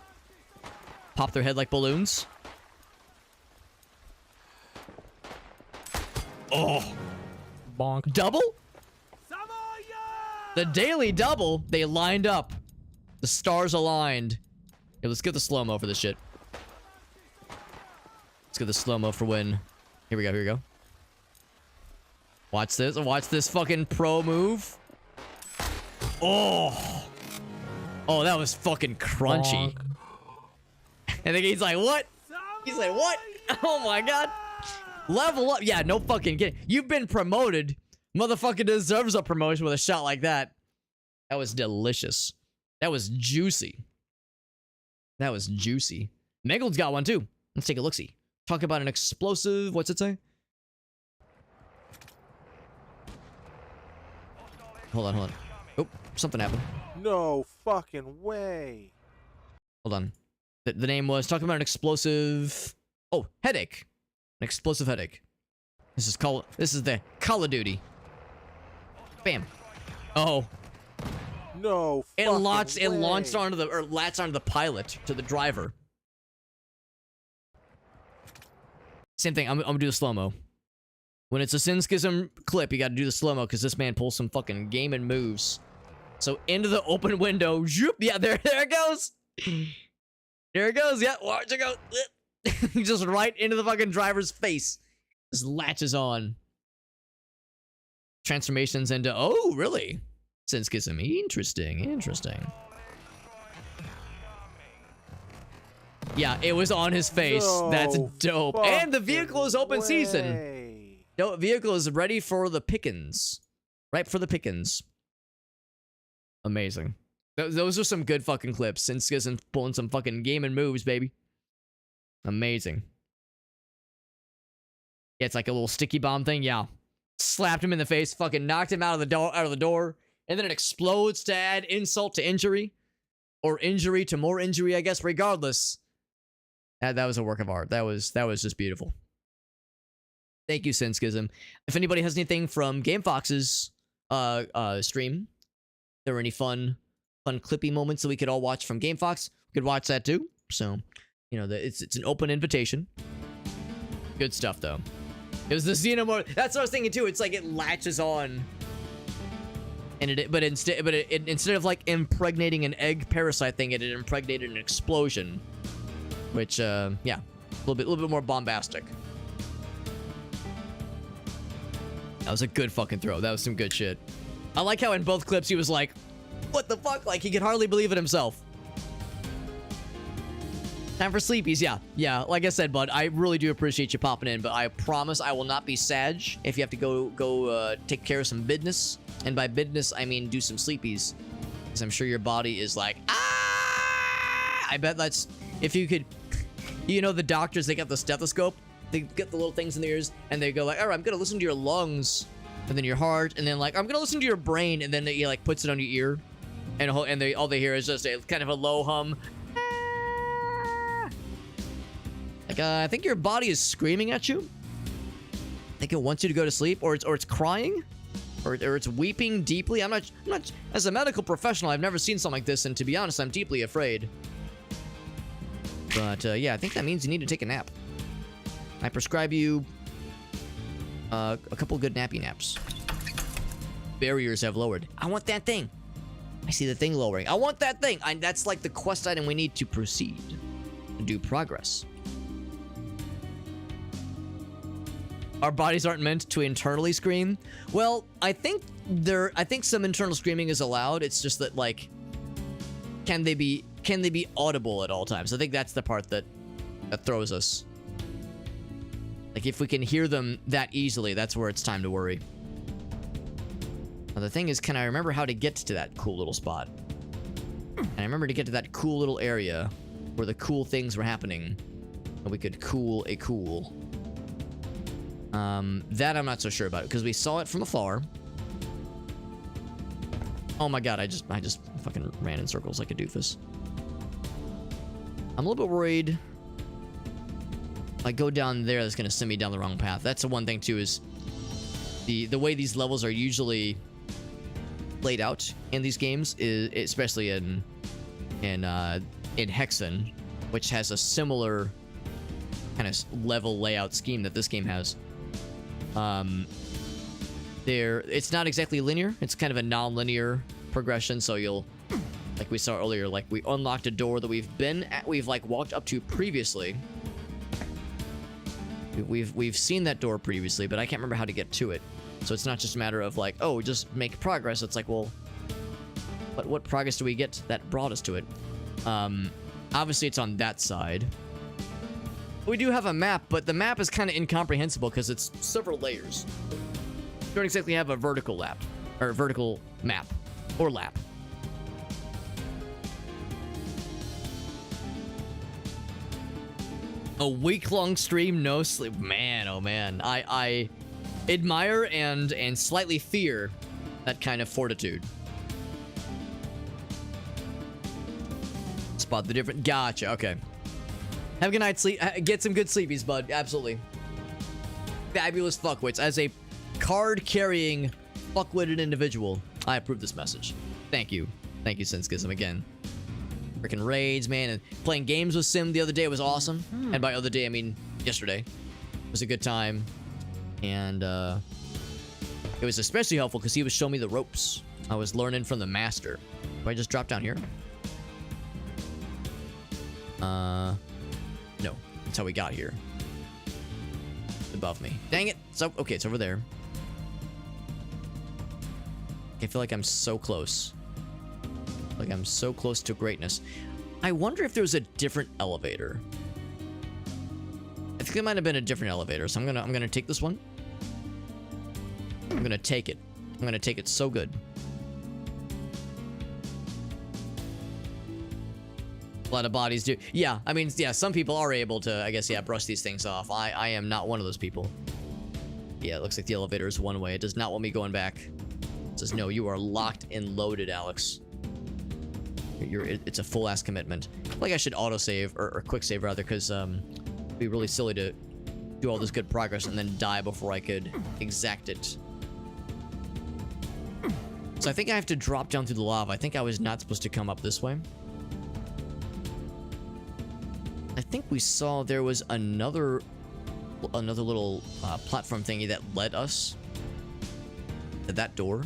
Pop their head like balloons. Oh. Bonk. Double? The daily double, they lined up. The stars aligned. Yeah, let's get the slow-mo for this shit. Let's get the slow-mo for when... Here we go. Watch this fucking pro move. Oh. Oh, that was fucking crunchy. Bonk. And then he's like, what? He's like, what? Oh my god. Level up. Yeah, no fucking kidding. You've been promoted. Motherfucker deserves a promotion with a shot like that. That was delicious. That was juicy. That was juicy. Megal's got one too. Let's take a look-see. Talk about an explosive... What's it say? Hold on. Oh, something happened. No fucking way. Hold on. The name was talking about an explosive... Oh, headache. An explosive headache. This is the Call of Duty. Bam. Oh. No It fucking launched way. onto the... Or latched onto the pilot, to the driver. Same thing. I'm gonna do the slow-mo. When it's a Sin Schism clip, you gotta do the slow-mo, because this man pulls some fucking gaming moves. So, into the open window. Zoop. Yeah, there it goes. There it goes. Yeah, watch it go. Just right into the fucking driver's face. Just latches on. Transformations into... Oh, really? Sin Schism. Interesting. Yeah, it was on his face. No That's dope. And the vehicle is open way. season. No, vehicle is ready for the pickings. Right for the pickings. Amazing. Those are some good fucking clips. Sin Schism pulling some fucking gaming moves, baby. Amazing. Yeah, it's like a little sticky bomb thing. Yeah. Slapped him in the face, fucking knocked him out of the door, and then it explodes to add insult to injury. Or injury to more injury, I guess. Regardless. That was a work of art. That was just beautiful. Thank you, Sin Schism. If anybody has anything from GameFox's stream, there were any fun clippy moments that we could all watch from GameFox, we could watch that too. So, you know, it's an open invitation. Good stuff though. It was the Xenomorph. That's what I was thinking too. It's like it latches on, and instead of like impregnating an egg parasite thing, it impregnated an explosion, which yeah, a little bit more bombastic. That was a good fucking throw. That was some good shit. I like how in both clips he was like, what the fuck? Like, he could hardly believe it himself. Time for sleepies. Yeah. Like I said, bud, I really do appreciate you popping in, but I promise I will not be sag if you have to go take care of some business. And by business, I mean do some sleepies. Because I'm sure your body is like, ah! I bet that's... If you could... You know the doctors, they got the stethoscope. They get the little things in their ears, and they go like, all right, I'm going to listen to your lungs, and then your heart, and then like, I'm going to listen to your brain, and then he like puts it on your ear. And all they hear is just a kind of a low hum. Like, I think your body is screaming at you. I think it wants you to go to sleep, or it's crying, or it's weeping deeply. I'm not. As a medical professional, I've never seen something like this, and to be honest, I'm deeply afraid. But yeah, I think that means you need to take a nap. I prescribe you a couple good nappy naps. Barriers have lowered. I want that thing. I see the thing lowering. I want that thing. That's like the quest item we need to proceed and do progress. Our bodies aren't meant to internally scream. Well, I think some internal screaming is allowed. It's just that, like, can they be audible at all times? I think that's the part that throws us. Like, if we can hear them that easily, that's where it's time to worry. Now, the thing is, can I remember how to get to that cool little spot? And I remember to get to that cool little area where the cool things were happening, and we could cool a cool. That I'm not so sure about, because we saw it from afar. Oh my god, I just fucking ran in circles like a doofus. I'm a little bit worried if I go down there, that's gonna send me down the wrong path. That's the one thing too, is the way these levels are usually laid out in these games, is especially in Hexen, which has a similar kind of level layout scheme that this game has. It's not exactly linear. It's kind of a non-linear progression. So you'll, like we saw earlier, like we unlocked a door that we've like walked up to previously. We've seen that door previously, but I can't remember how to get to it. So it's not just a matter of like, oh, just make progress. It's like, well, what progress do we get that brought us to it? Obviously it's on that side. We do have a map, but the map is kind of incomprehensible because it's several layers. You don't exactly have a vertical lap, or vertical map, or lap. A week-long stream, no sleep. Man, oh man. I admire and slightly fear that kind of fortitude. Spot the different. Gotcha, okay. Have a good night, sleep. Get some good sleepies, bud. Absolutely. Fabulous fuckwits. As a card-carrying, fuckwitted individual, I approve this message. Thank you. Thank you, Synskism, again. Freaking raids, man. And playing games with Sim the other day was awesome. And by other day, I mean yesterday. It was a good time. And it was especially helpful because he was showing me the ropes. I was learning from the master. Do I just drop down here? No. That's how we got here. Above me. Dang it! So, okay, it's over there. I feel like I'm so close. Like I'm so close to greatness. I wonder if there was a different elevator. I think there might have been a different elevator, so I'm gonna take this one. I'm gonna take it. I'm gonna take it so good. A lot of bodies do. Yeah, I mean, yeah, some people are able to, I guess, yeah, brush these things off. I am not one of those people. Yeah, it looks like the elevator is one way. It does not want me going back. It says, no, you are locked and loaded, Alex. It's a full-ass commitment. Like I should autosave, or quick save, rather, because it'd be really silly to do all this good progress and then die before I could exact it. So I think I have to drop down through the lava. I think I was not supposed to come up this way. I think we saw there was another little platform thingy that led us to that door.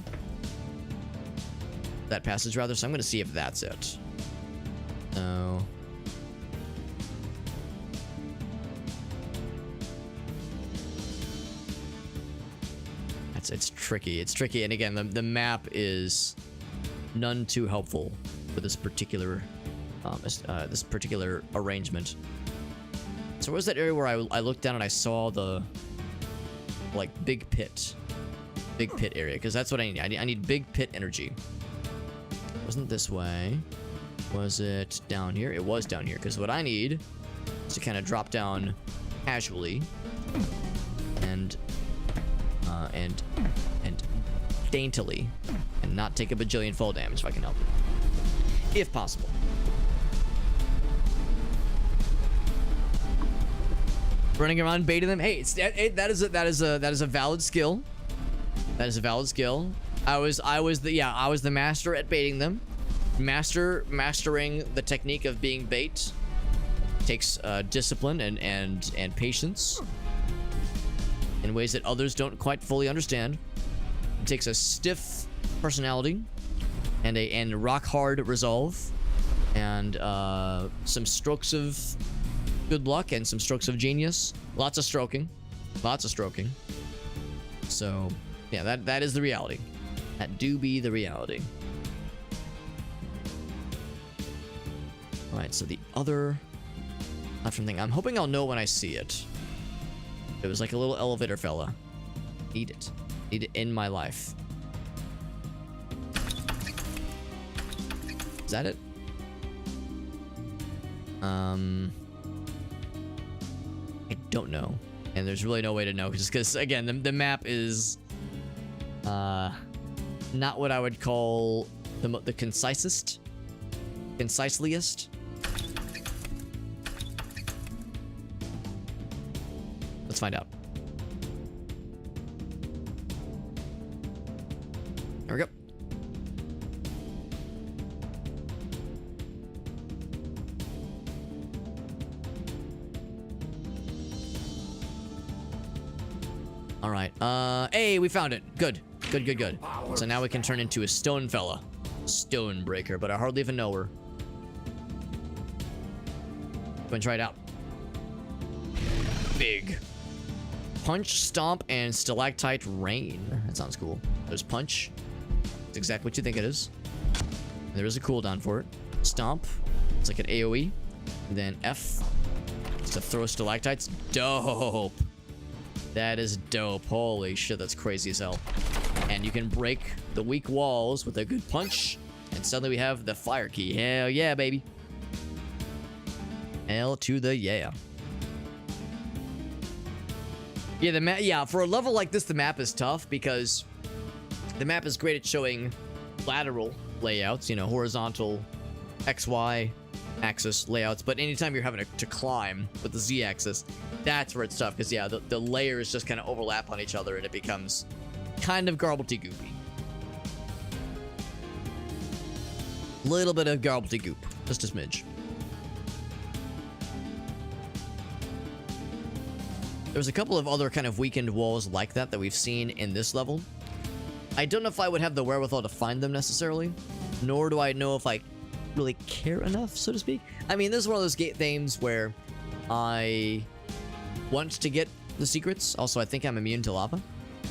That passage, rather. So I'm going to see if that's it. So... It's tricky. It's tricky. And again, the map is none too helpful for this particular arrangement. So where's that area where I looked down and I saw the like big pit area? Because that's what I need. I need big pit energy. Wasn't this way? Was it down here? It was down here. Because what I need is to kind of drop down casually and daintily and not take a bajillion fall damage if I can help it, if possible. Running around baiting them. Hey, that is a valid skill. That is a valid skill. I was the master at baiting them. Mastering the technique of being bait takes discipline and patience in ways that others don't quite fully understand. It takes a stiff personality and rock hard resolve, and some strokes of good luck and some strokes of genius. Lots of stroking. So yeah, that is the reality. That do be the reality. All right, so the other platform thing, I'm hoping I'll know when I see it. It was like a little elevator fella. Need it in my life. Is that it? I don't know, and there's really no way to know, just because again the map is not what I would call the concisest. Let's find out. There we go. All right. Hey, we found it. Good. So now we can turn into a stone fella. Stonebreaker, but I hardly even know her. Go and try it out. Big. Punch, stomp, and stalactite rain. That sounds cool. There's punch. It's exactly what you think it is. And there is a cooldown for it. Stomp. It's like an AoE. And then F. It's to throw stalactites. Dope. That is dope. Holy shit, that's crazy as hell. And you can break the weak walls with a good punch. And suddenly we have the fire key. Hell yeah, baby. Hell to the yeah. Yeah, the map. Yeah, for a level like this, the map is tough because the map is great at showing lateral layouts, you know, horizontal XY axis layouts. But anytime you're having to climb with the Z axis, that's where it's tough because, yeah, the layers just kind of overlap on each other and it becomes kind of garbledy-goopy. Little bit of garbledy-goop, just a smidge. There's a couple of other kind of weakened walls like that we've seen in this level. I don't know if I would have the wherewithal to find them necessarily, nor do I know if I really care enough, so to speak. I mean, this is one of those games where I want to get the secrets. Also, I think I'm immune to lava.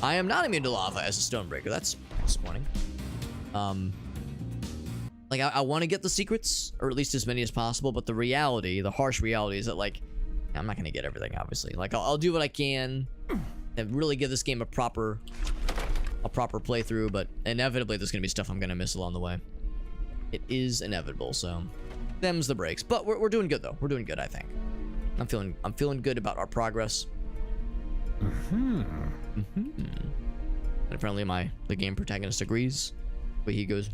I am not immune to lava as a Stonebreaker. That's disappointing. Like, I want to get the secrets, or at least as many as possible, but the reality, the harsh reality is that, like, I'm not going to get everything, obviously. Like, I'll do what I can and really give this game a proper playthrough, but inevitably there's going to be stuff I'm going to miss along the way. It is inevitable, so them's the breaks. But we're doing good, though. We're doing good, I think. I'm feeling good about our progress. And apparently the game protagonist agrees. But he goes,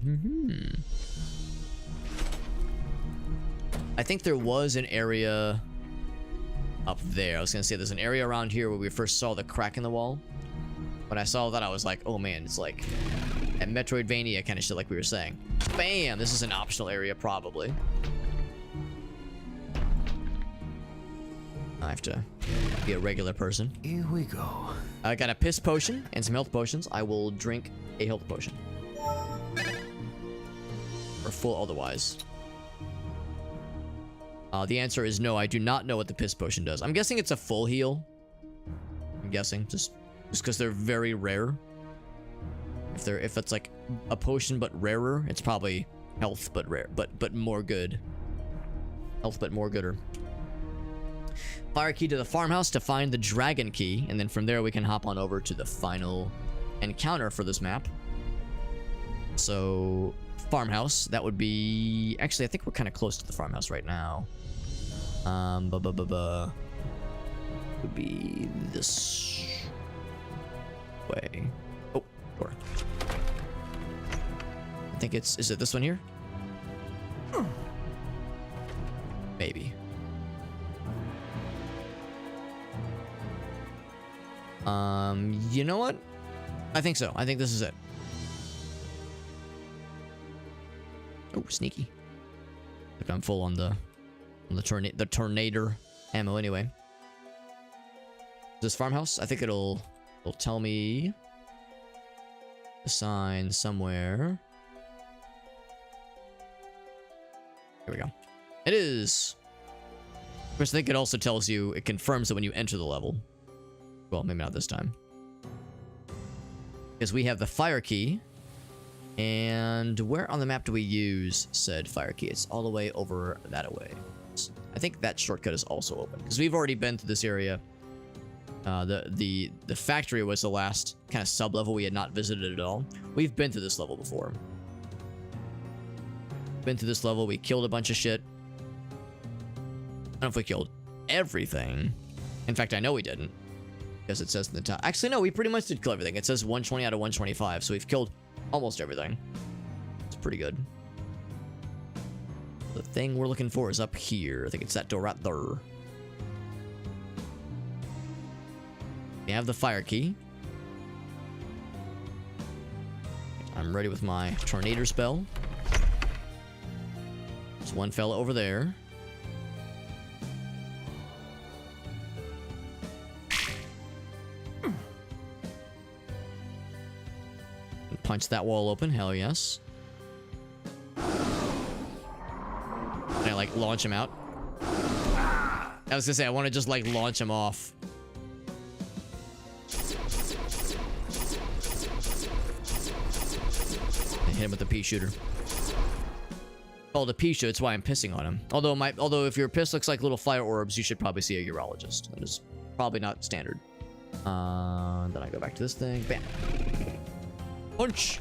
I think there was an area up there. I was gonna say there's an area around here where we first saw the crack in the wall. When I saw that, I was like, oh man, it's like that Metroidvania kind of shit like we were saying. Bam! This is an optional area, probably. I have to be a regular person. Here we go. I got a piss potion and some health potions. I will drink a health potion. Or full otherwise. The answer is no, I do not know what the piss potion does. I'm guessing it's a full heal. I'm guessing, just because they're very rare. If it's like a potion but rarer, it's probably health but rare, but more good. Health but more gooder. Fire key to the farmhouse to find the dragon key, and then from there we can hop on over to the final encounter for this map. So, farmhouse, that would be... Actually, I think we're kind of close to the farmhouse right now. Would be this way. Oh, door. I think it's... Is it this one here? Maybe. You know what? I think so. I think this is it. Oh, sneaky. Look, I'm full on the tornado ammo anyway. This farmhouse, I think it'll tell me the sign somewhere. Here we go. It is. Of course, I think it also tells you, it confirms it when you enter the level. Well, maybe not this time. Because we have the fire key. And where on the map do we use said fire key? It's all the way over that way. I think that shortcut is also open. Because we've already been to this area. The factory was the last kind of sub-level we had not visited at all. We've been to this level before. Been to this level, we killed a bunch of shit. I don't know if we killed everything. In fact, I know we didn't. Because it says in the top. Actually, no, we pretty much did kill everything. It says 120 out of 125, so we've killed almost everything. It's pretty good. The thing we're looking for is up here. I think it's that door right there. We have the fire key. I'm ready with my tornado spell. There's one fella over there. Punch that wall open, hell yes. Can I like launch him out? I was gonna say I want to just like launch him off. And hit him with the pea shooter. Oh, the pea shooter, that's why I'm pissing on him. Although if your piss looks like little fire orbs, you should probably see a urologist. That is probably not standard. Then I go back to this thing. Bam. Punch!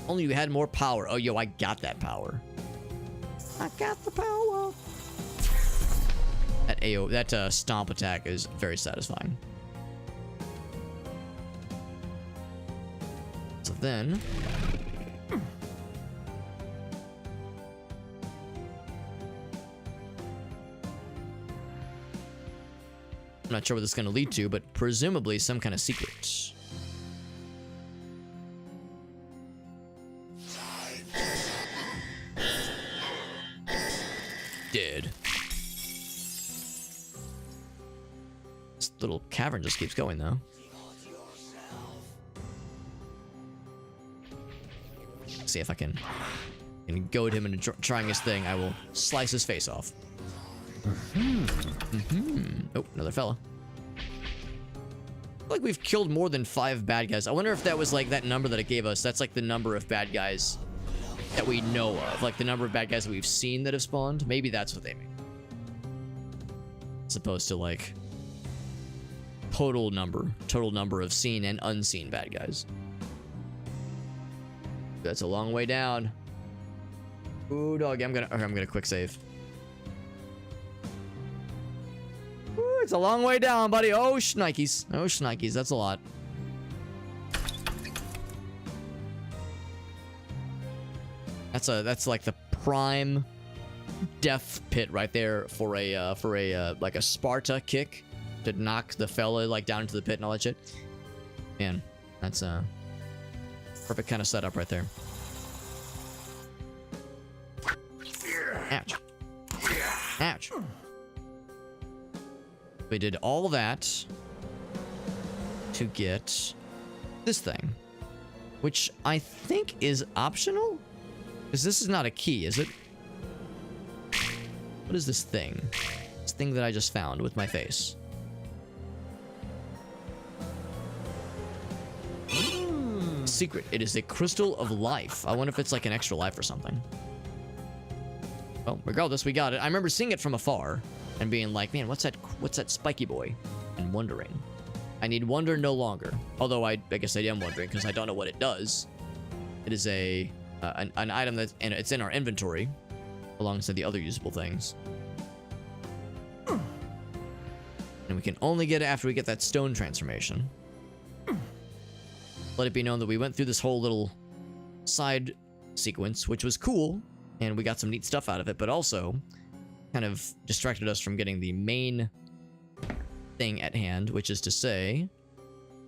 Only you had more power. Oh, yo, I got that power. I got the power. That stomp attack is very satisfying. So then... I'm not sure what this is going to lead to, but presumably some kind of secret. Dead. This little cavern just keeps going, though. See if I can goad him into trying his thing. I will slice his face off. Oh, another fella. I feel like we've killed more than 5 bad guys. I wonder if that was like that number that it gave us. That's like the number of bad guys that we know of. Like the number of bad guys that we've seen that have spawned. Maybe that's what they mean. As opposed to like total number of seen and unseen bad guys. That's a long way down. Ooh, dog. I'm gonna quick save. Ooh, it's a long way down, buddy. Oh, shnikes. Oh, shnikes. That's a lot. That's like the prime death pit right there for a like a Sparta kick to knock the fella like down into the pit and all that shit. Man, that's a perfect kind of setup right there. Ouch. Ouch. We did all that to get this thing, which I think is optional, because this is not a key, is it? What is this thing? This thing that I just found with my face. Secret. It is a crystal of life. I wonder if it's like an extra life or something. Well, regardless, we got it. I remember seeing it from afar and being like, man, what's that spiky boy? And wondering. I need wonder no longer. Although I guess I am wondering because I don't know what it does. It is an item it's in our inventory alongside the other usable things. And we can only get it after we get that stone transformation. Let it be known that we went through this whole little side sequence, which was cool, and we got some neat stuff out of it, but also kind of distracted us from getting the main thing at hand, which is to say,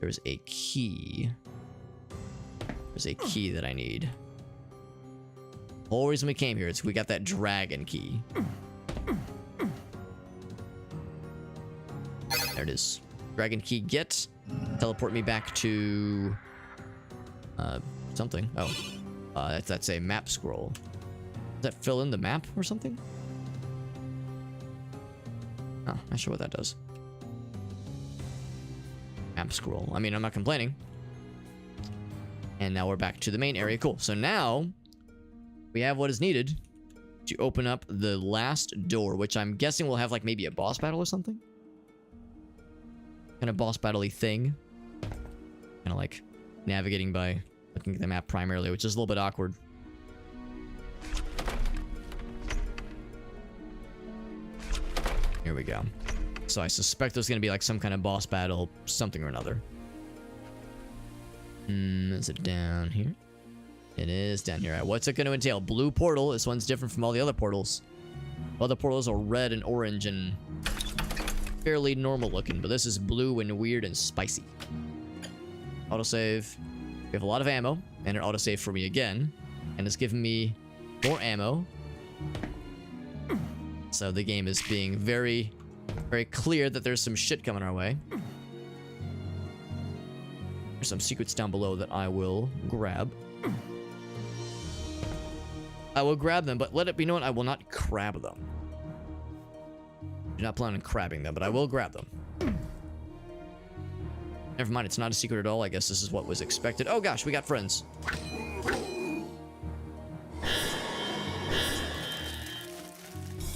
there's a key. There's a key that I need. The whole reason we came here is we got that dragon key. There it is. Dragon key get. Teleport me back to... something. Oh. That's a map scroll. Does that fill in the map or something? Oh, not sure what that does. Map scroll. I mean, I'm not complaining. And now we're back to the main area. Cool. So now we have what is needed to open up the last door, which I'm guessing will have like maybe a boss battle or something. Kind of boss battle-y thing. Kind of like navigating by looking at the map primarily, which is a little bit awkward. Here we go. So I suspect there's going to be like some kind of boss battle, something or another. Is it down here? It is down here. All right, what's it going to entail? Blue portal. This one's different from all the other portals. Other portals are red and orange and fairly normal looking, but this is blue and weird and spicy. Autosave. We have a lot of ammo, and an autosave for me again. And it's giving me more ammo. So the game is being very, very clear that there's some shit coming our way. There's some secrets down below that I will grab. I will grab them, but let it be known I will not crab them. I'm not planning on crabbing them, but I will grab them. Never mind, it's not a secret at all. I guess this is what was expected. Oh gosh, we got friends.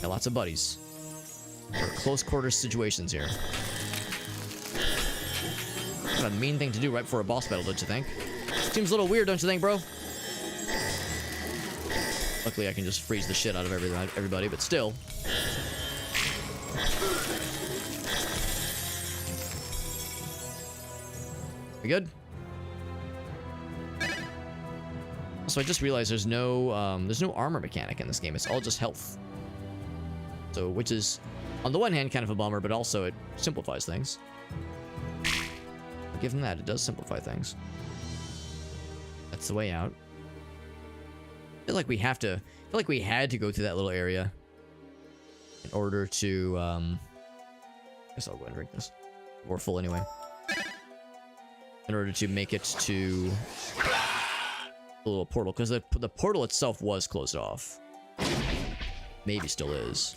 Got lots of buddies. For close quarters situations here. What a mean thing to do right before a boss battle, don't you think? Seems a little weird, don't you think, bro? Luckily, I can just freeze the shit out of everybody, but still. We good? Also, I just realized there's no armor mechanic in this game. It's all just health. So, which is, on the one hand, kind of a bummer, but also it simplifies things. I'll give them that. It does simplify things. That's the way out. I feel like we have to. I feel like we had to go through that little area in order to. I guess I'll go and drink this. We're full anyway. In order to make it to the little portal, because the portal itself was closed off. Maybe still is.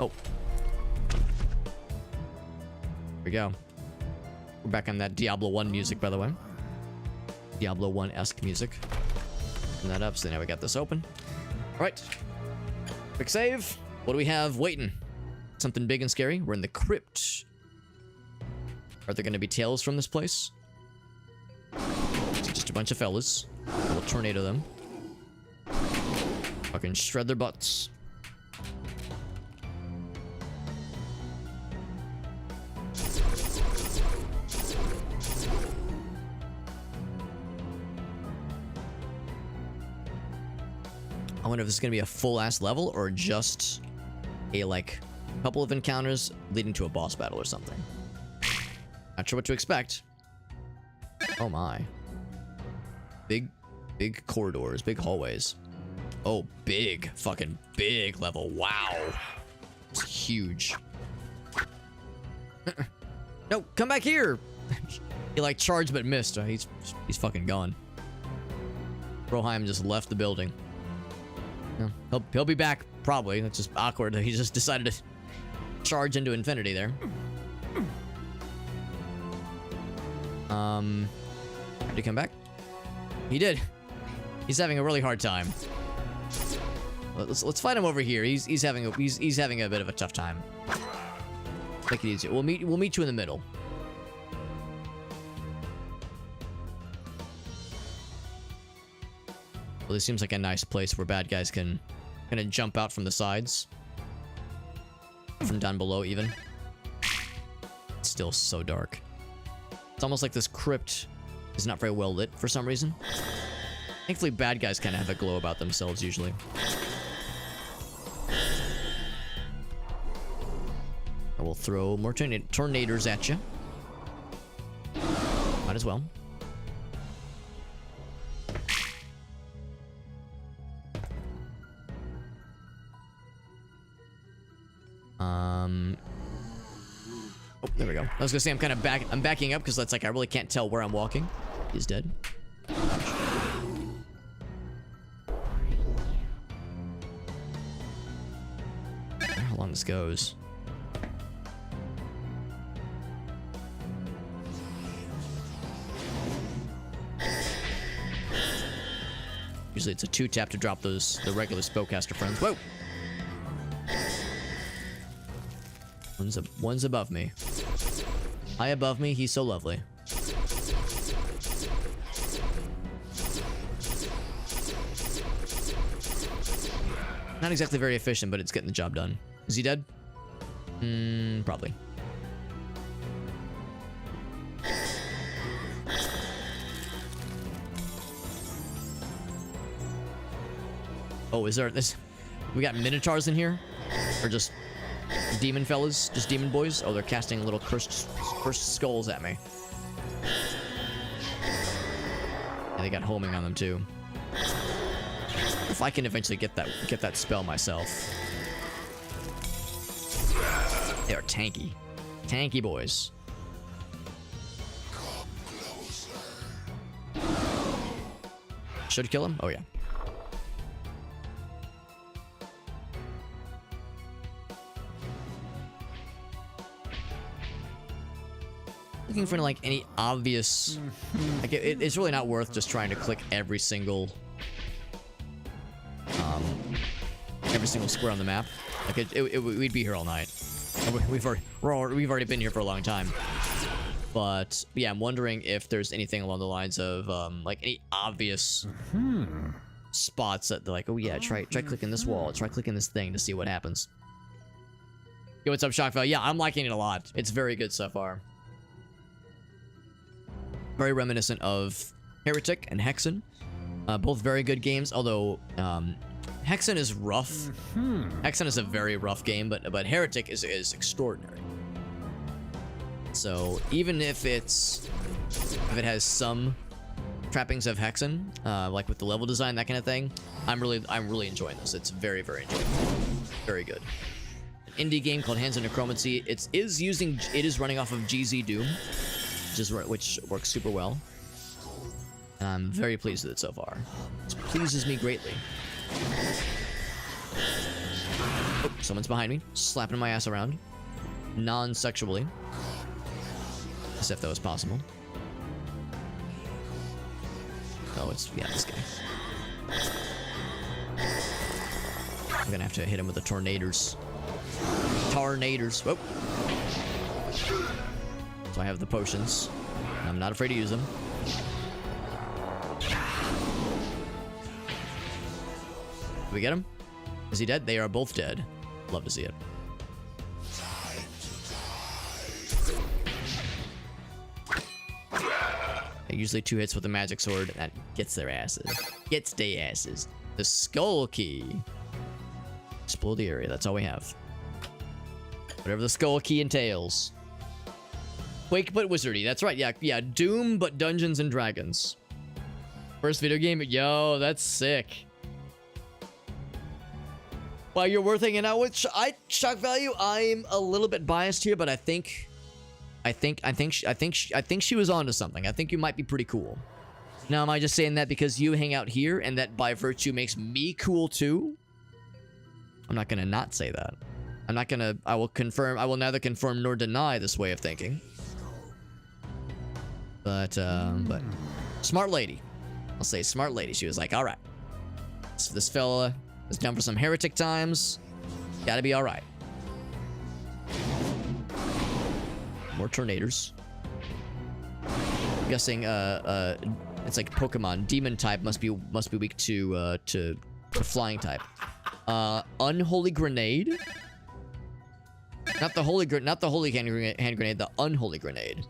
Oh. Here we go. We're back on that Diablo 1 music, by the way. Diablo 1-esque music. Open that up, so now we got this open. Alright. Quick save. What do we have waiting? Something big and scary. We're in the crypt. Are there going to be tales from this place? It's just a bunch of fellas. We'll tornado them. Fucking shred their butts. I wonder if this is going to be a full-ass level or just a, like, couple of encounters leading to a boss battle or something. Not sure what to expect. Oh my. Big corridors, big hallways. Oh, big, fucking big level. Wow. It's huge. No, come back here. He like charged but missed. He's fucking gone. Broheim just left the building. No, he'll be back probably. That's just awkward that he just decided to charge into infinity there. Did he come back? He did. He's having a really hard time. Let's fight him over here. He's having a bit of a tough time. Take it easy. We'll meet you in the middle. Well, this seems like a nice place where bad guys can kind of jump out from the sides. From down below, even. It's still so dark. It's almost like this crypt is not very well lit for some reason. Thankfully, bad guys kind of have a glow about themselves, usually. I will throw more tornadoes at you. Might as well. Oh, there we go. I was gonna say I'm backing up because that's like I really can't tell where I'm walking. He's dead. I wonder how long this goes. Usually it's a 2-tap to drop the regular spellcaster friends. Whoa! One's above me. High above me, he's so lovely. Not exactly very efficient, but it's getting the job done. Is he dead? Probably. Oh, is there this? We got minotaurs in here? Or just demon fellas? Just demon boys? Oh, they're casting little cursed skulls at me. And they got homing on them too. If I can eventually get that spell myself. They are tanky. Tanky boys. Should kill him? Oh yeah. Looking for like any obvious like it's really not worth just trying to click every single square on the map. Like we'd be here all night. We've already been here for a long time. But yeah, I'm wondering if there's anything along the lines of like any obvious spots that they're like, oh yeah, try clicking this wall, try clicking this thing to see what happens. Yo, what's up, Shockville? Yeah, I'm liking it a lot. It's very good so far. Very reminiscent of Heretic and Hexen. Both very good games, although Hexen is rough. Hexen is a very rough game, but Heretic is extraordinary. So even if it has some trappings of Hexen, like with the level design, that kind of thing, I'm really enjoying this. It's very, very enjoyable. Very good. An indie game called Hands of Necromancy. It is running off of GZ Doom, which works super well. And I'm very pleased with it so far. It pleases me greatly. Oh, someone's behind me, slapping my ass around. Non-sexually. As if that was possible. Oh, it's, yeah, this guy. I'm gonna have to hit him with the tornadoes. Tornadoes. Whoa. So I have the potions. I'm not afraid to use them. Did we get him? Is he dead? They are both dead. Love to see it. Usually 2 hits with a magic sword, and that gets their asses. Gets they asses. The skull key. Explore the area. That's all we have. Whatever the skull key entails. Quake but wizardy. That's right. Yeah. Doom but Dungeons and Dragons. First video game. Yo, that's sick. Wow, you're worth hanging out with. Shock value. I'm a little bit biased here, but I think she was onto something. I think you might be pretty cool. Now, am I just saying that because you hang out here and that by virtue makes me cool too? I'm not gonna not say that. I will neither confirm nor deny this way of thinking. But smart lady. I'll say smart lady. She was like, all right, so this fella is down for some heretic times. Gotta be all right. More tornadoes. I'm guessing it's like Pokemon. Demon type must be weak to flying type. Unholy grenade. Not the holy hand grenade. The unholy grenade.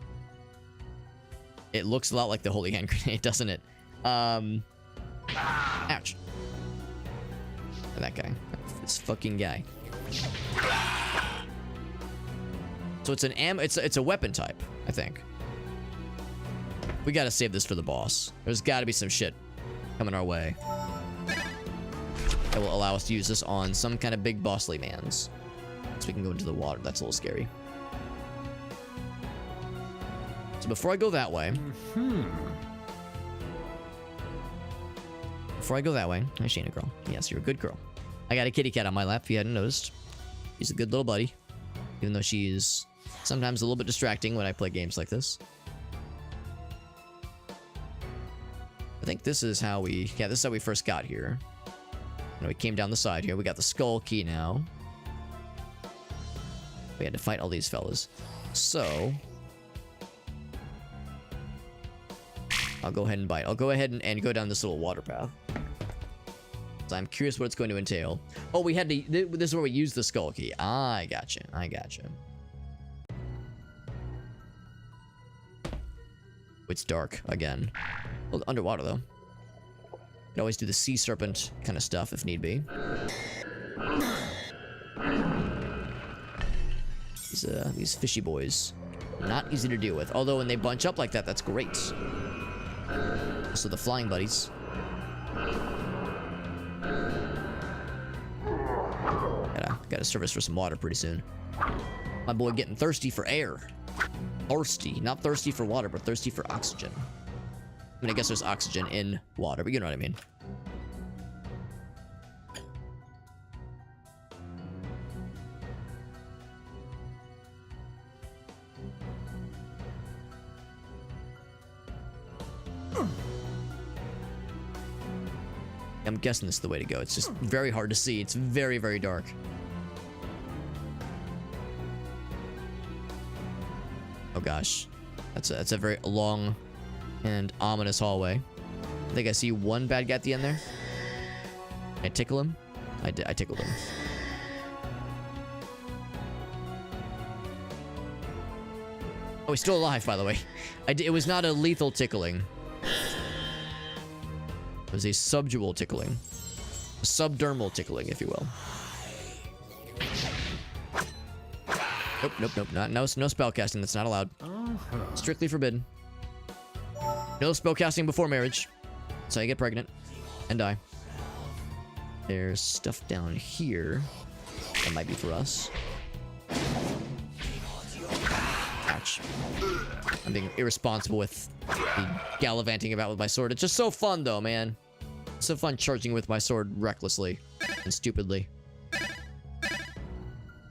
It looks a lot like the holy hand grenade, doesn't it? Ouch. That guy. This fucking guy. So it's it's a weapon type, I think. We gotta save this for the boss. There's gotta be some shit coming our way that will allow us to use this on some kind of big bossly mans. So we can go into the water. That's a little scary. So before I go that way, before I go that way, hi Shayna girl. Yes, you're a good girl. I got a kitty cat on my lap if you hadn't noticed. She's a good little buddy. Even though she's sometimes a little bit distracting when I play games like this. I think this is how we... Yeah, this is how we first got here. And we came down the side here. We got the skull key now. We had to fight all these fellas. So... I'll go ahead and bite. I'll go ahead and go down this little water path. So I'm curious what it's going to entail. Oh, we had to... This is where we use the skull key. I gotcha. I gotcha. It's dark again. Well, underwater though. Could always do the sea serpent kind of stuff if need be. These fishy boys, not easy to deal with. Although when they bunch up like that, that's great. So the flying buddies. Gotta service for some water pretty soon. My boy getting thirsty for air. Thirsty, not thirsty for water, but thirsty for oxygen. I mean, I guess there's oxygen in water, but you know what I mean. I'm guessing this is the way to go. It's just very hard to see. It's very, very dark. Oh gosh. That's a very long and ominous hallway. I think I see one bad guy at the end there. Can I tickle him? I tickled him. Oh, he's still alive, by the way. It was not a lethal tickling. It was a subdual tickling. A subdermal tickling, if you will. Nope. No spell casting. That's not allowed. Strictly forbidden. No spell casting before marriage. That's how you get pregnant and die. There's stuff down here that might be for us. Ouch. I'm being irresponsible with the gallivanting about with my sword. It's just so fun, though, man. It's so fun charging with my sword recklessly and stupidly.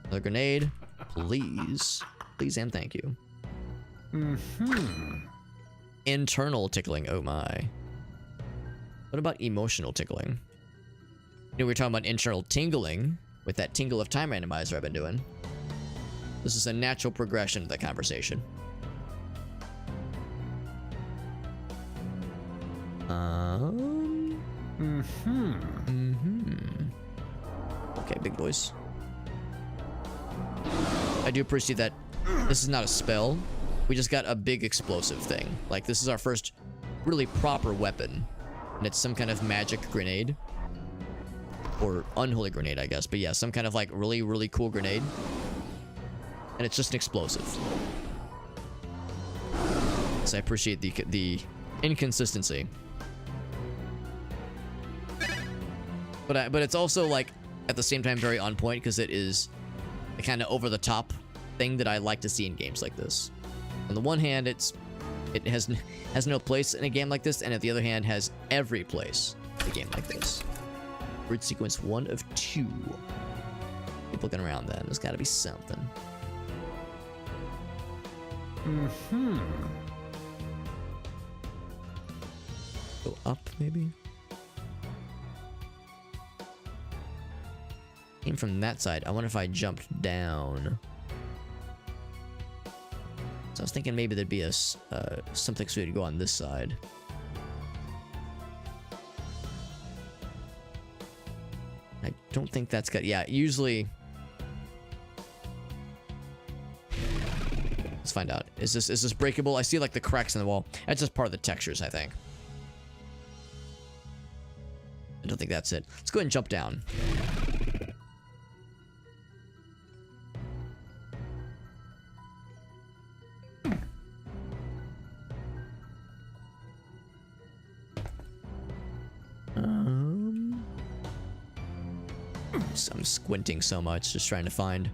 Another grenade. Please. Please and thank you. Internal tickling. Oh my. What about emotional tickling? You know, we were talking about internal tingling with that tingle of time randomizer I've been doing. This is a natural progression of the conversation. Okay, big boys. I do appreciate that this is not a spell. We just got a big explosive thing. Like, this is our first really proper weapon. And it's some kind of magic grenade. Or unholy grenade, I guess. But yeah, some kind of like really, really cool grenade. And it's just an explosive. So I appreciate the inconsistency. But it's also like at the same time very on point because it is a kind of over the top thing that I like to see in games like this. On the one hand, it has no place in a game like this, and at the other hand has every place in a game like this. Bridge sequence 1 of 2. Keep looking around then. There's gotta be something. Go up, maybe? Came from that side. I wonder if I jumped down. So I was thinking maybe there'd be a something so to go on this side. I don't think that's good. Yeah, usually. Let's find out. Is this breakable? I see like the cracks in the wall. That's just part of the textures, I think. I don't think that's it. Let's go ahead and jump down. I'm squinting so much, just trying to find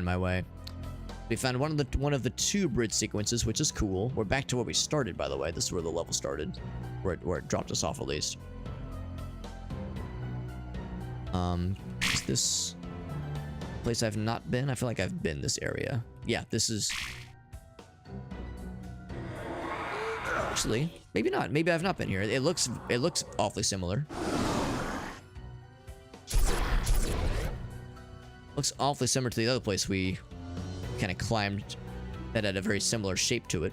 my way. We found one of the 2 bridge sequences, which is cool. We're back to where we started, by the way. This is where the level started, where it dropped us off at least. Is this place I've not been? I feel like I've been this area. Yeah, this is... Actually, maybe not. Maybe I've not been here. It looks awfully similar. Looks awfully similar to the other place we kind of climbed that had a very similar shape to it.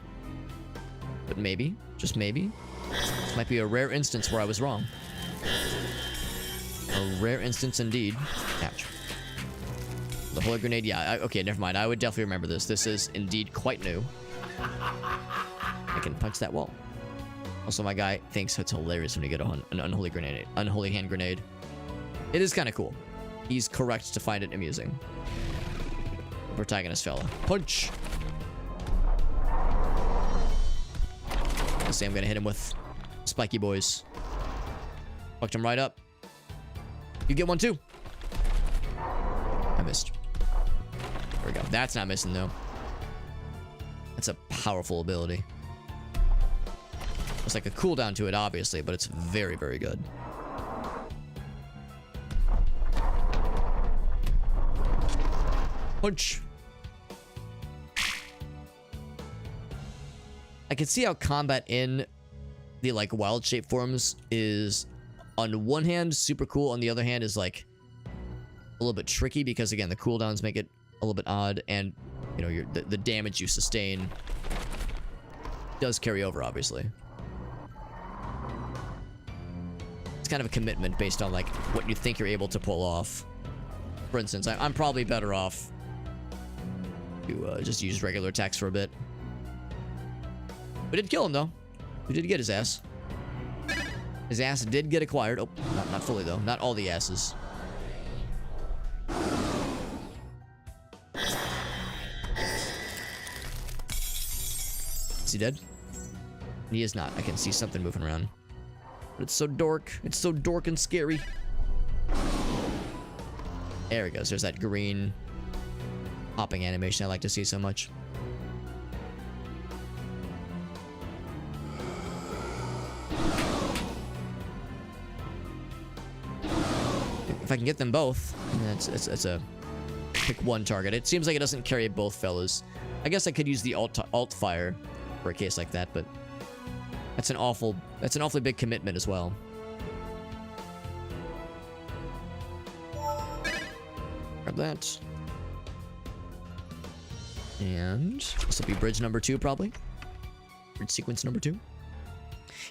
But maybe, just maybe, this might be a rare instance where I was wrong. A rare instance indeed. Ouch. The holy grenade, yeah, okay, never mind. I would definitely remember this. This is indeed quite new. I can punch that wall. Also, my guy thinks it's hilarious when you get an unholy grenade, unholy hand grenade. It is kind of cool. He's correct to find it amusing. The protagonist fella. Punch! Let's say I'm gonna hit him with spiky boys. Fucked him right up. You get one too. I missed. There we go. That's not missing though. That's a powerful ability. It's like a cooldown to it, obviously, but it's very, very good. Punch. I can see how combat in the like wild shape forms is on one hand super cool, on the other hand is like a little bit tricky because again the cooldowns make it a little bit odd, and you know the damage you sustain does carry over obviously. It's kind of a commitment based on like what you think you're able to pull off. For instance, I'm probably better off to just use regular attacks for a bit. We did kill him though. We did get his ass. His ass did get acquired. Oh, not fully though. Not all the asses. Is he dead? He is not. I can see something moving around. But it's so dork. It's so dork and scary. There he goes. There's that green hopping animation I like to see so much. If I can get them both, it's a pick one target. It seems like it doesn't carry both fellas. I guess I could use the alt fire for a case like that, but that's an awfully big commitment as well. Grab that. And this will be bridge number 2 probably. Bridge sequence number 2.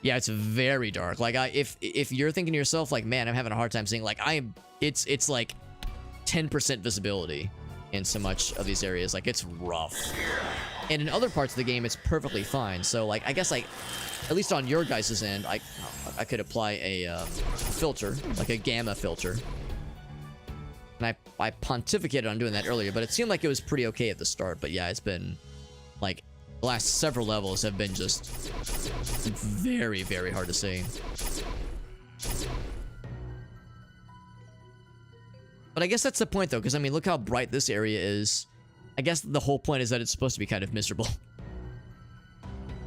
Yeah, it's very dark. Like if you're thinking to yourself like, man, I'm having a hard time seeing, like it's like 10% visibility in so much of these areas. Like it's rough. And in other parts of the game, it's perfectly fine. So like, I guess like, at least on your guys' end, I could apply a filter, like a gamma filter. And I pontificated on doing that earlier, but it seemed like it was pretty okay at the start. But yeah, it's been like the last several levels have been just very, very hard to see. But I guess that's the point though, because I mean, look how bright this area is. I guess the whole point is that it's supposed to be kind of miserable.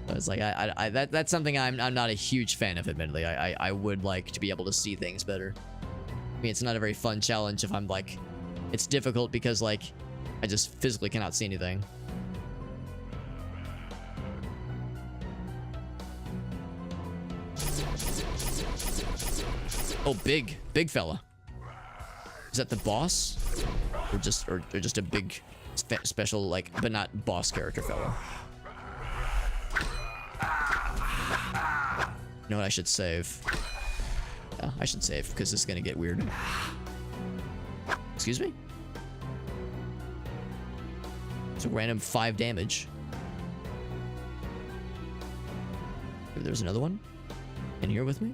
So it's like that's something I'm not a huge fan of, admittedly. I would like to be able to see things better. I mean, it's not a very fun challenge if I'm like, it's difficult because like I just physically cannot see anything. Oh, big fella. Is that the boss, or just a big special like, but not boss character fella? You know what? I should save. Yeah, I should save because this is gonna get weird. Excuse me? It's a random 5 damage. Maybe there's another one in here with me.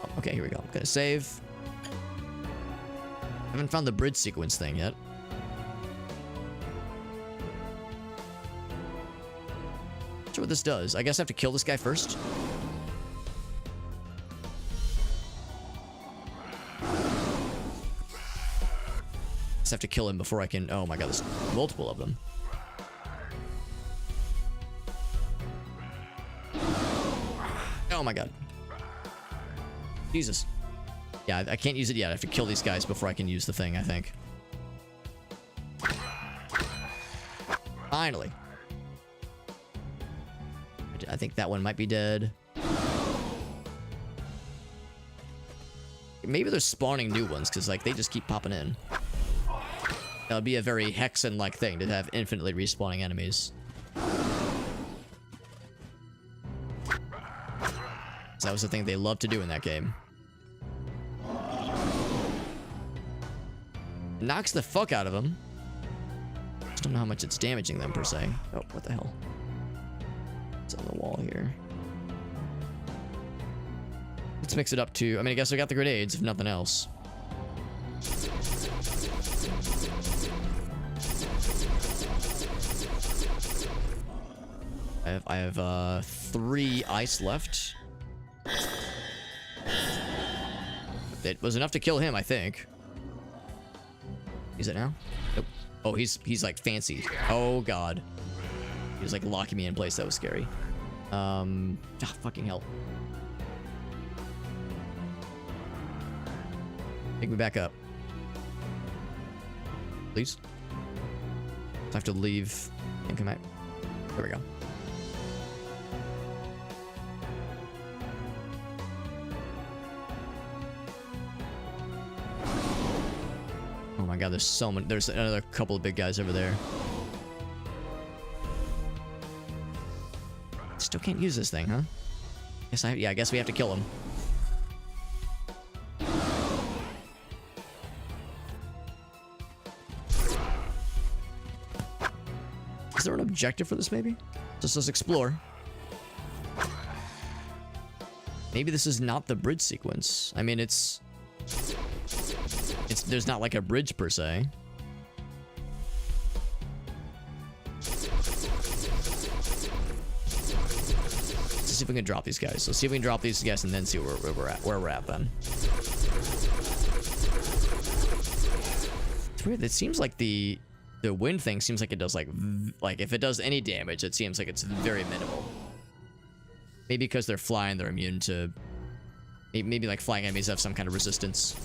Oh, okay, here we go. I'm gonna save. Haven't found the bridge sequence thing yet. Not sure what this does. I guess I have to kill this guy first. Just have to kill him before I can. Oh my god, there's multiple of them. Oh Oh my god. Jesus. Yeah, I can't use it yet. I have to kill these guys before I can use the thing, I think. Finally. I think that one might be dead. Maybe they're spawning new ones, because, like, they just keep popping in. That would be a very Hexen-like thing, to have infinitely respawning enemies. So that was the thing they loved to do in that game. Knocks the fuck out of them. Just don't know how much it's damaging them, per se. Oh, what the hell? It's on the wall here. Let's mix it up to... I mean, I guess I got the grenades, if nothing else. I have 3 ice left. It was enough to kill him, I think. Is it now? Nope. Oh, he's like fancy. Oh god. He was like locking me in place. That was scary. Fucking hell. Take me back up. Please. I have to leave and come back. There we go. Oh my god, there's so many. There's another couple of big guys over there. Still can't use this thing, huh? Yeah, I guess we have to kill him. Is there an objective for this, maybe? Just let's explore. Maybe this is not the bridge sequence. I mean, it's there's not like a bridge per se. Let's see if we can drop these guys. Let's see if we can drop these guys and then see where we're at then. It's weird. It seems like the wind thing seems like it does like if it does any damage, it seems like it's very minimal. Maybe because they're flying, they're immune to. Maybe like flying enemies have some kind of resistance.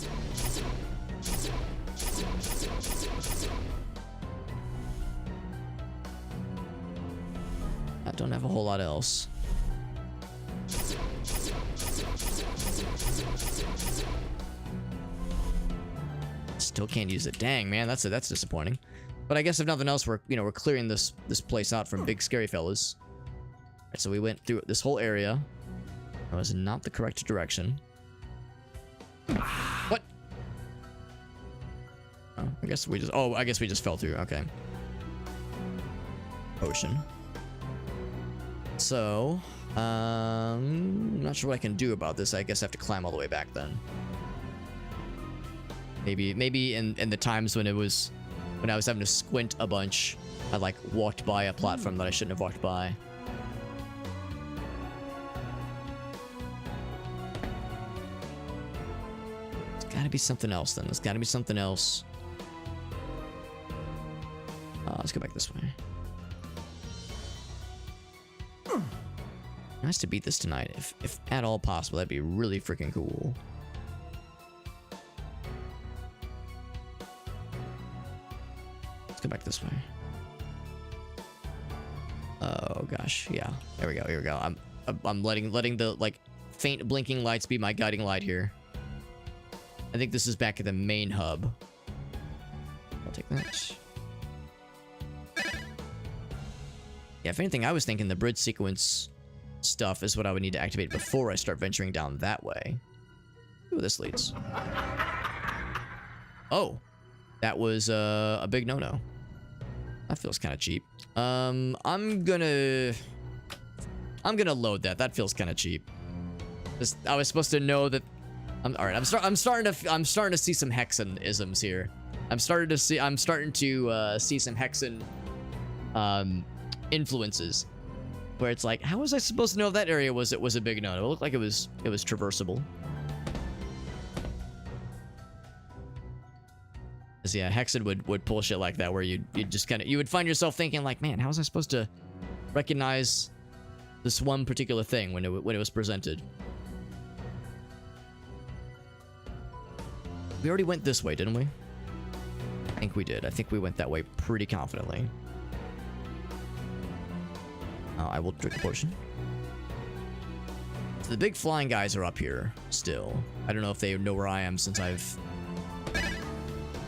I don't have a whole lot else. Still can't use it. Dang, man, that's disappointing. But I guess if nothing else, we're clearing this place out from big scary fellas. Alright, so we went through this whole area. That was not the correct direction. What? Oh, I guess we just fell through. Okay. Ocean. So, I'm not sure what I can do about this. I guess I have to climb all the way back then. Maybe in the times when I was having to squint a bunch, I like walked by a platform that I shouldn't have walked by. There's gotta be something else then. There's gotta be something else. Let's go back this way. Nice to beat this tonight, if at all possible. That'd be really freaking cool. Let's go back this way. Oh gosh, yeah. There we go. Here we go. I'm letting the like faint blinking lights be my guiding light here. I think this is back at the main hub. I'll take that. Yeah, if anything, I was thinking the bridge sequence stuff is what I would need to activate before I start venturing down that way. Ooh, this leads. Oh, that was a big no-no. That feels kind of cheap. I'm gonna load that. That feels kind of cheap. I was supposed to know that. All right. I'm starting to see some Hexen-isms here. I'm starting to see some Hexen influences, where it's like, how was I supposed to know if that area was a big no-no? It looked like it was traversable. Yeah, Hexen would pull shit like that, where you just kind of, you would find yourself thinking like, man, how was I supposed to recognize this one particular thing when it was presented. We already went this way, didn't we? I think we did. I think we went that way pretty confidently. I will drink a potion. So the big flying guys are up here still. I don't know if they know where I am since I've... I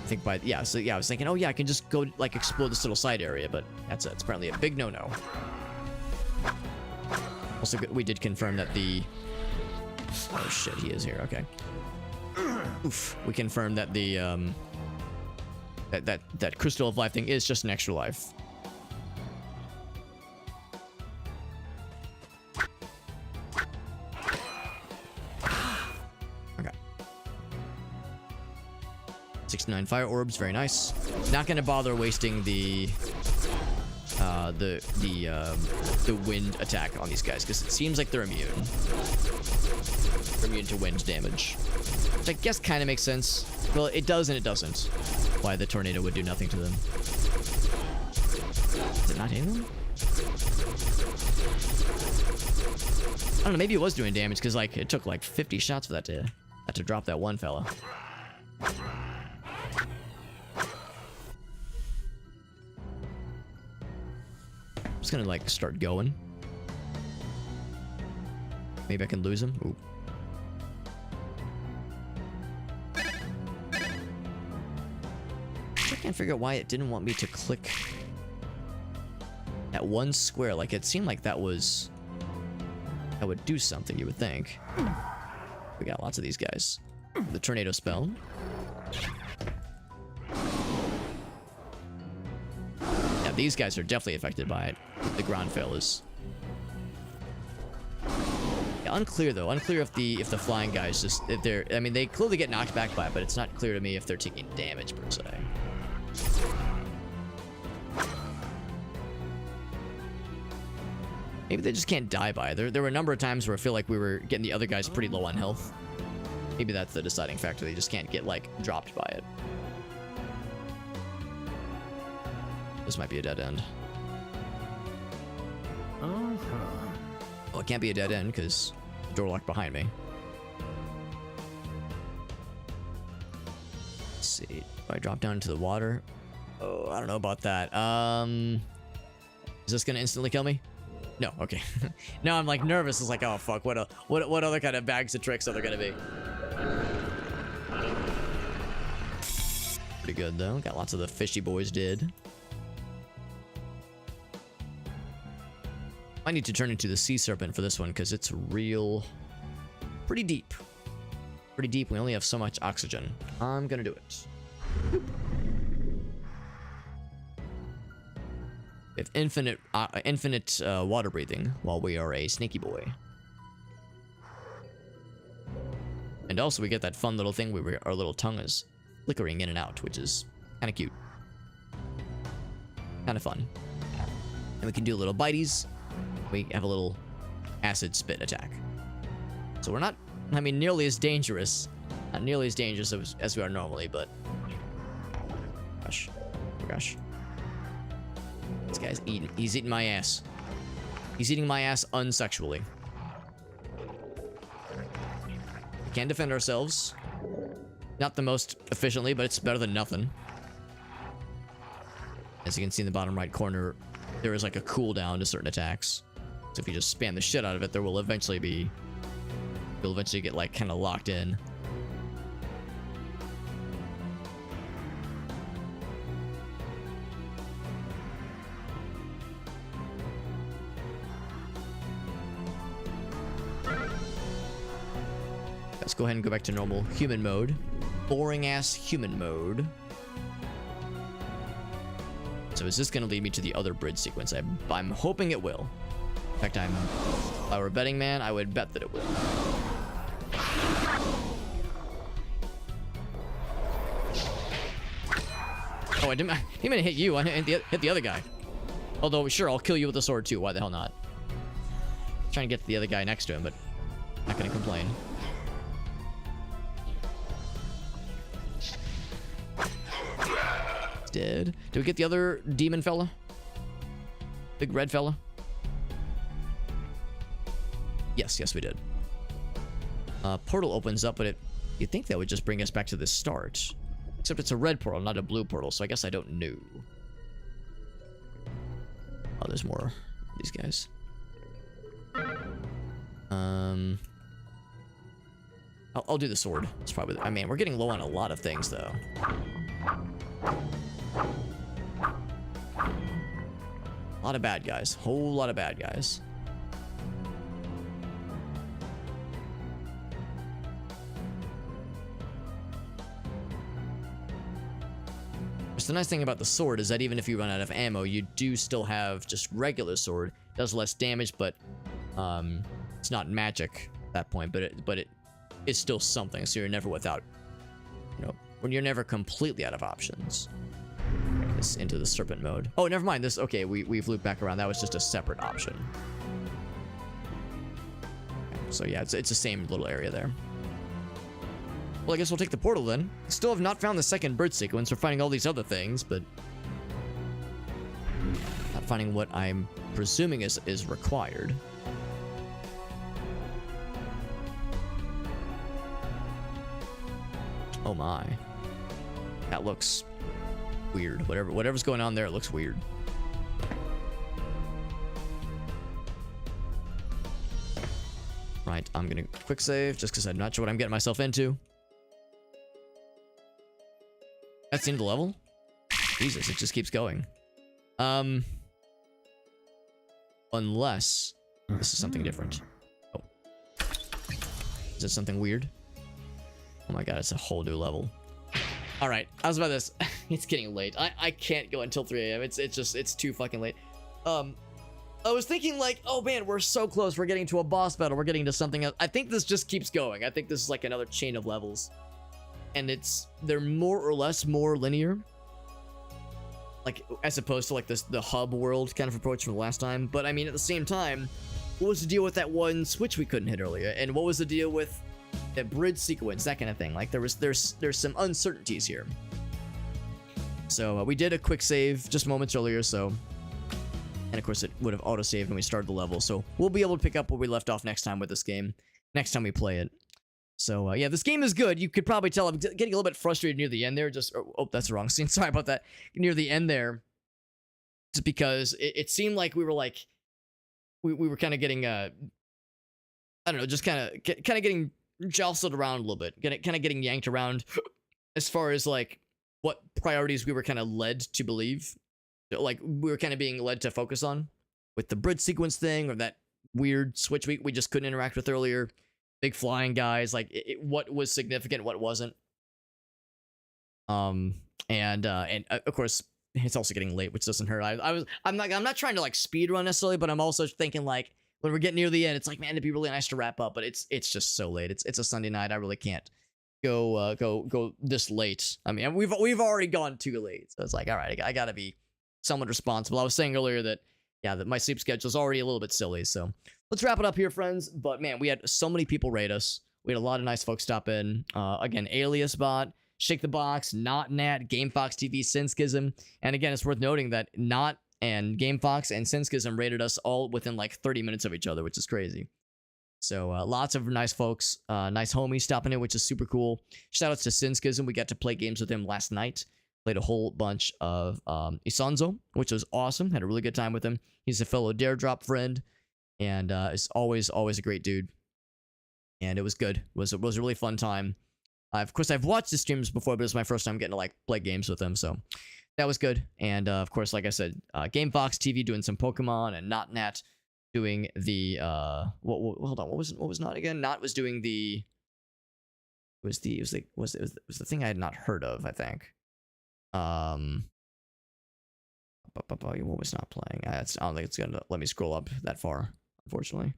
think by... Yeah, so yeah, I was thinking, oh yeah, I can just go, like, explore this little side area, but that's it. It's apparently a big no-no. Also, we did confirm that the... Oh shit, he is here, okay. Oof. We confirmed that the, that Crystal of Life thing is just an extra life. Okay. 69 fire orbs, very nice. Not gonna bother wasting the wind attack on these guys because it seems like they're immune. They're immune to wind damage, which I guess kind of makes sense. Well, it does and it doesn't. Why the tornado would do nothing to them? Is it not hitting them? I don't know. Maybe it was doing damage because like it took like 50 shots for that to drop that one fella. I'm just gonna like start going. Maybe I can lose him. Ooh. I can't figure out why it didn't want me to click that one square. Like it seemed like that would do something, you would think. We got lots of these guys. The tornado spell. Yeah, these guys are definitely affected by it. The ground fail is. Yeah, unclear though. Unclear if the flying guys if they're. I mean, they clearly get knocked back by it, but it's not clear to me if they're taking damage per se. Maybe they just can't die by it. There were a number of times where I feel like we were getting the other guys pretty low on health. Maybe that's the deciding factor. They just can't get, like, dropped by it. This might be a dead end. Well, it can't be a dead end because the door locked behind me. Let's see. If I drop down into the water... Oh, I don't know about that. Is this gonna instantly kill me? No, okay. Now I'm like nervous. It's like, oh fuck, what other kind of bags of tricks are there gonna be? Pretty good though. Got lots of the fishy boys did. I need to turn into the sea serpent for this one because it's pretty deep. Pretty deep. We only have so much oxygen. I'm gonna do it. We have infinite water breathing while we are a snaky boy. And also we get that fun little thing where our little tongue is flickering in and out, which is kind of cute. Kind of fun. And we can do little bites. We have a little acid spit attack. So we're not, I mean, nearly as dangerous. Not nearly as dangerous as we are normally, but... Gosh. Oh gosh. This guy's eating. He's eating my ass. He's eating my ass unsexually. We can defend ourselves. Not the most efficiently, but it's better than nothing. As you can see in the bottom right corner, there is like a cooldown to certain attacks. So if you just spam the shit out of it, there will eventually be... You'll eventually get like kind of locked in. Let's go ahead and go back to normal human mode. Boring ass human mode. So is this going to lead me to the other bridge sequence? I'm hoping it will. In fact, if I were a betting man, I would bet that it will. Oh, I didn't mean to hit you. I hit the other guy. Although, sure, I'll kill you with a sword too. Why the hell not? I'm trying to get to the other guy next to him, but not going to complain. Dead. Did we get the other demon fella? Big red fella? Yes, we did. Portal opens up, but you'd think that would just bring us back to the start. Except it's a red portal, not a blue portal, so I guess I don't know. Oh, there's more of these guys. I'll do the sword. It's probably. I mean, we're getting low on a lot of things, though. A lot of bad guys. Whole lot of bad guys. The nice thing about the sword is that even if you run out of ammo, you do still have just regular sword. It does less damage, but it's not magic at that point. But it is still something. So you're never without, when you're never completely out of options. This into the serpent mode. Oh, never mind. This okay. We've looped back around. That was just a separate option. So yeah, it's the same little area there. Well, I guess we'll take the portal then. Still have not found the second bird sequence. We're finding all these other things, but not finding what I'm presuming is required. Oh my. That looks weird. Whatever's going on there, it looks weird. Right, I'm gonna quick save just because I'm not sure what I'm getting myself into. That's the end of the level? Jesus, it just keeps going. Unless this is something different. Oh. Is it something weird? Oh my god, it's a whole new level. Alright, I was about this. It's getting late. I can't go until 3 a.m. It's too fucking late. I was thinking like, oh man, we're so close. We're getting to a boss battle. We're getting to something else. I think this just keeps going. I think this is like another chain of levels. And they're more or less more linear. Like, as opposed to like the hub world kind of approach from the last time. But I mean, at the same time, what was the deal with that one switch we couldn't hit earlier? And what was the deal with that bridge sequence, that kind of thing? Like there's some uncertainties here. So we did a quick save just moments earlier, so. And of course it would have auto-saved when we started the level. So we'll be able to pick up where we left off next time with this game. Next time we play it. So, yeah, this game is good. You could probably tell I'm getting a little bit frustrated near the end there. Oh, that's the wrong scene. Sorry about that. Near the end there. Just because it seemed like we were like... We were kind of getting, I don't know, just kind of getting jostled around a little bit. Kind of getting yanked around as far as, like, what priorities we were kind of led to believe. Like, we were kind of being led to focus on. With the bridge sequence thing, or that weird switch we just couldn't interact with earlier. Big flying guys, like what was significant, what wasn't. And of course it's also getting late, which doesn't hurt. I'm not trying to like speed run necessarily, but I'm also thinking like when we're getting near the end, it's like, man, it'd be really nice to wrap up, but it's just so late. It's a Sunday night. I really can't go this late. I mean, we've already gone too late, so it's like, all right, I gotta be somewhat responsible. I was saying earlier that that my sleep schedule is already a little bit silly, so. Let's wrap it up here, friends. But man, we had so many people rate us. We had a lot of nice folks stop in. Again, Alias Bot, Shake the Box, Not Nat, GameFox TV, Synskism. And again, it's worth noting that Not and GameFox and Synskism rated us all within like 30 minutes of each other, which is crazy. So lots of nice folks, nice homies stopping in, which is super cool. Shout outs to Synskism. We got to play games with him last night. Played a whole bunch of Isanzo, which was awesome. Had a really good time with him. He's a fellow Dare Drop friend. And is always a great dude. And it was good. It was a really fun time. Of course, I've watched his streams before, but it's my first time getting to like play games with him, so that was good. And of course, like I said, GameFox TV doing some Pokemon, and Not Nat doing the hold on, what was Not again? Not was doing the was the thing I had not heard of, I think. What was Not playing? I don't think it's gonna let me scroll up that far, unfortunately.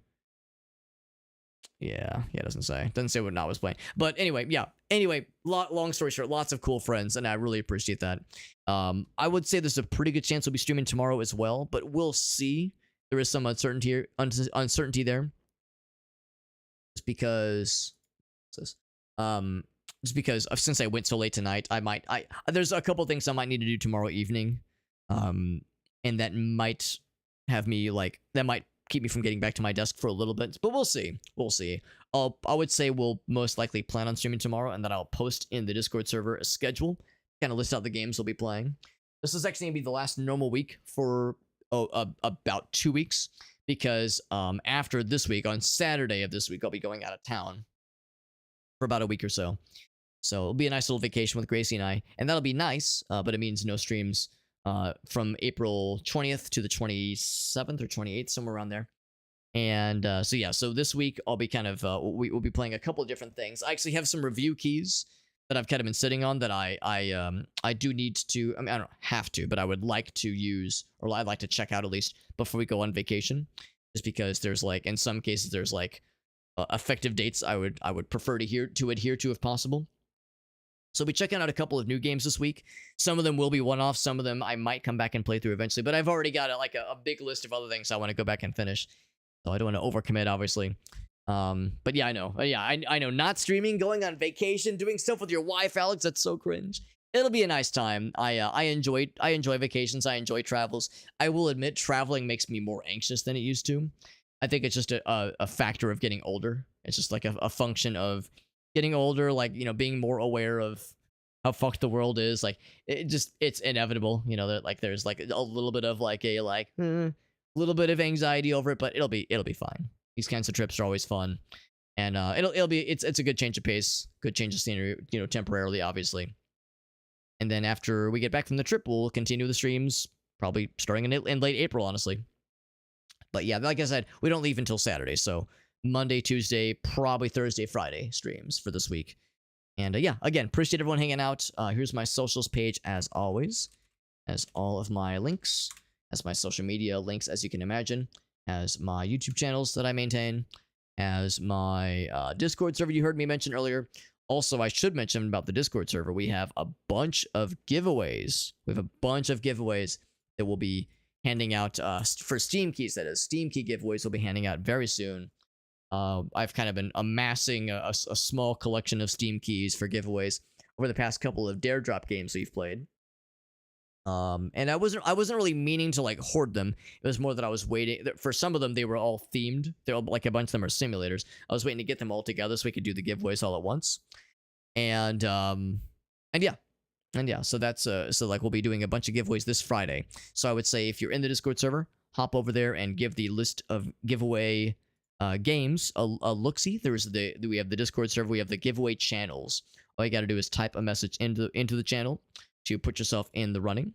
Yeah, it doesn't say. Doesn't say what Not was playing. But anyway, yeah. Anyway, long story short, lots of cool friends, and I really appreciate that. I would say there's a pretty good chance we'll be streaming tomorrow as well, but we'll see. There is some uncertainty there. Just because since I went so late tonight, there's a couple things I might need to do tomorrow evening. And that might have me that might keep me from getting back to my desk for a little bit, but we'll see. We'll see. I would say we'll most likely plan on streaming tomorrow, and then I'll post in the Discord server a schedule, kind of list out the games we'll be playing. This is actually gonna be the last normal week for about 2 weeks, because after this week, on Saturday of this week, I'll be going out of town for about a week or so. So it'll be a nice little vacation with Gracie and I, and that'll be nice, but it means no streams from April 20th to the 27th or 28th, somewhere around there. And so yeah, so this week I'll be kind of, we'll be playing a couple of different things. I actually have some review keys that I've kind of been sitting on that I do need to, I mean, I don't have to, but I would like to use, or I'd like to check out at least before we go on vacation, just because there's like, in some cases there's like effective dates I would prefer to adhere to if possible. So we'll be checking out a couple of new games this week. Some of them will be one-offs, some of them I might come back and play through eventually, but I've already got a big list of other things I want to go back and finish. So I don't want to overcommit, obviously. But yeah, I know. I know. Not streaming, going on vacation, doing stuff with your wife, Alex. That's so cringe. It'll be a nice time. I enjoy vacations. I enjoy travels. I will admit, traveling makes me more anxious than it used to. I think it's just a factor of getting older. It's just like a function of getting older, like, you know, being more aware of how fucked the world is. Like, it's inevitable, you know, that like there's like a little bit of like a little bit of anxiety over it, but it'll be fine. These kinds of trips are always fun, and it's a good change of pace, good change of scenery, you know, temporarily, obviously. And then after we get back from the trip, we'll continue the streams, probably starting in late April, honestly. But yeah, like I said, we don't leave until Saturday, so Monday, Tuesday, probably Thursday, Friday streams for this week. And yeah, again, appreciate everyone hanging out. Here's my socials page as always, as all of my links, as my social media links, as you can imagine, as my YouTube channels that I maintain, as my Discord server you heard me mention earlier. Also, I should mention about the Discord server, we have a bunch of giveaways. We have a bunch of giveaways that we'll be handing out for Steam keys, that is. Steam key giveaways we'll be handing out very soon. I've kind of been amassing a small collection of Steam keys for giveaways over the past couple of Dare Drop games we've played. And I wasn't really meaning to like hoard them. It was more that I was waiting for some of them. They were all themed. They're all, like, a bunch of them are simulators. I was waiting to get them all together so we could do the giveaways all at once. And yeah. So that's so like we'll be doing a bunch of giveaways this Friday. So I would say if you're in the Discord server, hop over there and give the list of giveaway games a look-see. We have the Discord server. We have the giveaway channels. All you got to do is type a message into the channel to put yourself in the running.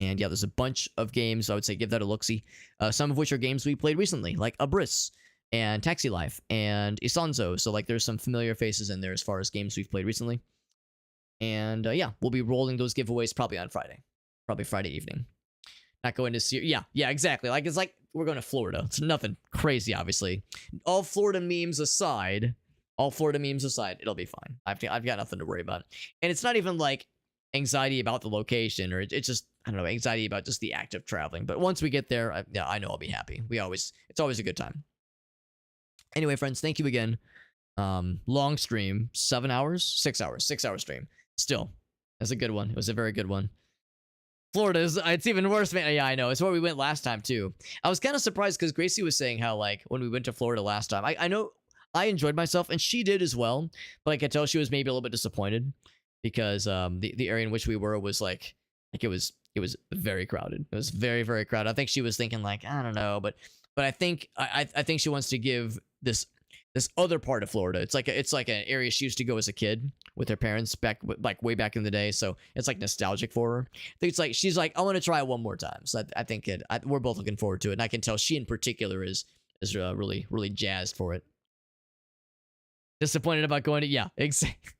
And yeah, there's a bunch of games. I would say give that a look-see. Some of which are games we played recently, like Abyss and Taxi Life and Isanzo. So like there's some familiar faces in there as far as games we've played recently. And yeah, we'll be rolling those giveaways probably on Friday. Probably Friday evening. Not going to see... Yeah, exactly. Like, it's like we're going to Florida. It's nothing crazy, obviously. All Florida memes aside, it'll be fine. I've got nothing to worry about. And it's not even like anxiety about the location, or it's just, I don't know, anxiety about just the act of traveling. But once we get there, I know I'll be happy. It's always a good time. Anyway, friends, thank you again. Long stream, 7 hours, 6 hours, 6 hour stream. Still, that's a good one. It was a very good one. Florida it's even worse, man. Yeah, I know. It's where we went last time too. I was kind of surprised because Gracie was saying how, like, when we went to Florida last time, I know I enjoyed myself and she did as well, but I could tell she was maybe a little bit disappointed because the area in which we were was like it was very crowded. It was very, very crowded. I think she was thinking like, I don't know, but I think she wants to give this other part of Florida. It's like an area she used to go as a kid with her parents back, like way back in the day. So it's like nostalgic for her. I think it's like she's like, I want to try it one more time. So I think we're both looking forward to it, and I can tell she in particular is really, really jazzed for it. Disappointed about going to... Yeah, exactly.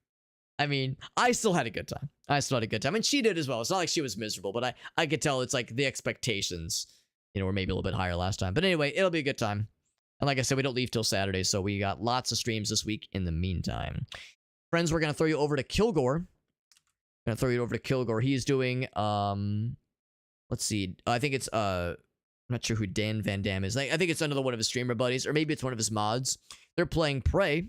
I mean, I still had a good time. And she did as well. It's not like she was miserable, but I could tell it's like the expectations, were maybe a little bit higher last time. But anyway, it'll be a good time. And like I said, we don't leave till Saturday, so we got lots of streams this week in the meantime. Friends, we're going to throw you over to Kilgore. He's doing, let's see. I think it's, I'm not sure who Dan Van Dam is. I think it's another one of his streamer buddies, or maybe it's one of his mods. They're playing Prey.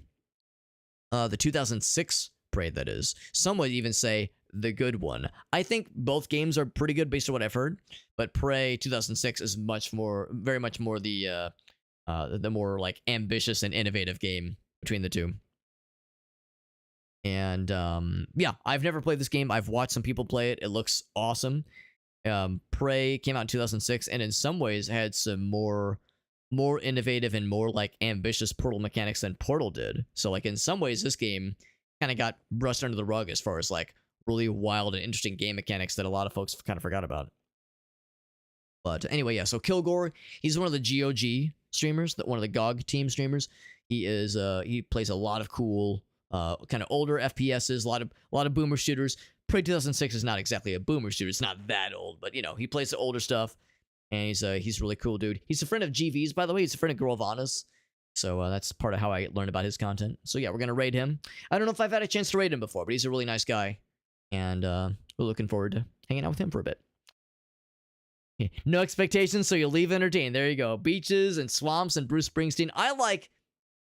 The 2006 Prey, that is. Some would even say the good one. I think both games are pretty good based on what I've heard, but Prey 2006 is very much more the more like ambitious and innovative game between the two. And yeah, I've never played this game. I've watched some people play it. It looks awesome. Prey came out in 2006, and in some ways had some more innovative and more like ambitious Portal mechanics than Portal did. So like in some ways, this game kind of got brushed under the rug as far as like really wild and interesting game mechanics that a lot of folks kind of forgot about. But anyway, yeah. So Kilgore, he's one of the GOG streamers, one of the GOG team streamers. He plays a lot of cool, kind of older FPSs, a lot of boomer shooters. Prey 2006 is not exactly a boomer shooter. It's not that old, but you know, he plays the older stuff, and he's really cool, dude. He's a friend of GV's, by the way. He's a friend of Girlvana's. So that's part of how I learned about his content. So yeah, we're gonna raid him. I don't know if I've had a chance to raid him before, but he's a really nice guy, and we're looking forward to hanging out with him for a bit. Yeah. No expectations, so you'll leave entertained. There you go. Beaches and swamps and Bruce Springsteen. I like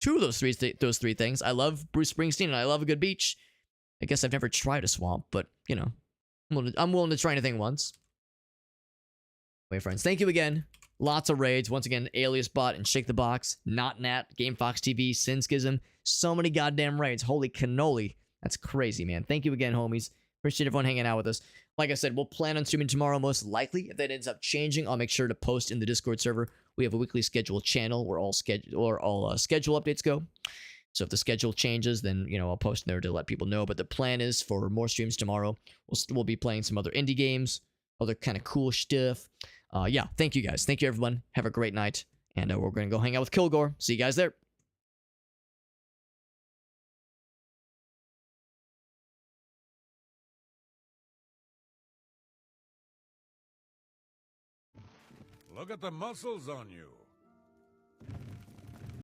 two of those three things. I love Bruce Springsteen and I love a good beach. I guess I've never tried a swamp, but you know, I'm willing to try anything once. Anyway, friends, thank you again. Lots of raids. Once again, Alias Bot and Shake the Box, Not Nat, Game Fox TV, Sinskism. So many goddamn raids. Holy cannoli. That's crazy, man. Thank you again, homies. Appreciate everyone hanging out with us. Like I said, we'll plan on streaming tomorrow most likely. If that ends up changing, I'll make sure to post in the Discord server. We have a weekly schedule channel where all schedule updates go. So if the schedule changes, then you know I'll post in there to let people know. But the plan is for more streams tomorrow. We'll be playing some other indie games, other kind of cool stuff. Yeah, thank you guys. Thank you everyone. Have a great night, and we're gonna go hang out with Kilgore. See you guys there. Look at the muscles on you.